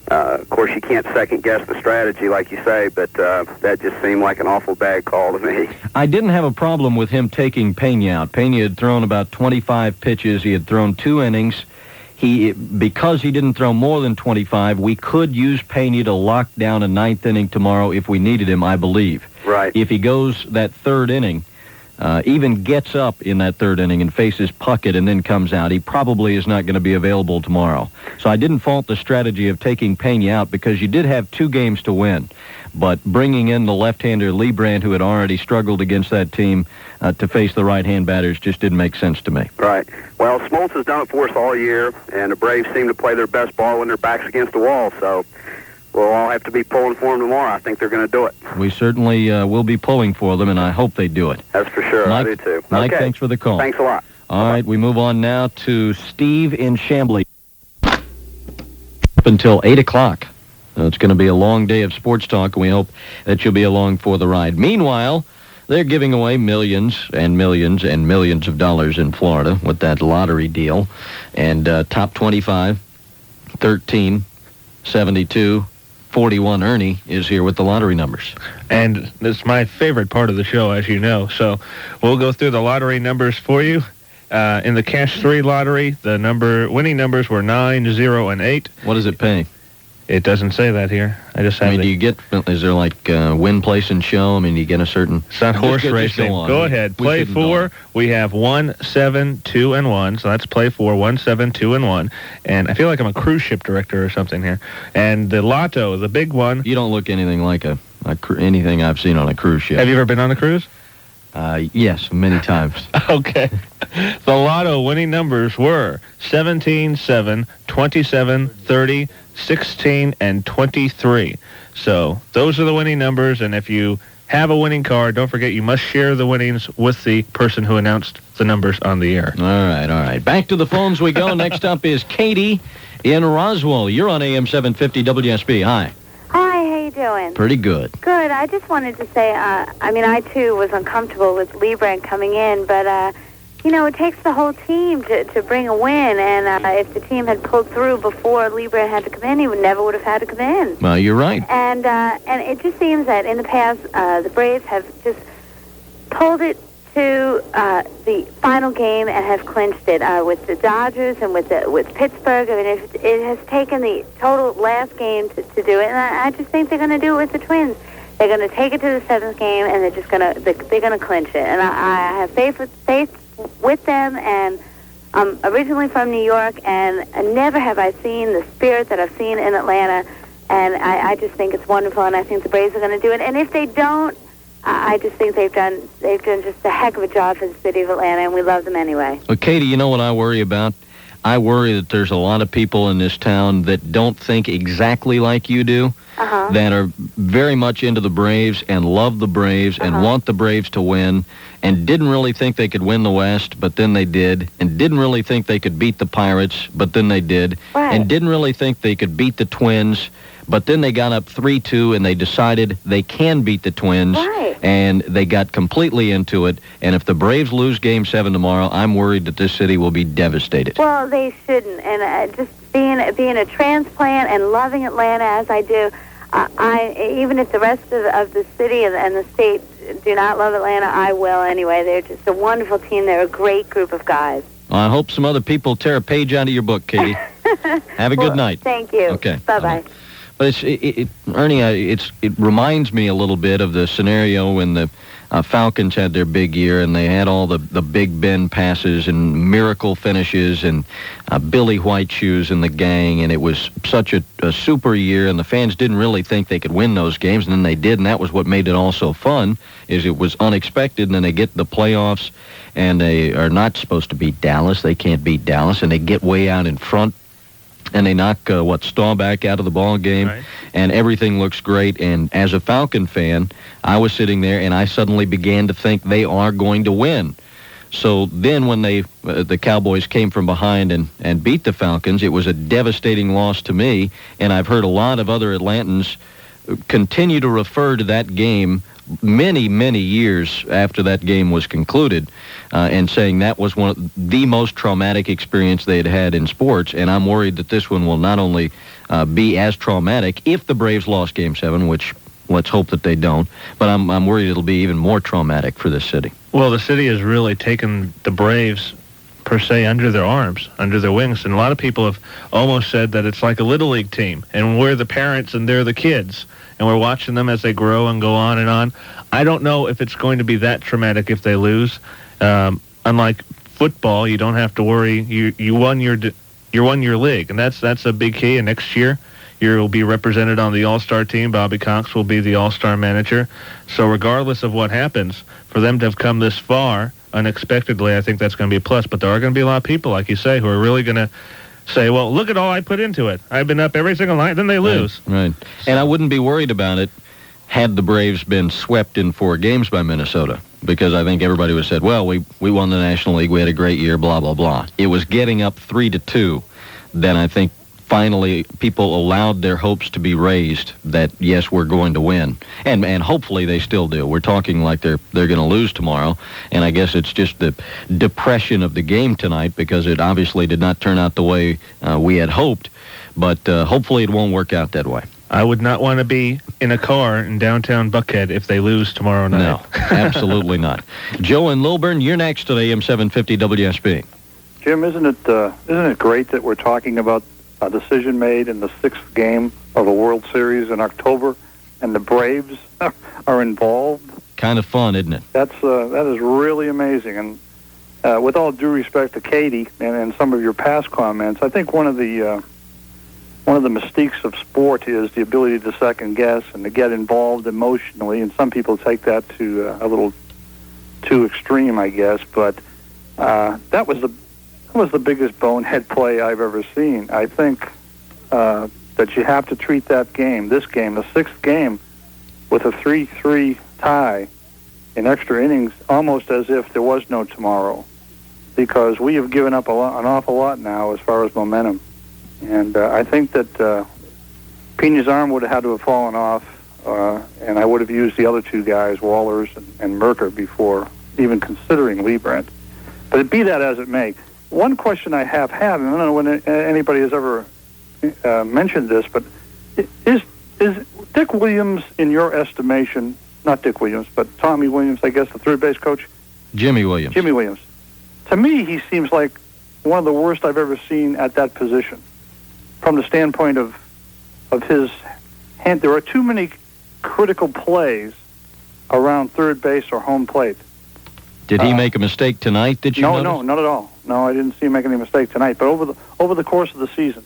Of course, you can't second-guess the strategy, like you say, but that just seemed like an awful bad call to me. I didn't have a problem with him taking Pena out. Pena had thrown about 25 pitches. He had thrown 2 innings. Because he didn't throw more than 25, we could use Pena to lock down a 9th inning tomorrow if we needed him, I believe. Right. If he goes that 3rd inning, even gets up in that 3rd inning and faces Puckett and then comes out, he probably is not going to be available tomorrow. So I didn't fault the strategy of taking Pena out because you did have 2 games to win. But bringing in the left-hander Liebrandt, who had already struggled against that team to face the right-hand batters, just didn't make sense to me. Right. Well, Smoltz has done it for us all year, and the Braves seem to play their best ball when their back's against the wall, so we'll all have to be pulling for them tomorrow. I think they're going to do it. We certainly will be pulling for them, and I hope they do it. That's for sure. Mike, I do, too. Mike, okay. Thanks for the call. Thanks a lot. All right, we move on now to Steve in Chambly. Up until 8 o'clock. It's going to be a long day of sports talk, and we hope that you'll be along for the ride. Meanwhile, they're giving away millions and millions and millions of dollars in Florida with that lottery deal. And top 25, 13, 72, 41 Ernie is here with the lottery numbers. And it's my favorite part of the show, as you know. So we'll go through the lottery numbers for you. In the Cash 3 lottery, the winning numbers were 9, 0, and 8. What does it pay? It doesn't say that here. I just have is there like win, place, and show? I mean, do you get a certain... It's not horse racing. Go ahead. Play 4. We have 1, 7, 2, and 1. So that's play 4, 1, 7, 2, and 1. And I feel like I'm a cruise ship director or something here. And the lotto, the big one... You don't look anything like anything I've seen on a cruise ship. Have you ever been on a cruise? Yes, many times. Okay. The lotto winning numbers were 17, 7, 27, 30, 16, and 23. So those are the winning numbers, and if you have a winning card, don't forget you must share the winnings with the person who announced the numbers on the air. All right. Back to the phones we go. Next up is Katie in Roswell. You're on AM-750 WSB. Hi. Hi, how you doing? Pretty good. Good. I just wanted to say, I too was uncomfortable with Liebrandt coming in, but, it takes the whole team to bring a win, and if the team had pulled through before Liebrandt had to come in, he never would have had to come in. Well, you're right. And it just seems that in the past, the Braves have just pulled it to the final game and have clinched it with the Dodgers and with Pittsburgh. I mean, it has taken the total last game to do it, and I just think they're going to do it with the Twins. They're going to take it to the 7th game, and they're going to clinch it. And I have faith with them. And I'm originally from New York, and never have I seen the spirit that I've seen in Atlanta. And I just think it's wonderful, and I think the Braves are going to do it. And if they don't, I just think they've done just a heck of a job for the city of Atlanta, and we love them anyway. Well, Katie, you know what I worry about? I worry that there's a lot of people in this town that don't think exactly like you do, that are very much into the Braves and love the Braves and want the Braves to win, and didn't really think they could win the West, but then they did, and didn't really think they could beat the Pirates, but then they did, and didn't really think they could beat the Twins, but then they got up 3-2 and they decided they can beat the Twins. and they got completely into it. And if the Braves lose Game 7 tomorrow, I'm worried that this city will be devastated. Well, they shouldn't. And just being a transplant and loving Atlanta as I do, even if the rest of the city and the state do not love Atlanta, I will anyway. They're just a wonderful team. They're a great group of guys. I hope some other people tear a page out of your book, Katie. Have a good night. Thank you. Okay. Bye-bye. But Ernie, it reminds me a little bit of the scenario when the Falcons had their big year and they had all the Big Ben passes and miracle finishes and Billy White Shoes and the gang, and it was such a super year, and the fans didn't really think they could win those games, and then they did, and that was what made it all so fun, is it was unexpected, and then they get to the playoffs, and they are not supposed to beat Dallas. They can't beat Dallas, and they get way out in front, and they knock, Staubach out of the ball game, right, and everything looks great. And as a Falcon fan, I was sitting there, and I suddenly began to think they are going to win. So then when the Cowboys came from behind and beat the Falcons, it was a devastating loss to me, and I've heard a lot of other Atlantans continue to refer to that game many, many years after that game was concluded, and saying that was one of the most traumatic experience they had had in sports. And I'm worried that this one will not only be as traumatic if the Braves lost Game 7, which let's hope that they don't, but I'm worried it'll be even more traumatic for this city. Well, the city has really taken the Braves, per se, under their arms, under their wings. And a lot of people have almost said that it's like a Little League team, and we're the parents and they're the kids, and we're watching them as they grow and go on and on. I don't know if it's going to be that traumatic if they lose. Unlike football, you don't have to worry. You won your league, and that's a big key. And next year, you'll be represented on the All-Star team. Bobby Cox will be the All-Star manager. So regardless of what happens, for them to have come this far unexpectedly, I think that's going to be a plus. But there are going to be a lot of people, like you say, who are really going to say, well, look at all I put into it. I've been up every single night. Then they lose. Right. And I wouldn't be worried about it had the Braves been swept in 4 games by Minnesota, because I think everybody would have said, well, we won the National League, we had a great year, blah, blah, blah. It was getting up 3-2. Then I think finally people allowed their hopes to be raised that, yes, we're going to win. And hopefully they still do. We're talking like they're going to lose tomorrow. And I guess it's just the depression of the game tonight, because it obviously did not turn out the way we had hoped. But hopefully it won't work out that way. I would not want to be in a car in downtown Buckhead if they lose tomorrow night. No, absolutely not. Joe in Lilburn, you're next to the AM-750 WSB. Jim, isn't it great that we're talking about a decision made in the 6th game of the World Series in October, and the Braves are involved? Kind of fun, isn't it? That is really amazing. And with all due respect to Katie and some of your past comments, I think one of the mystiques of sport is the ability to second guess and to get involved emotionally. And some people take that to a little too extreme, I guess. But that was the biggest bonehead play I've ever seen. I think that you have to treat this game, the 6th game, with a 3-3 tie in extra innings, almost as if there was no tomorrow, because we have given up an awful lot now as far as momentum. And I think that Pena's arm would have had to have fallen off, and I would have used the other 2 guys, Wallers and Merker, before even considering Liebrandt. But be that as it may, one question I have had, and I don't know when anybody has ever mentioned this, but is Dick Williams, in your estimation, not Dick Williams, but Tommy Williams, I guess, the third base coach? Jimmy Williams. Jimmy Williams. To me, he seems like one of the worst I've ever seen at that position, from the standpoint of his hand. There are too many critical plays around third base or home plate. Did he make a mistake tonight, did you notice? No, not at all. No, I didn't see him make any mistake tonight. But over the course of the season,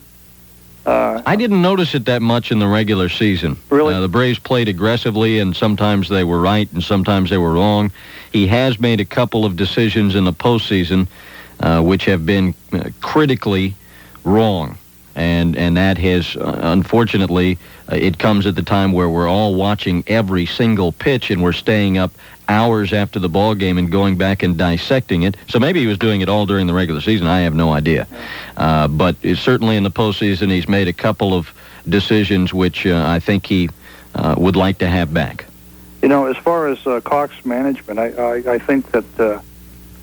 I didn't notice it that much in the regular season. Really? The Braves played aggressively, and sometimes they were right, and sometimes they were wrong. He has made a couple of decisions in the postseason which have been critically wrong. And that has, unfortunately, it comes at the time where we're all watching every single pitch, and we're staying up hours after the ball game and going back and dissecting it. So maybe he was doing it all during the regular season. I have no idea. But certainly in the postseason, he's made a couple of decisions which I think he would like to have back. As far as Cox management, I think that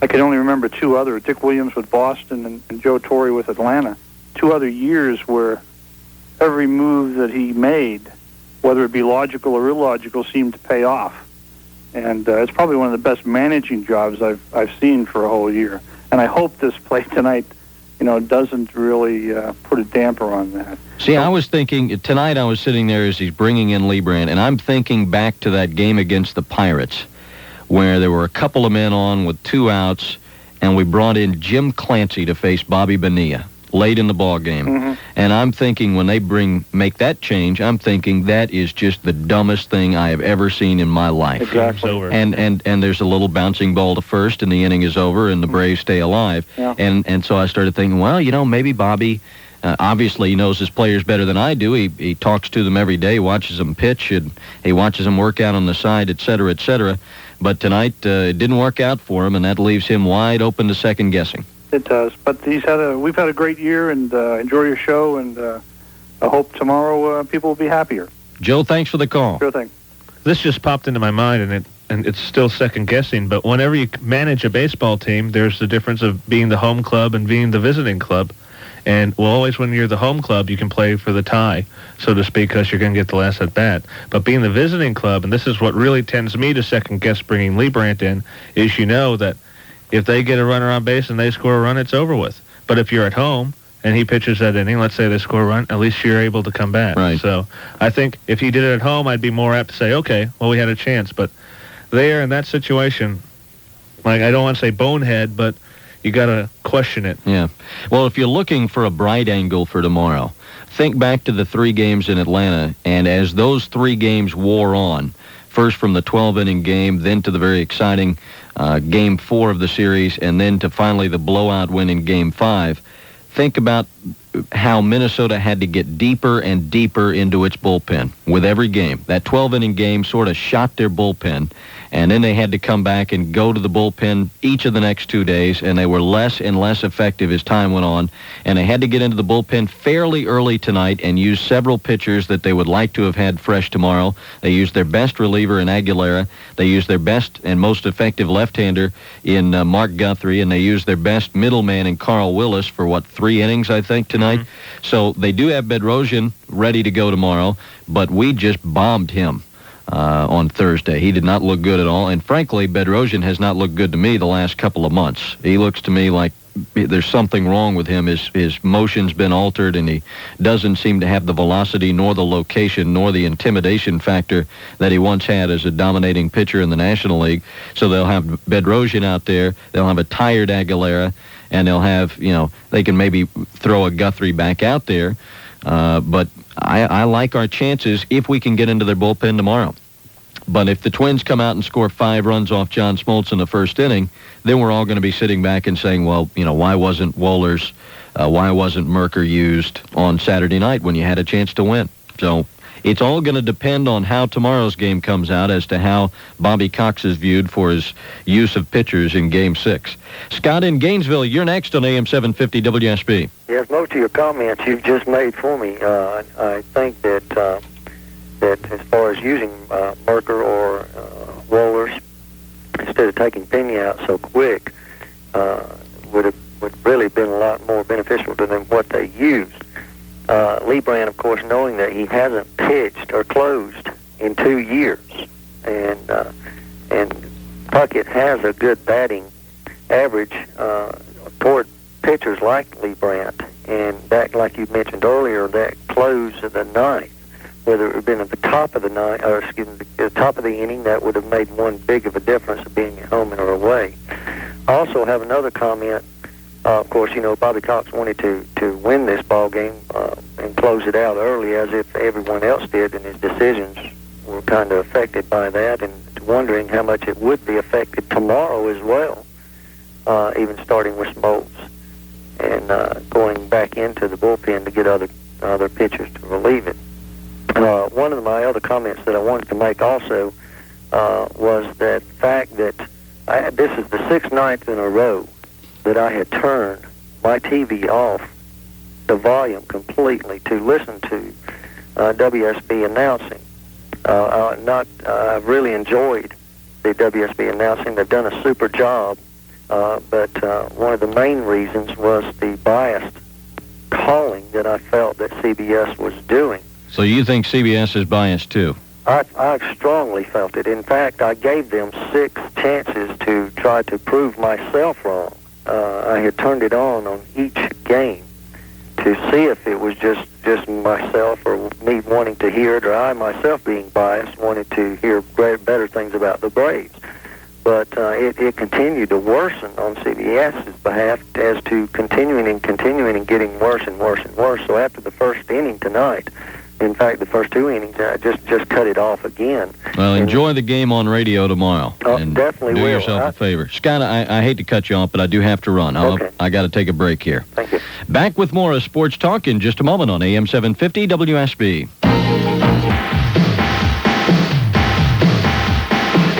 I can only remember two other, Dick Williams with Boston and Joe Torre with Atlanta, two other years where every move that he made, whether it be logical or illogical, seemed to pay off. And it's probably one of the best managing jobs I've seen for a whole year. And I hope this play tonight, doesn't really put a damper on that. See, I was thinking, tonight I was sitting there as he's bringing in Lee Brandt, and I'm thinking back to that game against the Pirates, where there were a couple of men on with 2 outs, and we brought in Jim Clancy to face Bobby Bonilla late in the ball game. Mm-hmm. And I'm thinking when they make that change, I'm thinking that is just the dumbest thing I have ever seen in my life. Exactly. And there's a little bouncing ball to first, and the inning is over, and the Braves stay alive. Yeah. And so I started thinking, well, maybe Bobby, obviously he knows his players better than I do. He talks to them every day, watches them pitch, and he watches them work out on the side, et cetera, et cetera. But tonight, it didn't work out for him, and that leaves him wide open to second guessing. It does, but we've had a great year, and enjoy your show, and I hope tomorrow people will be happier. Joe, thanks for the call. Sure thing. This just popped into my mind, and it's still second guessing, but whenever you manage a baseball team, there's the difference of being the home club and being the visiting club. And always when you're the home club, you can play for the tie, so to speak, because you're going to get the last at bat. But being the visiting club, and this is what really tends me to second guess bringing Lee Brandt in, is that if they get a runner on base and they score a run, it's over with. But if you're at home and he pitches that inning, let's say they score a run, at least you're able to come back. Right. So I think if he did it at home, I'd be more apt to say, okay, well, we had a chance. But there in that situation, I don't want to say bonehead, but you got to question it. Yeah. Well, if you're looking for a bright angle for tomorrow, think back to the 3 games in Atlanta, and as those 3 games wore on, first from the 12-inning game, then to the very exciting Game 4 of the series, and then to finally the blowout win in Game 5, think about how Minnesota had to get deeper and deeper into its bullpen with every game. That 12-inning game sort of shot their bullpen, and then they had to come back and go to the bullpen each of the next 2 days, and they were less and less effective as time went on, and they had to get into the bullpen fairly early tonight and use several pitchers that they would like to have had fresh tomorrow. They used their best reliever in Aguilera. They used their best and most effective left-hander in Mark Guthrie, and they used their best middleman in Carl Willis for, 3 innings, I think, tonight? Mm-hmm. So they do have Bedrosian ready to go tomorrow, but we just bombed him on Thursday. He did not look good at all, and frankly, Bedrosian has not looked good to me the last couple of months. He looks to me like there's something wrong with him. His motion's been altered, and he doesn't seem to have the velocity nor the location nor the intimidation factor that he once had as a dominating pitcher in the National League. So they'll have Bedrosian out there. They'll have a tired Aguilera, and they'll have, they can maybe throw a Guthrie back out there. But I like our chances if we can get into their bullpen tomorrow. But if the Twins come out and score 5 runs off John Smoltz in the first inning, then we're all going to be sitting back and saying, well, why wasn't Wohlers, why wasn't Merker used on Saturday night when you had a chance to win? So it's all going to depend on how tomorrow's game comes out as to how Bobby Cox is viewed for his use of pitchers in Game 6. Scott in Gainesville, you're next on AM-750 WSB. Yes, most of your comments you've just made for me. I think that as far as using Merker or Wohlers instead of taking Pena out so quick would really been a lot more beneficial to them what they used. Lee Brandt, of course, knowing that he hasn't pitched or closed in 2 years, and Puckett has a good batting average toward pitchers like Lee Brandt, and that, like you mentioned earlier, that close of the ninth, whether it had been at the top of the ninth, or excuse me, the top of the inning, that would have made one big of a difference of being at home or away. I also have another comment. Of course, Bobby Cox wanted to win this ball game and close it out early, as if everyone else did, and his decisions were kind of affected by that, and wondering how much it would be affected tomorrow as well, even starting with Smoltz and going back into the bullpen to get other pitchers to relieve it. One of my other comments that I wanted to make also was that fact that this is the 6th night in a row that I had turned my TV off, the volume completely, to listen to WSB announcing. I've really enjoyed the WSB announcing. They've done a super job, but one of the main reasons was the biased calling that I felt that CBS was doing. So you think CBS is biased too? I've strongly felt it. In fact, I gave them 6 chances to try to prove myself wrong. I had turned it on each game to see if it was just myself or me wanting to hear it, or I myself being biased wanted to hear better things about the Braves. But it continued to worsen on CBS's behalf as to continuing and getting worse and worse and worse. So after the first inning tonight, in fact, the first 2 innings, I just cut it off again. Well, enjoy the game on radio tomorrow. And definitely do will. Yourself a favor. Scott, I hate to cut you off, but I do have to run. Okay. I got to take a break here. Thank you. Back with more of Sports Talk in just a moment on AM-750 WSB.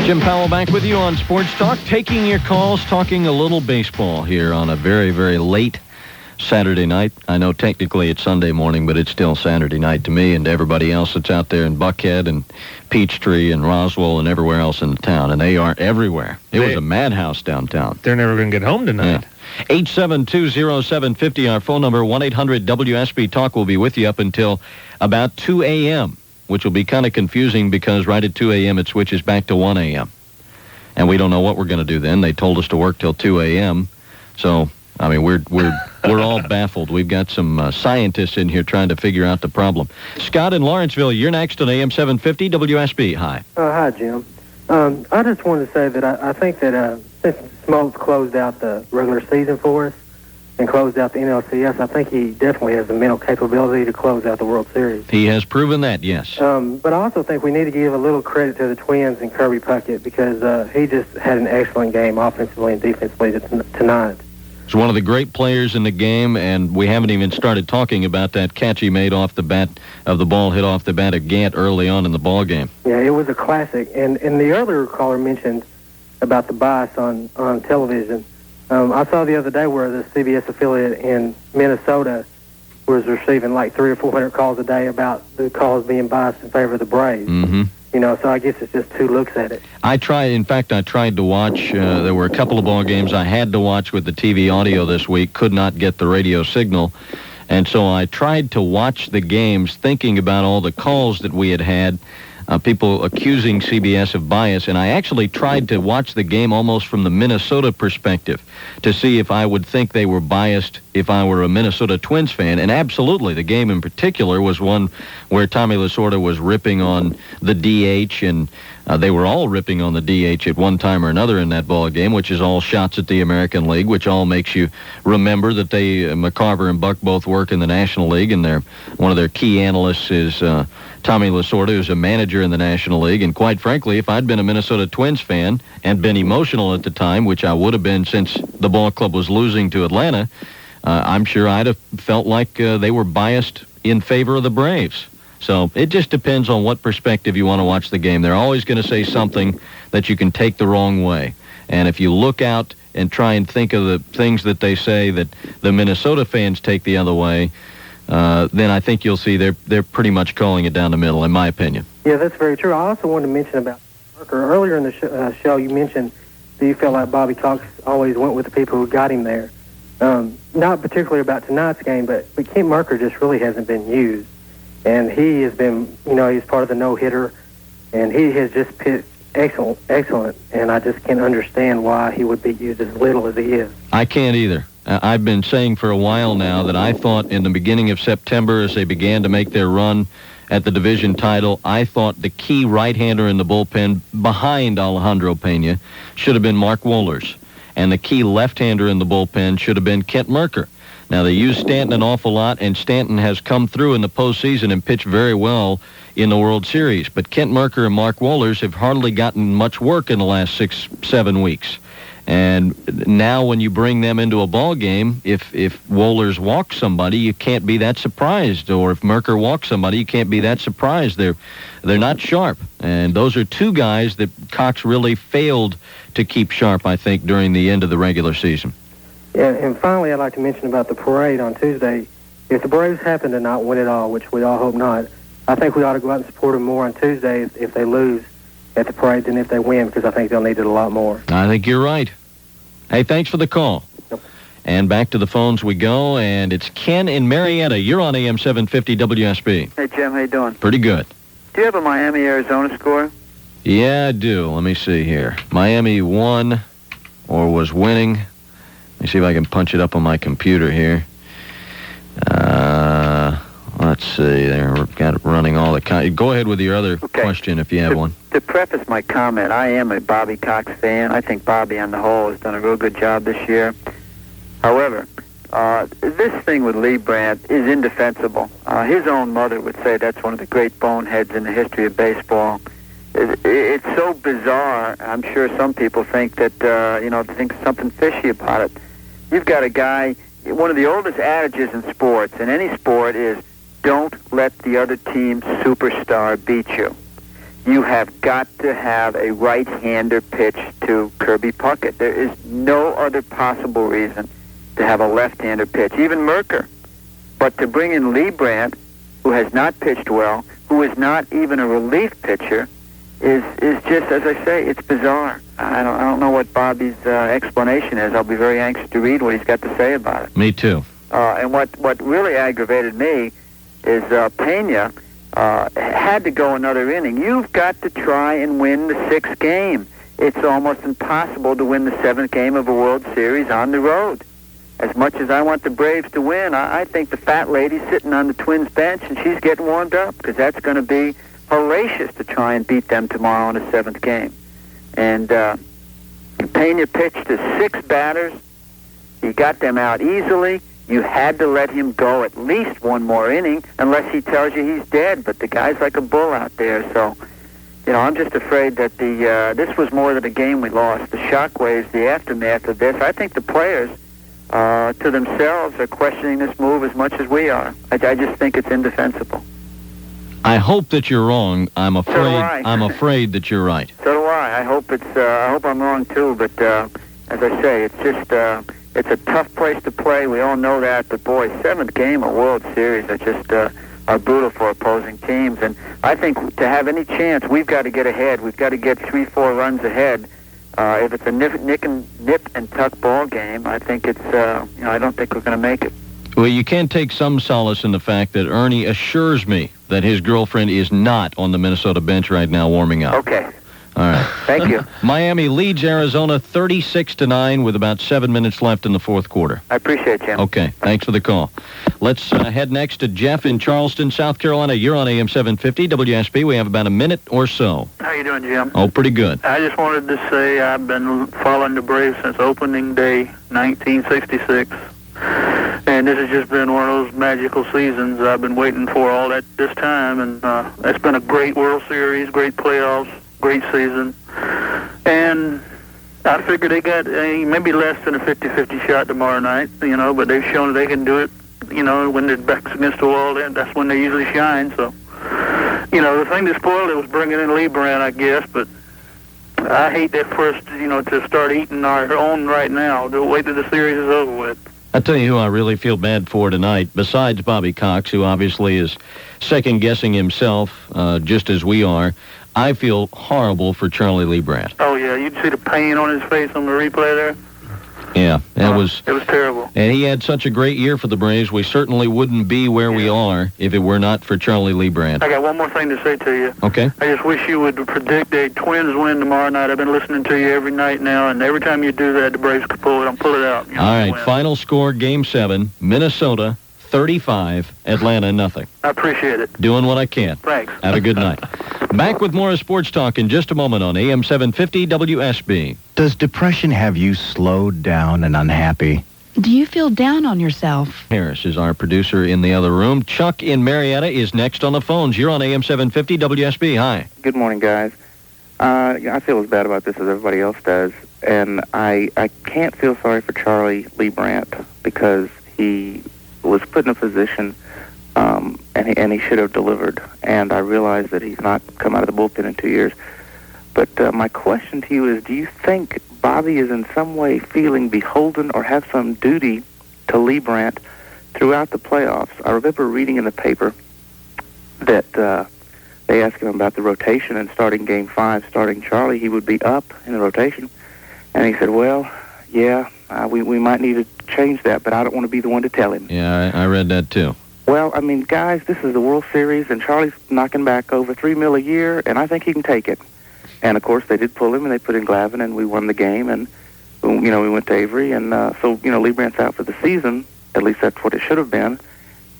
Jim Powell back with you on Sports Talk, taking your calls, talking a little baseball here on a very, very late Saturday night. I know technically it's Sunday morning, but it's still Saturday night to me and to everybody else that's out there in Buckhead and Peachtree and Roswell and everywhere else in the town, and they are everywhere. It was a madhouse downtown. They're never going to get home tonight. Yeah. 872-0750, our phone number, 1-800-WSB Talk will be with you up until about 2 a.m., which will be kind of confusing because right at 2 a.m. it switches back to 1 a.m. And we don't know what we're going to do then. They told us to work till 2 a.m., so I mean, we're all baffled. We've got some scientists in here trying to figure out the problem. Scott in Lawrenceville, you're next on AM-750 WSB. Hi. Hi, Jim. I just wanted to say that I think that since Smoltz closed out the regular season for us and closed out the NLCS, I think he definitely has the mental capability to close out the World Series. He has proven that, yes. But I also think we need to give a little credit to the Twins and Kirby Puckett because he just had an excellent game offensively and defensively tonight. He's one of the great players in the game, and we haven't even started talking about that catch he made off the bat of the ball hit off the bat of Gant early on in the ball game. Yeah, it was a classic. And the earlier caller mentioned about the bias on television. I saw the other day where the CBS affiliate in Minnesota was receiving like 300 or 400 calls a day about the calls being biased in favor of the Braves. Mm-hmm. You know, so I guess it's just 2 looks at it. I tried to watch, there were a couple of ball games I had to watch with the TV audio this week, could not get the radio signal. And so I tried to watch the games thinking about all the calls that we had, people accusing CBS of bias, and I actually tried to watch the game almost from the Minnesota perspective to see if I would think they were biased if I were a Minnesota Twins fan. And absolutely, the game in particular was one where Tommy Lasorda was ripping on the DH, and they were all ripping on the DH at one time or another in that ball game, which is all shots at the American League, which all makes you remember that McCarver and Buck both work in the National League, and one of their key analysts is Tommy Lasorda, who's a manager in the National League. And quite frankly, if I'd been a Minnesota Twins fan and been emotional at the time, which I would have been since the ball club was losing to Atlanta, I'm sure I'd have felt like they were biased in favor of the Braves. So it just depends on what perspective you want to watch the game. They're always going to say something that you can take the wrong way. And if you look out and try and think of the things that they say that the Minnesota fans take the other way, then I think you'll see they're pretty much calling it down the middle, in my opinion. Yeah, that's very true. I also wanted to mention about Merker. Earlier in the show, you mentioned that you felt like Bobby Cox always went with the people who got him there. Not particularly about tonight's game, but Kent Merker just really hasn't been used. And he has been, he's part of the no-hitter, and he has just pitched excellent, and I just can't understand why he would be used as little as he is. I can't either. I've been saying for a while now that I thought in the beginning of September, as they began to make their run at the division title, I thought the key right-hander in the bullpen behind Alejandro Pena should have been Mark Wohlers, and the key left-hander in the bullpen should have been Kent Merker. Now, they use Stanton an awful lot, and Stanton has come through in the postseason and pitched very well in the World Series. But Kent Merker and Mark Wohlers have hardly gotten much work in the last 6-7 weeks. And now when you bring them into a ball game, if Wohlers walks somebody, you can't be that surprised. Or if Merker walks somebody, you can't be that surprised. They're not sharp. And those are 2 guys that Cox really failed to keep sharp, I think, during the end of the regular season. Yeah, and finally, I'd like to mention about the parade on Tuesday. If the Braves happen to not win it all, which we all hope not, I think we ought to go out and support them more on Tuesday if they lose at the parade than if they win, because I think they'll need it a lot more. I think you're right. Hey, thanks for the call. Yep. And back to the phones we go, and it's Ken in Marietta. You're on AM-750 WSB. Hey, Jim, how you doing? Pretty good. Do you have a Miami-Arizona score? Yeah, I do. Let me see here. Miami won or was winning. Let me see if I can punch it up on my computer here. Let's see. There, we've got it running all the... Go ahead with your other question if you have one. To preface my comment, I am a Bobby Cox fan. I think Bobby, on the whole, has done a real good job this year. However, this thing with Lee Brandt is indefensible. His own mother would say that's one of the great boneheads in the history of baseball. It's so bizarre. I'm sure some people think that, think something fishy about it. You've got a guy, one of the oldest adages in sports, in any sport, is don't let the other team's superstar beat you. You have got to have a right-hander pitch to Kirby Puckett. There is no other possible reason to have a left-hander pitch, even Merker. But to bring in Lee Brandt, who has not pitched well, who is not even a relief pitcher, is just, as I say, it's bizarre. I don't know what Bobby's explanation is. I'll be very anxious to read what he's got to say about it. Me too. And what really aggravated me is Pena had to go another inning. You've got to try and win the 6th game. It's almost impossible to win the 7th game of a World Series on the road. As much as I want the Braves to win, I think the fat lady's sitting on the Twins bench and she's getting warmed up, because that's going to be hellacious to try and beat them tomorrow in the 7th game. And Pena pitched to 6 batters. He got them out easily. You had to let him go at least one more inning, unless he tells you he's dead. But the guy's like a bull out there. So, I'm just afraid that this was more than a game we lost. The shockwaves, the aftermath of this. I think the players, to themselves, are questioning this move as much as we are. I just think it's indefensible. I hope that you're wrong. I'm afraid. So do I. I'm afraid that you're right. So do I. I hope I'm wrong too. But as I say, it's just it's a tough place to play. We all know that. But boy, 7th game of World Series are just are brutal for opposing teams. And I think to have any chance, we've got to get ahead. We've got to get 3-4 runs ahead. If it's a nip and tuck ball game, I think it's I don't think we're going to make it. Well, you can take some solace in the fact that Ernie assures me that his girlfriend is not on the Minnesota bench right now warming up. Okay. All right. Thank you. Miami leads Arizona 36-9 with about 7 minutes left in the 4th quarter. I appreciate it, Jim. Okay. Thanks for the call. Let's head next to Jeff in Charleston, South Carolina. You're on AM-750 WSB. We have about a minute or so. How you doing, Jim? Oh, pretty good. I just wanted to say I've been following the Braves since opening day, 1966. And this has just been one of those magical seasons I've been waiting for all this time. And it's been a great World Series, great playoffs, great season. And I figure they got maybe less than a 50-50 shot tomorrow night, but they've shown that they can do it, when their back's against the wall, that's when they usually shine. So, the thing that spoiled it was bringing in Lee Brandt, I guess, but I hate that first, to start eating our own right now, to wait till the series is over with. I'll tell you who I really feel bad for tonight, besides Bobby Cox, who obviously is second-guessing himself, just as we are. I feel horrible for Charlie Lee Brandt. Oh, yeah, you'd see the pain on his face on the replay there. Yeah, it was terrible. And he had such a great year for the Braves. We certainly wouldn't be where we are if it were not for Charlie Lee Brandt. I got one more thing to say to you. Okay. I just wish you would predict a Twins win tomorrow night. I've been listening to you every night now, and every time you do that, the Braves could pull it out. All right, final score, Game 7, Minnesota 35, Atlanta nothing. I appreciate it. Doing what I can. Thanks. Have a good night. Back with more Sports Talk in just a moment on AM-750 WSB. Does depression have you slowed down and unhappy? Do you feel down on yourself? Harris is our producer in the other room. Chuck in Marietta is next on the phones. You're on AM-750 WSB. Hi. Good morning, guys. I feel as bad about this as everybody else does, and I can't feel sorry for Charlie Lee Brandt because he was put in a position and he should have delivered. And I realize that he's not come out of the bullpen in 2 years. But my question to you is, do you think Bobby is in some way feeling beholden or have some duty to Lee Brandt throughout the playoffs? I remember reading in the paper that they asked him about the rotation and starting Game 5, starting Charlie, he would be up in the rotation. And he said, well, yeah, we might need to change that, but I don't want to be the one to tell him. Yeah, I read that too. Well, I mean, guys, this is the World Series, and Charlie's knocking back over $3 million a year, and I think he can take it. And, of course, they did pull him, and they put in Glavine, and we won the game, and, we went to Avery. And so, Lee Brandt's out for the season. At least that's what it should have been.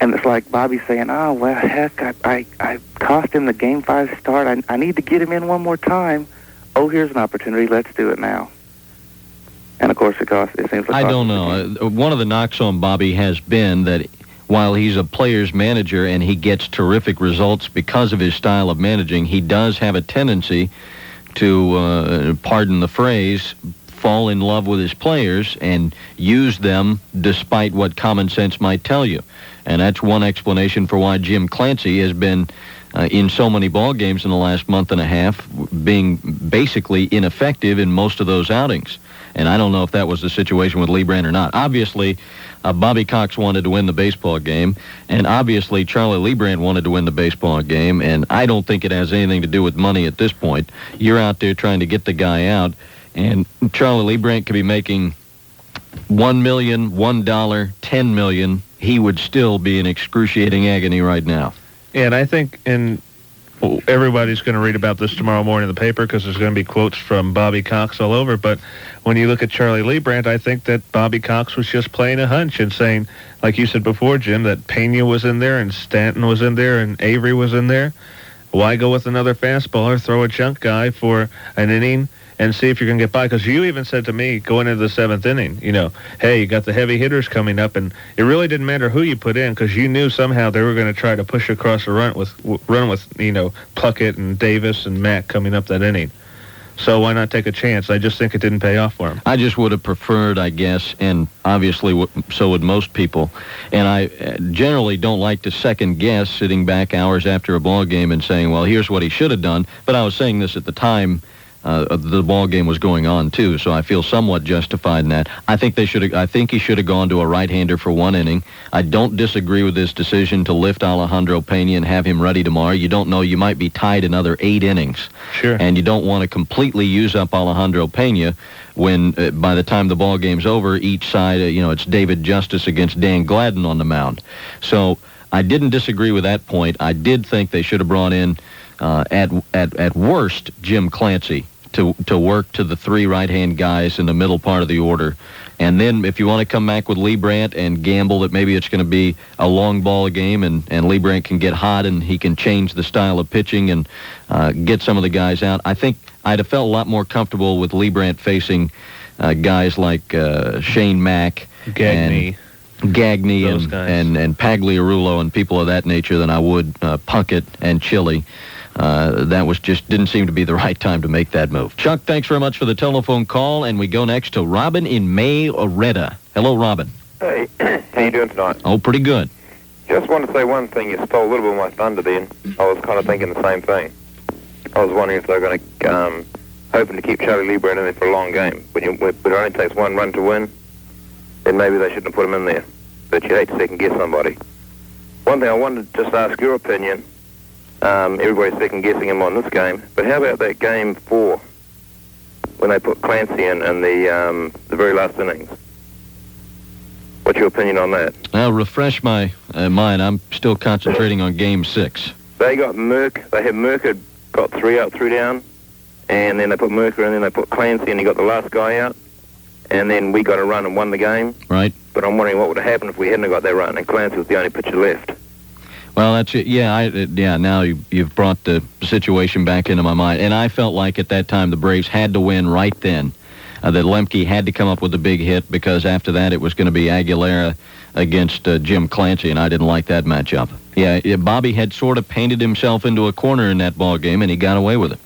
And it's like Bobby saying, oh, well, heck, I cost him the Game 5 start. I need to get him in one more time. Oh, here's an opportunity. Let's do it now. And, of course, it seems like... I don't know. One of the knocks on Bobby has been that while he's a player's manager and he gets terrific results because of his style of managing, he does have a tendency to, pardon the phrase, fall in love with his players and use them despite what common sense might tell you. And that's one explanation for why Jim Clancy has been in so many ball games in the last month and a half, being basically ineffective in most of those outings. And I don't know if that was the situation with Lee Brandt or not. Obviously, Bobby Cox wanted to win the baseball game, and obviously Charlie Lee Brandt wanted to win the baseball game, and I don't think it has anything to do with money at this point. You're out there trying to get the guy out, and Charlie Lee Brandt could be making $1 million, $1, $10 million. He would still be in excruciating agony right now. Yeah, and I think everybody's going to read about this tomorrow morning in the paper because there's going to be quotes from Bobby Cox all over. But when you look at Charlie Lee Brandt, I think that Bobby Cox was just playing a hunch and saying, like you said before, Jim, that Pena was in there and Stanton was in there and Avery was in there. Why go with another fastballer, throw a junk guy for an inning, and see if you're going to get by? Because you even said to me going into the 7th inning, hey, you got the heavy hitters coming up, and it really didn't matter who you put in because you knew somehow they were going to try to push across the run with Puckett and Davis and Mack coming up that inning. So why not take a chance? I just think it didn't pay off for him. I just would have preferred, I guess, and obviously so would most people, and I generally don't like to second guess sitting back hours after a ball game and saying, well, here's what he should have done. But I was saying this at the time the ball game was going on too, so I feel somewhat justified in that. I think he should have gone to a right-hander for one inning. I don't disagree with his decision to lift Alejandro Pena and have him ready tomorrow. You don't know, you might be tied another 8 innings. Sure. And you don't want to completely use up Alejandro Pena when by the time the ball game's over, each side, it's David Justice against Dan Gladden on the mound. So I didn't disagree with that point. I did think they should have brought in at worst Jim Clancy to work to the 3 right-hand guys in the middle part of the order. And then if you want to come back with Lee Brandt and gamble that maybe it's going to be a long ball game and Lee Brandt can get hot and he can change the style of pitching and get some of the guys out, I think I'd have felt a lot more comfortable with Lee Brandt facing guys like Shane Mack, Gagne and Pagliarulo and people of that nature than I would Puckett and Chile. That was just didn't seem to be the right time to make that move. Chuck, thanks very much for the telephone call, and we go next to Robin in Mayoretta. Hello, Robin. Hey, how you doing tonight? Oh, pretty good. Just wanted to say one thing. You stole a little bit of my thunder then. I was kind of thinking the same thing. I was wondering if they're going to, hoping to keep Charlie Lee Brandt in there for a long game. But it only takes one run to win, then maybe they shouldn't have put him in there. But you hate to second-guess somebody. One thing I wanted to just ask your opinion. Everybody's second-guessing him on this game. But how about that Game 4 when they put Clancy in the very last innings? What's your opinion on that? Now, refresh my mind. I'm still concentrating on Game 6. They got Merck. They had Merck had got 3 out, 3 down. And then they put Merker in, and then they put Clancy, and he got the last guy out. And then we got a run and won the game. Right. But I'm wondering what would have happened if we hadn't got that run, and Clancy was the only pitcher left. Well, that's it. Yeah, now you've brought the situation back into my mind. And I felt like at that time the Braves had to win right then. That Lemke had to come up with a big hit because after that it was going to be Aguilera against Jim Clancy, and I didn't like that matchup. Yeah, Bobby had sort of painted himself into a corner in that ball game, and he got away with it.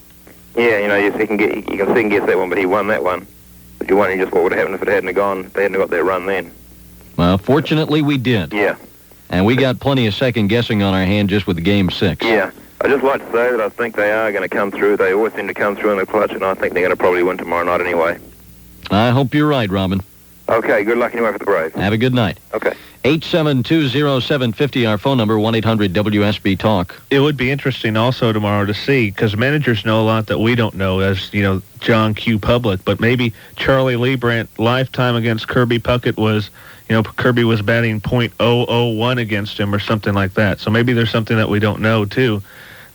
Yeah, you can second guess that one, but he won that one. But you're wondering just what would have happened if it hadn't gone, if they hadn't got that run then. Well, fortunately we did. Yeah. And we got plenty of second-guessing on our hand just with Game 6. Yeah. I'd just like to say that I think they are going to come through. They always seem to come through in the clutch, and I think they're going to probably win tomorrow night anyway. I hope you're right, Robin. Okay, good luck anyway for the Braves. Have a good night. Okay. 8720750, our phone number, 1-800-WSB-TALK. It would be interesting also tomorrow to see, because managers know a lot that we don't know as, John Q. Public, but maybe Charlie Liebrandt lifetime against Kirby Puckett was, Kirby was batting .001 against him or something like that. So maybe there's something that we don't know, too.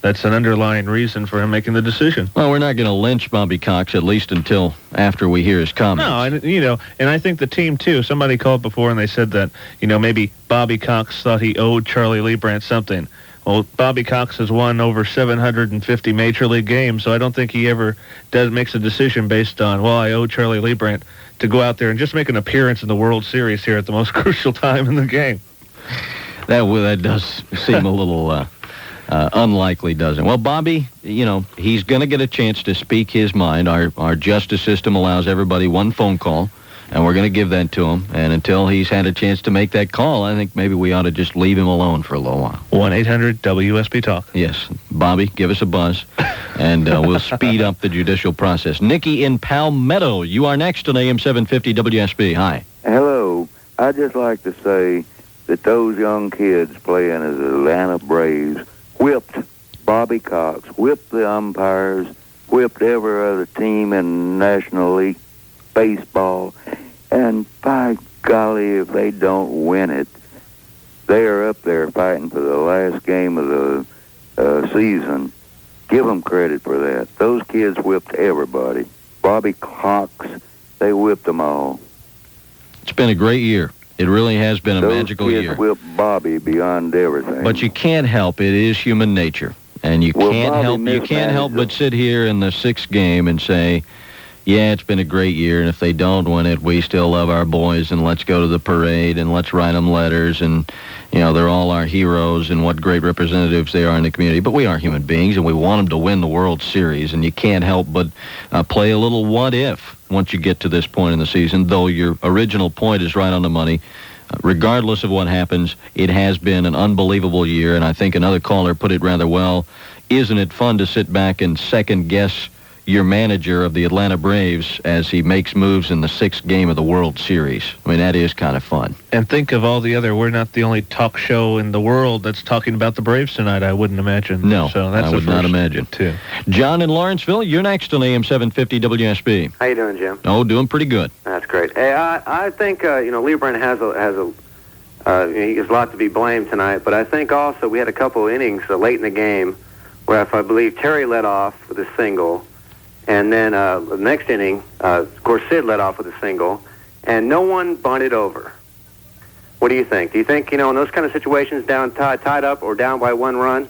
That's an underlying reason for him making the decision. Well, we're not going to lynch Bobby Cox, at least until after we hear his comments. No, and I think the team, too. Somebody called before and they said that, maybe Bobby Cox thought he owed Charlie Liebrandt something. Well, Bobby Cox has won over 750 Major League games, so I don't think he ever makes a decision based on, I owe Charlie Liebrandt to go out there and just make an appearance in the World Series here at the most crucial time in the game. That does seem a little... unlikely, doesn't. Well, Bobby, he's going to get a chance to speak his mind. Our justice system allows everybody one phone call, and we're going to give that to him. And until he's had a chance to make that call, I think maybe we ought to just leave him alone for a little while. 1-800-WSB-TALK. Yes. Bobby, give us a buzz, and we'll speed up the judicial process. Nikki in Palmetto, you are next on AM-750 WSB. Hi. Hello. I'd just like to say that those young kids playing as the Atlanta Braves whipped Bobby Cox, whipped the umpires, whipped every other team in National League Baseball, and by golly, if they don't win it, they are up there fighting for the last game of the season. Give them credit for that. Those kids whipped everybody. Bobby Cox, they whipped them all. It's been a great year. It really has been a magical year. Those kids whipped Bobby beyond everything. But you can't help it. It is human nature. And you can't help but sit here in the sixth game and say, yeah, it's been a great year, and if they don't win it, we still love our boys, and let's go to the parade, and let's write them letters, and, they're all our heroes, and what great representatives they are in the community. But we are human beings, and we want them to win the World Series, and you can't help but play a little what-if once you get to this point in the season, though your original point is right on the money. Regardless of what happens, it has been an unbelievable year, and I think another caller put it rather well. Isn't it fun to sit back and second-guess your manager of the Atlanta Braves as he makes moves in the sixth game of the World Series? I mean, that is kind of fun. And think of all the other, we're not the only talk show in the world that's talking about the Braves tonight, I wouldn't imagine. No, so that's I would not imagine. Too. John in Lawrenceville, you're next on AM-750 WSB. How you doing, Jim? Oh, doing pretty good. That's great. Hey, I think, Liebrandt has he has a lot to be blamed tonight, but I think also we had a couple of innings late in the game where, if I believe, Terry led off with a single, and then the next inning, of course, Sid led off with a single, and no one bunted over. What do you think? Do you think, in those kind of situations, tied up or down by one run,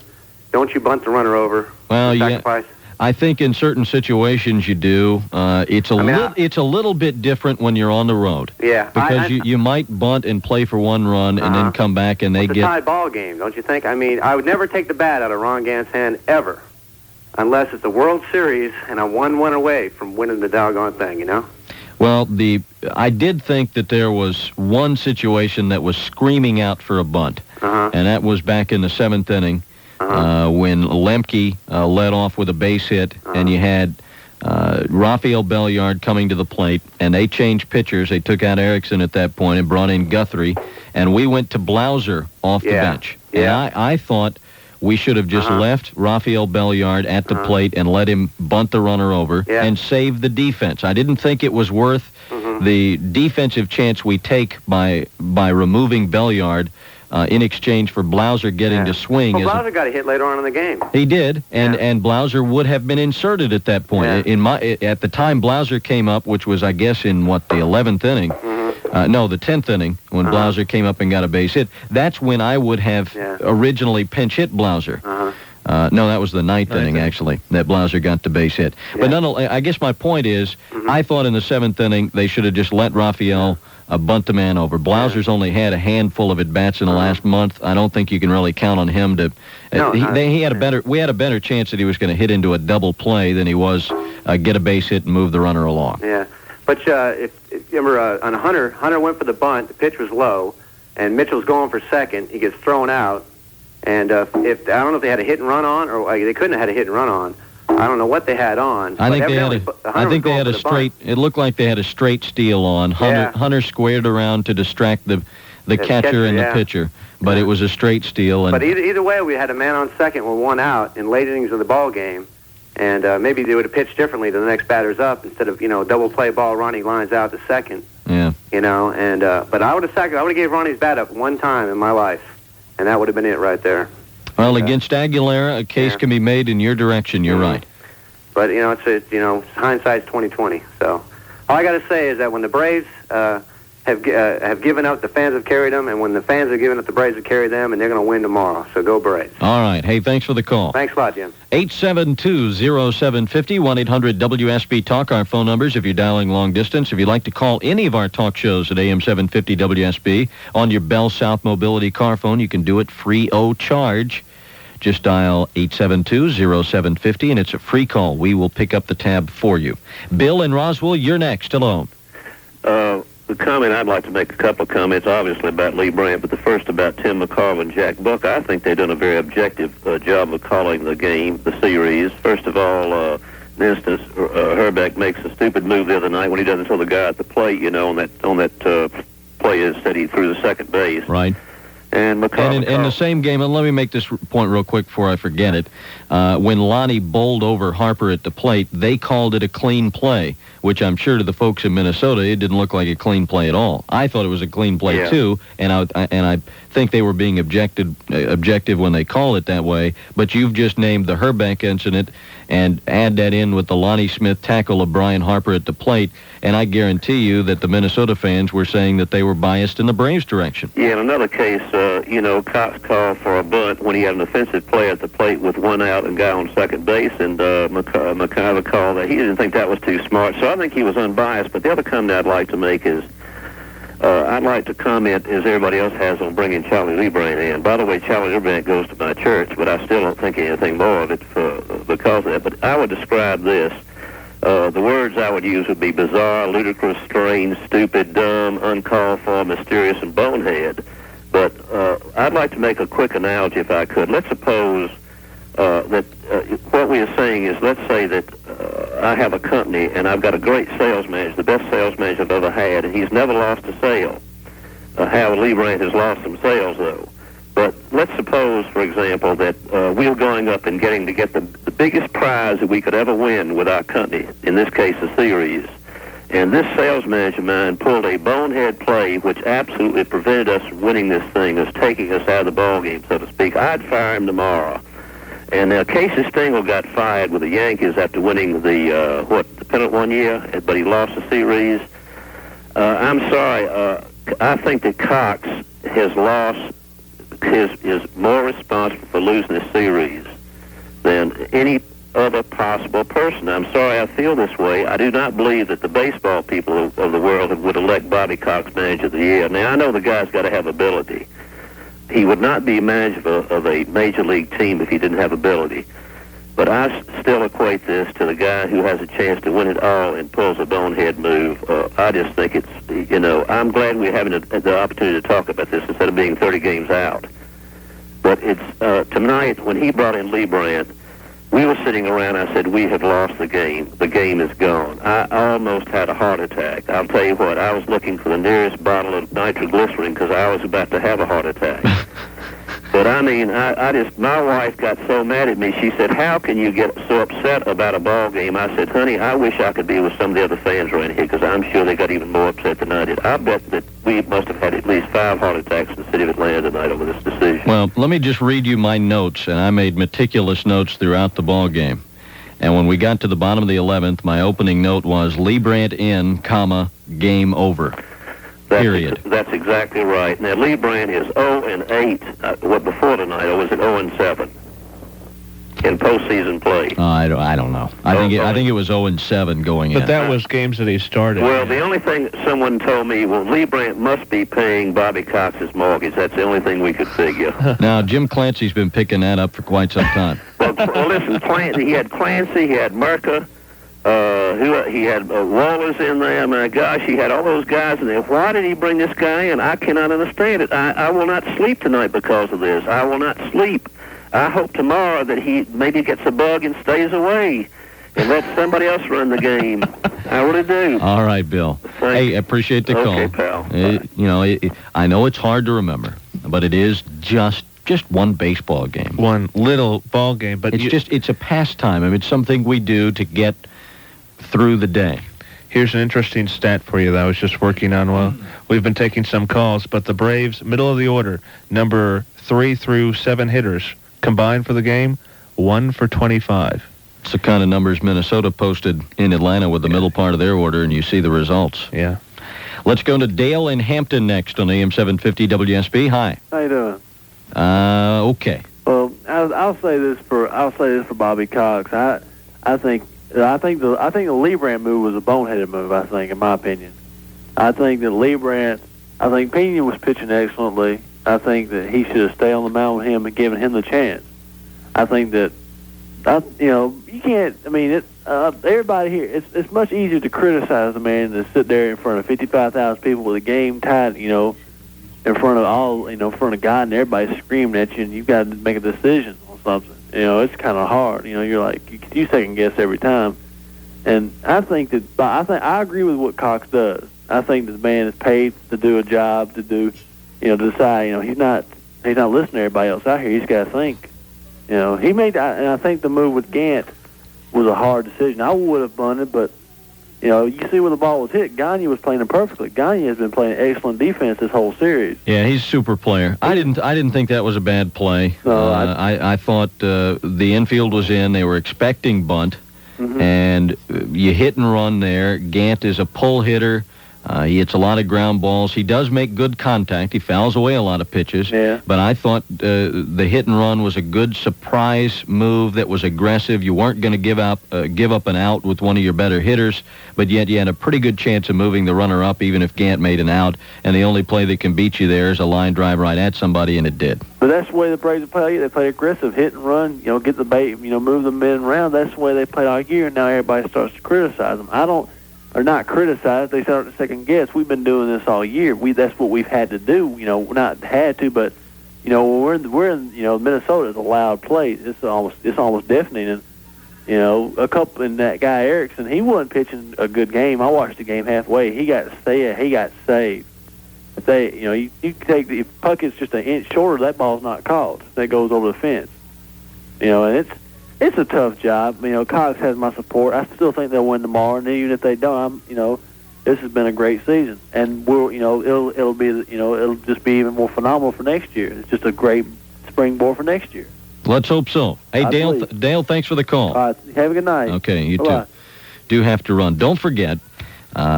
don't you bunt the runner over? Well, sacrifice? I think in certain situations you do. It's a little bit different when you're on the road. Yeah. Because you might bunt and play for one run and then come back and they get... It's a tied ball game, don't you think? I mean, I would never take the bat out of Ron Gant's hand ever, unless it's the World Series and I'm 1-1 away from winning the doggone thing, Well, I did think that there was one situation that was screaming out for a bunt, and that was back in the seventh inning when Lemke led off with a base hit, and you had Rafael Belliard coming to the plate, and they changed pitchers. They took out Erickson at that point and brought in Guthrie, and we went to Blauser off the bench. Yeah. And I thought we should have just left Rafael Belliard at the plate and let him bunt the runner over and save the defense. I didn't think it was worth the defensive chance we take by removing Belliard in exchange for Blauser getting to swing. Well, Blauser got a hit later on in the game. He did, and Blauser would have been inserted at that point. At the time Blauser came up, which was, I guess, in the 11th inning. No, the 10th inning, when Blauser came up and got a base hit. That's when I would have originally pinch hit Blauser. No, that was the ninth inning, actually, that Blauser got the base hit. But I guess my point is, I thought in the seventh inning they should have just let Rafael bunt the man over. Blauser's only had a handful of at-bats in the last month. I don't think you can really count on him to... we had a better chance that he was going to hit into a double play than he was get a base hit and move the runner along. Yeah. But if you remember, on Hunter went for the bunt, the pitch was low, and Mitchell's going for second. He gets thrown out, and I don't know if they had a hit and run on, or they couldn't have had a hit and run on, I don't know what they had on. I think they had a straight. It looked like they had a straight steal on. Hunter squared around to distract the catcher and the pitcher, but it was a straight steal. And but either way, we had a man on second with one out in late innings of the ball game, and maybe they would have pitched differently to the next batter's up instead of double play ball. Ronnie lines out to second. Yeah. And but I would have gave Ronnie's bat up one time in my life, and that would have been it right there. Well, against Aguilera, a case can be made in your direction. You're right. But it's hindsight's 20/20. So all I got to say is that when the Braves have given up, the fans have carried them, and when the fans have given up, the Braves have carried them, and they're going to win tomorrow. So go Braves. All right. Hey, thanks for the call. Thanks a lot, Jim. 872-0750, 1-800-WSB-TALK, our phone numbers if you're dialing long distance. If you'd like to call any of our talk shows at AM-750 WSB on your Bell South Mobility car phone, you can do it free of charge. Just dial 872-0750, and it's a free call. We will pick up the tab for you. Bill in Roswell, you're next. Hello. The comment I'd like to make, a couple of comments, obviously, about Lee Brandt, but the first about Tim McCarver and Jack Buck. I think they've done a very objective job of calling the game, the series. First of all, for instance, Herbeck makes a stupid move the other night when he doesn't throw the guy at the plate, on that play instead he threw the second base. Right. And McCarver in the same game, and let me make this point real quick before I forget it. When Lonnie bowled over Harper at the plate, they called it a clean play, which I'm sure to the folks in Minnesota, it didn't look like a clean play at all. I thought it was a clean play too, and I think they were being objective when they called it that way. But you've just named the Herbeck incident, and add that in with the Lonnie Smith tackle of Brian Harper at the plate, and I guarantee you that the Minnesota fans were saying that they were biased in the Braves' direction. Yeah, in another case, Cox called for a bunt when he had an offensive play at the plate with one out and guy on second base, and McCarver called that. He didn't think that was too smart, so I think he was unbiased. But the other comment I'd like to make is I'd like to comment, as everybody else has, on bringing Charlie Lee Brandt in. By the way, Charlie Lee Brandt goes to my church, but I still don't think anything more of it because of that. But I would describe this. The words I would use would be bizarre, ludicrous, strange, stupid, dumb, uncalled for, mysterious, and bonehead. But I'd like to make a quick analogy, if I could. Let's suppose that what we are saying is, let's say that I have a company and I've got a great sales manager, the best sales manager I've ever had, and he's never lost a sale. Howard Lee Brandt has lost some sales, though. But let's suppose, for example, that we're going up and getting to get the biggest prize that we could ever win with our company, in this case, a series. And this sales manager of mine pulled a bonehead play which absolutely prevented us from winning this thing, was taking us out of the ball game, so to speak. I'd fire him tomorrow. And Casey Stengel got fired with the Yankees after winning the pennant one year, but he lost the series. I'm sorry. I think that Cox is more responsible for losing this series than any other possible person. I'm sorry I feel this way. I do not believe that the baseball people of the world would elect Bobby Cox manager of the year. Now, I know the guy's got to have ability. He would not be manager of a major league team if he didn't have ability. But I still equate this to the guy who has a chance to win it all and pulls a bonehead move. I just think it's, I'm glad we're having the opportunity to talk about this instead of being 30 games out. But it's tonight, when he brought in Lee Brandt, we were sitting around, I said, we have lost the game. The game is gone. I almost had a heart attack. I'll tell you what, I was looking for the nearest bottle of nitroglycerin because I was about to have a heart attack. But I mean, my wife got so mad at me. She said, how can you get so upset about a ball game? I said, honey, I wish I could be with some of the other fans around here because I'm sure they got even more upset than I did. I bet that we must have had at least 5 heart attacks in the city of Atlanta tonight over this decision. Well, let me just read you my notes, and I made meticulous notes throughout the ball game. And when we got to the bottom of the 11th, my opening note was Lee Brandt in, game over. Period. That's exactly right. Now, Lee Brandt is 0-8. Before tonight, or was it 0-7 in postseason play? I don't know. I think it was 0-7 going in. But that was games that he started. Well, the only thing someone told me, Lee Brandt must be paying Bobby Cox's mortgage. That's the only thing we could figure. Now, Jim Clancy's been picking that up for quite some time. well, listen, he had Clancy, he had Merker. He had Wallace in there. My gosh, he had all those guys in there. Why did he bring this guy in? I cannot understand it. I will not sleep tonight because of this. I will not sleep. I hope tomorrow that he maybe gets a bug and stays away and let somebody else run the game. I really do. All right, Bill. Hey, I appreciate the call. Okay, pal. I know it's hard to remember, but it is just one baseball game. One little ball game, but it's a pastime. I mean, it's something we do to get through the day. Here's an interesting stat for you that I was just working on while we've been taking some calls, but the Braves, middle of the order, number 3 through 7 hitters combined for the game, 1 for 25. It's the kind of numbers Minnesota posted in Atlanta with the middle part of their order, and you see the results. Yeah. Let's go to Dale in Hampton next on AM-750 WSB. Hi. How you doing? Okay. Well, I'll say this for Bobby Cox. I think the Lee Brandt move was a boneheaded move. I think, in my opinion, I think Pena was pitching excellently. I think that he should have stayed on the mound with him and given him the chance. I think that you can't. I mean, everybody here. It's much easier to criticize the man than to sit there in front of 55,000 people with a game tied. In front of God, and everybody's screaming at you, and you've got to make a decision on something. It's kind of hard. You're like you second guess every time. And I think I agree with what Cox does. I think the man is paid to do a job, to decide. He's not listening to everybody else out here. He's got to think. He made, and I think the move with Gant was a hard decision. I would have bunted, but you see where the ball was hit. Gagne was playing it perfectly. Gagne has been playing excellent defense this whole series. Yeah, he's a super player. I didn't think that was a bad play. No, I thought the infield was in. They were expecting bunt, and you hit and run there. Gant is a pull hitter. He hits a lot of ground balls. He does make good contact. He fouls away a lot of pitches. Yeah. But I thought the hit and run was a good surprise move that was aggressive. You weren't going to give up an out with one of your better hitters, but yet you had a pretty good chance of moving the runner up even if Gant made an out. And the only play that can beat you there is a line drive right at somebody, and it did. But that's the way the Braves play. They play aggressive, hit and run. Get the bait. Move the men around. That's the way they play all year. And now everybody starts to criticize them. Or not criticize, they start to second guess. We've been doing this all year. That's what we've had to do. Not had to, but when we're in Minnesota is a loud place. It's almost deafening. And and that guy Erickson, he wasn't pitching a good game. I watched the game halfway. He got saved. If Puckett's just an inch shorter, that ball's not caught. That goes over the fence. And it's a tough job. Cox has my support. I still think they'll win tomorrow, and even if they don't, this has been a great season, and it'll just be even more phenomenal for next year. It's just a great springboard for next year. Let's hope so. Hey, Dale, thanks for the call. All right, have a good night. Okay, you Bye-bye. too. Do have to run. Don't forget,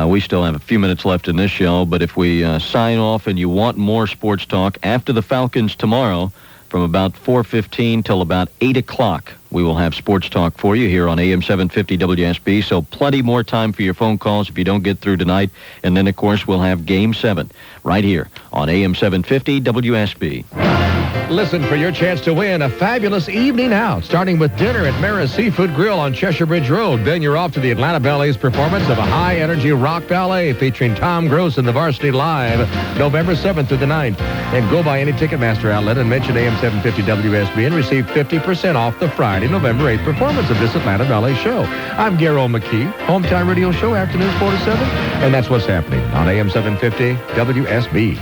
we still have a few minutes left in this show, but if we sign off and you want more sports talk after the Falcons tomorrow, from about 4:15 till about 8 o'clock, we will have sports talk for you here on AM-750 WSB, so plenty more time for your phone calls if you don't get through tonight. And then, of course, we'll have Game 7 right here on AM-750 WSB. Listen for your chance to win a fabulous evening out, starting with dinner at Mara's Seafood Grill on Cheshire Bridge Road. Then you're off to the Atlanta Ballet's performance of a high-energy rock ballet featuring Tom Gross and the Varsity Live, November 7th through the 9th. And go by any Ticketmaster outlet and mention AM-750 WSB and receive 50% off the Friday, November 8th performance of this Atlanta Ballet show. I'm Garrow McKee, Hometown Radio Show, afternoons 4 to 7, and that's what's happening on AM-750 WSB.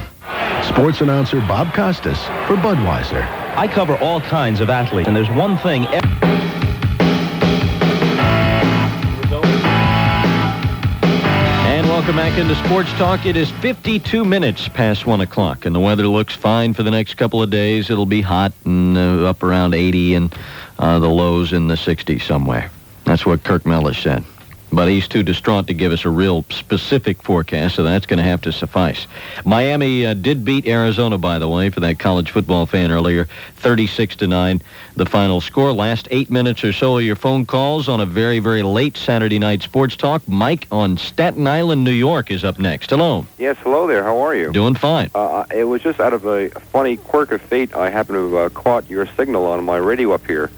Sports announcer Bob Costas for Budweiser. I cover all kinds of athletes, and there's one thing. And welcome back into Sports Talk. It is 52 minutes past 1 o'clock, and the weather looks fine for the next couple of days. It'll be hot and up around 80, and the lows in the 60s somewhere. That's what Kirk Mellish said. But he's too distraught to give us a real specific forecast, so that's going to have to suffice. Miami did beat Arizona, by the way, for that college football fan earlier, 36-9. The final score. Last 8 minutes or so of your phone calls on a very, very late Saturday night sports talk. Mike on Staten Island, New York, is up next. Hello. Yes, hello there. How are you? Doing fine. It was just out of a funny quirk of fate. I happened to have caught your signal on my radio up here.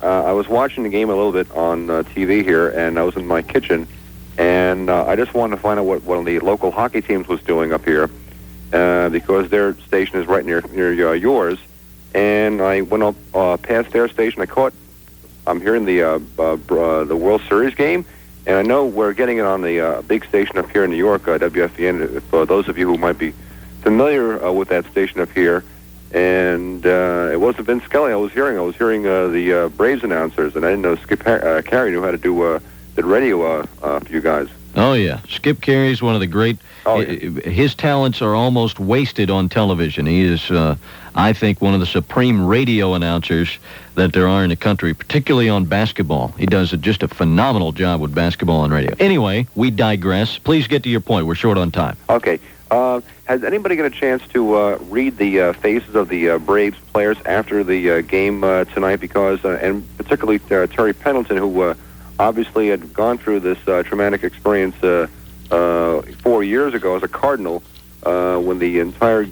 I was watching the game a little bit on TV here, and I was in my kitchen, and I just wanted to find out what one of the local hockey teams was doing up here, because their station is right near yours, and I went up past their station. I'm hearing the World Series game, and I know we're getting it on the big station up here in New York, WFEN. If those of you who might be familiar with that station up here, and it wasn't Vince Scully I was hearing. I was hearing the Braves announcers, and I didn't know Skip Caray knew how to do the radio for you guys. Oh, yeah. Skip Cary's one of the great... His talents are almost wasted on television. He is, I think, one of the supreme radio announcers that there are in the country, particularly on basketball. He does just a phenomenal job with basketball and radio. Anyway, we digress. Please get to your point. We're short on time. Okay. Has anybody got a chance to read the faces of the Braves players after the game tonight? Because, and particularly Terry Pendleton, who... obviously had gone through this traumatic experience 4 years ago as a Cardinal when the entire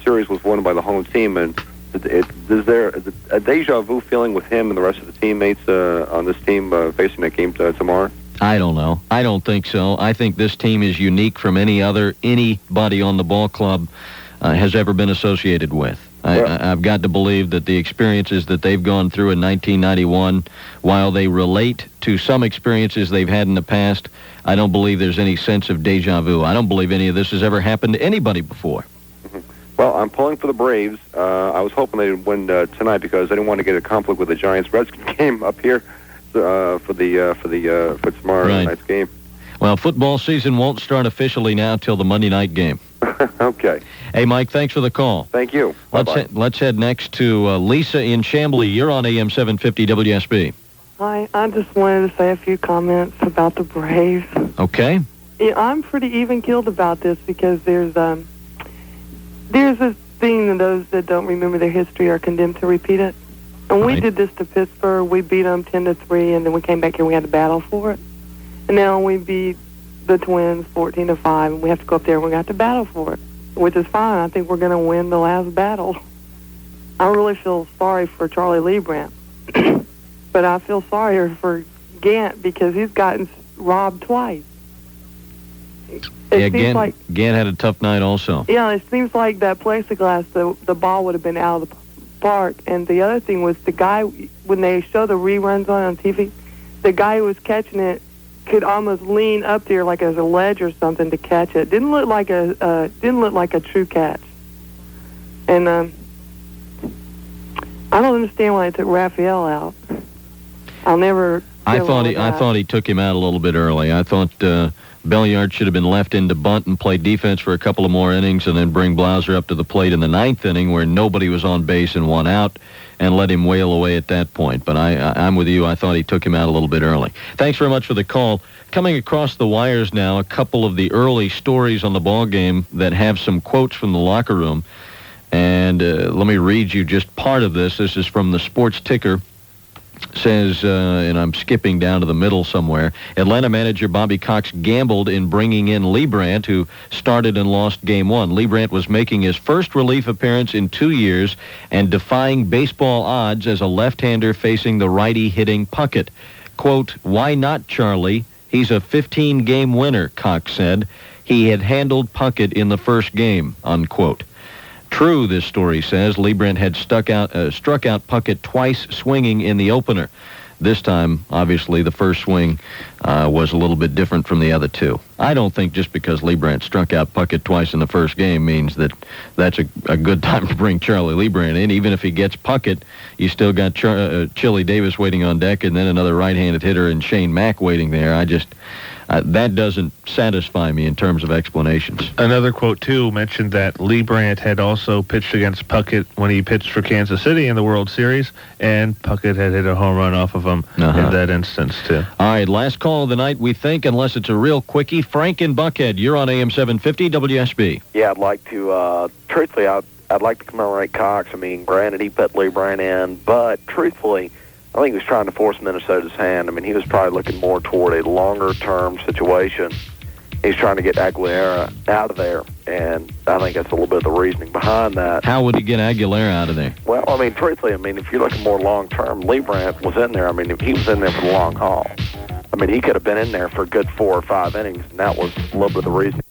series was won by the home team. And is there a deja vu feeling with him and the rest of the teammates on this team facing that game tomorrow? I don't know. I don't think so. I think this team is unique from anybody on the ball club has ever been associated with. I've got to believe that the experiences that they've gone through in 1991, while they relate to some experiences they've had in the past, I don't believe there's any sense of deja vu. I don't believe any of this has ever happened to anybody before. Mm-hmm. Well, I'm pulling for the Braves. I was hoping they'd win tonight because I didn't want to get a conflict with the Giants-Redskins game up here for tomorrow night's game. Well, football season won't start officially now till the Monday night game. Okay. Hey, Mike, thanks for the call. Thank you. Let's head next to Lisa in Chamblee. You're on AM-750 WSB. Hi, I just wanted to say a few comments about the Braves. Okay. Yeah, I'm pretty even-keeled about this because there's a thing that those that don't remember their history are condemned to repeat it. And we did this to Pittsburgh. We beat them 10-3, and then we came back here and we had to battle for it. And now we beat the Twins 14-5, and we have to go up there and we have to battle for it, which is fine. I think we're going to win the last battle. I really feel sorry for Charlie Liebrandt, but I feel sorrier for Gant because he's gotten robbed twice. Gant had a tough night also. Yeah, it seems like that plexiglass, the ball would have been out of the park. And the other thing was the guy, when they show the reruns on TV, the guy who was catching it could almost lean up there like as a ledge or something to catch it. Didn't look like a true catch. And I don't understand why they took Raphael out. I thought he took him out a little bit early. I thought Belliard should have been left in to bunt and play defense for a couple of more innings and then bring Blauser up to the plate in the ninth inning where nobody was on base and one out, and let him wail away at that point. But I'm with you. I thought he took him out a little bit early. Thanks very much for the call. Coming across the wires now, a couple of the early stories on the ball game that have some quotes from the locker room. And let me read you just part of this. This is from the Sports Ticker. Says, and I'm skipping down to the middle somewhere, Atlanta manager Bobby Cox gambled in bringing in Liebrandt, who started and lost Game 1. Liebrandt was making his first relief appearance in 2 years and defying baseball odds as a left-hander facing the righty hitting Puckett. Quote, "Why not, Charlie? He's a 15-game winner," Cox said. He had handled Puckett in the first game, unquote. True, this story says, Liebrandt had struck out Puckett twice swinging in the opener. This time, obviously, the first swing was a little bit different from the other two. I don't think just because Liebrandt struck out Puckett twice in the first game means that that's a good time to bring Charlie Liebrandt in. Even if he gets Puckett, you still got Chili Davis waiting on deck and then another right-handed hitter and Shane Mack waiting there. That doesn't satisfy me in terms of explanations. Another quote, too, mentioned that Liebrandt had also pitched against Puckett when he pitched for Kansas City in the World Series, and Puckett had hit a home run off of him in that instance, too. All right, last call of the night, we think, unless it's a real quickie. Frank in Buckhead, you're on AM-750 WSB. Yeah, I'd like to, truthfully, I'd like to commemorate Cox. I mean, granted, he put Liebrandt in, but truthfully, I think he was trying to force Minnesota's hand. I mean, he was probably looking more toward a longer-term situation. He's trying to get Aguilera out of there, and I think that's a little bit of the reasoning behind that. How would he get Aguilera out of there? Well, I mean, truthfully, if you're looking more long-term, Liebrandt was in there. I mean, he was in there for the long haul. I mean, he could have been in there for a good 4 or 5 innings, and that was a little bit of the reasoning